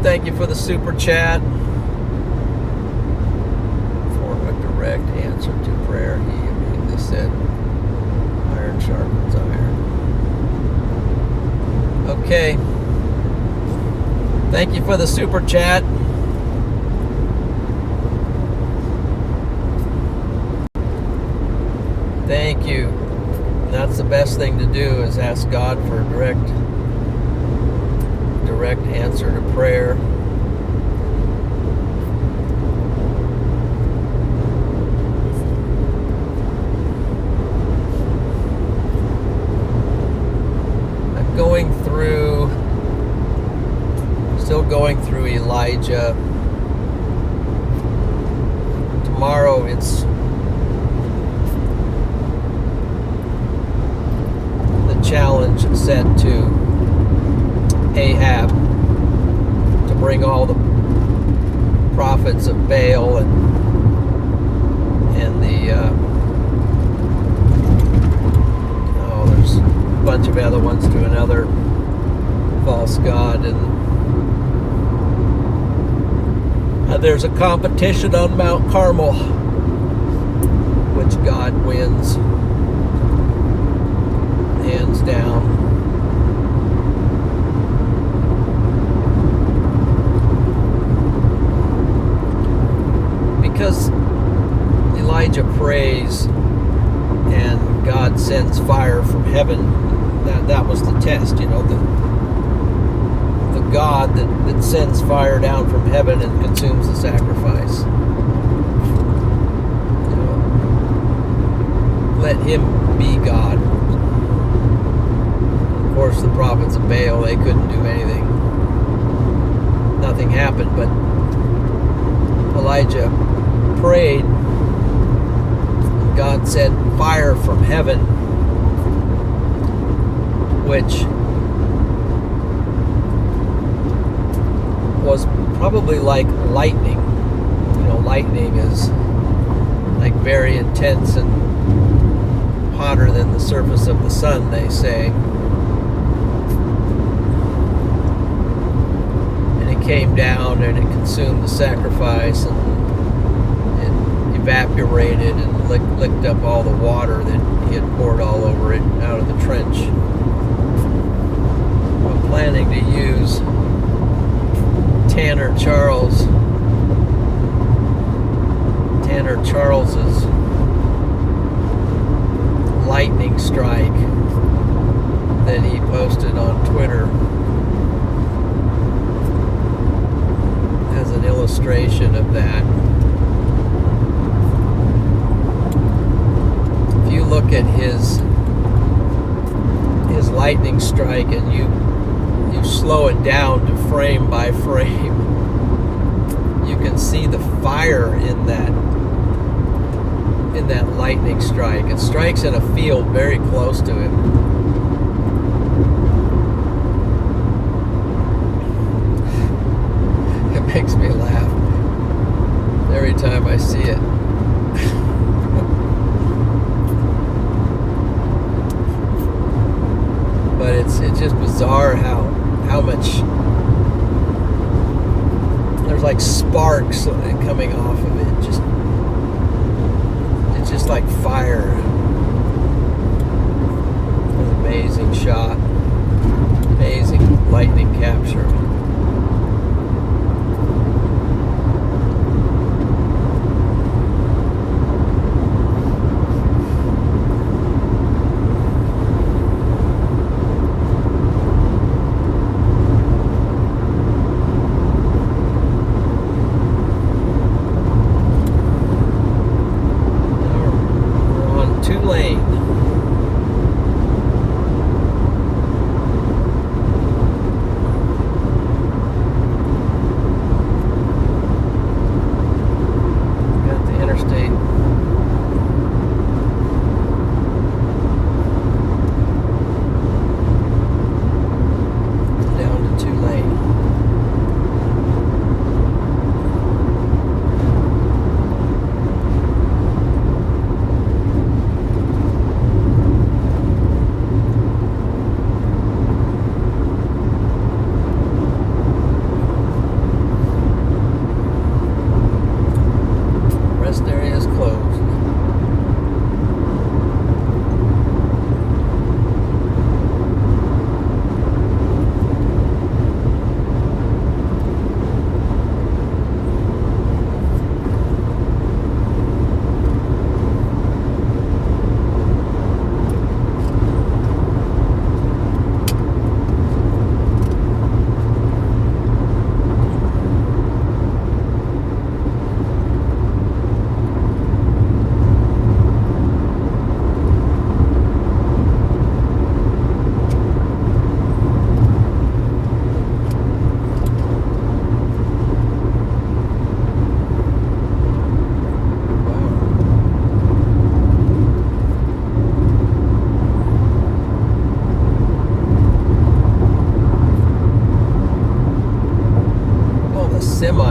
thank you for the super chat. For a direct answer to prayer, he immediately said, iron sharpens iron. Okay. Thank you for the super chat. Thank you. That's the best thing to do, is ask God for a direct answer to prayer. I'm still going through Elijah. Tomorrow it's the challenge set to Ahab to bring all the prophets of Baal and the there's a bunch of other ones to another false god, and there's a competition on Mount Carmel which God wins hands down. Because Elijah prays and God sends fire from heaven, that was the test, the God that sends fire down from heaven and consumes the sacrifice. Let him be God. Of course, the prophets of Baal, they couldn't do anything. Nothing happened, but Elijah prayed, and God sent fire from heaven, which was probably like lightning. Lightning is like very intense and hotter than the surface of the sun, they say. And it came down and it consumed the sacrifice, and evaporated and licked up all the water that he had poured all over it out of the trench. I'm planning to use Tanner Charles's lightning strike that he posted on Twitter. illustration of that. If you look at his lightning strike and you slow it down to frame by frame, you can see the fire in that lightning strike. It strikes in a field very close to him. It makes me laugh every time I see it. But it's just bizarre how much there's like sparks coming off of it. It's just like fire. An amazing shot. Amazing lightning capture.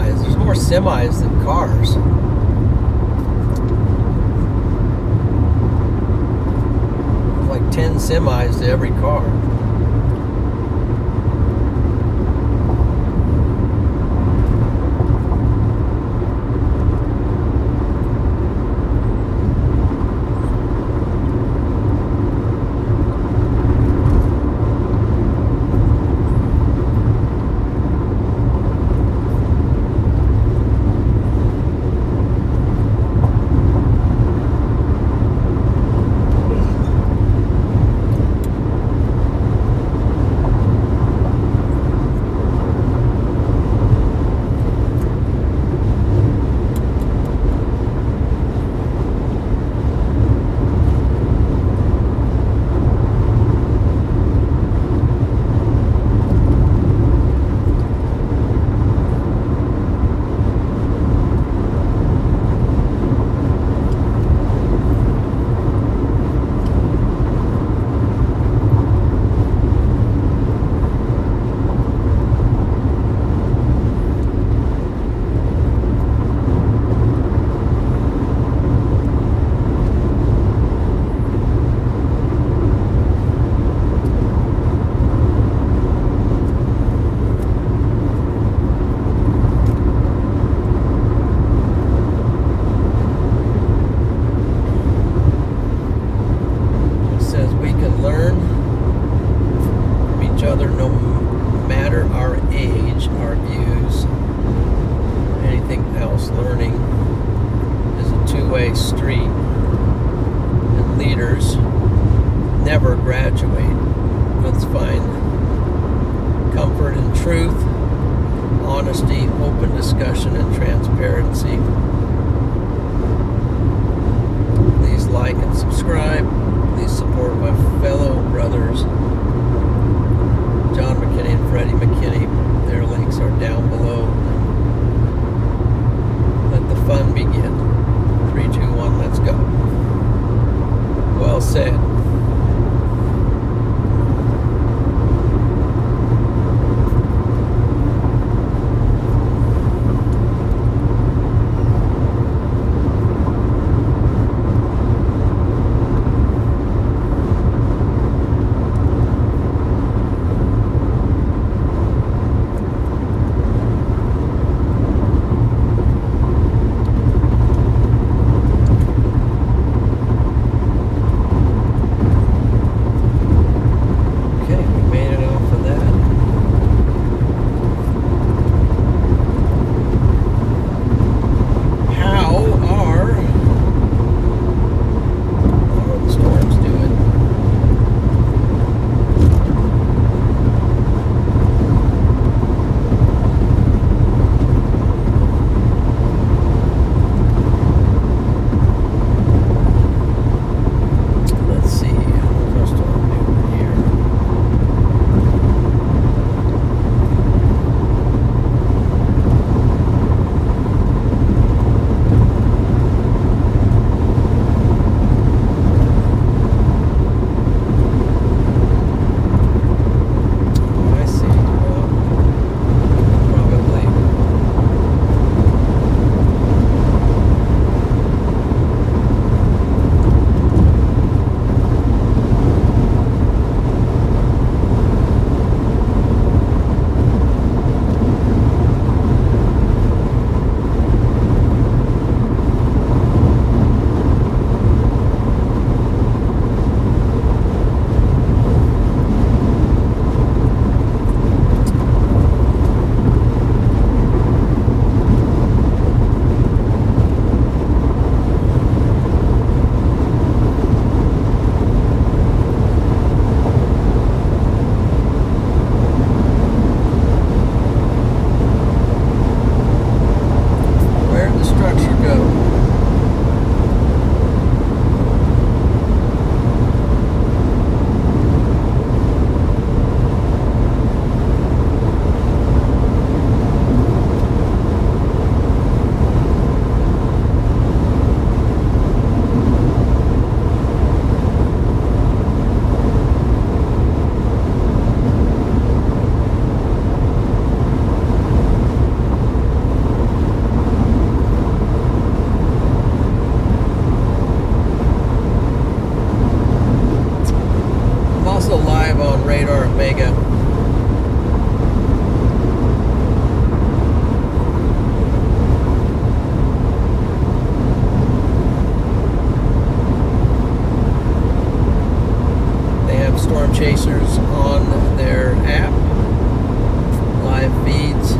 There's more semis than cars. There's like 10 semis to every car. Never graduate. Let's find comfort and truth, honor honesty, open discussion, and transparency. Please like and subscribe. Please support my fellow brothers, John McKinney and Freddie McKinney. Their links are down below. Let the fun begin. 3, 2, 1, let's go. Well said. RadarOmega. They have storm chasers on their app, live feeds.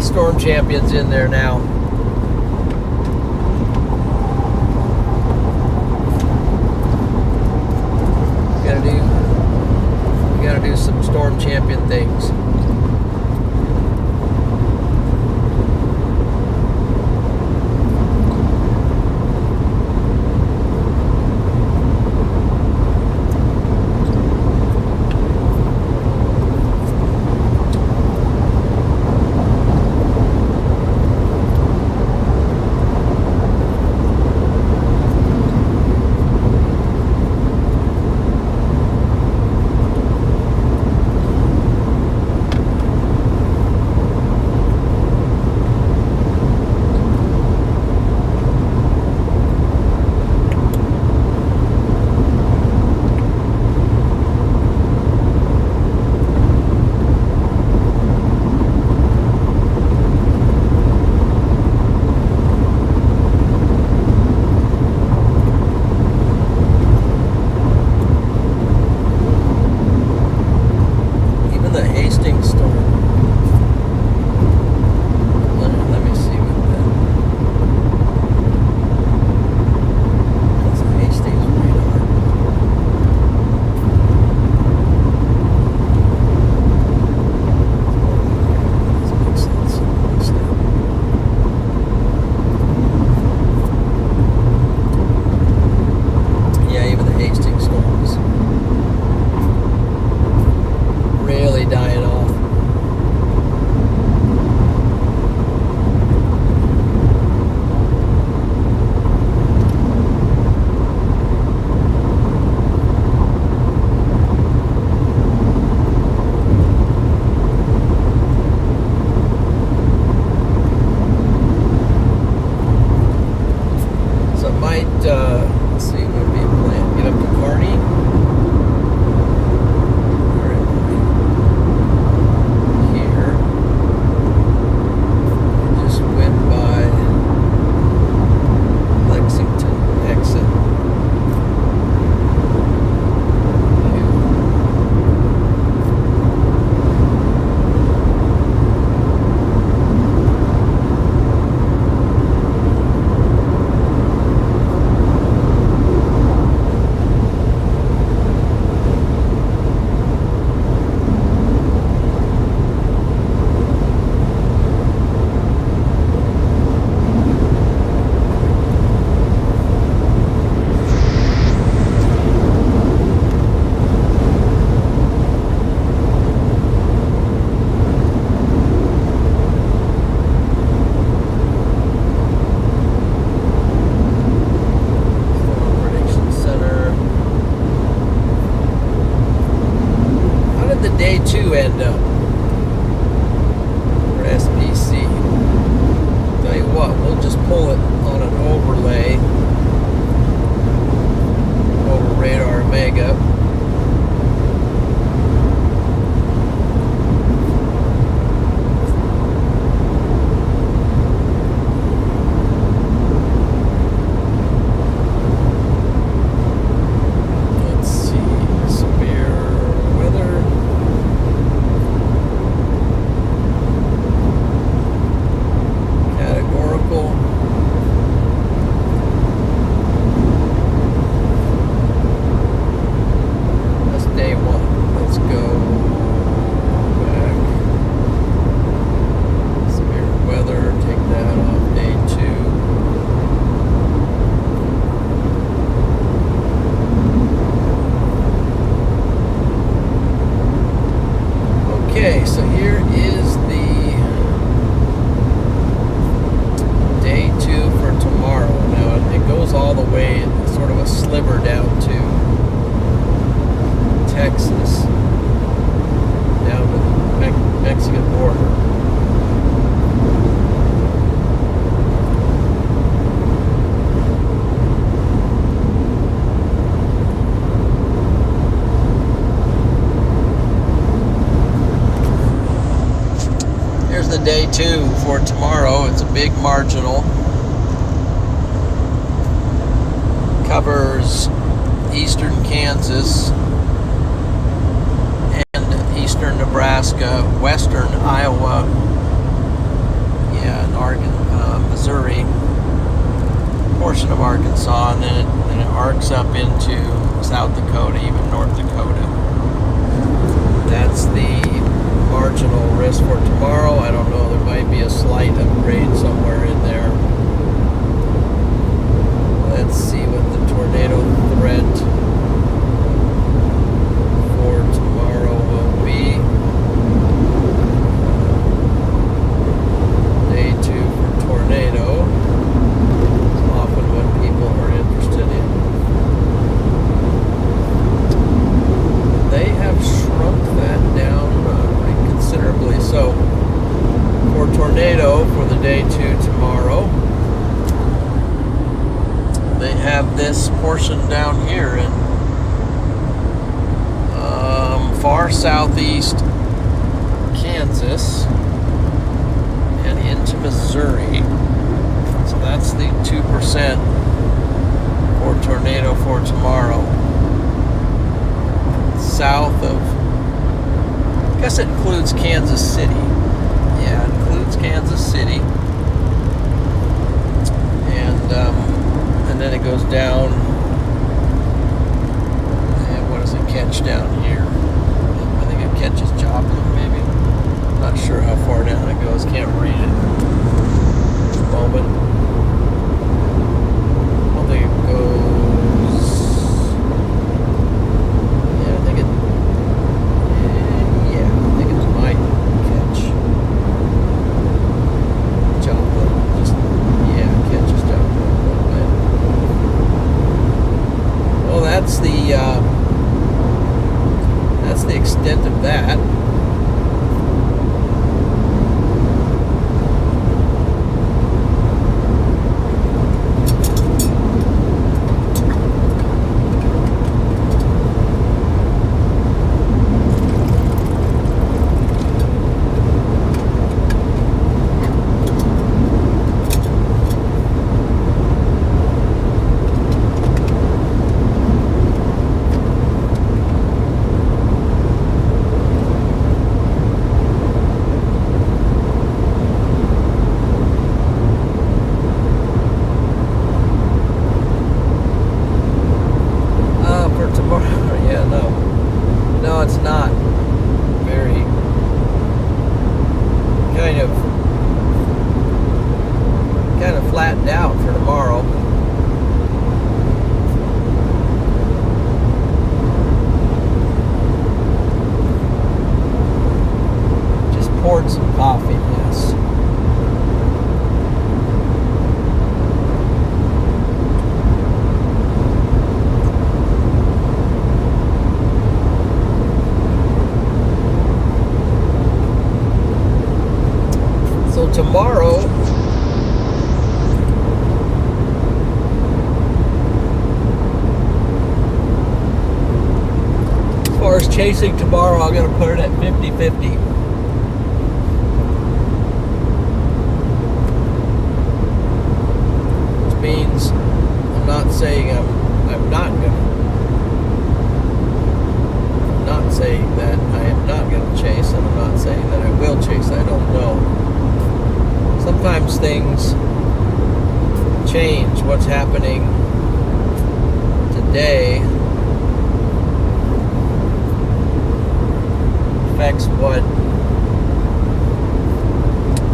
Storm champions in there now. We gotta do some storm champion things. day 2 end up for SPC? Tell you what, we'll just pull it on an overlay over RadarOmega. Okay, so here is the day 2 for tomorrow. Now it goes all the way, sort of a sliver down to Texas, down to the Mexican border. The day 2 for tomorrow. It's a big marginal. Covers eastern Kansas and eastern Nebraska, western Iowa, and Missouri, portion of Arkansas, and then it arcs up into South Dakota, even North Dakota. That's the marginal risk for tomorrow. I don't know, there might be a slight upgrade somewhere in there. Let's see what the tornado threat for tomorrow will be. Day 2 for tornado. It's often what people are interested in. They have shrunk that down considerably. So for tornado for the day 2 tomorrow, they have this portion down here in far southeast Kansas and into Missouri. So that's the 2% for tornado for tomorrow. South of, I guess it includes Kansas City. Yeah, it includes Kansas City. And then it goes down. And what does it catch down here? I think it catches Joplin, maybe. Not sure how far down it goes. Can't read it at the moment. I don't think it goes. Yeah, I think it. Yeah, I think it might catch Joplin. Just yeah, it catches Joplin a little bit. Well, that's the extent of that. as chasing tomorrow, I'm going to put it at 50-50. Which means I'm not saying I'm not going to. I'm not saying that I am not going to chase, and I'm not saying that I will chase. I don't know. Sometimes things change. What's happening today affects what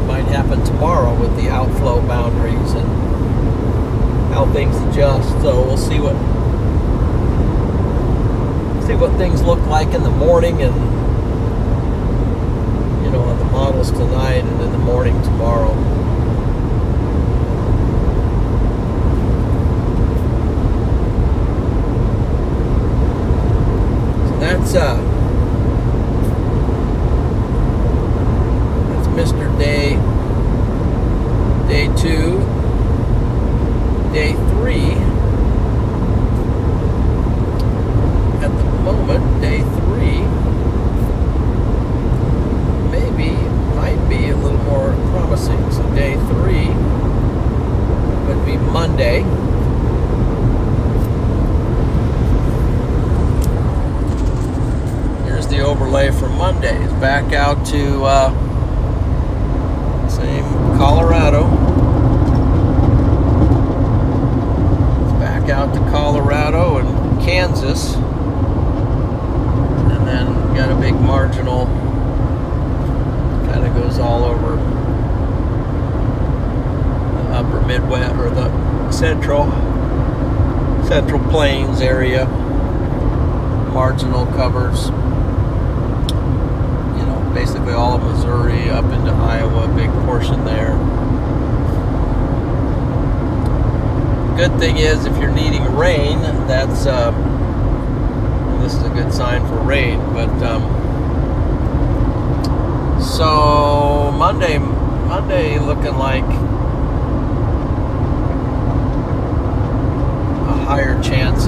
might happen tomorrow with the outflow boundaries and how things adjust. So we'll see what things look like in the morning, and on the models tonight and in the morning tomorrow. That's Mr. Day 2. Day 3. At the moment, day 3 might be a little more promising. So day 3 would be Monday. The overlay for Monday is back out to same Colorado. It's back out to Colorado and Kansas, and then got a big marginal. Kind of goes all over the upper Midwest or the central plains area. Marginal covers basically all of Missouri up into Iowa, big portion there. Good thing is, if you're needing rain, that's this is a good sign for rain. But so Monday looking like a higher chance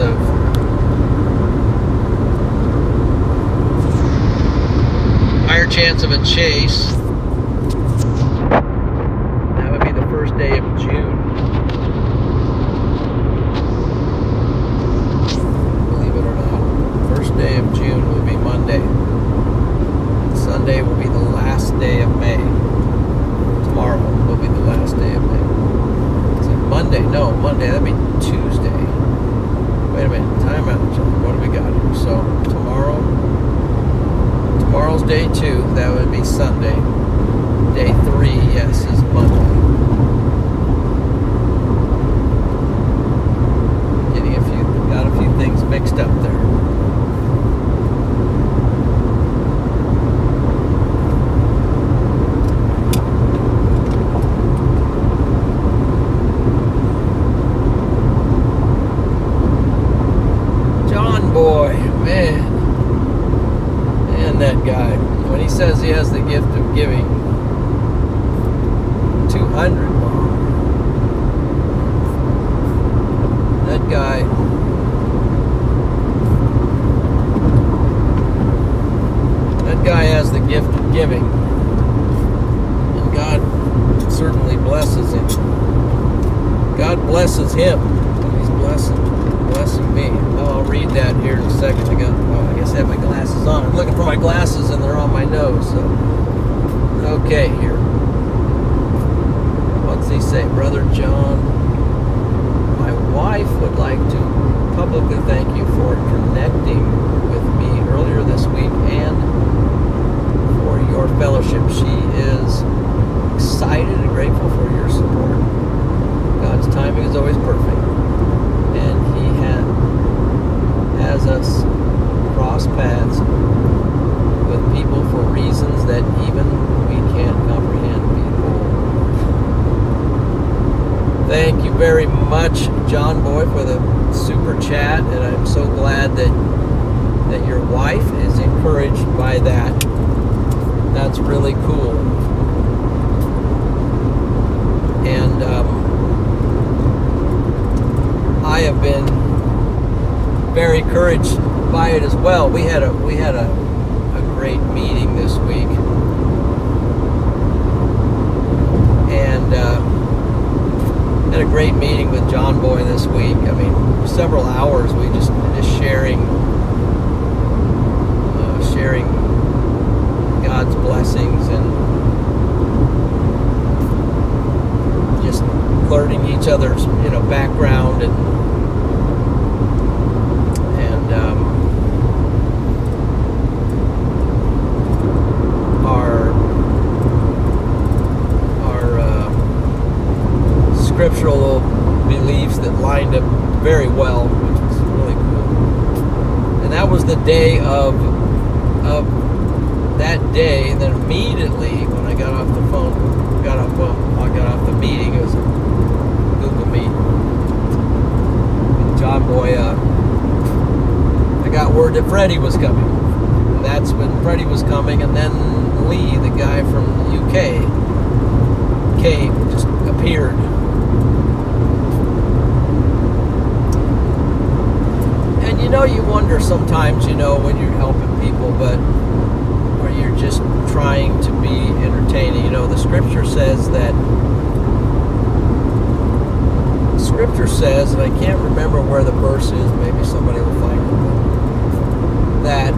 of a chase. That would be the first day of June. Believe it or not. First day of June will be Monday. Sunday will be the last day of May. Tomorrow will be the last day of May. Is it Monday? No, Monday. That'd be Tuesday. Wait a minute. Time out, John. What do we got here? So, tomorrow's day 2, that would be Sunday. Day 3, yes, is Monday. Got a few things mixed up there. John boy, man. That guy, when he says he has the gift of giving, 200. That guy has the gift of giving, and God certainly blesses him. God blesses him, and he's blessing me. I'll read that here in a second. I guess I have my glasses on. I'm looking for my glasses and they're on my nose. So, okay, here. What's he say? Brother John, my wife would like to publicly thank you for connecting with me earlier this week and for your fellowship. She is excited and grateful for your support. God's timing is always perfect, and He has us cross paths with people for reasons that even we can't comprehend. Thank you very much, John Boy, for the super chat, and I'm so glad that your wife is encouraged by that. That's really cool. And I have been very encouraged by it as well. We had a great meeting this week, and had a great meeting with John Boy this week. I mean, several hours we just sharing God's blessings and just learning each other's background and our scriptural beliefs that lined up very well, which was really cool. And that was the day of that day. And then immediately when I got off the phone, I got off the meeting. It was a Google Meet. And John Boy, I got word that Freddie was coming. And that's when Freddie was coming, and then Lee, the guy from the UK, just appeared. And you wonder sometimes, when you're helping people, but or you're just trying to be entertaining. The scripture says, and I can't remember where the verse is, maybe somebody will find it, that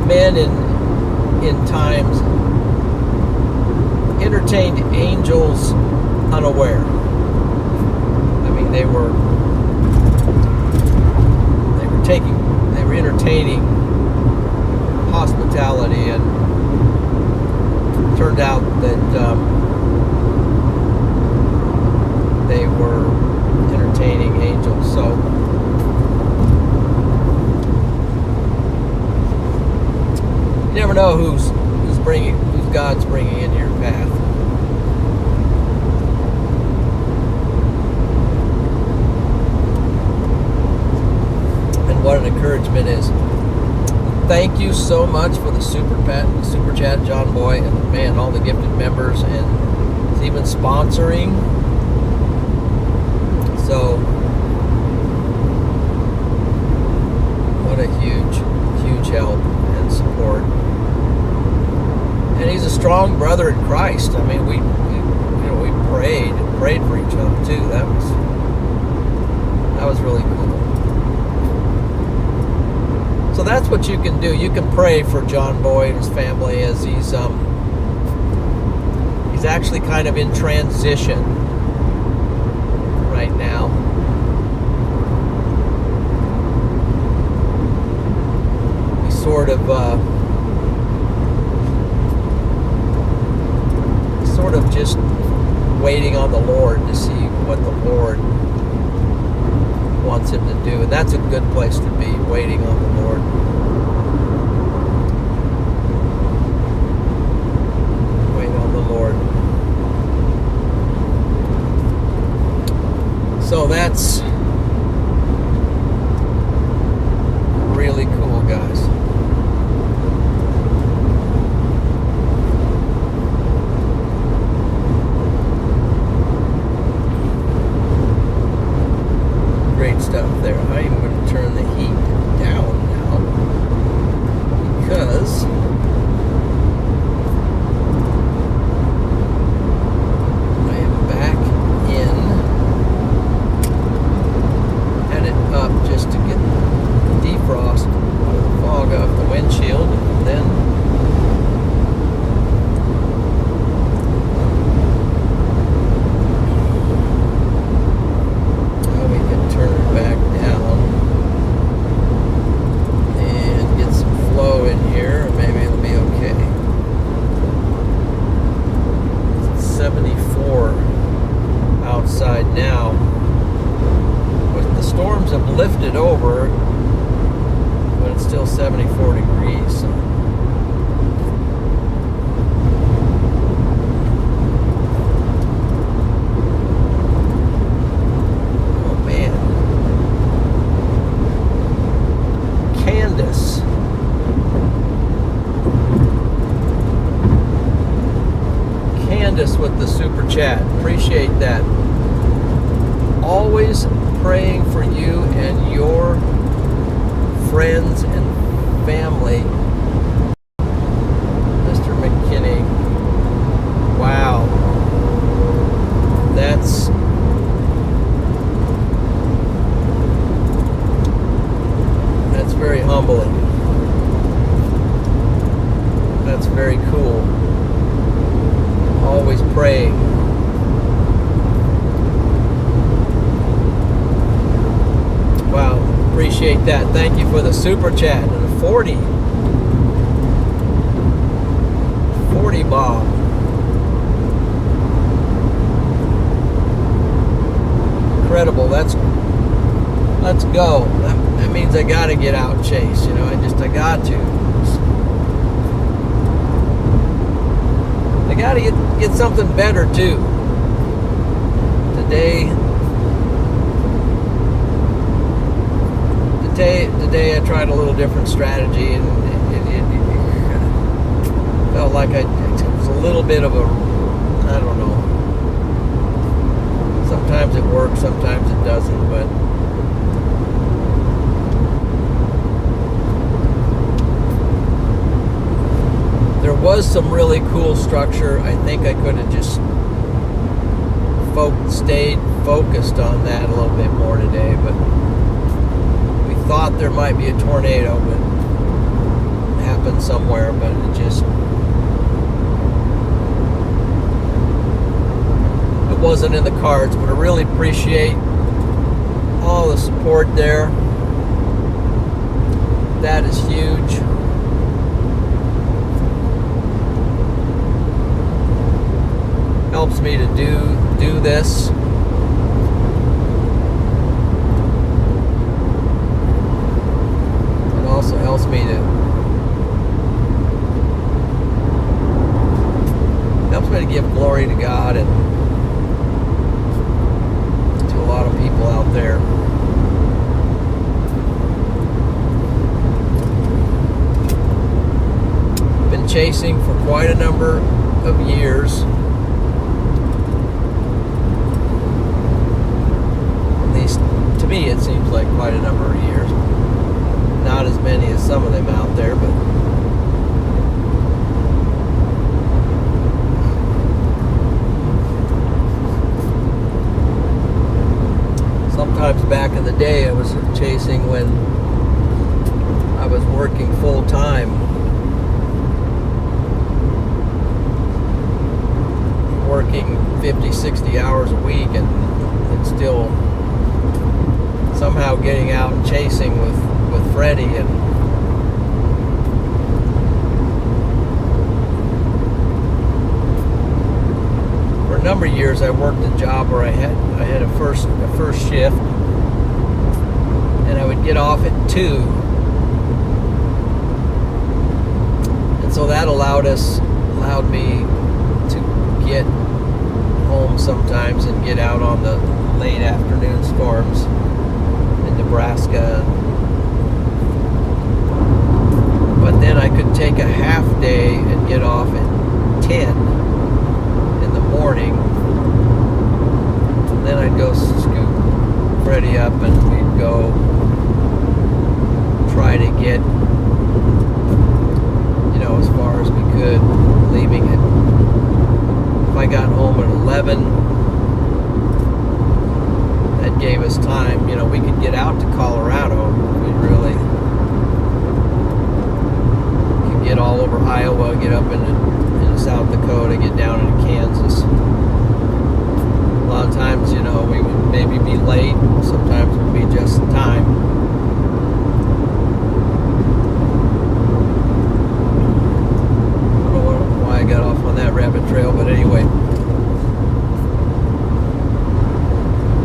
men in times entertained angels unaware. I mean, they were entertaining hospitality, and it turned out that they were entertaining angels. So you never know who's God's bringing into your path. And what an encouragement is. Thank you so much for the super chat, John Boy, and man, all the gifted members, and he's even sponsoring. So, what a huge help and support. And he's a strong brother in Christ. I mean, we prayed for each other too. That was really cool. So that's what you can do. You can pray for John Boy and his family as he's actually kind of in transition right now. He's sort of just waiting on the Lord to see what the Lord wants him to do, and that's a good place to be, waiting on the Lord. Wait on the Lord. So that's really cool, guys. Great stuff there. I am going to turn the heat down now because I am back in, headed up just to get the defrost or the fog off the windshield, and then turn it back down and get some flow in here, and maybe it'll be okay. It's 74 outside now. But the storms have lifted over, but it's still 74 degrees. So. With the super chat, appreciate that. Always praying for you and your humbling. That's very cool. Always praying. Wow, appreciate that. Thank you for the super chat and the 40 bob. Incredible. Let's go. That means I gotta get out and chase. You know, I got to. I gotta get something better too. Today I tried a little different strategy, and it felt like it was a little bit of a, I don't know. Sometimes it works, sometimes it doesn't, but there was some really cool structure. I think I could have just stayed focused on that a little bit more today, but we thought there might be a tornado, but it happened somewhere, but it wasn't in the cards. But I really appreciate all the support there. That is huge. Helps me to do this. It also helps me to give glory to God and to a lot of people out there. Been chasing for quite a number of years. To me, it seems like quite a number of years. Not as many as some of them out there, but sometimes back in the day I was chasing when I was working full time. Working 50, 60 hours a week, and still somehow getting out and chasing with Freddie. And for a number of years I worked a job where I had a first shift, and I would get off at 2, and so that allowed me to get home sometimes and get out on the late afternoon storms in Nebraska. But then I could take a half day and get off at 10 in the morning. And then I'd go scoop Freddie up, and we'd go try to get, as far as we could, leaving it. If I got home at 11, that gave us time. We could get out to Colorado. We really could get all over Iowa, get up into South Dakota, get down into Kansas. A lot of times, we would maybe be late. Sometimes it would be just in time. I don't know why I got off on that rabbit trail, but anyway.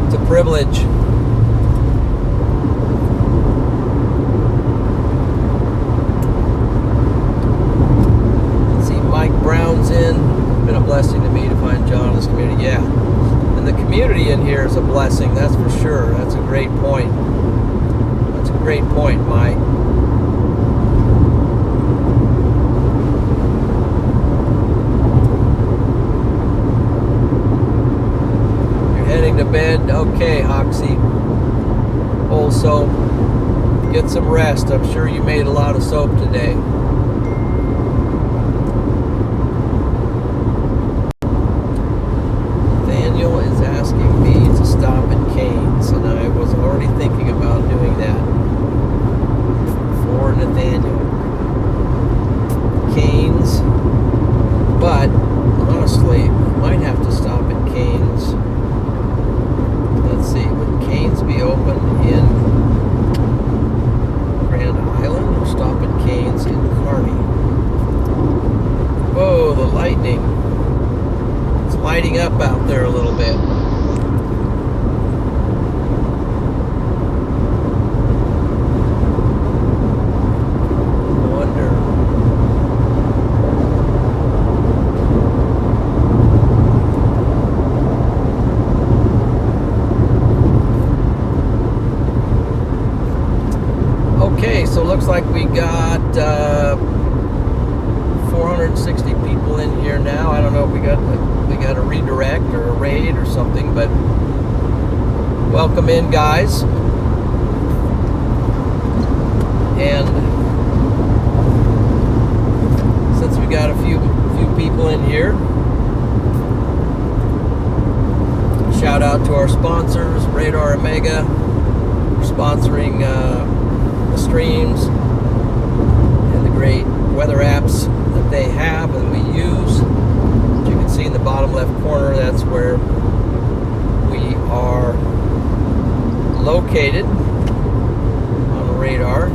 It's a privilege. Let's see, Mike Brown's in. It's been a blessing to me to find John in this community. Yeah. And the community in here is a blessing, that's for sure. That's a great point. That's a great point, Mike. Heading to bed. Okay, Oxy. Also, get some rest. I'm sure you made a lot of soap today. Nathaniel is asking me to stop at Cane's, and I was already thinking about doing that before Okay, so it looks like we got 460 people in here now. I don't know if we got a redirect or a raid or something, but welcome in, guys. And since we got a few people in here, shout out to our sponsors, RadarOmega, for sponsoring the streams and the great weather apps that they have and we use. As you can see in the bottom left corner, that's where we are located on the radar.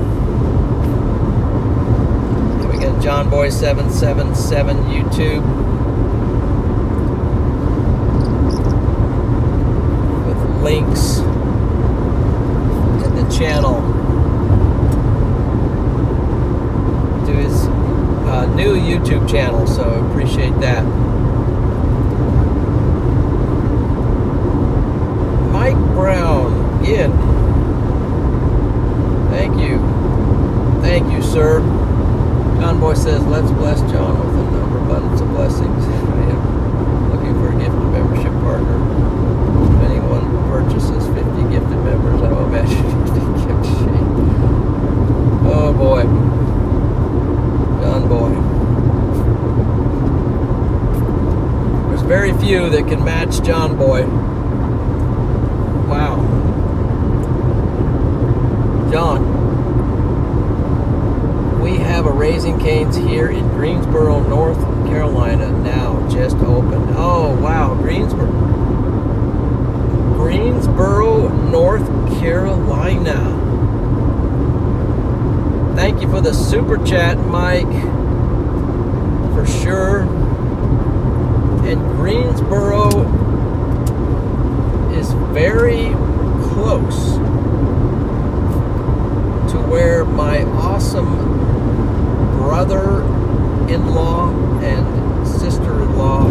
And we got John Boy 777 YouTube with links to the channel, to his new YouTube channel, so appreciate that. Mike Brown, again, thank you, sir. John Boy says, let's bless John with a number of abundance of blessings. I am looking for a gifted membership partner. If anyone purchases 50 gifted members, I will imagine 50 gift sheet. Oh boy. John Boy. There's very few that can match John Boy. Wow. John, we have a Raising Cane's here in Greensboro, North Carolina, now just opened. Oh, wow, Greensboro, North Carolina. Thank you for the super chat, Mike, for sure. And Greensboro is very close to where my awesome brother-in-law and sister-in-law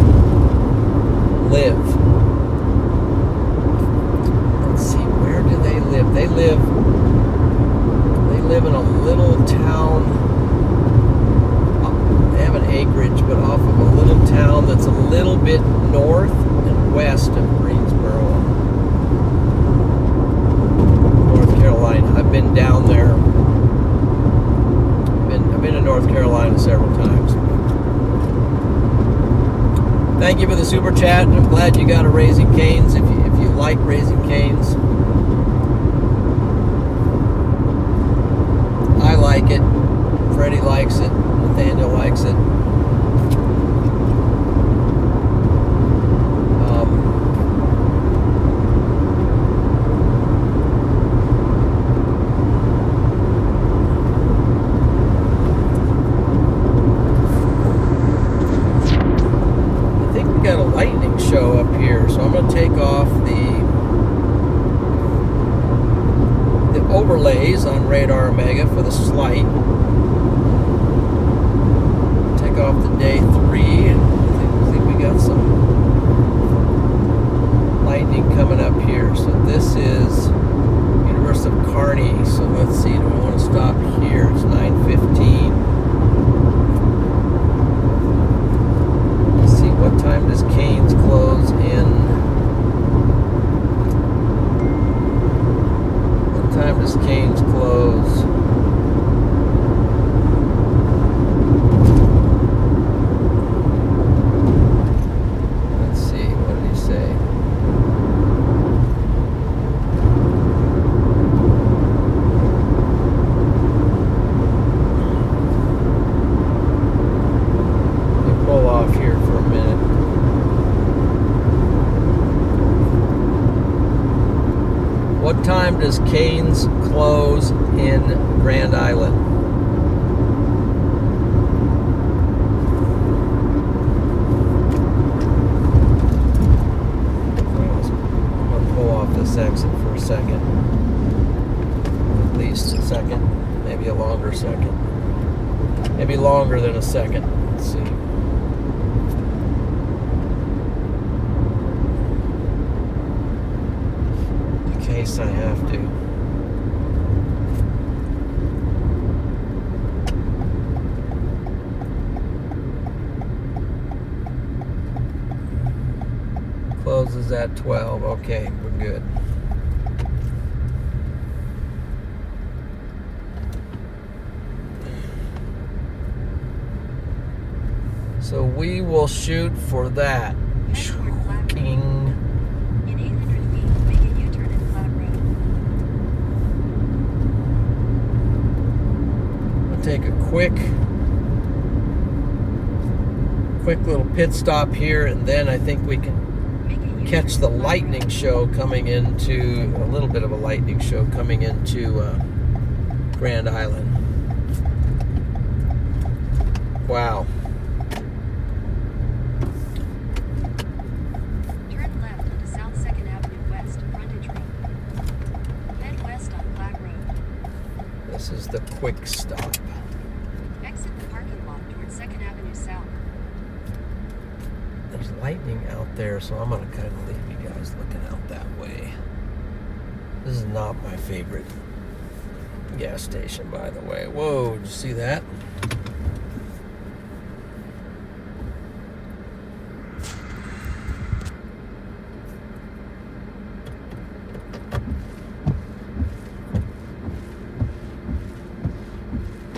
live. Let's see, where do they live? They live in a little town. They have an acreage, but off of a little town that's a little bit north and west of Greensboro, North Carolina. I've been down there. I've been to North Carolina several times. Thank you for the super chat. I'm glad you got a Raising Cane's. If you like Raising Cane's, I like it. Freddie likes it. Nathaniel likes it. Got a lightning show up here, so I'm going to take off the overlays on RadarOmega for the slight. Take off the day 3, and I think we got some lightning coming up here. So this is University of Kearney. So let's see, do I want to stop here? It's 9:15. What time does Cane's close in? What time does Cane's close? Let's see, what did he say? Let me pull off here for a minute. What time does Cane's close in Grand Island? I'm going to pull off this exit for a second. At least a second. Maybe a longer second. Maybe longer than a second. Let's see. In case I have to. is at 12. Okay, we're good. So we will shoot for that. Head toward Flat Road. King. In 800 feet, make a U-turn at Flat Road. We'll take a quick little pit stop here, and then I think we can Make a U-turn catch the at Flat lightning Road. show coming into, a little bit of a lightning show coming into Grand Island. Wow. Turn left onto South 2nd Avenue West, frontage road. Head west on Flat Road. This is the quick stop. Exit the parking lot toward 2nd Avenue South. There's lightning out there, so I'm gonna kind of leave you guys looking out that way. This is not my favorite gas station, by the way. Whoa, did you see that?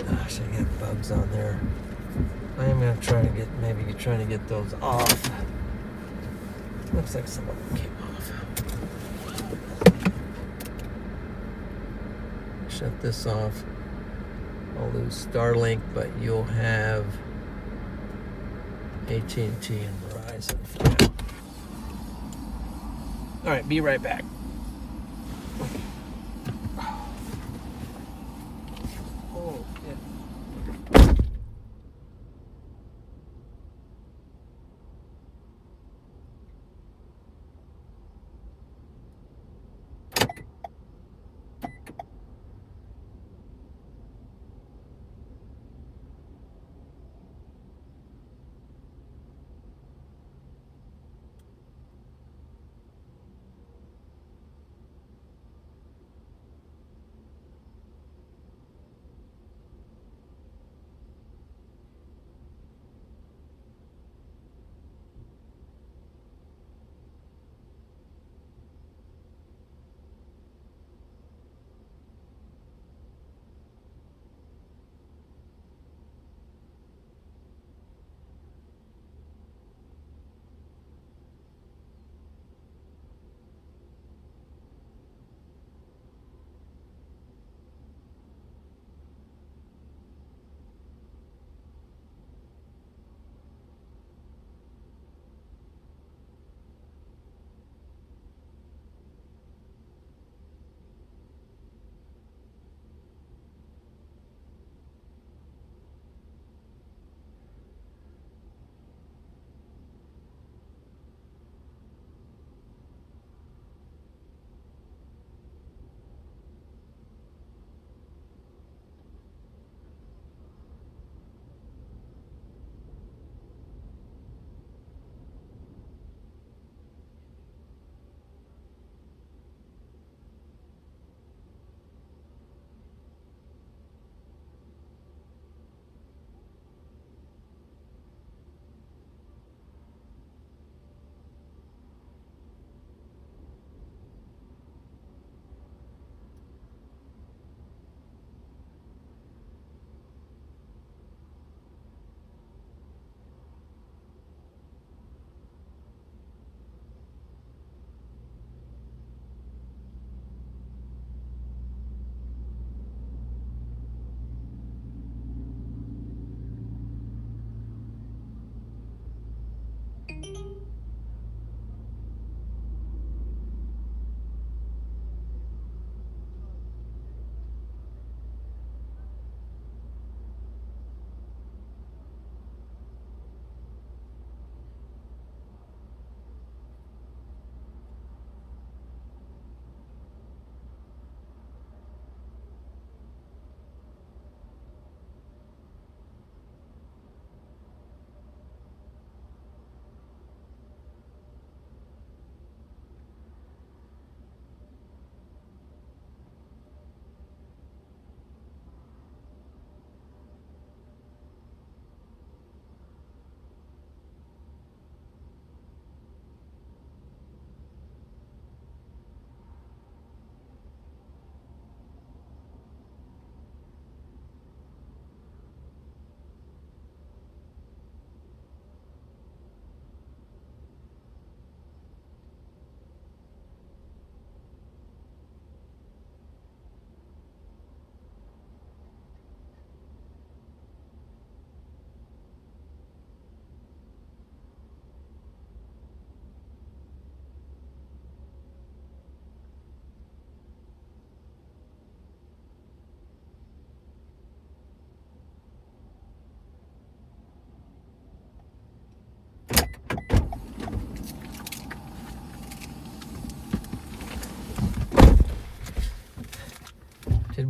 Gosh, I got bugs on there. I am gonna try to get, maybe trying to get those off. Looks like some of them came off. Shut this off. I'll lose Starlink, but you'll have AT&T and Verizon for now. All right, be right back. Oh, yeah.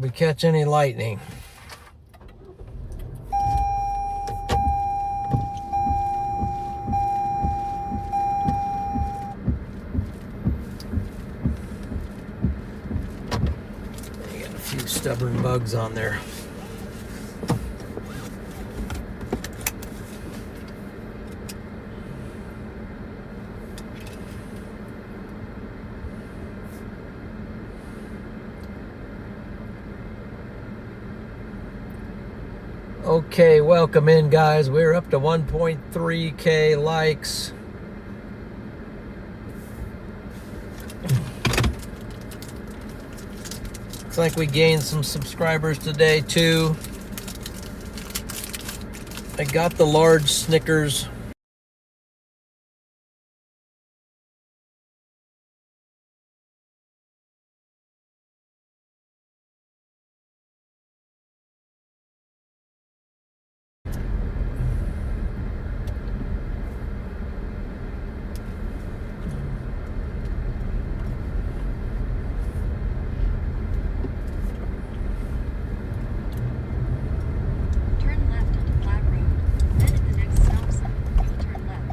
we catch any lightning. You got a few stubborn bugs on there. Okay, welcome in, guys. We're up to 1.3K likes. Looks like we gained some subscribers today, too. I got the large Snickers. Turn left onto Flat Road. Then at the next stop sign, you'll turn left.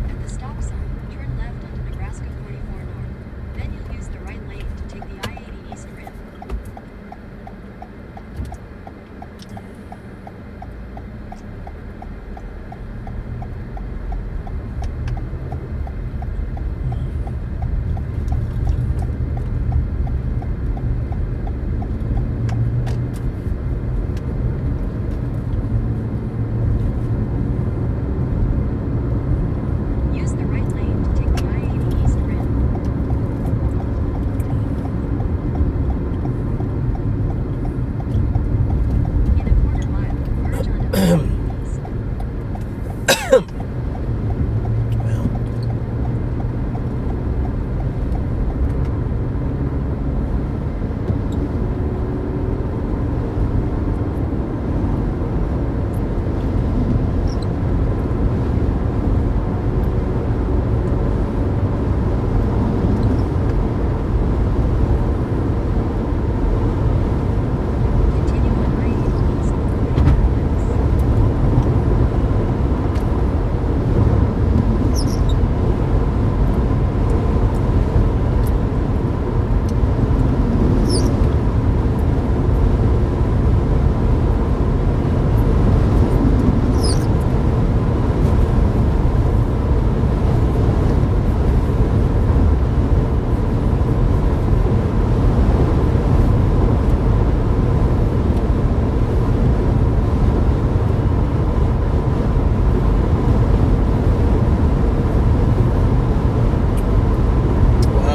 At the stop sign, turn left onto Nebraska 44 North. Then you'll use the right lane to take the I-80 East Rim. Use the right lane to take the I-80 East Rim. In a quarter mile, merge onto I-80 East. Well, Continue on I-80 East for 30 minutes.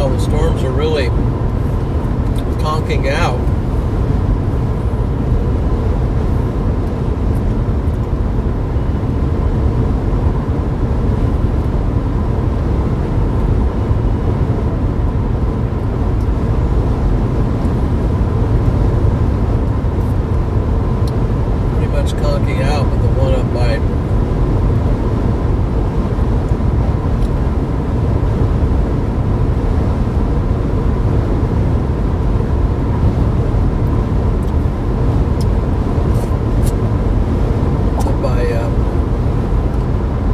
wow, the storms are really conking out. Pretty much conking out, but the one up by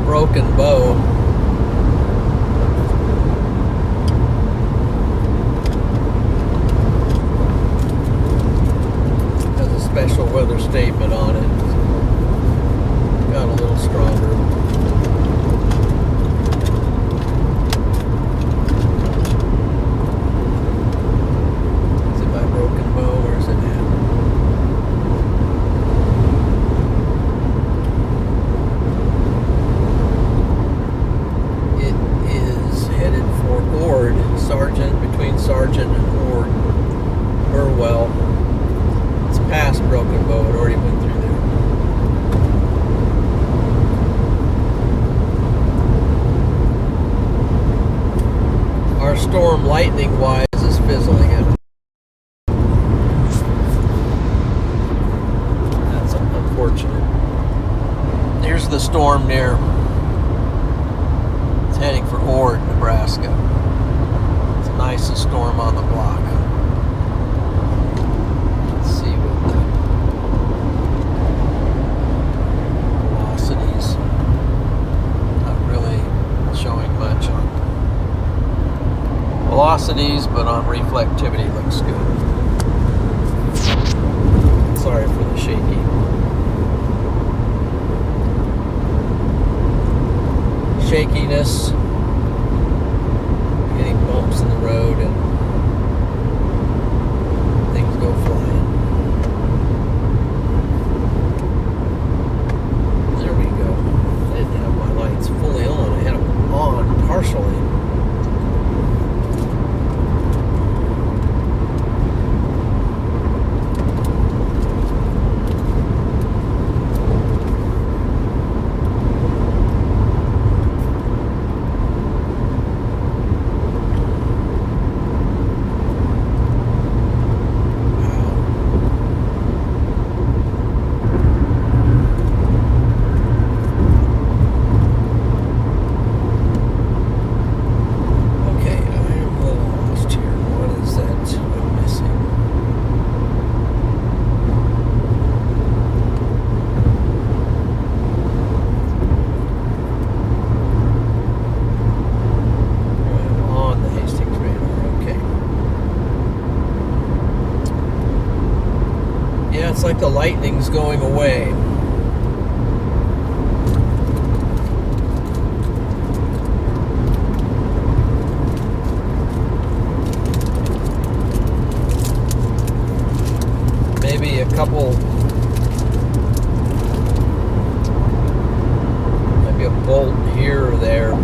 Broken Bow. Has a special weather statement on it. Got a little stronger. Is it by Broken Bow? Where's it at? It is headed for Ord, between Sargent and Ord, Burwell. It's past Broken Bow. It already went through there. Our storm, lightning-wise, is fizzling it. That's unfortunate. Here's the storm near. It's heading for Ord, Nebraska. storm on the block. Let's see what the velocities. Not really showing much on velocities, but on reflectivity looks good. Sorry for the shaky. Shakiness, getting bumps in the road, and things go flying. There we go. I didn't have my lights fully on. I had them on partially. It's like the lightning's going away. Maybe a couple, maybe a bolt here or there.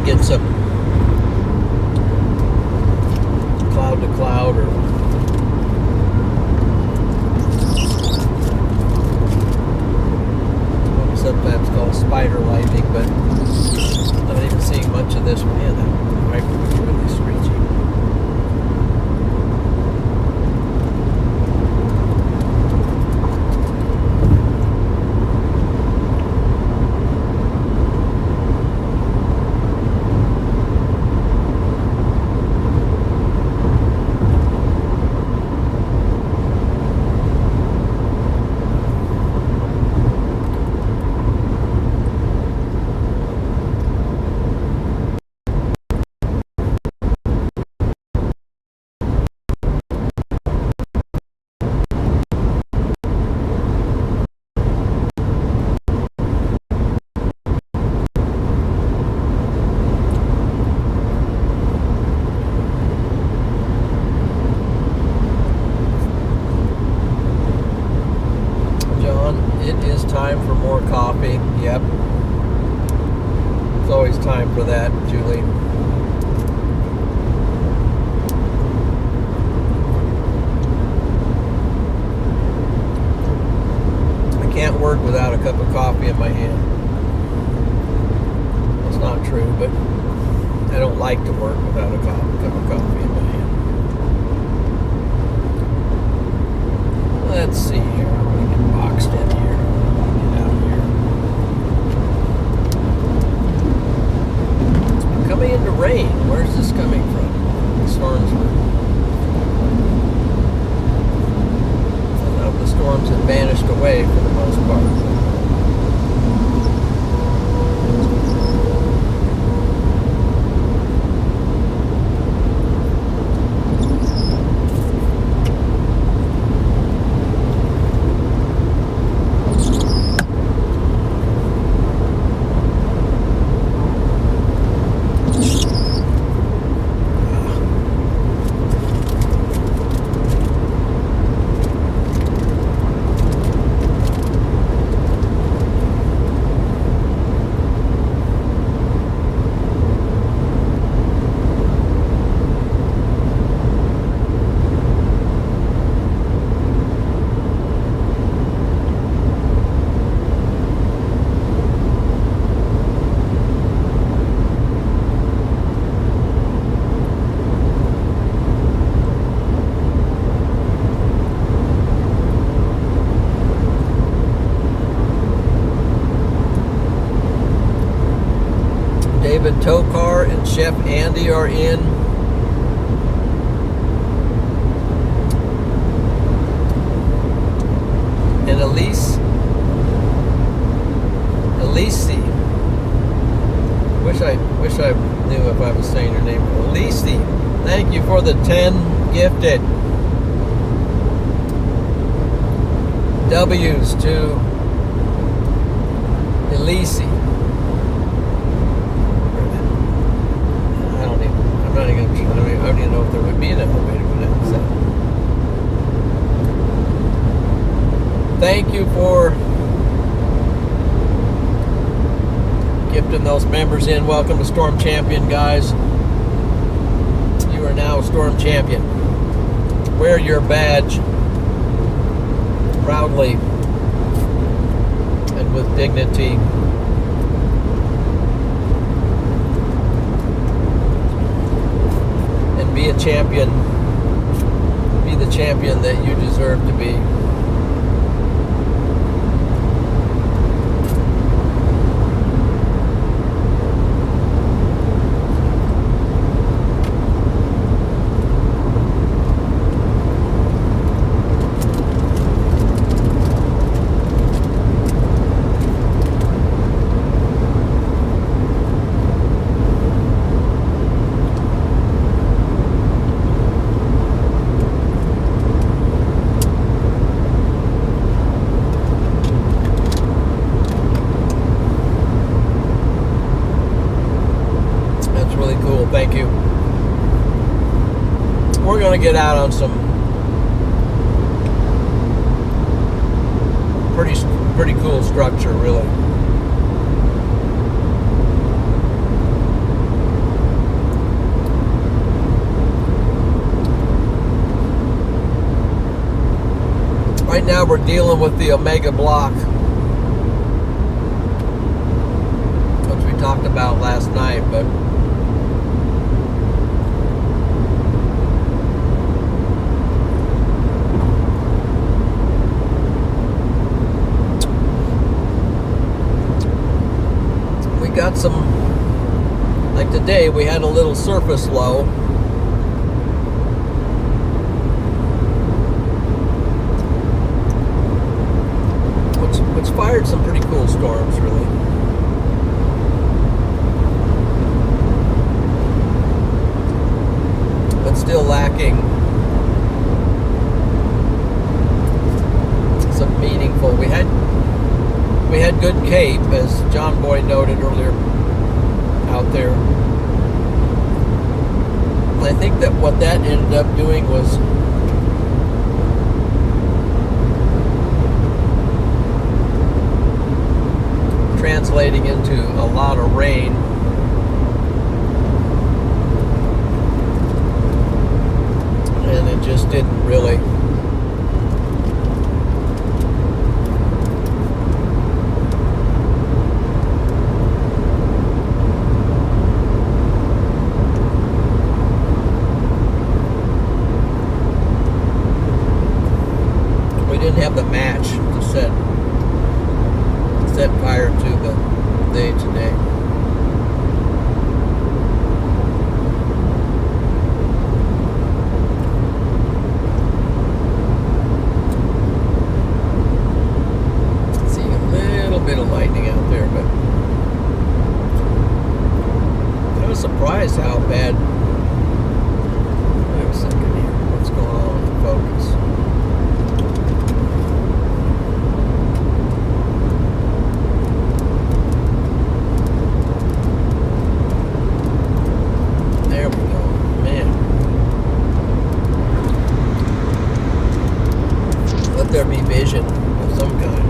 Get some cloud to cloud or what sometimes called spider lightning, but not even seeing much of this. Man, that microphone is really screechy. It is time for more coffee. Yep. It's always time for that, Julie. I can't work without a cup of coffee in my hand. That's not true, but I don't like to work without a cup of coffee in my hand. Let's see here. I'm going to get boxed in here. Get out here. It's coming into rain. Where's this coming from? The storms were. The storms have vanished away for the most part. David Tokar and Chef Andy are in. And Elise. Wish I knew if I was saying her name. Elise, thank you for the 10 gifted. W's to Elise. I don't even know if there would be an elevator for that. So. Thank you for gifting those members in. Welcome to Storm Champion, guys. You are now a Storm Champion. Wear your badge proudly and with dignity. And be a champion. Be the champion that you deserve to be. Thank you. We're going to get out on some pretty cool structure, really. Right now we're dealing with the Omega block, which we talked about last night, but got some, like today we had a little surface low, which fired some pretty cool storms, really. But still lacking some meaningful. We had good Cape, as John Boy noted earlier, out there. And I think that what that ended up doing was translating into a lot of rain. And it just didn't really have the match to set fire to the day today. See a little bit of lightning out there, but I was surprised how bad. Wait a second here. What's going on with the focus? There be vision of some kind.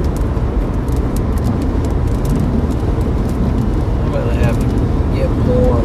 I'm gonna have to get more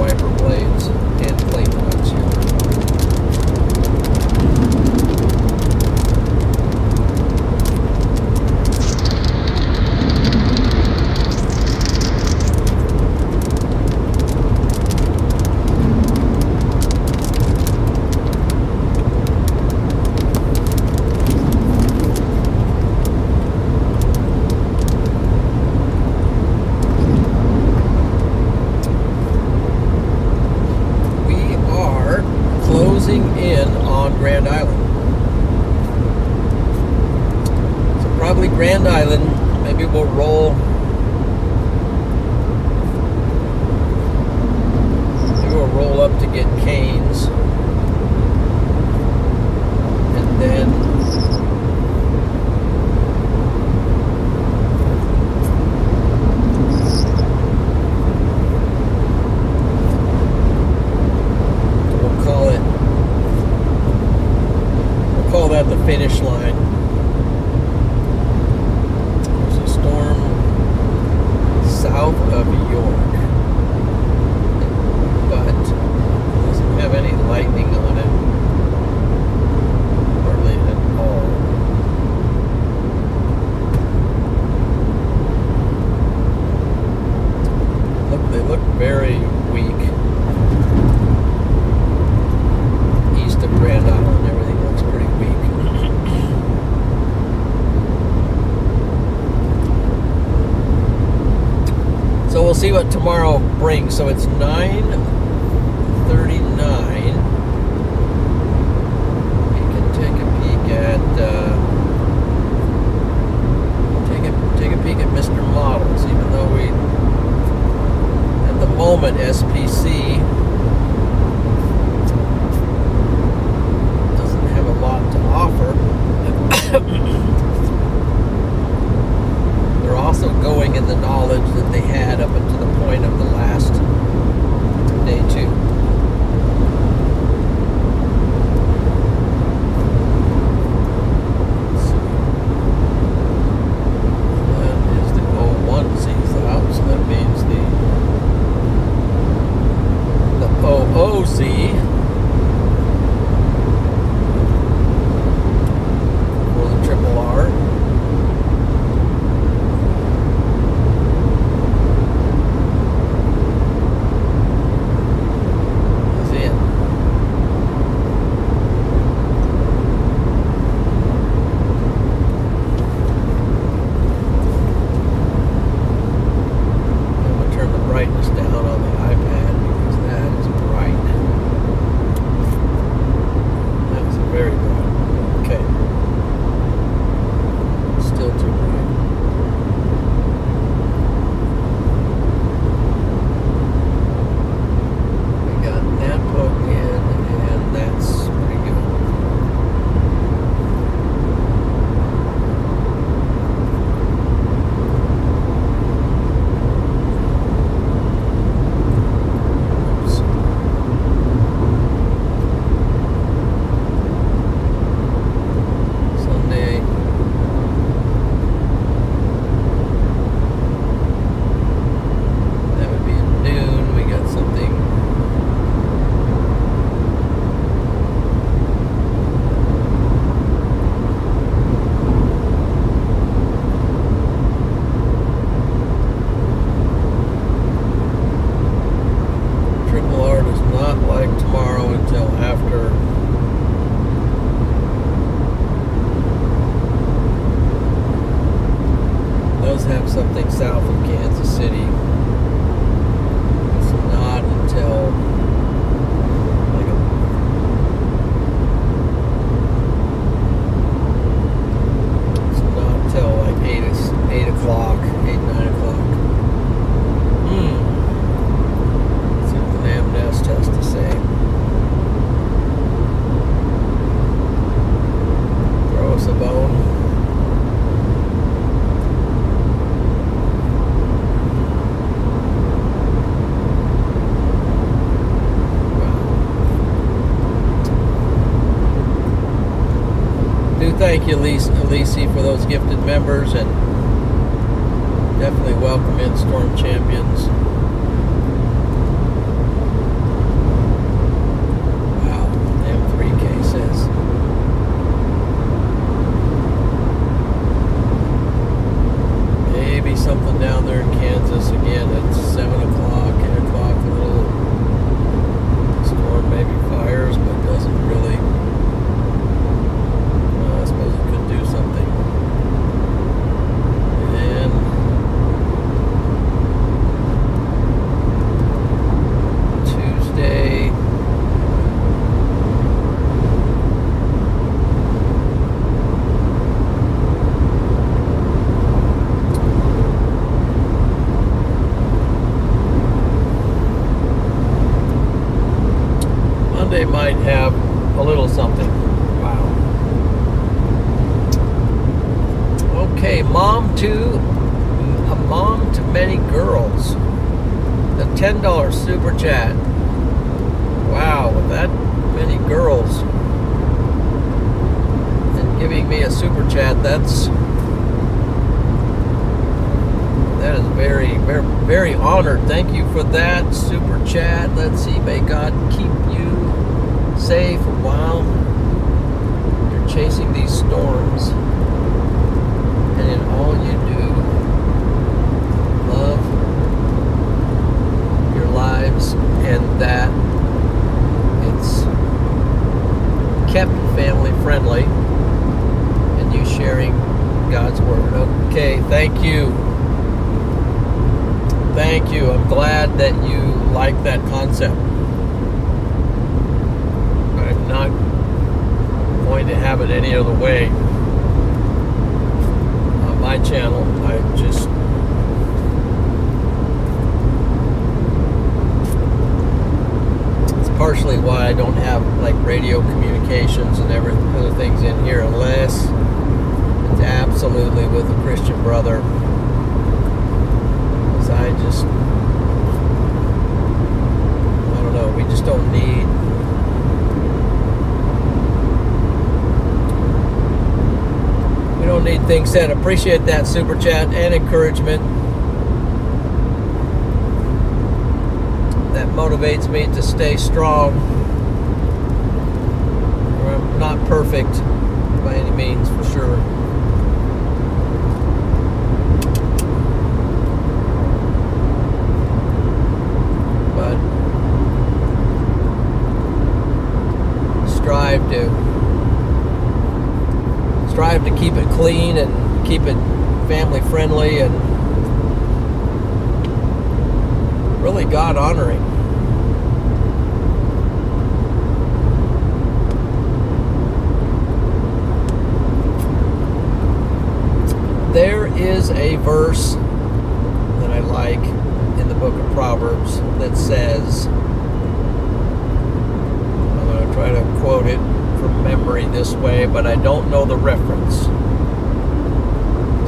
wiper blades and plate nuts here. In on Grand Island. So probably Grand Island, maybe we'll roll. Maybe we'll roll up to get Canes. And then at the finish line. There's a storm south of York, but it doesn't have any lightning on it, hardly at all. They look very weak. East of Grand Island, everything looks pretty weak. So we'll see what tomorrow brings. So it's 9:39. We can take a peek at take a peek at Mr. Models, even though we at the moment SPC doesn't have a lot to offer. They're also going in the knowledge that they had up until the point of the last day 2. Let's see. That is the 01Z's out, so that means the OOZ for the triple R. Have something south of Kansas City. It's not until like 8 o'clock, 8, 9 o'clock. Let's see what the damn nest has to say. Throw us a bone. Thank you, Lisi, for those gifted members, and definitely welcome in Storm Champions. they might have a little something. Wow. Okay, mom to many girls. The $10 super chat. Wow, with that many girls and giving me a super chat, that is very, very, very honored. Thank you for that super chat. Let's see, may God keep you safe while you're chasing these storms, and in all you do, love your lives, and that it's kept family friendly, and you sharing God's word. Okay, thank you. Thank you. I'm glad that you like that concept. I'm not going to have it any other way on my channel. It's partially why I don't have like radio communications and other things in here unless it's absolutely with a Christian brother. I don't know, we just don't need things said. Appreciate that super chat and encouragement. That motivates me to stay strong. I'm not perfect by any means, for sure. Strive to keep it clean and keep it family friendly and really God honoring. There is a verse that I like in the book of Proverbs that says, I'm going to try to quote it from memory this way, but I don't know the reference.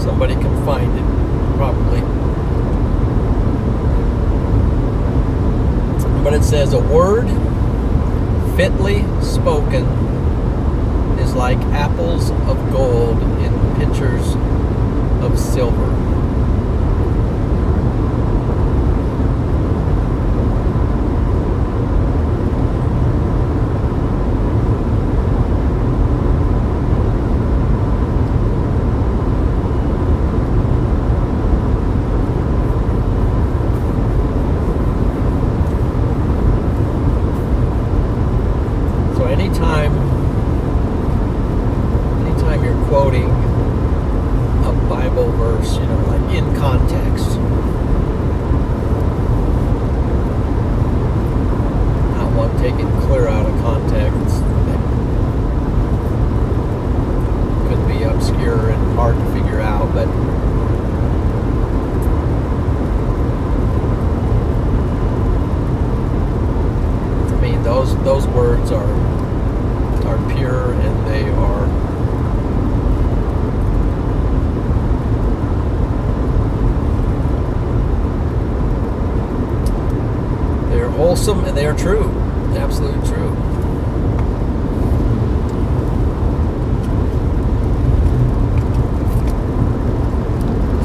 Somebody can find it, probably. But it says, a word fitly spoken is like apples of gold in pitchers of silver. Anytime you're quoting a Bible verse, like in context, not one taken clear out of context that could be obscure and hard to figure out, but those words are pure, and they are wholesome, and they are true, absolutely true.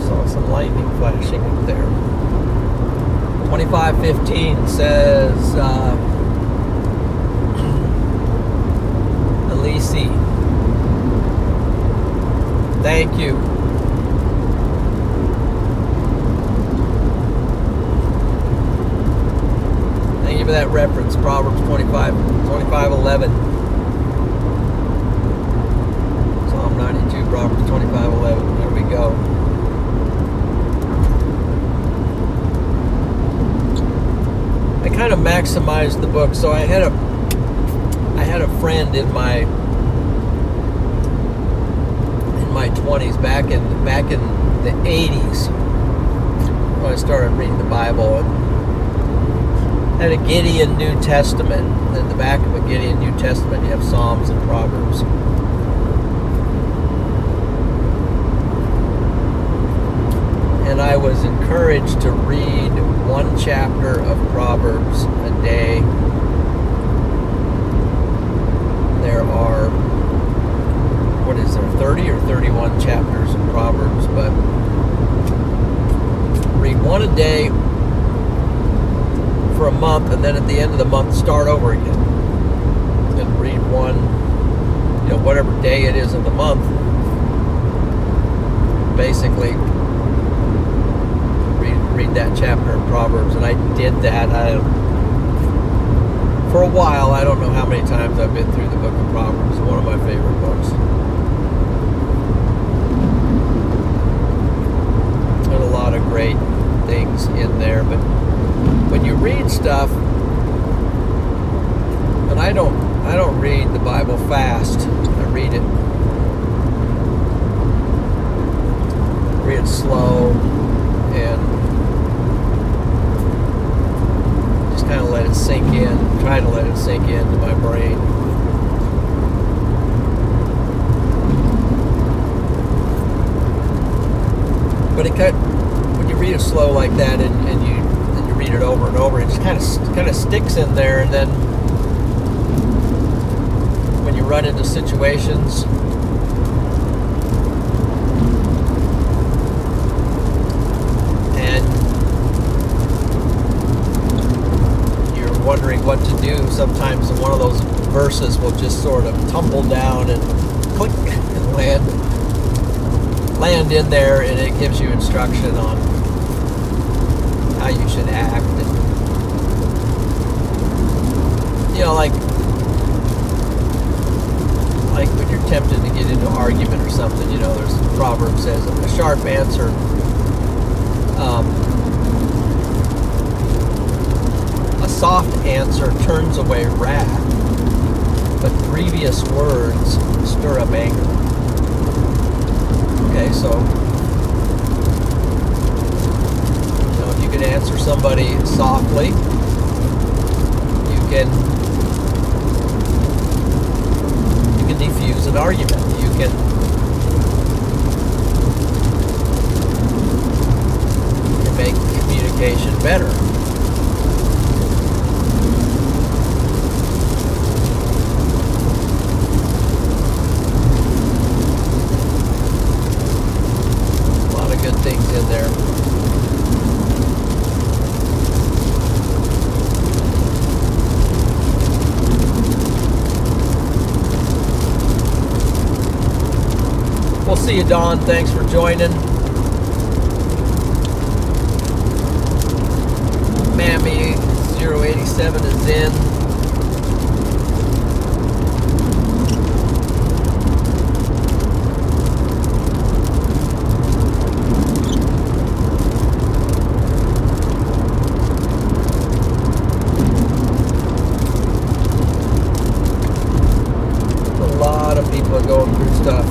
Saw some lightning flashing up there. 25:15 says Elise, thank you. Thank you for that reference, Proverbs 25:11. Psalm 92, Proverbs 25:11. There we go. I kind of maximized the book, so I had a friend in my 20s, back in the 80s, when I started reading the Bible. And At a Gideon New Testament, in the back of a Gideon New Testament, you have Psalms and Proverbs. And I was encouraged to read one chapter of Proverbs a day. There are, 30 or 31 chapters of Proverbs, but read one a day for a month, and then at the end of the month start over again and read one, whatever day it is of the month, basically read that chapter of Proverbs. And I did that for a while. I don't know how many times I've been through the book of Proverbs. One of my favorite books. There's a lot of great things in there, but when you read stuff, and I don't read the Bible fast. I read it slow and just kind of let it sink in. Try to let it sink into my brain. But when you read it slow like that, and you read it over and over, it just kind of sticks in there. And then when you run into situations, and you're wondering what to do, sometimes one of those verses will just sort of tumble down and click and land in there, and it gives you instruction on how you should act. And, like when you're tempted to get into an argument or something, there's a proverb says a sharp answer a soft answer turns away wrath, but grievous words stir up anger. Okay, so if you can answer somebody softly, you can defuse an argument. You can make communication better. Good things in there. We'll see you, Don. Thanks for joining. Mammy 087 is in. People are going through stuff.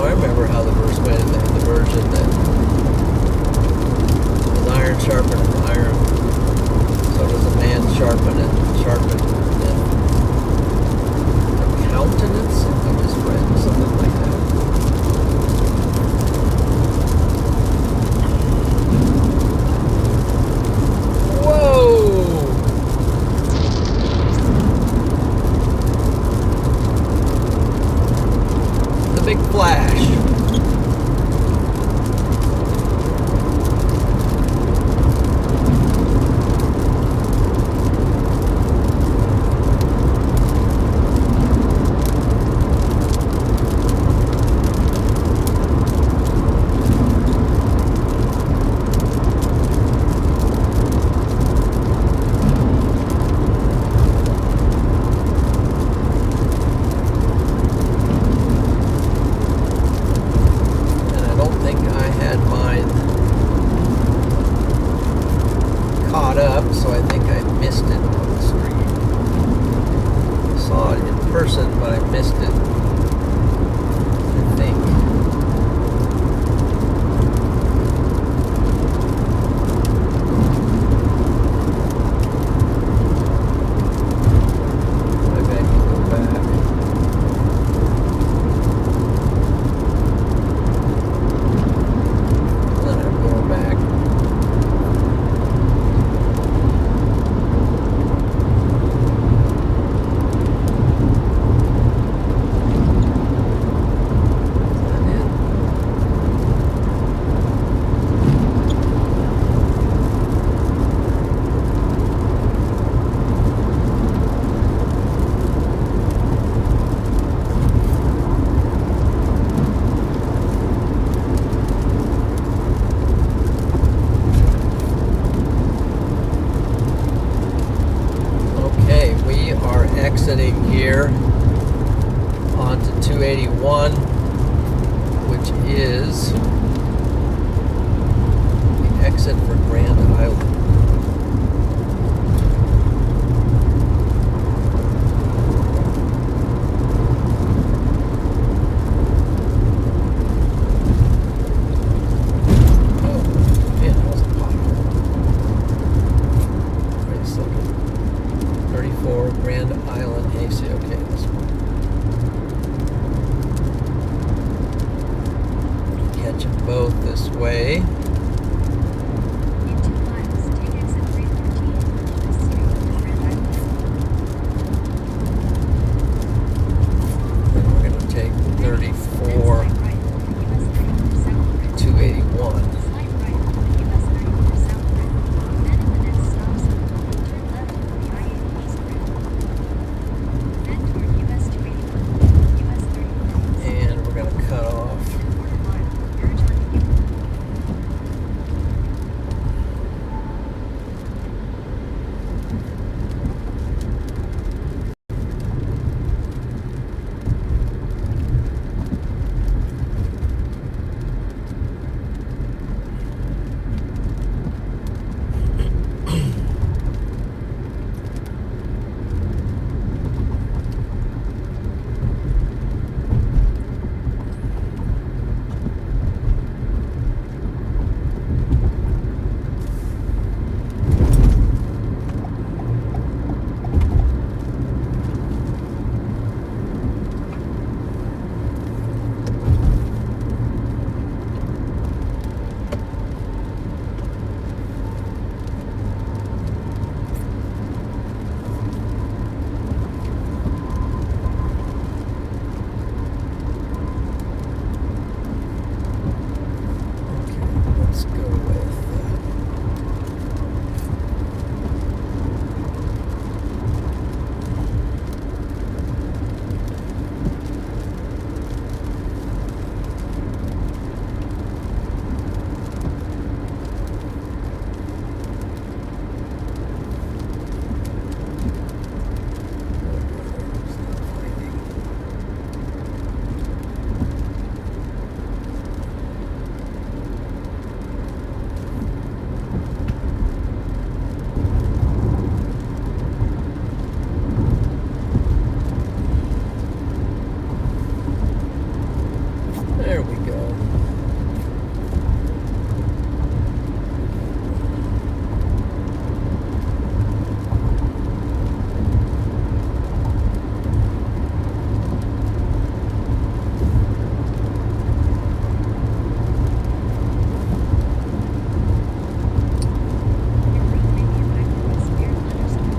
I remember how the verse went in the version that iron sharpeneth iron, so does a man sharpen the countenance of his friend, something like that. Whoa! The big flash. which is the exit for Grand Island. Oh, man, that was a pothole. Wait a second. 34 Grand Island AC. Okay, this one. Catch them both this way. In 2 miles, take exit 314 onto the street for Grand Island. Then we're going to take Then 34 slight right on the US 94 South Bridge. 281. Slight right on the US 94 South Bridge. Then at the next stop sign, turn left on the I-80 East Bridge. Then toward US 281, US 34. And we're going to cut off. In a quarter mile, merge onto US. Okay, let's go with there we go. Your route may be affected by severe thunderstorm.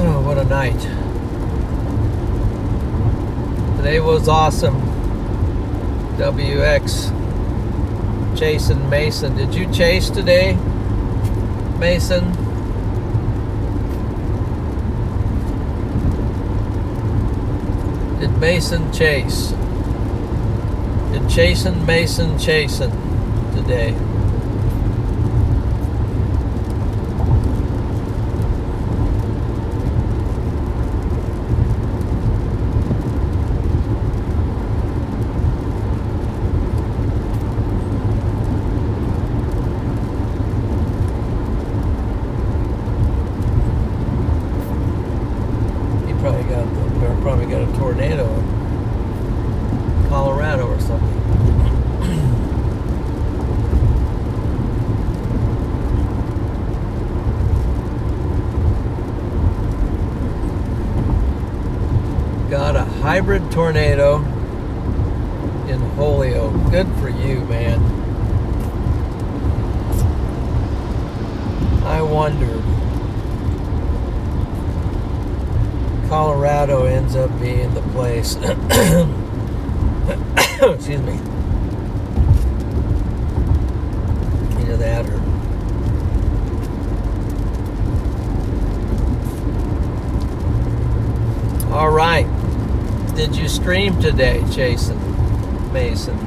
Oh, what a night. Today was awesome. WX. Chasing Mason. Did you chase today, Mason? Did Mason chase? Did Chasing Mason chasing today? He probably got a tornado in Colorado or something. Got a hybrid tornado in Holyoke. Good for you, man. I wondered. Colorado ends up being the place. Excuse me. Either that or all right. Did you stream today, Jason Mason?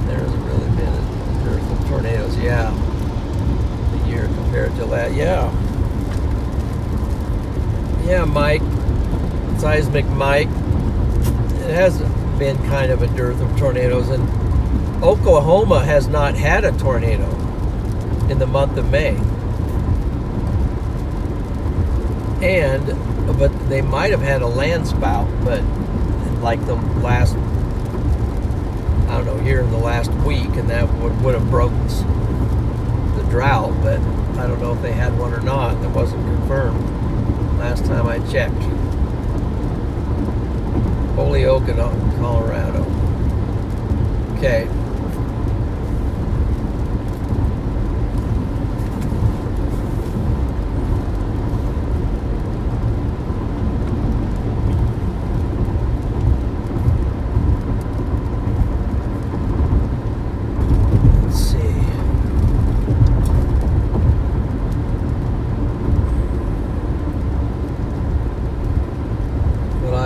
There's really been a dearth of tornadoes. Yeah. compared to that. Yeah. Yeah, Mike. Seismic Mike. It has been kind of a dearth of tornadoes, and Oklahoma has not had a tornado in the month of May. But they might have had a land spout, but like the last, I don't know, here in the last week, and that would have broken the drought, but I don't know if they had one or not. That wasn't confirmed last time I checked. Holyoke, Colorado. Okay.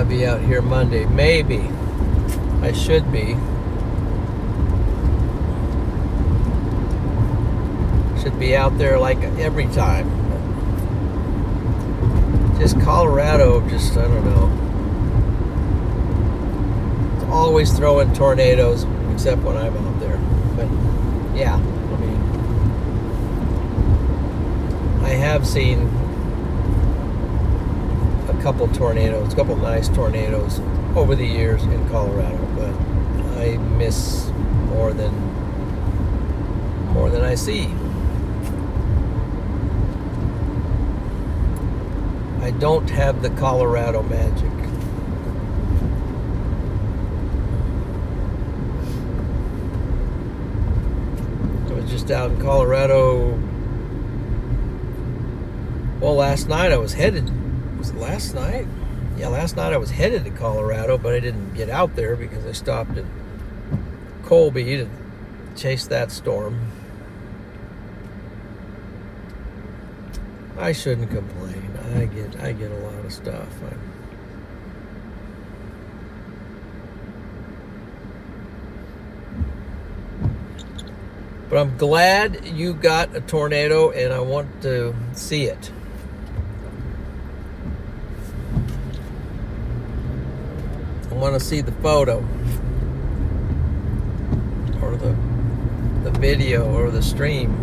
Be out here Monday. Maybe. I should be. Should be out there like every time. Just Colorado, just, I don't know. It's always throwing tornadoes, except when I'm out there. But, yeah, I mean, I have seen a couple nice tornadoes over the years in Colorado, but I miss more than I see. I don't have the Colorado magic. I was just out in Colorado. Well, last night I was headed. Was it last night? Yeah, last night I was headed to Colorado, but I didn't get out there because I stopped at Colby to chase that storm. I shouldn't complain. I get a lot of stuff. But I'm glad you got a tornado, and I want to see it. I want to see the photo or the video or the stream.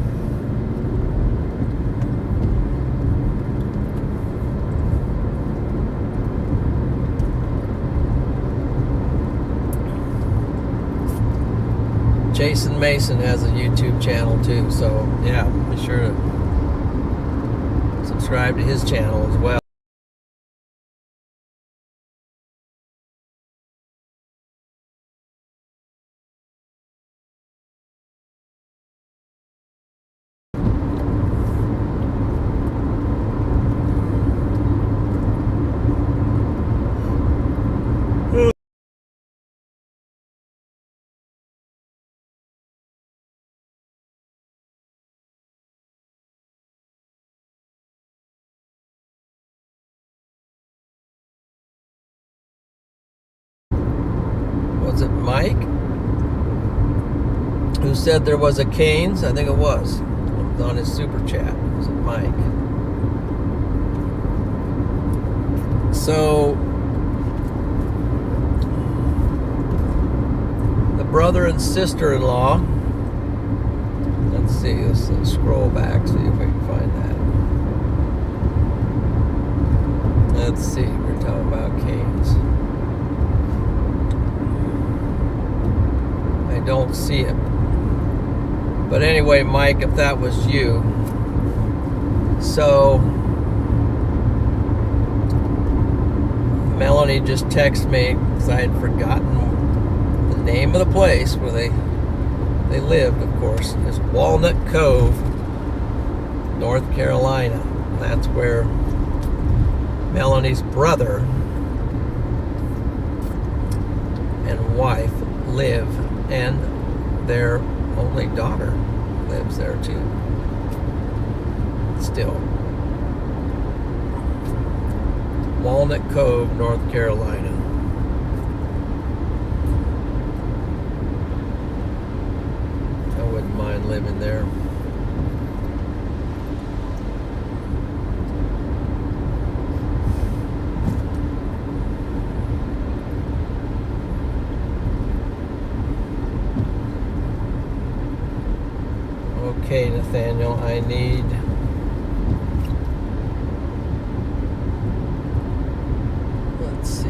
Jason Mason has a YouTube channel too, so yeah, be sure to subscribe to his channel as well. Was it Mike who said there was a Canes? I think it was. It was on his super chat. Was it Mike? So the brother and sister-in-law. Let's see. Let's scroll back, see if we can find that. Let's see. We're talking about Canes. I don't see it. But anyway, Mike, if that was you. So Melanie just texted me because I had forgotten the name of the place where they lived, of course. It's Walnut Cove, North Carolina. That's where Melanie's brother and wife live, and their only daughter lives there too. Still. Walnut Cove, North Carolina. I wouldn't mind living there. Nathaniel. I need... Let's see.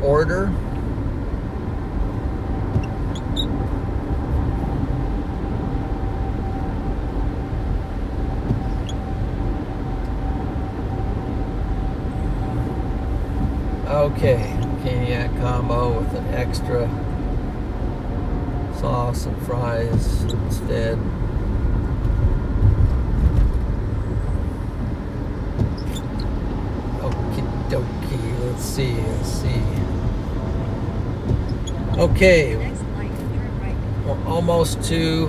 Order. Okay, caniac combo with an extra sauce and fries instead. Okie dokie, let's see. Okay, Next light, turn right. we're almost to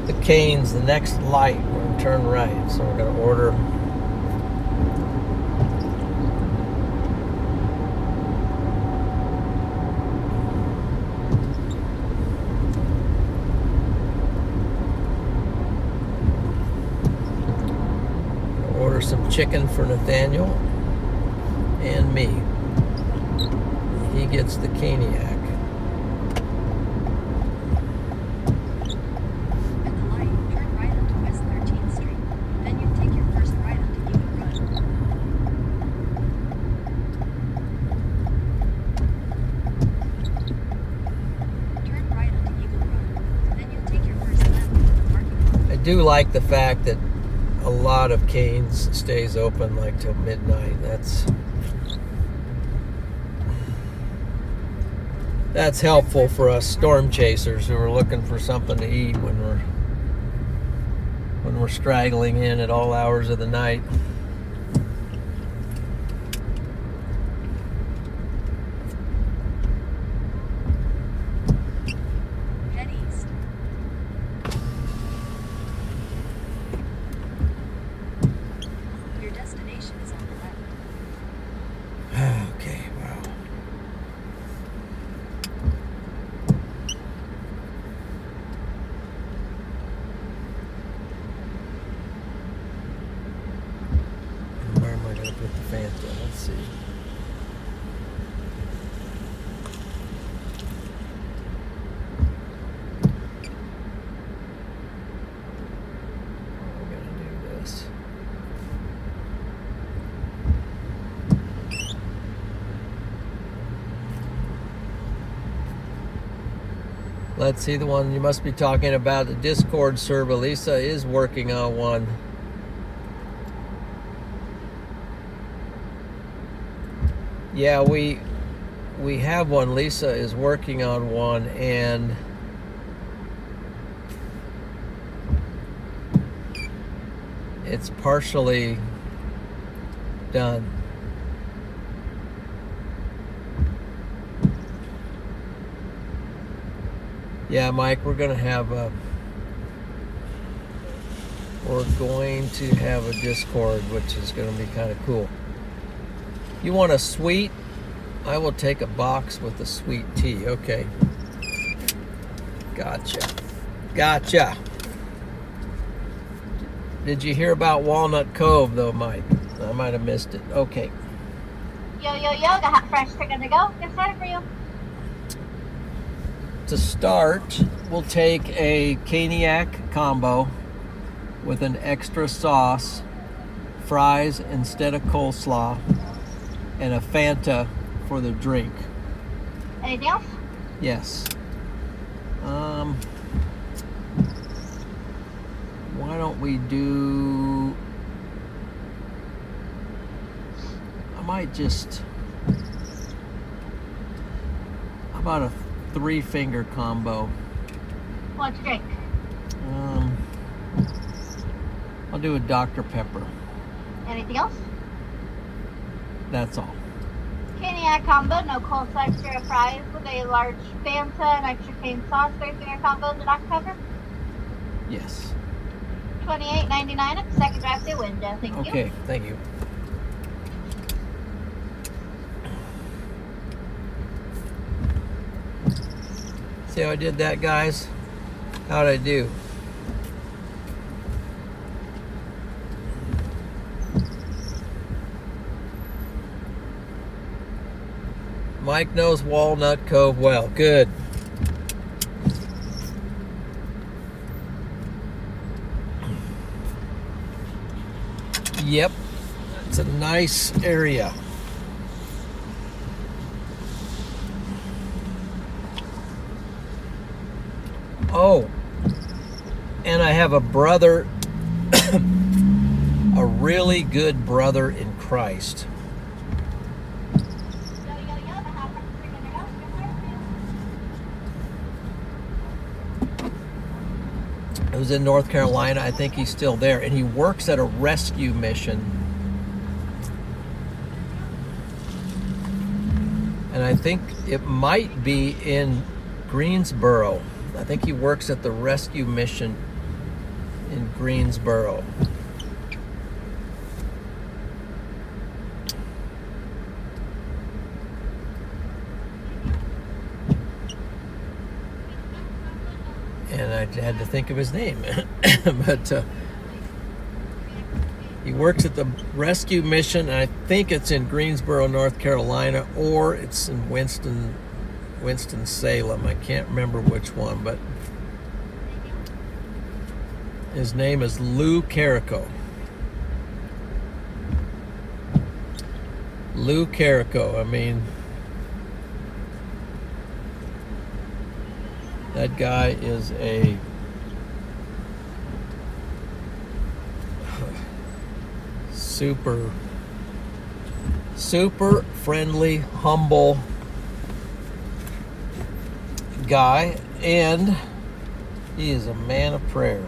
the Canes, the next light. We're gonna turn right, so we're gonna order. Order some chicken for Nathaniel and me. He gets the caniac. At the light, turn right onto West 13th Street. Then you take your first right onto Eagle Run. Turn right onto Eagle Run. Then you take your first left into the parking lot. I do like the fact that a lot of Canes stays open like till midnight. That's helpful for us storm chasers who are looking for something to eat when we're straggling in at all hours of the night. Head east. Your destination is on the left. Okay, wow. Where am I going to put the Fanta? Let's see. I'm going to do this. Let's see the one you must be talking about, the Discord server. Lisa is working on one. Yeah, we have one. Lisa is working on one, and it's partially done. Yeah, Mike, we're going to have a Discord, which is going to be kind of cool. You want a sweet? I will take a box with a sweet tea. Okay. Gotcha. Did you hear about Walnut Cove, though, Mike? I might have missed it. Okay. Yo, got hot fresh chicken to go. Get started for you. To start, we'll take a caniac combo with an extra sauce, fries instead of coleslaw, and a Fanta for the drink. Anything else? Yes. Why don't we do... I might just... How about a 3-finger combo? What's your drink? I'll do a Dr. Pepper. Anything else? That's all. Caniac combo, no coleslaw, extra fries with a large Fanta and extra cane sauce. 3-finger combo, the Dr. Pepper. Yes. $28.99 at the second drive-thru window. Thank you. Okay, thank you. See how I did that, guys? How'd I do? Mike knows Walnut Cove well. Good. Yep. It's a nice area. Oh, and I have a brother, a really good brother in Christ. He was in North Carolina. I think he's still there, and he works at a rescue mission. And I think it might be in Greensboro. I think he works at the rescue mission in Greensboro. And I had to think of his name. But he works at the rescue mission. And I think it's in Greensboro, North Carolina, or it's in Winston-Salem. I can't remember which one, but his name is Lou Carrico. Lou Carrico. I mean, that guy is a super friendly, humble guy, and he is a man of prayer.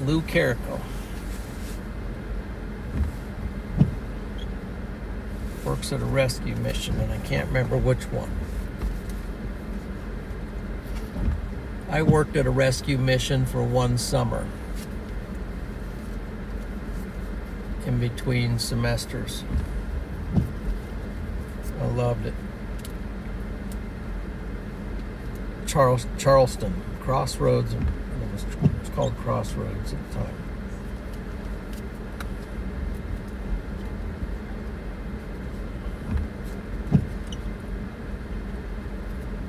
Lou Carrico works at a rescue mission, and I can't remember which one. I worked at a rescue mission for one summer in between semesters. I loved it. Charleston, Crossroads, it was called Crossroads at the time.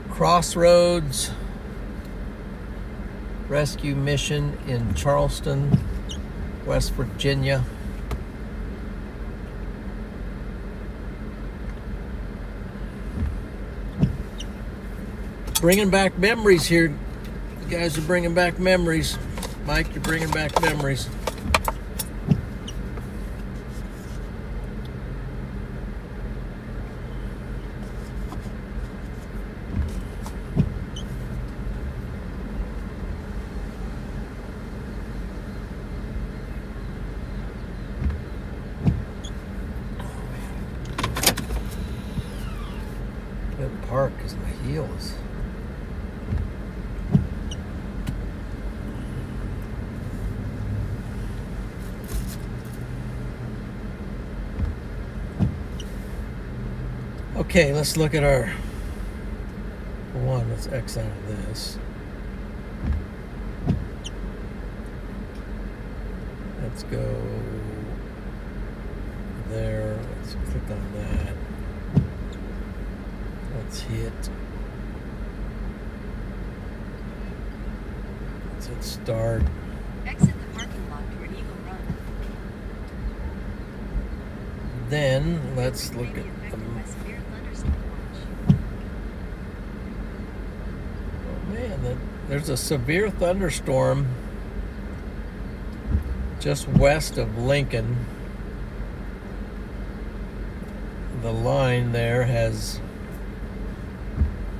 Crossroads Rescue Mission in Charleston, West Virginia. Bringing back memories here. You guys are bringing back memories. Mike, you're bringing back memories. Couldn't park because my heels. Okay, let's look at our one. Let's X out of this. Let's go there. Let's click on that. Let's hit. Let's hit start. Exit the parking lot toward Eagle Run. Then let's look at there's a severe thunderstorm just west of Lincoln. The line there has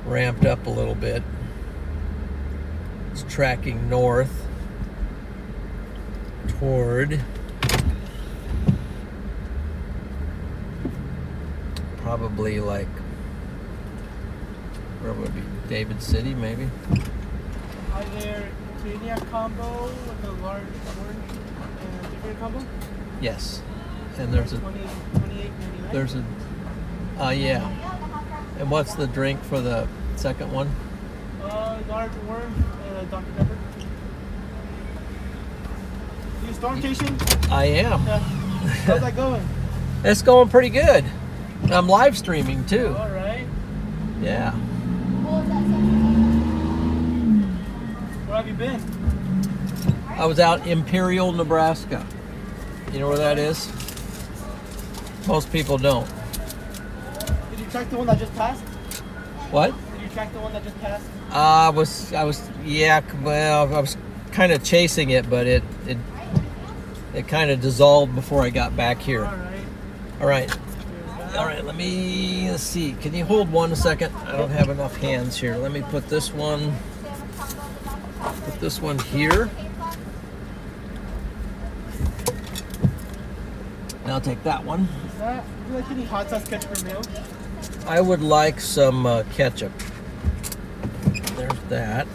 ramped up a little bit. It's tracking north toward probably like, where would it be? David City, maybe? Are there Canadian combo with a large orange and different combo? Yes. And there's a 28.99. there's a yeah. And what's the drink for the second one? Large orange and a Dr. Pepper. You storm chasing? I am. Yeah. How's that going? It's going pretty good. I'm live streaming too. All right. Yeah. Where have you been? I was out in Imperial, Nebraska. You know where that is? Most people don't. Did you track the one that just passed? What? Did you track the one that just passed? I was kind of chasing it, but it kind of dissolved before I got back here. All right. Let's see. Can you hold one second? I don't have enough hands here. Let me put this one here. And I'll take that one. Would you like any hot sauce ketchup or mayo? I would like some ketchup. There's that.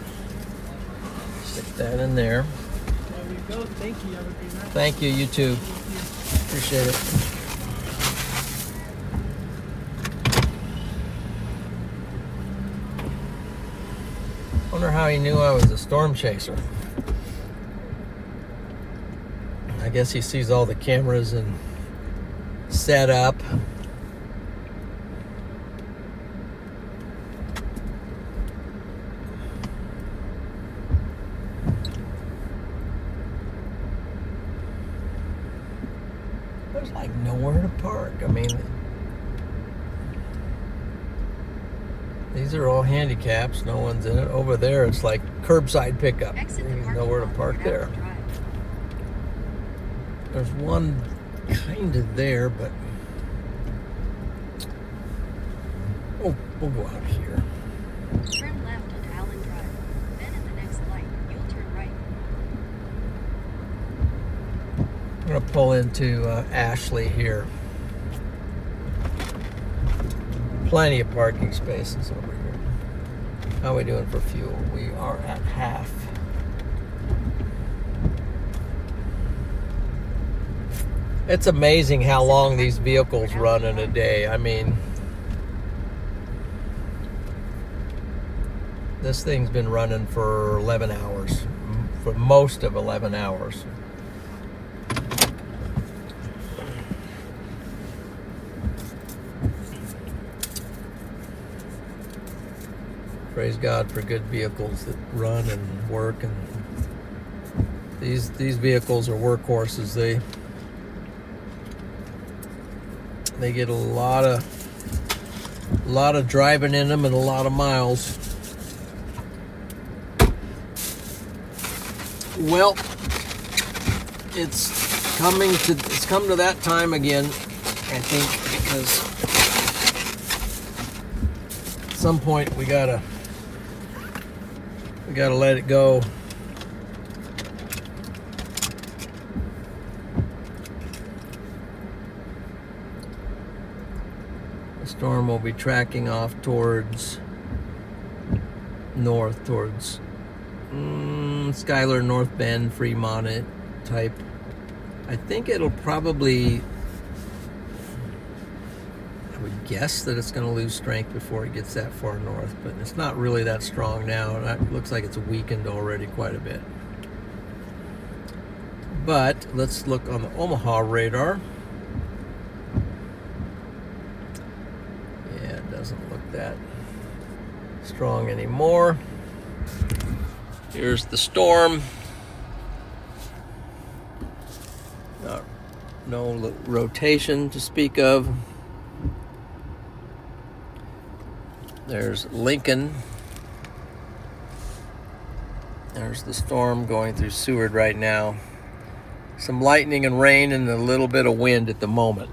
Stick that in there. There we go. Thank you. Have a great night. Thank you. You too. Appreciate it. Wonder how he knew I was a storm chaser. I guess he sees all the cameras and set up. There's like nowhere to park. I mean, these are all handicaps. No one's in it. Over there, it's like curbside pickup. There's nowhere to park there. There's one kind of there, but we'll go out here. Turn left onto Allen Drive. Then at the next light, you'll turn right. I'm gonna pull into Ashley here. Plenty of parking spaces over here. How are we doing for fuel? We are at half. It's amazing how long these vehicles run in a day. I mean, this thing's been running for 11 hours, for most of 11 hours. Praise God for good vehicles that run and work, and these vehicles are workhorses. They get a lot of driving in them and a lot of miles. Well, it's come to that time again, I think, because at some point we gotta let it go. The storm will be tracking off towards north, towards Schuyler, North Bend, Fremont type. I think it'll probably, I would guess that it's going to lose strength before it gets that far north, but it's not really that strong now. It looks like it's weakened already quite a bit. But let's look on the Omaha radar. Yeah, it doesn't look that strong anymore. Here's the storm. No rotation to speak of. There's Lincoln. There's the storm going through Seward right now. Some lightning and rain and a little bit of wind at the moment.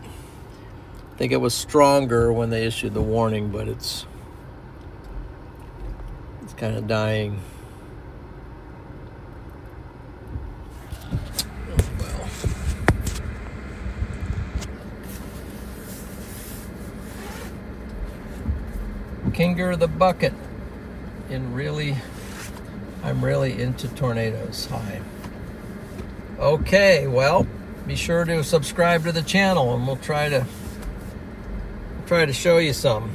I think it was stronger when they issued the warning, but it's kind of dying. Well. Kinger the Bucket. I'm really into tornadoes. Hi. Okay, well, be sure to subscribe to the channel and we'll try to show you some.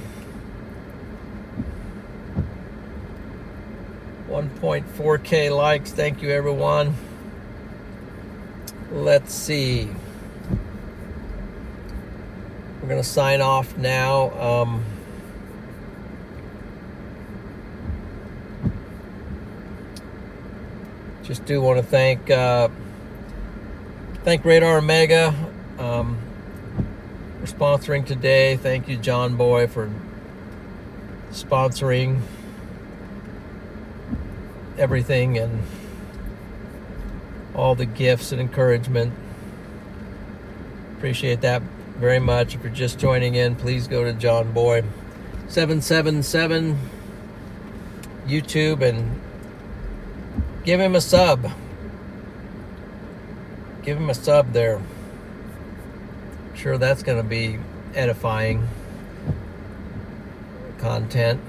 1.4K likes. Thank you, everyone. Let's see. We're going to sign off now. Just do want to thank RadarOmega for sponsoring today. Thank you, John Boy, for sponsoring everything and all the gifts and encouragement. Appreciate that very much. If you're just joining in, please go to John Boy 777 YouTube and give him a sub. Give him a sub there. I'm sure that's going to be edifying content.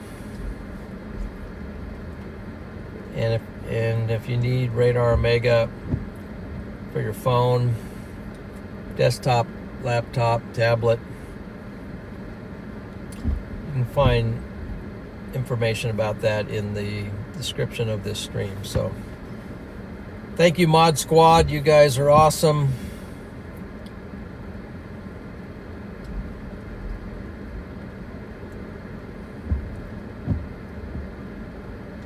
And if you need RadarOmega for your phone, desktop, laptop, tablet, you can find information about that in the description of this stream. So thank you, Mod Squad. You guys are awesome.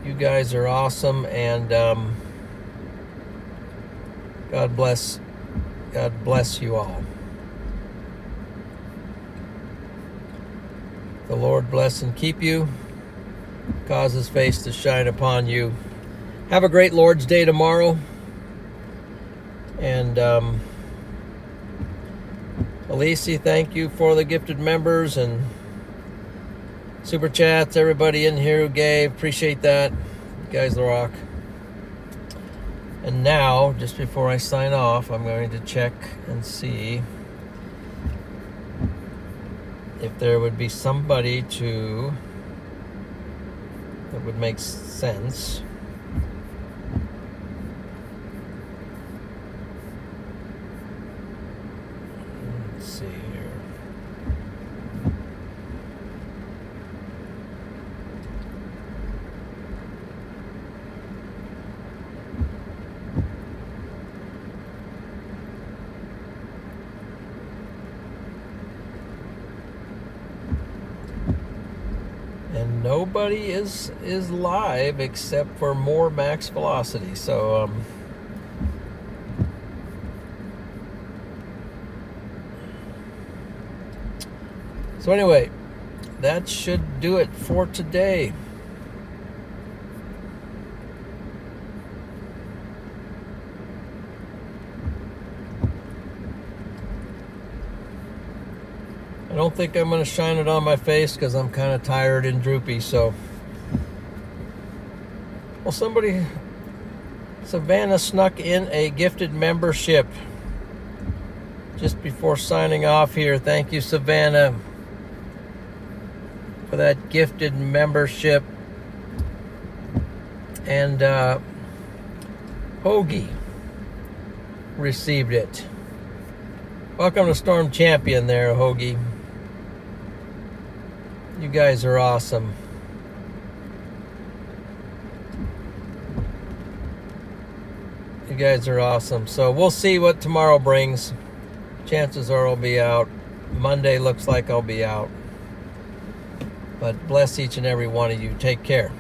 You guys are awesome, and God bless you all. The Lord bless and keep you, cause his face to shine upon you. Have a great Lord's Day tomorrow. And Alisi, thank you for the gifted members and super chats, everybody in here who gave. Appreciate that. You guys rock. And now, just before I sign off, I'm going to check and see if there would be somebody that would make sense. Let's see here. And nobody is live except for more max velocity. So anyway, that should do it for today. I don't think I'm going to shine it on my face because I'm kind of tired and droopy. So, well, Savannah snuck in a gifted membership just before signing off here. Thank you, Savannah, for that gifted membership. And Hoagie received it. Welcome to Storm Champion there, Hoagie. You guys are awesome. You guys are awesome. So we'll see what tomorrow brings. Chances are I'll be out. Monday looks like I'll be out. But bless each and every one of you. Take care.